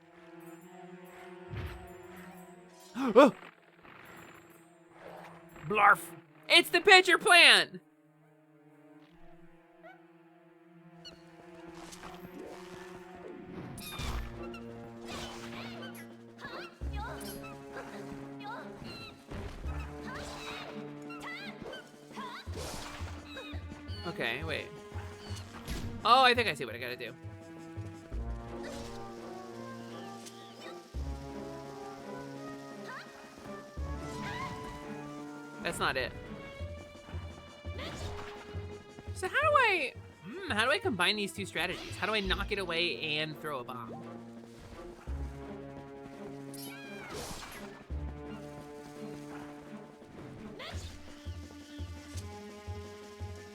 [SPEAKER 2] Blarf. It's the pitcher plant. Okay, wait. Oh, I think I see what I gotta do. That's not it. So how do I combine these two strategies? How do I knock it away and throw a bomb?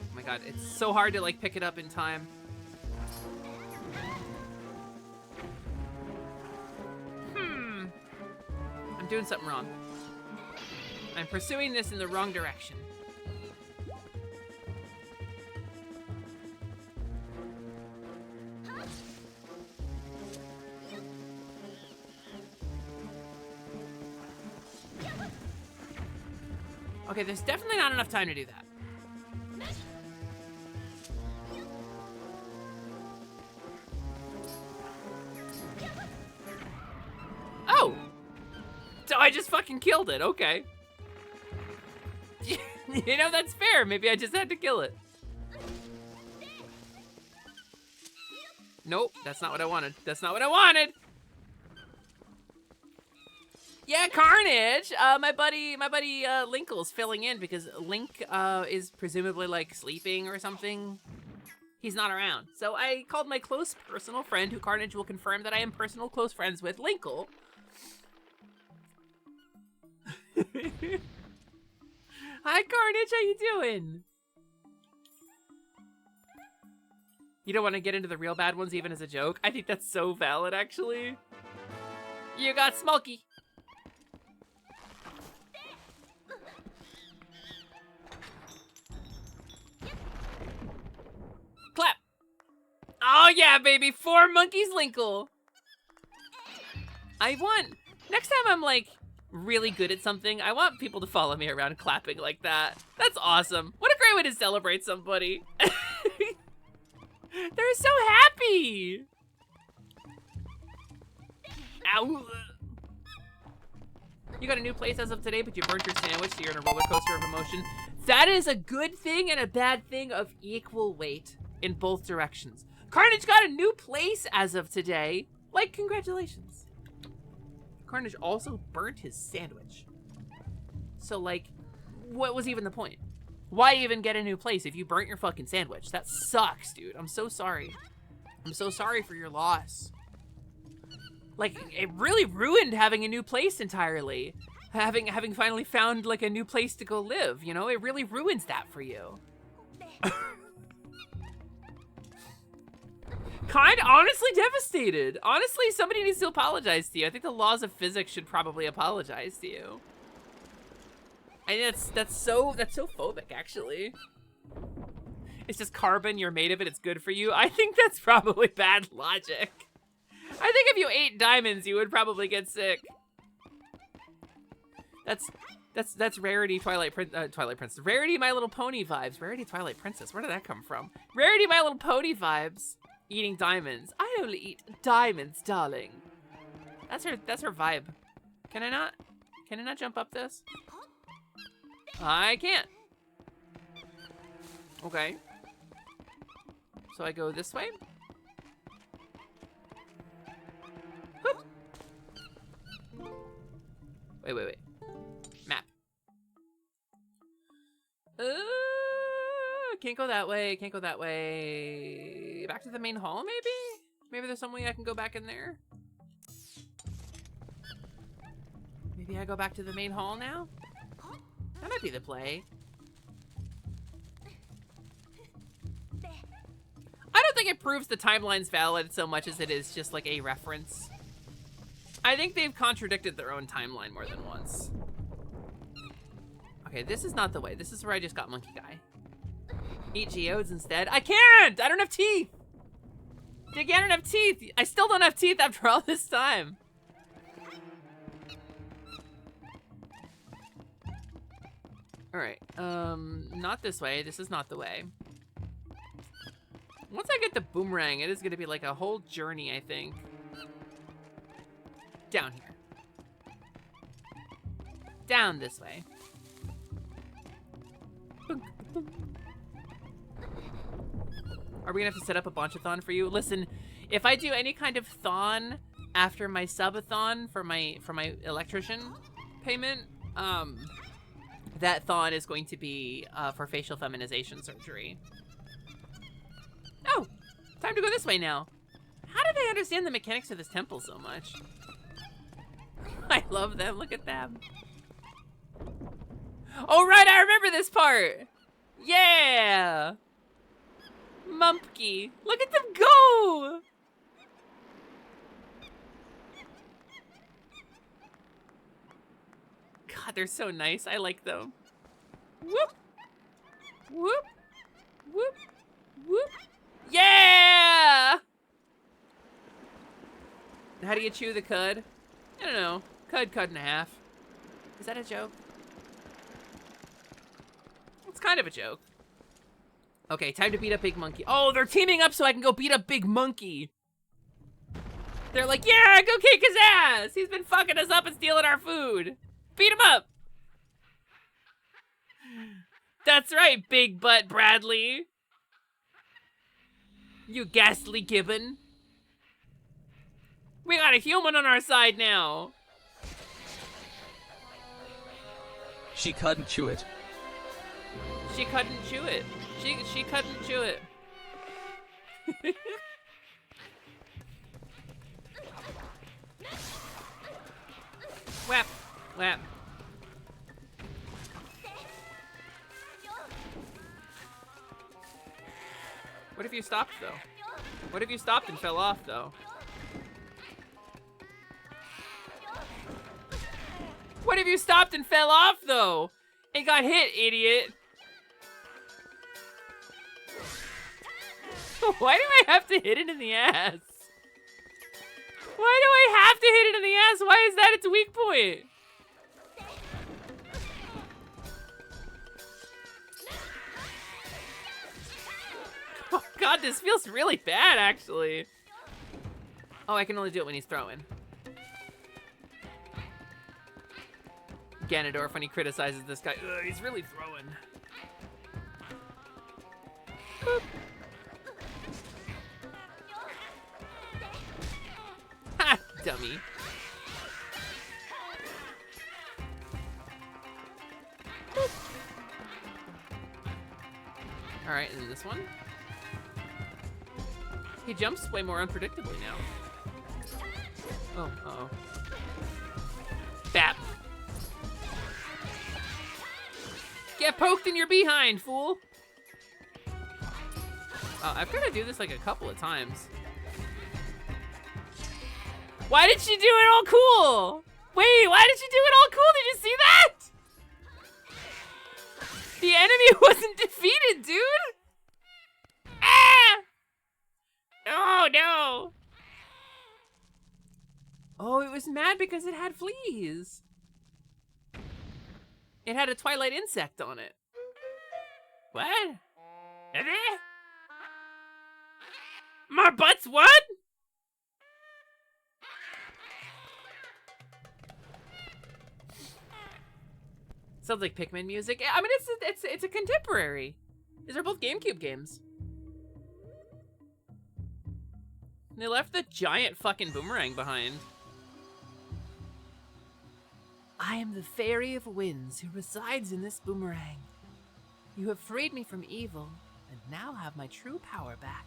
[SPEAKER 2] Oh my god, it's so hard to like pick it up in time. I'm doing something wrong. I'm pursuing this in the wrong direction. Okay, there's definitely not enough time to do that. Oh! So I just fucking killed it, okay. You know, that's fair. Maybe I just had to kill it. Nope, that's not what I wanted. That's not what I wanted! Yeah, Carnage! My buddy Linkle's filling in because Link is presumably like sleeping or something. He's not around. So I called my close personal friend, who Carnage will confirm that I am personal close friends with, Linkle. Hi Carnage, how you doing? You don't want to get into the real bad ones even as a joke? I think that's so valid, actually. You got Smulky. Clap. Oh yeah, baby, 4 monkeys, Linkle. I want, next time I'm like really good at something, I want people to follow me around clapping like that. That's awesome. What a great way to celebrate somebody. They're so happy. Ow. You got a new place as of today, but you burnt your sandwich, so you're in a roller coaster of emotion. That is a good thing and a bad thing of equal weight in both directions. Carnage got a new place as of today. Like, congratulations. Carnage also burnt his sandwich. So, like, what was even the point? Why even get a new place if you burnt your fucking sandwich? That sucks, dude. I'm so sorry. I'm so sorry for your loss. Like, it really ruined having a new place entirely. Having finally found, like, a new place to go live, you know? It really ruins that for you. Kind of honestly devastated. Honestly, somebody needs to apologize to you. I think the laws of physics should probably apologize to you. And that's so phobic, actually. It's just carbon, you're made of it, it's good for you. I think that's probably bad logic. I think if you ate diamonds, you would probably get sick. That's Rarity Twilight Princess. Rarity My Little Pony vibes. Rarity Twilight Princess. Where did that come from? Rarity My Little Pony vibes. Eating diamonds. I only eat diamonds, darling. That's her vibe. Can I not jump up this? I can't. Okay. So I go this way. Whoop. Wait. Map. Can't go that way. Can't go that way. Back to the main hall, maybe? Maybe there's some way I can go back in there? Maybe I go back to the main hall now? That might be the play. I don't think it proves the timeline's valid so much as it is just like a reference. I think they've contradicted their own timeline more than once. Okay, this is not the way. This is where I just got Monkey Guy. Eat geodes instead. I can't! I don't have teeth! Diggy, I don't have teeth! I still don't have teeth after all this time. Alright, not this way. This is not the way. Once I get the boomerang, it is gonna be like a whole journey, I think. Down here. Down this way. Are we gonna have to set up a bunch-a-thon for you? Listen, if I do any kind of thon after my subathon for my electrician payment, that thon is going to be for facial feminization surgery. Oh, time to go this way now. How do they understand the mechanics of this temple so much? I love them. Look at them. Oh, right. I remember this part. Yeah. Mumpky. Look at them go. God, they're so nice. I like them. Whoop. Whoop. Whoop. Whoop. Yeah. How do you chew the cud? I don't know. Cud in half. Is that a joke? It's kind of a joke. Okay, time to beat up Big Monkey. Oh, they're teaming up so I can go beat up Big Monkey. They're like, yeah, go kick his ass. He's been fucking us up and stealing our food. Beat him up. That's right, Big Butt Bradley. You ghastly gibbon. We got a human on our side now.
[SPEAKER 21] She couldn't chew it.
[SPEAKER 2] She couldn't chew it. She couldn't chew it. Whap, whap. What if you stopped though? What if you stopped and fell off though? What if you stopped and fell off though? And got hit, idiot. Why do I have to hit it in the ass? Why do I have to hit it in the ass? Why is that its weak point? Oh god, this feels really bad actually. Oh, I can only do it when he's throwing. Ganondorf when he criticizes this guy. Ugh, he's really throwing. Boop. Ha! Dummy. Alright, and then this one. He jumps way more unpredictably now. Oh, uh-oh. Bap. Get poked in your behind, fool! Oh, I've got to do this like a couple of times. Why did she do it all cool? Wait, why did she do it all cool? Did you see that? The enemy wasn't defeated, dude! Ah! Oh, no! Oh, it was mad because it had fleas. It had a twilight insect on it. What? More butts, what? Sounds like Pikmin music. I mean, it's a contemporary. These are both GameCube games. They left the giant fucking boomerang behind. I am the Fairy of Winds who resides in this boomerang. You have freed me from evil, and now have my true power back.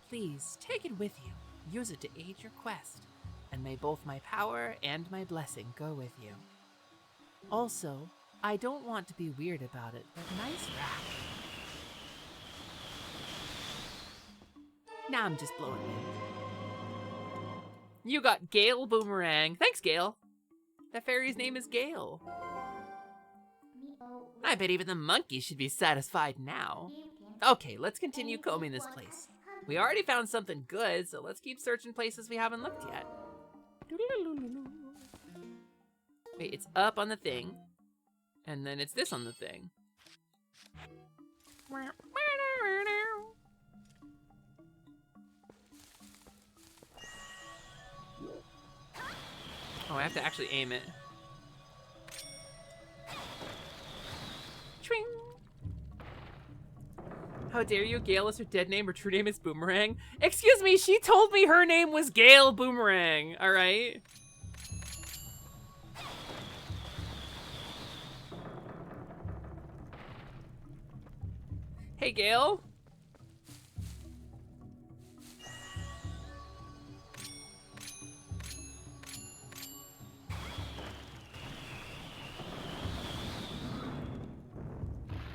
[SPEAKER 2] Please, take it with you. Use it to aid your quest, and may both my power and my blessing go with you. Also, I don't want to be weird about it, but nice rap. Now I'm just blowing wind. You got Gale Boomerang. Thanks, Gale. That fairy's name is Gale. I bet even the monkeys should be satisfied now. Okay, let's continue combing this place. We already found something good, so let's keep searching places we haven't looked yet. Wait, it's up on the thing, and then it's this on the thing. Oh, I have to actually aim it. Tring. How dare you? Gale is her dead name. Her true name is Boomerang. Excuse me, she told me her name was Gale Boomerang, alright? Hey, Gale.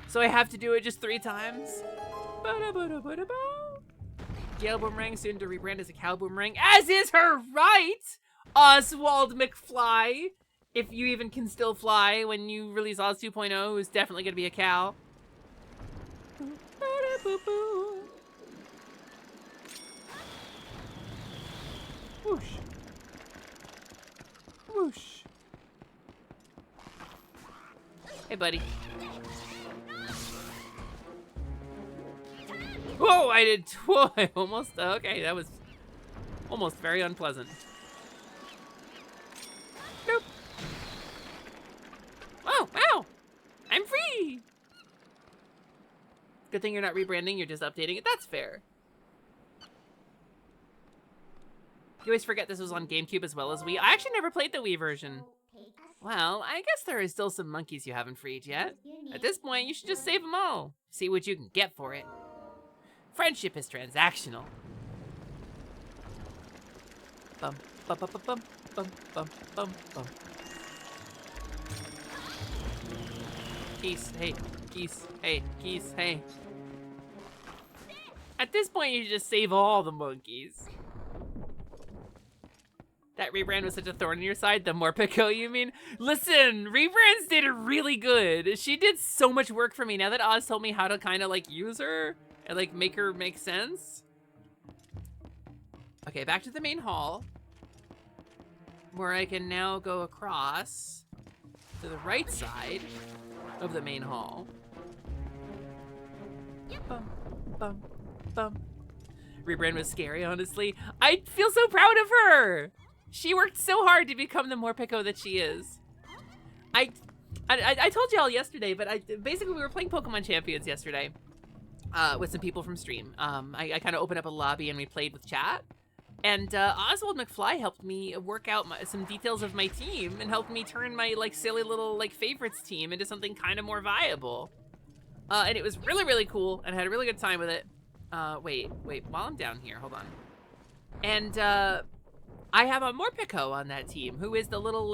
[SPEAKER 2] So I have to do it just 3 times? Gale Boomerang soon to rebrand as a cow boomerang, as is her right, Oswald McFly. If you even can still fly when you release Oz 2.0, who's definitely gonna be a cow. Whoosh. Whoosh. Hey, buddy. Whoa, I did. Whoa, I almost. Okay, that was almost very unpleasant. Nope. Oh, wow. I'm free. Good thing you're not rebranding, you're just updating it. That's fair. You always forget this was on GameCube as well as Wii. I actually never played the Wii version. Well, I guess there are still some monkeys you haven't freed yet. At this point, you should just save them all. See what you can get for it. Friendship is transactional. Bum, bum, bum, bum, bum, bum, bum, bum. Geese, hey, geese, hey, geese, hey. At this point, you just save all the monkeys. That rebrand was such a thorn in your side, the Morpeko, you mean? Listen, rebrands did really good. She did so much work for me. Now that Oz told me how to kind of like use her and like make her make sense. Okay, back to the main hall, where I can now go across to the right side of the main hall. Bum, bum, bum. Rebrand was scary, honestly. I feel so proud of her. She worked so hard to become the Morpeko that she is. I told y'all yesterday, but basically we were playing Pokemon Champions yesterday with some people from stream. I kind of opened up a lobby and we played with chat. And Oswald McFly helped me work out some details of my team and helped me turn my like silly little like favorites team into something kind of more viable. And it was really, really cool, and I had a really good time with it. Wait, while I'm down here, hold on. And I have a Morpeko on that team, who is the little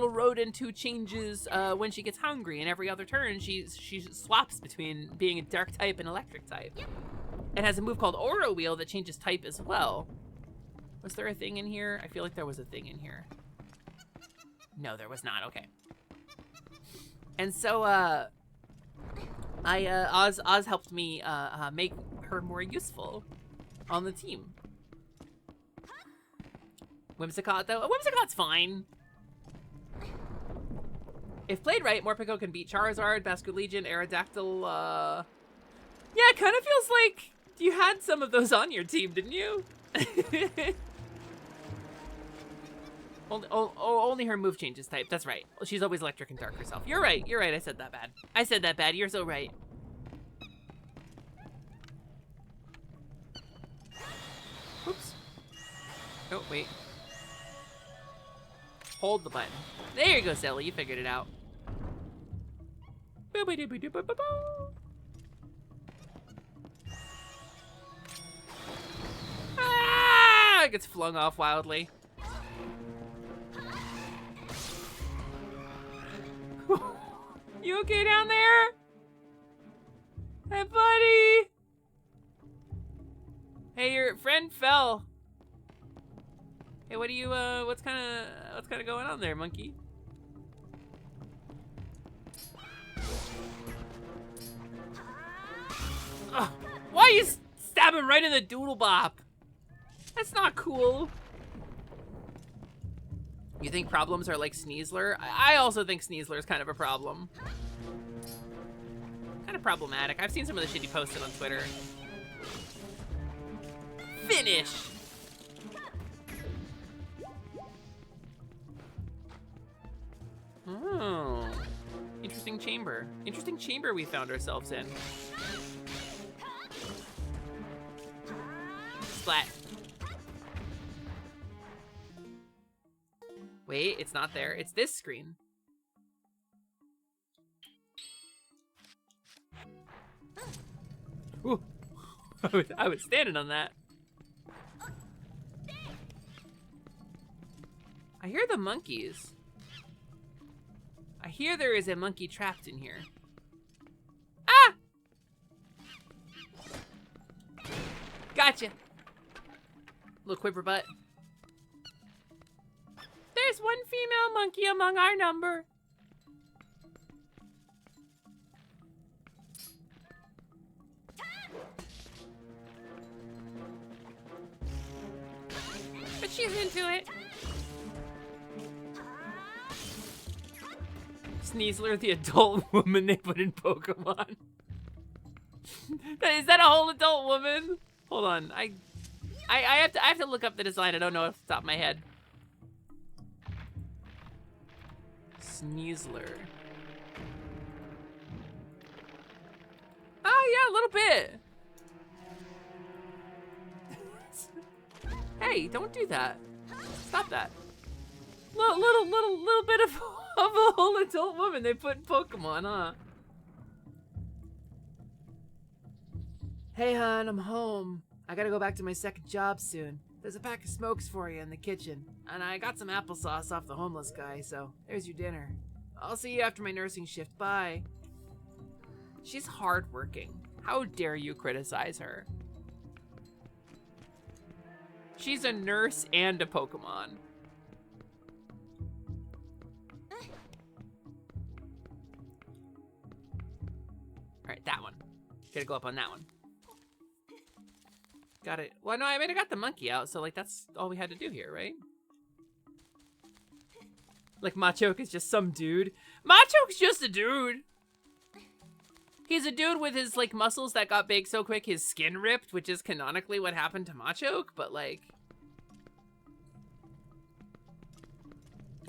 [SPEAKER 2] rodent who changes when she gets hungry, and every other turn she swaps between being a dark type and electric type. And has a move called Aura Wheel that changes type as well. Was there a thing in here? I feel like there was a thing in here. No, there was not. Okay. And so Oz helped me make her more useful on the team. Whimsicott though, Whimsicott's fine. If played right, Morpeko can beat Charizard, Basculegion, Aerodactyl. Yeah, it kind of feels like you had some of those on your team, didn't you? Only her move changes type. That's right. Well, she's always electric and dark herself. You're right. You're right. I said that bad. I said that bad. You're so right. Oops. Oh, wait. Hold the button. There you go, Sally. You figured it out. Ah! It gets flung off wildly. You okay down there? Hey, buddy. Hey, your friend fell. Hey, what do you, what's kind of going on there, monkey? Ugh, why are you stab him right in the doodle bop? That's not cool. You think problems are like Sneasler? I also think Sneasler is kind of a problem. Kind of problematic. I've seen some of the shit he posted on Twitter. Finish! Oh. Interesting chamber. Interesting chamber we found ourselves in. Splat. Wait, it's not there. It's this screen. Ooh. I was standing on that. I hear the monkeys. I hear there is a monkey trapped in here. Ah! Gotcha. Little quiver butt. There's one female monkey among our number. But she's into it. Sneasler, the adult woman they put in Pokemon. Is that a whole adult woman? Hold on, I have to look up the design. I don't know off the top of my head. Sneasler. Oh yeah, a little bit. Hey, don't do that. Stop that. Little bit of a whole adult woman they put in Pokemon, huh? Hey, hon, I'm home. I gotta go back to my second job soon. There's a pack of smokes for you in the kitchen, and I got some applesauce off the homeless guy, so there's your dinner. I'll see you after my nursing shift. Bye. She's hardworking. How dare you criticize her? She's a nurse and a Pokemon. Alright, that one. Gotta go up on that one. Got it. Well, no, I mean, I got the monkey out, so, like, that's all we had to do here, right? Like, Machoke is just some dude. Machoke's just a dude! He's a dude with his, like, muscles that got big so quick his skin ripped, which is canonically what happened to Machoke, but, like...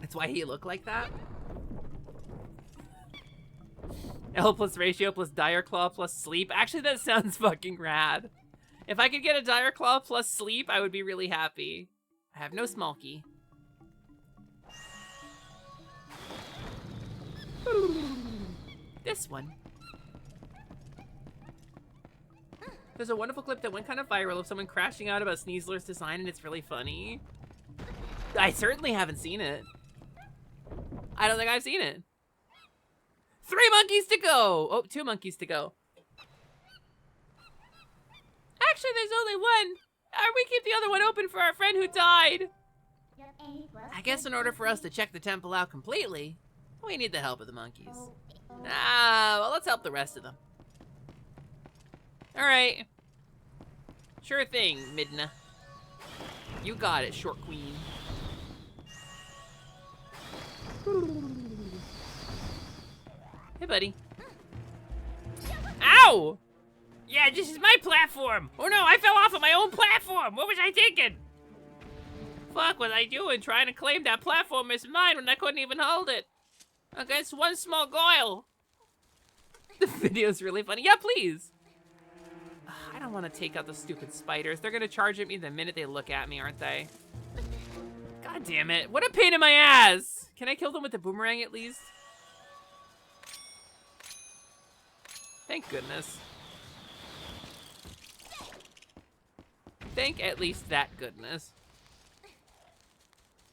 [SPEAKER 2] That's why he looked like that? L plus ratio plus dire claw plus sleep. Actually, that sounds fucking rad. If I could get a dire claw plus sleep, I would be really happy. I have no Smolky. This one. There's a wonderful clip that went kind of viral of someone crashing out about Sneasler's design, and it's really funny. I certainly haven't seen it. I don't think I've seen it. 3 monkeys to go! Oh, 2 monkeys to go. Actually, there's only one. We keep the other one open for our friend who died. I guess in order for us to check the temple out completely, we need the help of the monkeys. Ah, well, let's help the rest of them. Alright. Sure thing, Midna. You got it, Short Queen. Hey, buddy. Ow!
[SPEAKER 20] Yeah, this is my platform. Oh no, I fell off of my own platform. What was I thinking?
[SPEAKER 2] Fuck was I doing trying to claim that platform as mine when I couldn't even hold it? Against one small goyle. The video's really funny. Yeah, please. I don't want to take out the stupid spiders. They're gonna charge at me the minute they look at me, aren't they? God damn it. What a pain in my ass. Can I kill them with the boomerang at least? Thank goodness. Thank at least that goodness.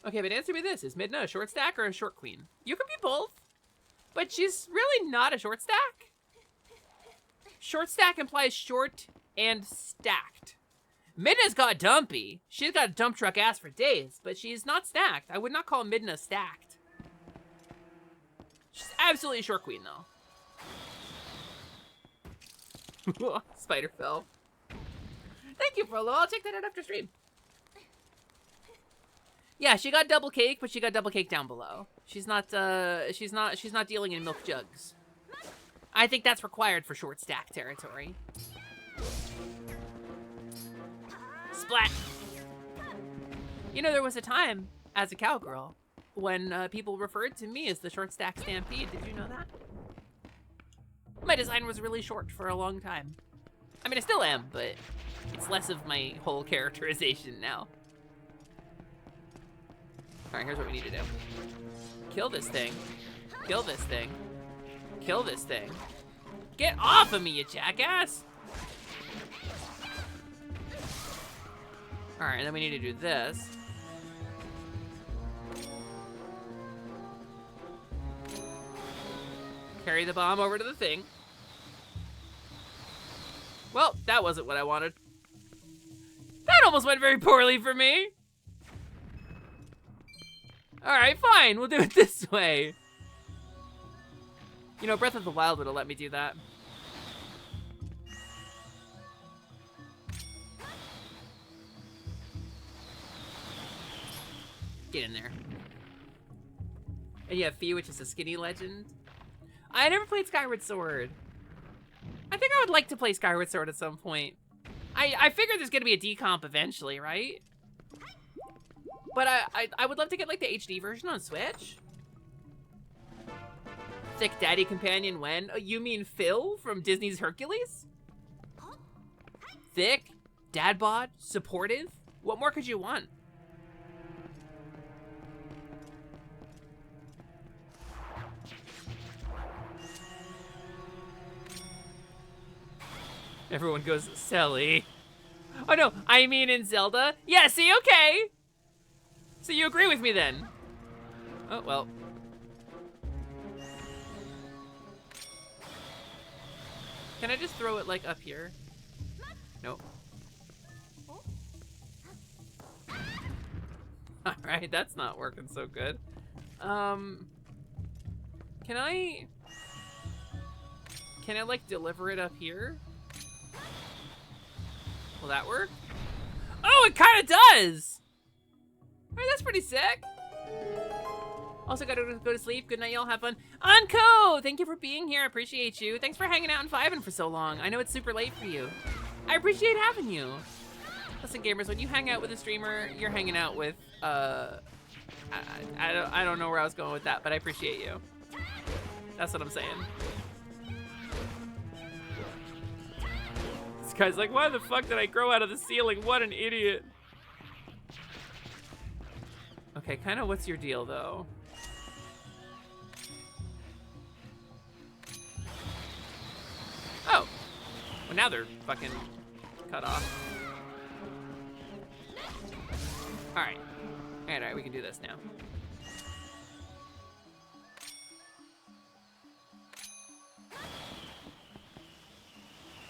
[SPEAKER 2] Okay, but answer me this. Is Midna a short stack or a short queen? You can be both. But she's really not a short stack. Short stack implies short and stacked. Midna's got dumpy. She's got a dump truck ass for days, but she's not stacked. I would not call Midna stacked. She's absolutely a short queen, though. Spider fell. Thank you, Frollo. I'll check that out after stream. Yeah, she got double cake, but she got double cake down below. She's not dealing in milk jugs. I think that's required for short stack territory. Splat! You know, there was a time, as a cowgirl, when people referred to me as the short stack stampede. Did you know that? My design was really short for a long time. I mean, I still am, but it's less of my whole characterization now. Alright, here's what we need to do. Kill this thing. Kill this thing. Kill this thing. Get off of me, you jackass! Alright, and then we need to do this. Carry the bomb over to the thing. Well, that wasn't what I wanted. That almost went very poorly for me. Alright, fine. We'll do it this way. You know, Breath of the Wild would have let me do that. Get in there. And you have Fee, which is a skinny legend. I never played Skyward Sword. I think I would like to play Skyward Sword at some point. I figure there's gonna be a decomp eventually, right? But I would love to get like the HD version on Switch. Thick Daddy Companion when? Oh, you mean Phil from Disney's Hercules? Thick, dad bod, supportive? What more could you want? Everyone goes, Sally. Oh no, I mean in Zelda. Yeah, see, okay. So you agree with me then? Oh, well. Can I just throw it like up here? Nope. All right, that's not working so good. Can I like deliver it up here? Will that work? Oh, it kind of does! Alright, that's pretty sick. Also gotta go to sleep. Good night, y'all. Have fun. Unco! Thank you for being here. I appreciate you. Thanks for hanging out and vibing for so long. I know it's super late for you. I appreciate having you. Listen, gamers, when you hang out with a streamer, you're hanging out with, I don't know where I was going with that, but I appreciate you. That's what I'm saying. This guy's like, why the fuck did I grow out of the ceiling? What an idiot. Okay, kind of what's your deal, though? Oh. Well, now they're fucking cut off. Alright. Alright, we can do this now.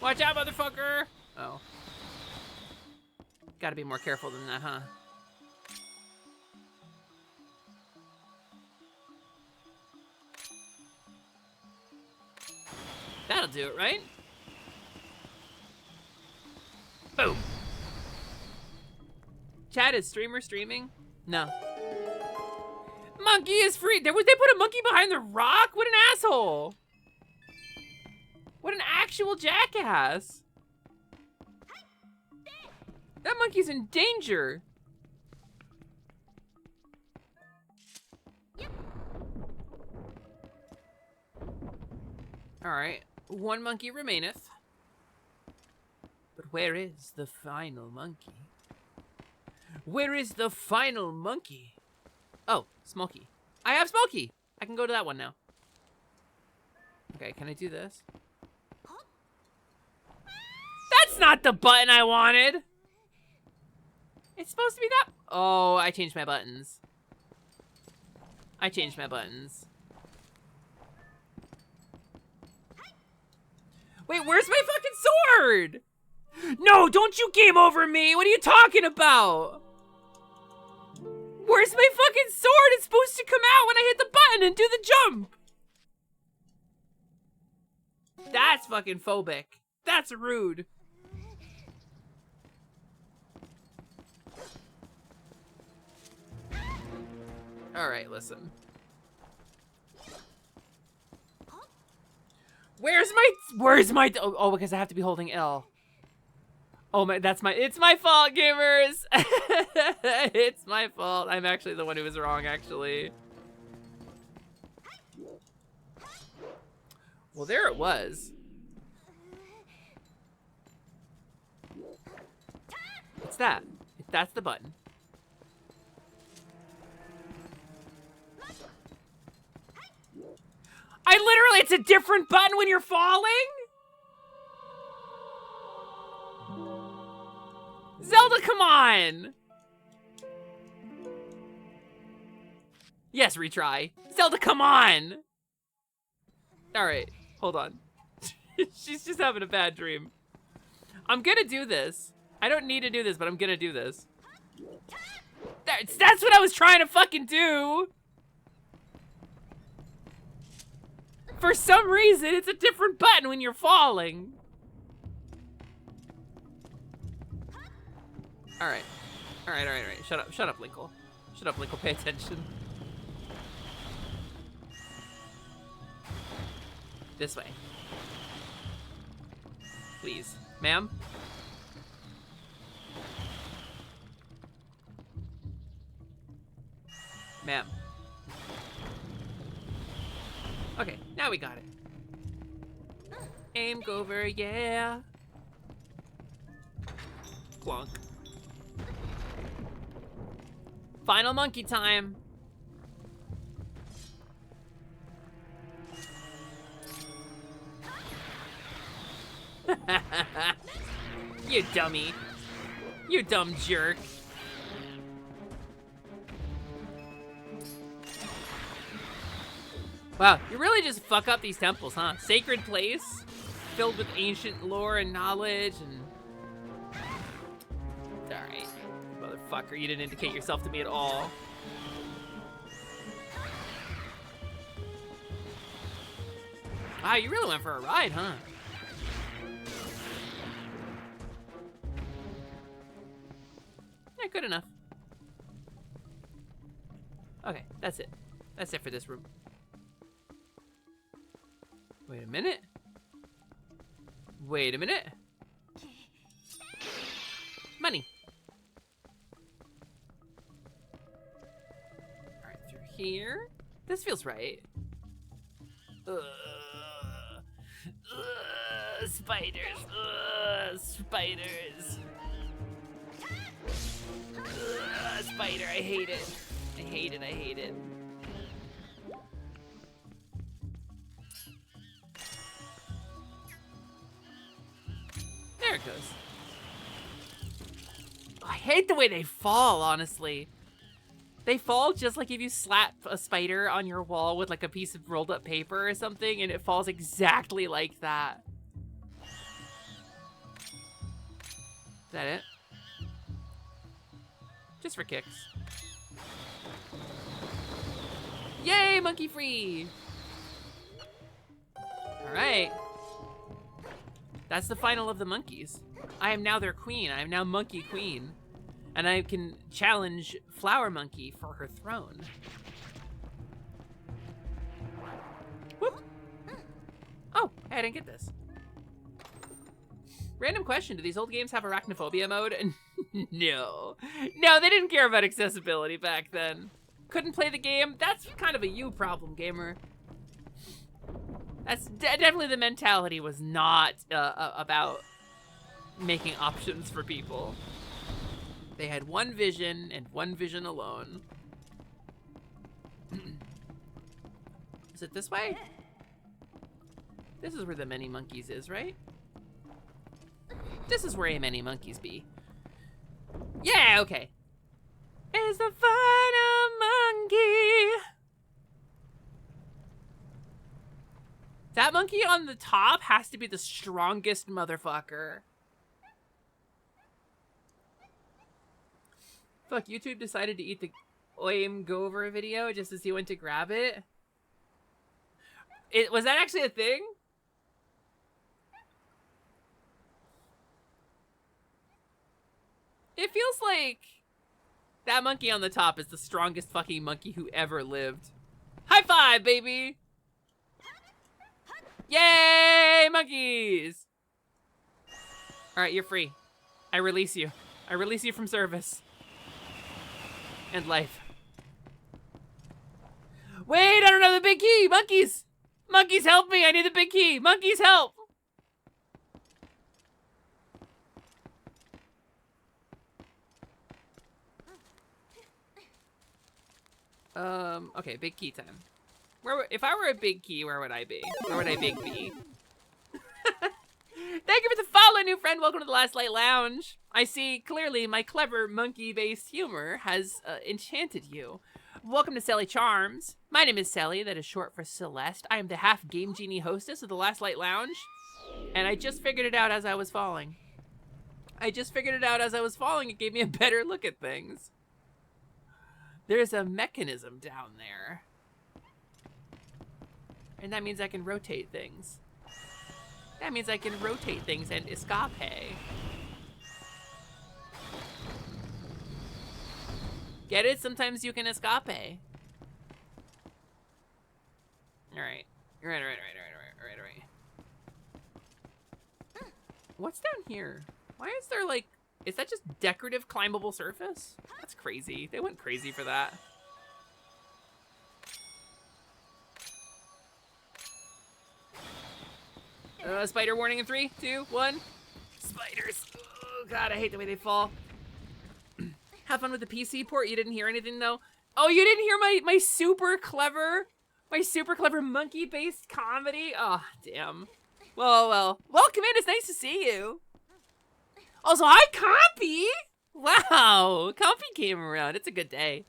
[SPEAKER 2] Watch out, motherfucker! Oh. Gotta be more careful than that, huh? That'll do it, right? Boom! Chat, is streamer streaming? No. Monkey is free! They put a monkey behind the rock? What an asshole! What an actual jackass! That monkey's in danger! Alright, one monkey remaineth. But where is the final monkey? Where is the final monkey? Oh, Smokey. I have Smokey! I can go to that one now. Okay, can I do this? That's not the button I wanted! It's supposed to be that. Oh, I changed my buttons. I changed my buttons. Wait, where's my fucking sword? No, don't you game over me! What are you talking about? Where's my fucking sword? It's supposed to come out when I hit the button and do the jump! That's fucking phobic. That's rude. Alright, listen. Where's my oh, because I have to be holding L. Oh my, it's my fault, gamers. It's my fault. I'm actually the one who was wrong, actually. Well, there it was. What's that? That's the button. It's a different button when you're falling? Zelda, come on! Yes, retry. Zelda, come on! Alright, hold on. She's just having a bad dream. I'm gonna do this. I don't need to do this, but I'm gonna do this. That's what I was trying to fucking do! For some reason, it's a different button when you're falling. Alright. Alright. Shut up, Linkle. Shut up, Linkle, pay attention. This way. Please. Ma'am? Ma'am. Okay, now we got it. Aim over, yeah. Plonk. Final monkey time. You dummy. You dumb jerk. Wow, you really just fuck up these temples, huh? Sacred place, filled with ancient lore and knowledge, and... Alright, motherfucker, you didn't indicate yourself to me at all. Wow, you really went for a ride, huh? Yeah, good enough. Okay, that's it. That's it for this room. Wait a minute. Wait a minute. Money. Alright, through here. This feels right. Spiders. Spiders. Spider, I hate it. I hate it, I hate it. There it goes. I hate the way they fall, honestly. They fall just like if you slap a spider on your wall with like a piece of rolled up paper or something, and it falls exactly like that. Is that it? Just for kicks. Yay, monkey free! Alright. That's the final of the monkeys. I am now their queen. I am now Monkey Queen. And I can challenge Flower Monkey for her throne. Whoop. Oh, hey, I didn't get this. Random question, do these old games have arachnophobia mode? No. No, they didn't care about accessibility back then. Couldn't play the game? That's kind of a you problem, gamer. That's definitely the mentality was not about making options for people. They had one vision and one vision alone. Is it this way? This is where the many monkeys is, right? This is where a many monkeys be. Yeah, okay. Is the final monkey. That monkey on the top has to be the strongest motherfucker. Fuck, YouTube decided to eat the Oim Go Over video just as he went to grab it. Was that actually a thing? It feels like that monkey on the top is the strongest fucking monkey who ever lived. High five, baby! Yay, monkeys! Alright, you're free. I release you. I release you from service. And life. Wait, I don't have the big key! Monkeys! Monkeys, help me! I need the big key! Monkeys, help! Okay, big key time. If I were a big key, where would I be? Where would I big be? Thank you for the follow, new friend. Welcome to the Last Light Lounge. I see clearly my clever monkey-based humor has enchanted you. Welcome to Sally Charms. My name is Sally, that is short for Celeste. I am the half Game Genie hostess of the Last Light Lounge. And I just figured it out as I was falling. It gave me a better look at things. There's a mechanism down there. And that means I can rotate things. And escape. Get it? Sometimes you can escape. Alright. Right. What's down here? Why is there like... Is that just decorative climbable surface? That's crazy. They went crazy for that. Spider warning in 3, 2, 1. Spiders. Oh god, I hate the way they fall. Have fun with the PC port. You didn't hear anything though. Oh, you didn't hear my super clever monkey-based comedy? Oh, damn. Well. Welcome in. It's nice to see you. Also, hi, Compy! Wow, Compy came around. It's a good day.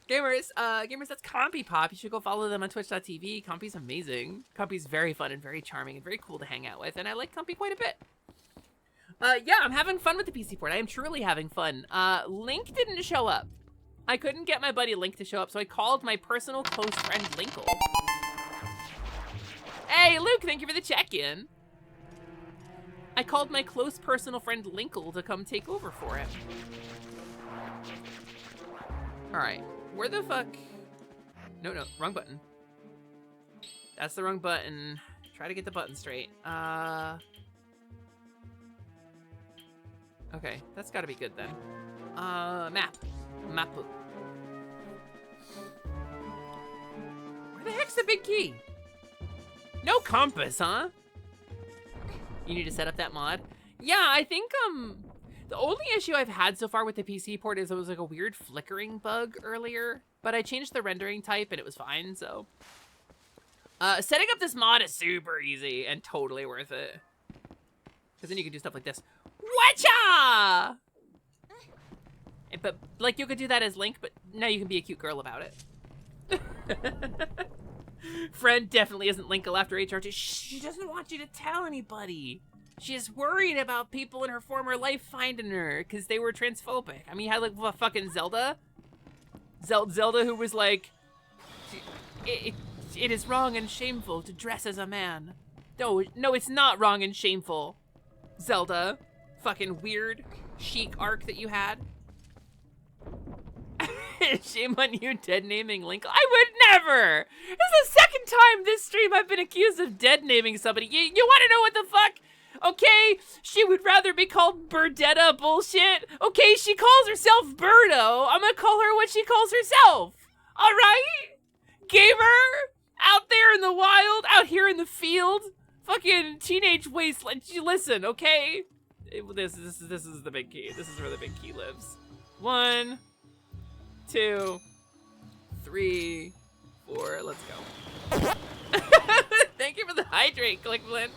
[SPEAKER 2] Gamers, that's Compy Pop. You should go follow them on twitch.tv. Compy's amazing. Compy's very fun and very charming and very cool to hang out with, and I like Compy quite a bit. Yeah, I'm having fun with the PC port. I am truly having fun. Link didn't show up. I couldn't get my buddy Link to show up, so I called my personal close friend Linkle. Hey, Luke, thank you for the check-in. I called my close personal friend Linkle to come take over for it. Alright, where the fuck? No, wrong button. That's the wrong button. Try to get the button straight. Okay, that's gotta be good then. Map. Where the heck's the big key? No compass, huh? You need to set up that mod. Yeah, I think, the only issue I've had so far with the PC port is it was like a weird flickering bug earlier, but I changed the rendering type and it was fine, so. Setting up this mod is super easy and totally worth it. Because then you can do stuff like this. Whatcha! But, like, you could do that as Link, but now you can be a cute girl about it. Friend definitely isn't Linkle after HRT. She doesn't want you to tell anybody. She's worried about people in her former life finding her because they were transphobic. I mean, you had like fucking Zelda. Zelda who was like, it is wrong and shameful to dress as a man. No, it's not wrong and shameful. Zelda. Fucking weird chic arc that you had. Shame on you dead naming Linkle. I would never! This is the second time this stream I've been accused of dead naming somebody. You want to know what the fuck? Okay, she would rather be called Birdetta bullshit. Okay, she calls herself Birdo. I'm gonna call her what she calls herself. Alright? Gamer? Out there in the wild, out here in the field. Fucking teenage wasteland. Listen, okay? This is the big key. This is where the big key lives. 1, 2, 3, 4, let's go. Thank you for the hydrate, Clickblin.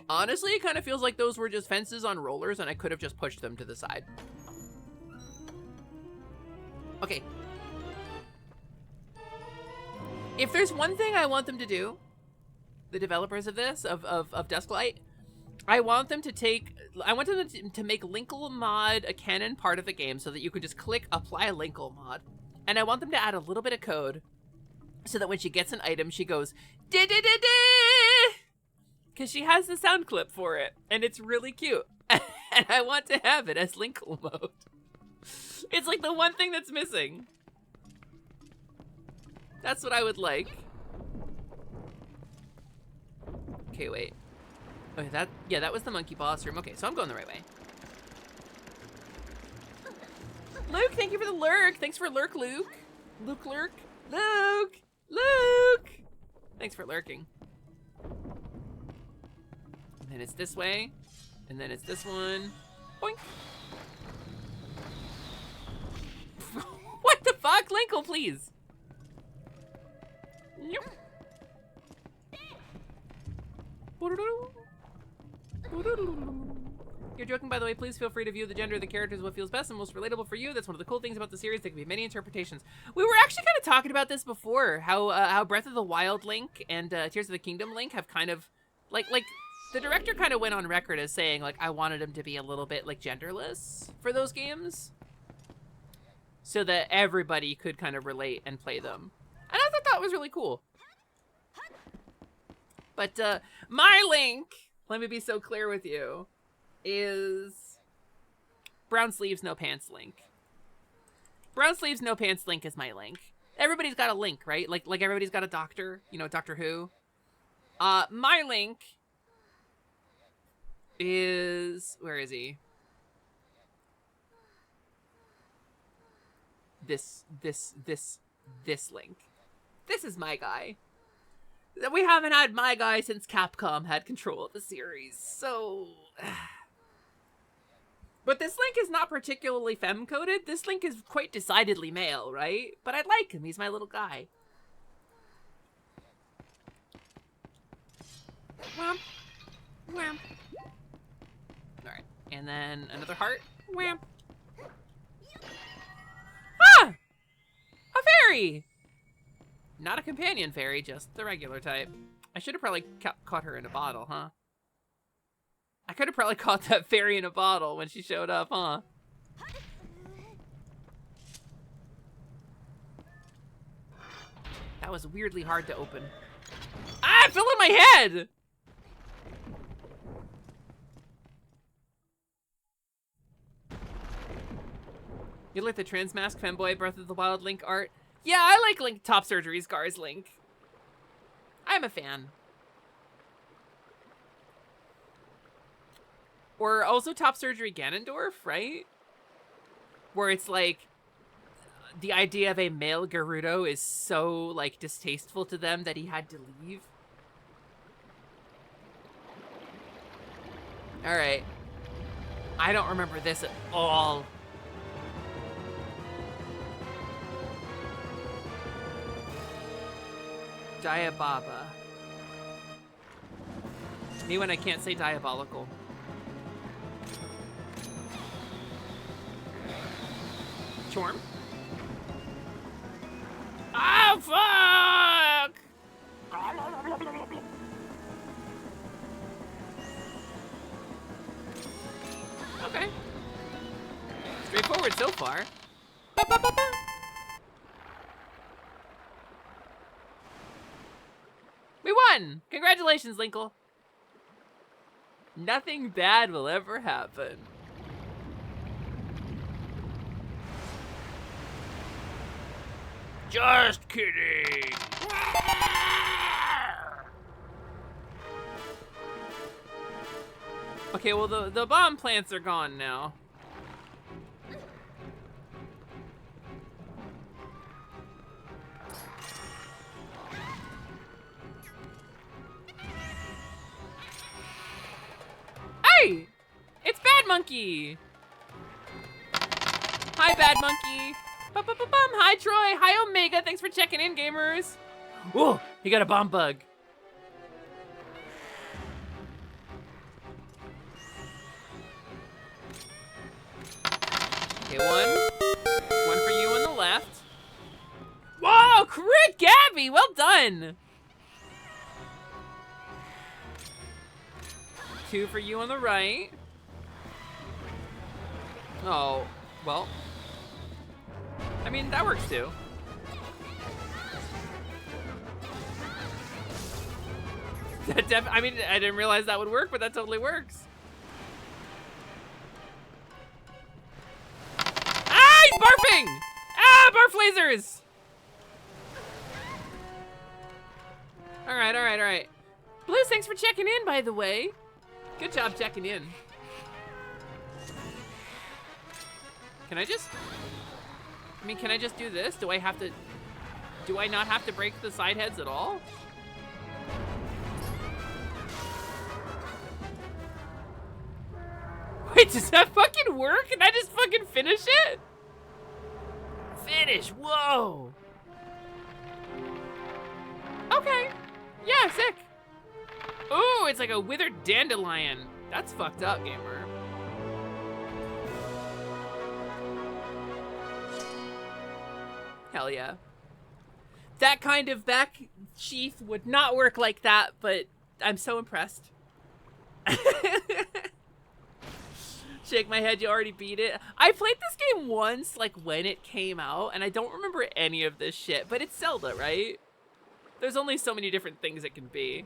[SPEAKER 2] Honestly, it kind of feels like those were just fences on rollers and I could have just pushed them to the side. Okay. If there's one thing I want them to do, the developers of this, of Dusklight, I want them to make Linkle mod a canon part of the game so that you could just click apply Linkle mod. And I want them to add a little bit of code so that when she gets an item, she goes, "Da-da-da-da!" Because she has the sound clip for it, and it's really cute. And I want to have it as Linkle mode. It's like the one thing that's missing. That's what I would like. Okay, wait. Okay, that was the monkey boss room. Okay, so I'm going the right way. Luke, thank you for the lurk. Thanks for lurk, Luke. Luke. Thanks for lurking. And then it's this way. And then it's this one. Boink. What the fuck? Linkle, please. Nope. You're joking, by the way. Please feel free to view the gender of the characters, what feels best and most relatable for you. That's one of the cool things about the series. There can be many interpretations. We were actually kind of talking about this before, how Breath of the Wild Link and Tears of the Kingdom Link have kind of, like the director kind of went on record as saying, like, I wanted him to be a little bit, like, genderless for those games, so that everybody could kind of relate and play them. And I thought that was really cool. But my Link, let me be so clear with you, is brown sleeves, no pants Link. Brown sleeves, no pants Link is my Link. Everybody's got a Link, right? Like everybody's got a doctor, you know, Doctor Who. My Link is, where is he? This Link. This is my guy. We haven't had my guy since Capcom had control of the series, so... But this Link is not particularly femme-coded. This Link is quite decidedly male, right? But I like him. He's my little guy. Wham. Wham. Alright. And then another heart. Wham. Ah! A fairy! Not a companion fairy, just the regular type. I should have probably caught her in a bottle, huh? I could have probably caught that fairy in a bottle when she showed up, huh? That was weirdly hard to open. Ah, it fell in my head! You like the Transmask Femboy Breath of the Wild Link art? Yeah, I like Link Top Surgery Scars Link. I'm a fan. Or also Top Surgery Ganondorf, right? Where it's like, the idea of a male Gerudo is so, like, distasteful to them that he had to leave. Alright. I don't remember this at all. Diababa. Me when I can't say diabolical. Chorm. Oh, fuck! Okay. Straightforward so far. Ba-ba-ba-ba. We won! Congratulations, Linkle. Nothing bad will ever happen. Just kidding. Okay, well, the bomb plants are gone now. Hey! It's Bad Monkey! Hi, Bad Monkey! Ba-ba-ba-bum! Hi, Troy! Hi, Omega! Thanks for checking in, gamers! Whoa! He got a bomb bug. Okay, one for you on the left. Whoa! Crit Gabby! Well done! 2 for you on the right. Oh, well. I mean, that works too. I mean, I didn't realize that would work, but that totally works. Ah, he's barfing! Ah, barf lasers! All right. Blues, thanks for checking in, by the way. Good job checking in. Can I just do this? Do I not have to break the side heads at all? Wait, does that fucking work? Can I just fucking finish it? Finish, whoa. Okay, yeah, sick. Ooh, it's like a withered dandelion. That's fucked up, gamer. Hell yeah. That kind of back sheath would not work like that, but I'm so impressed. Shake my head, you already beat it. I played this game once, like when it came out, and I don't remember any of this shit, but it's Zelda, right? There's only so many different things it can be.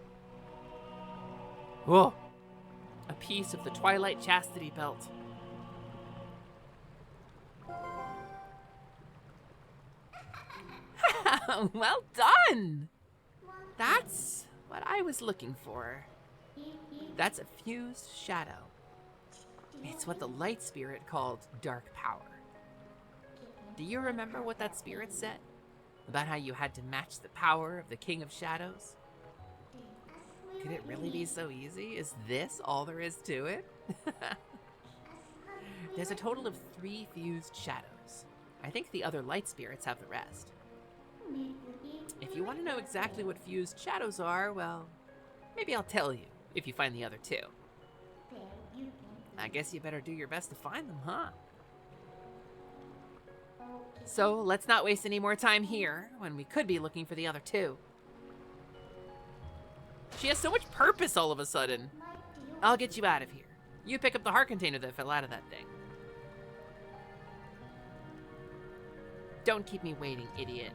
[SPEAKER 2] Whoa. A piece of the Twilight Chastity Belt. Well done! That's what I was looking for. That's a fused shadow. It's what the light spirit called dark power. Do you remember what that spirit said? About how you had to match the power of the King of Shadows? Could it really be so easy? Is this all there is to it? There's a total of 3 fused shadows. I think the other light spirits have the rest. If you want to know exactly what fused shadows are, well, maybe I'll tell you if you find the other 2. I guess you better do your best to find them, huh? So let's not waste any more time here when we could be looking for the other 2. She has so much purpose all of a sudden. I'll get you out of here. You pick up the heart container that fell out of that thing. Don't keep me waiting, idiot.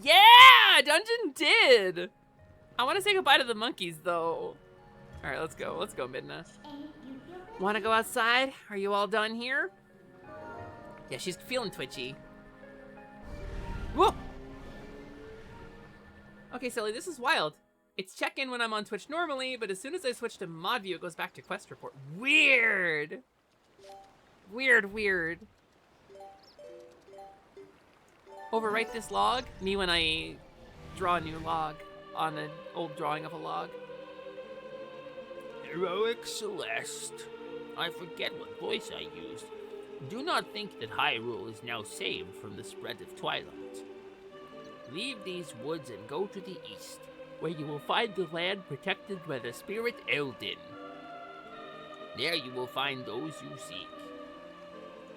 [SPEAKER 2] Yeah! Dungeon did! I want to say goodbye to the monkeys, though. All right, let's go. Let's go, Midna. Want to go outside? Are you all done here? Yeah, she's feeling twitchy. Whoa! Okay, Silly, this is wild. It's check-in when I'm on Twitch normally, but as soon as I switch to mod view, it goes back to quest report. Weird! Weird. Overwrite this log? Me when I draw a new log on an old drawing of a log.
[SPEAKER 20] Heroic Celeste. I forget what voice I used. Do not think that Hyrule is now saved from the spread of twilight. Leave these woods and go to the east, where you will find the land protected by the spirit Eldin. There you will find those you seek.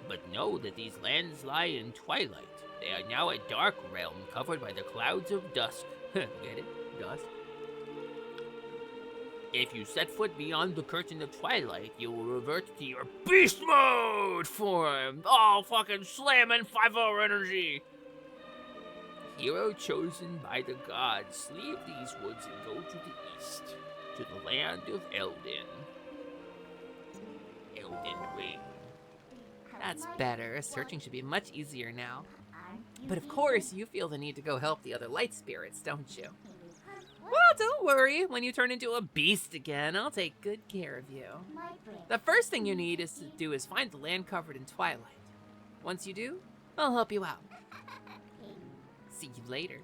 [SPEAKER 20] But know that these lands lie in twilight. They are now a dark realm covered by the clouds of dusk. Get it? Dusk. If you set foot beyond the curtain of twilight, you will revert to your beast mode form. Oh, fucking slamming 5-hour energy. Hero chosen by the gods, leave these woods and go to the east, to the land of Eldin. Eldin Ring.
[SPEAKER 2] That's better. Searching should be much easier now. But of course, you feel the need to go help the other light spirits, don't you? Well, don't worry. When you turn into a beast again, I'll take good care of you. The first thing you need is find the land covered in twilight. Once you do, I'll help you out. See you later.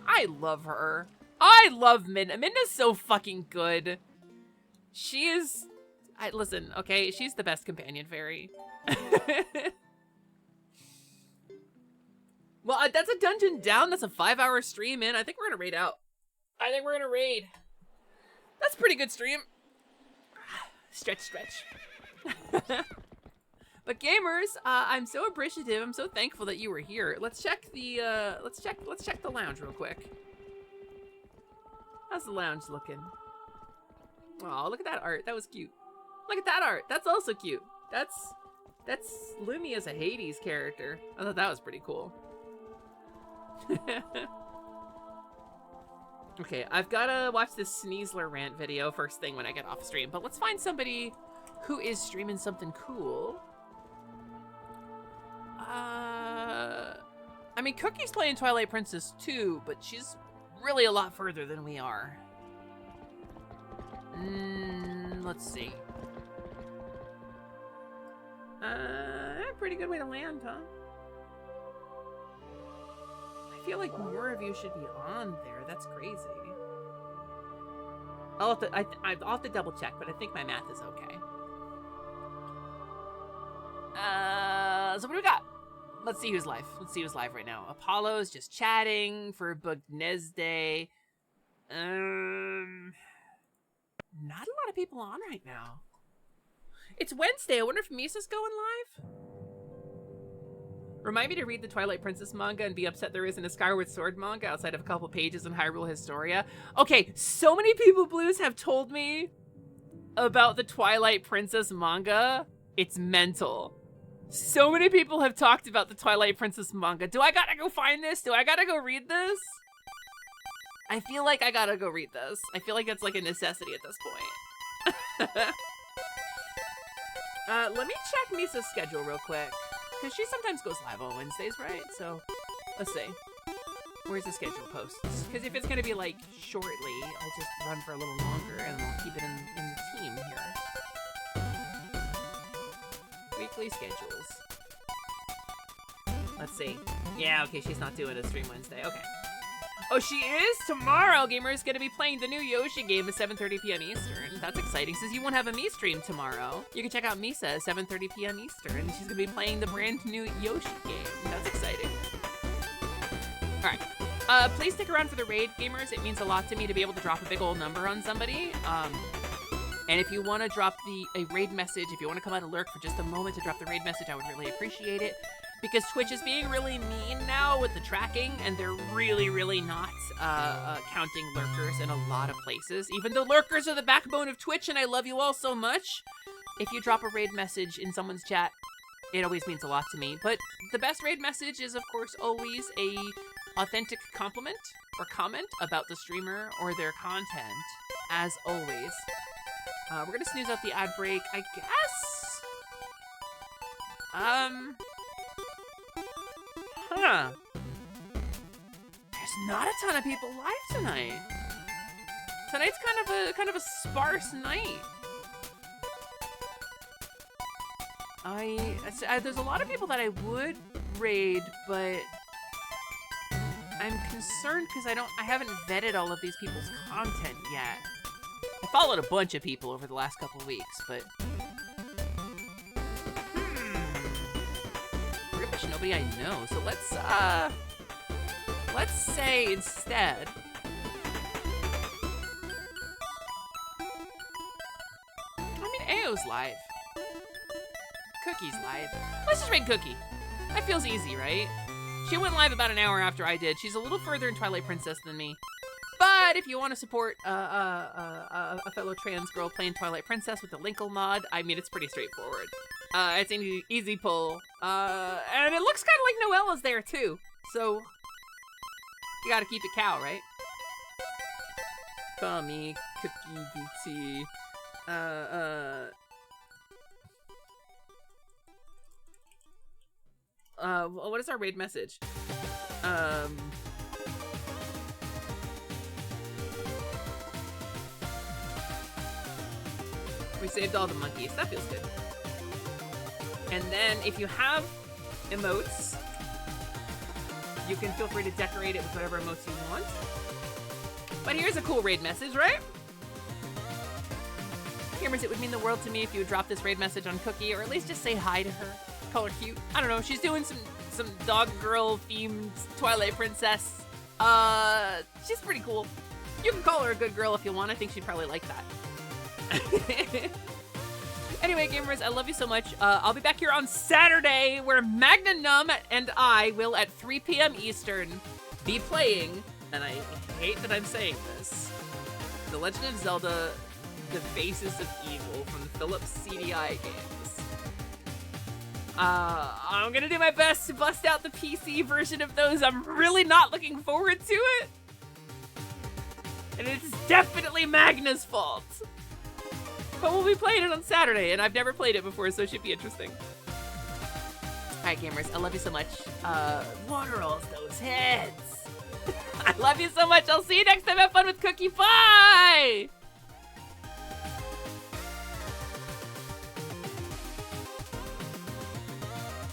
[SPEAKER 2] I love her. I love Midna. Midna's so fucking good. She is... listen, okay? She's the best companion fairy. Well, that's a dungeon down. That's a 5-hour stream in. I think we're gonna raid out. I think we're gonna raid. That's a pretty good stream. Stretch. But gamers, I'm so appreciative. I'm so thankful that you were here. Let's check the let's check the lounge real quick. How's the lounge looking? Oh, look at that art. That was cute. Look at that art. That's also cute. That's Lumi as a Hades character. I thought that was pretty cool. Okay, I've gotta watch this Sneasler rant video first thing when I get off stream, but let's find somebody who is streaming something cool. I mean, Cookie's playing Twilight Princess too, but she's really a lot further than we are. Let's see. Pretty good way to land, huh? I feel like more of you should be on there. That's crazy. I'll have to double check, but I think my math is okay. So what do we got? Let's see who's live. Let's see who's live right now. Apollo's just chatting for Bugnezde. Not a lot of people on right now. It's Wednesday. I wonder if Misa's going live? Remind me to read the Twilight Princess manga and be upset there isn't a Skyward Sword manga outside of a couple pages in Hyrule Historia. Okay, so many people, Blues, have told me about the Twilight Princess manga. It's mental. So many people have talked about the Twilight Princess manga. Do I gotta go find this? Do I gotta go read this? I feel like I gotta go read this. I feel like it's like a necessity at this point. Let me check Misa's schedule real quick. Because she sometimes goes live on Wednesdays, right? So, let's see. Where's the schedule posts? Because if it's going to be, like, shortly, I'll just run for a little longer and I'll keep it in the team here. Weekly schedules. Let's see. Yeah, okay, she's not doing a stream Wednesday. Okay. Oh, she is? Tomorrow, Gamer is going to be playing the new Yoshi game at 7:30 p.m. Eastern. That's exciting, since you won't have a me stream tomorrow. You can check out Misa at 7:30 p.m. Eastern. She's going to be playing the brand new Yoshi game. That's exciting. All right. Please stick around for the raid, gamers. It means a lot to me to be able to drop a big old number on somebody. And if you want to drop a raid message, if you want to come out and lurk for just a moment to drop the raid message, I would really appreciate it. Because Twitch is being really mean now with the tracking, and they're really, really not counting lurkers in a lot of places. Even though lurkers are the backbone of Twitch, and I love you all so much, if you drop a raid message in someone's chat, it always means a lot to me. But the best raid message is, of course, always a authentic compliment or comment about the streamer or their content, as always. We're gonna snooze out the ad break, I guess? Huh. There's not a ton of people live tonight. Tonight's kind of a sparse night. There's a lot of people that I would raid, but I'm concerned because I haven't vetted all of these people's content yet. I followed a bunch of people over the last couple of weeks, but there's nobody I know. So let's say instead, I mean, Ao's live. Cookie's live. Let's just raid Cookie. That feels easy, right? She went live about an hour after I did. She's a little further in Twilight Princess than me. But if you want to support a fellow trans girl playing Twilight Princess with the Linkle mod, I mean, it's pretty straightforward. It's an easy pull. And it looks kind of like Noella's there, too. So, you gotta keep it cow, right? Call me Cookie BT. What is our raid message? We saved all the monkeys. That feels good. And then if you have emotes, you can feel free to decorate it with whatever emotes you want. But here's a cool raid message, right? Gamers, it would mean the world to me if you would drop this raid message on Cookie, or at least just say hi to her. Call her cute. I don't know. She's doing some dog girl themed Twilight Princess. She's pretty cool. You can call her a good girl if you want. I think she'd probably like that. Anyway, gamers, I love you so much. I'll be back here on Saturday, where Magna Num and I will, at 3 p.m. Eastern, be playing, and I hate that I'm saying this, The Legend of Zelda: The Faces of Evil from Philips CDI Games. I'm gonna do my best to bust out the PC version of those. I'm really not looking forward to it. And it's definitely Magna's fault. But we'll be playing it on Saturday, and I've never played it before, so it should be interesting. Alright, gamers, I love you so much. Water rolls those heads. I love you so much. I'll see you next time. Have fun with Cookie. Bye!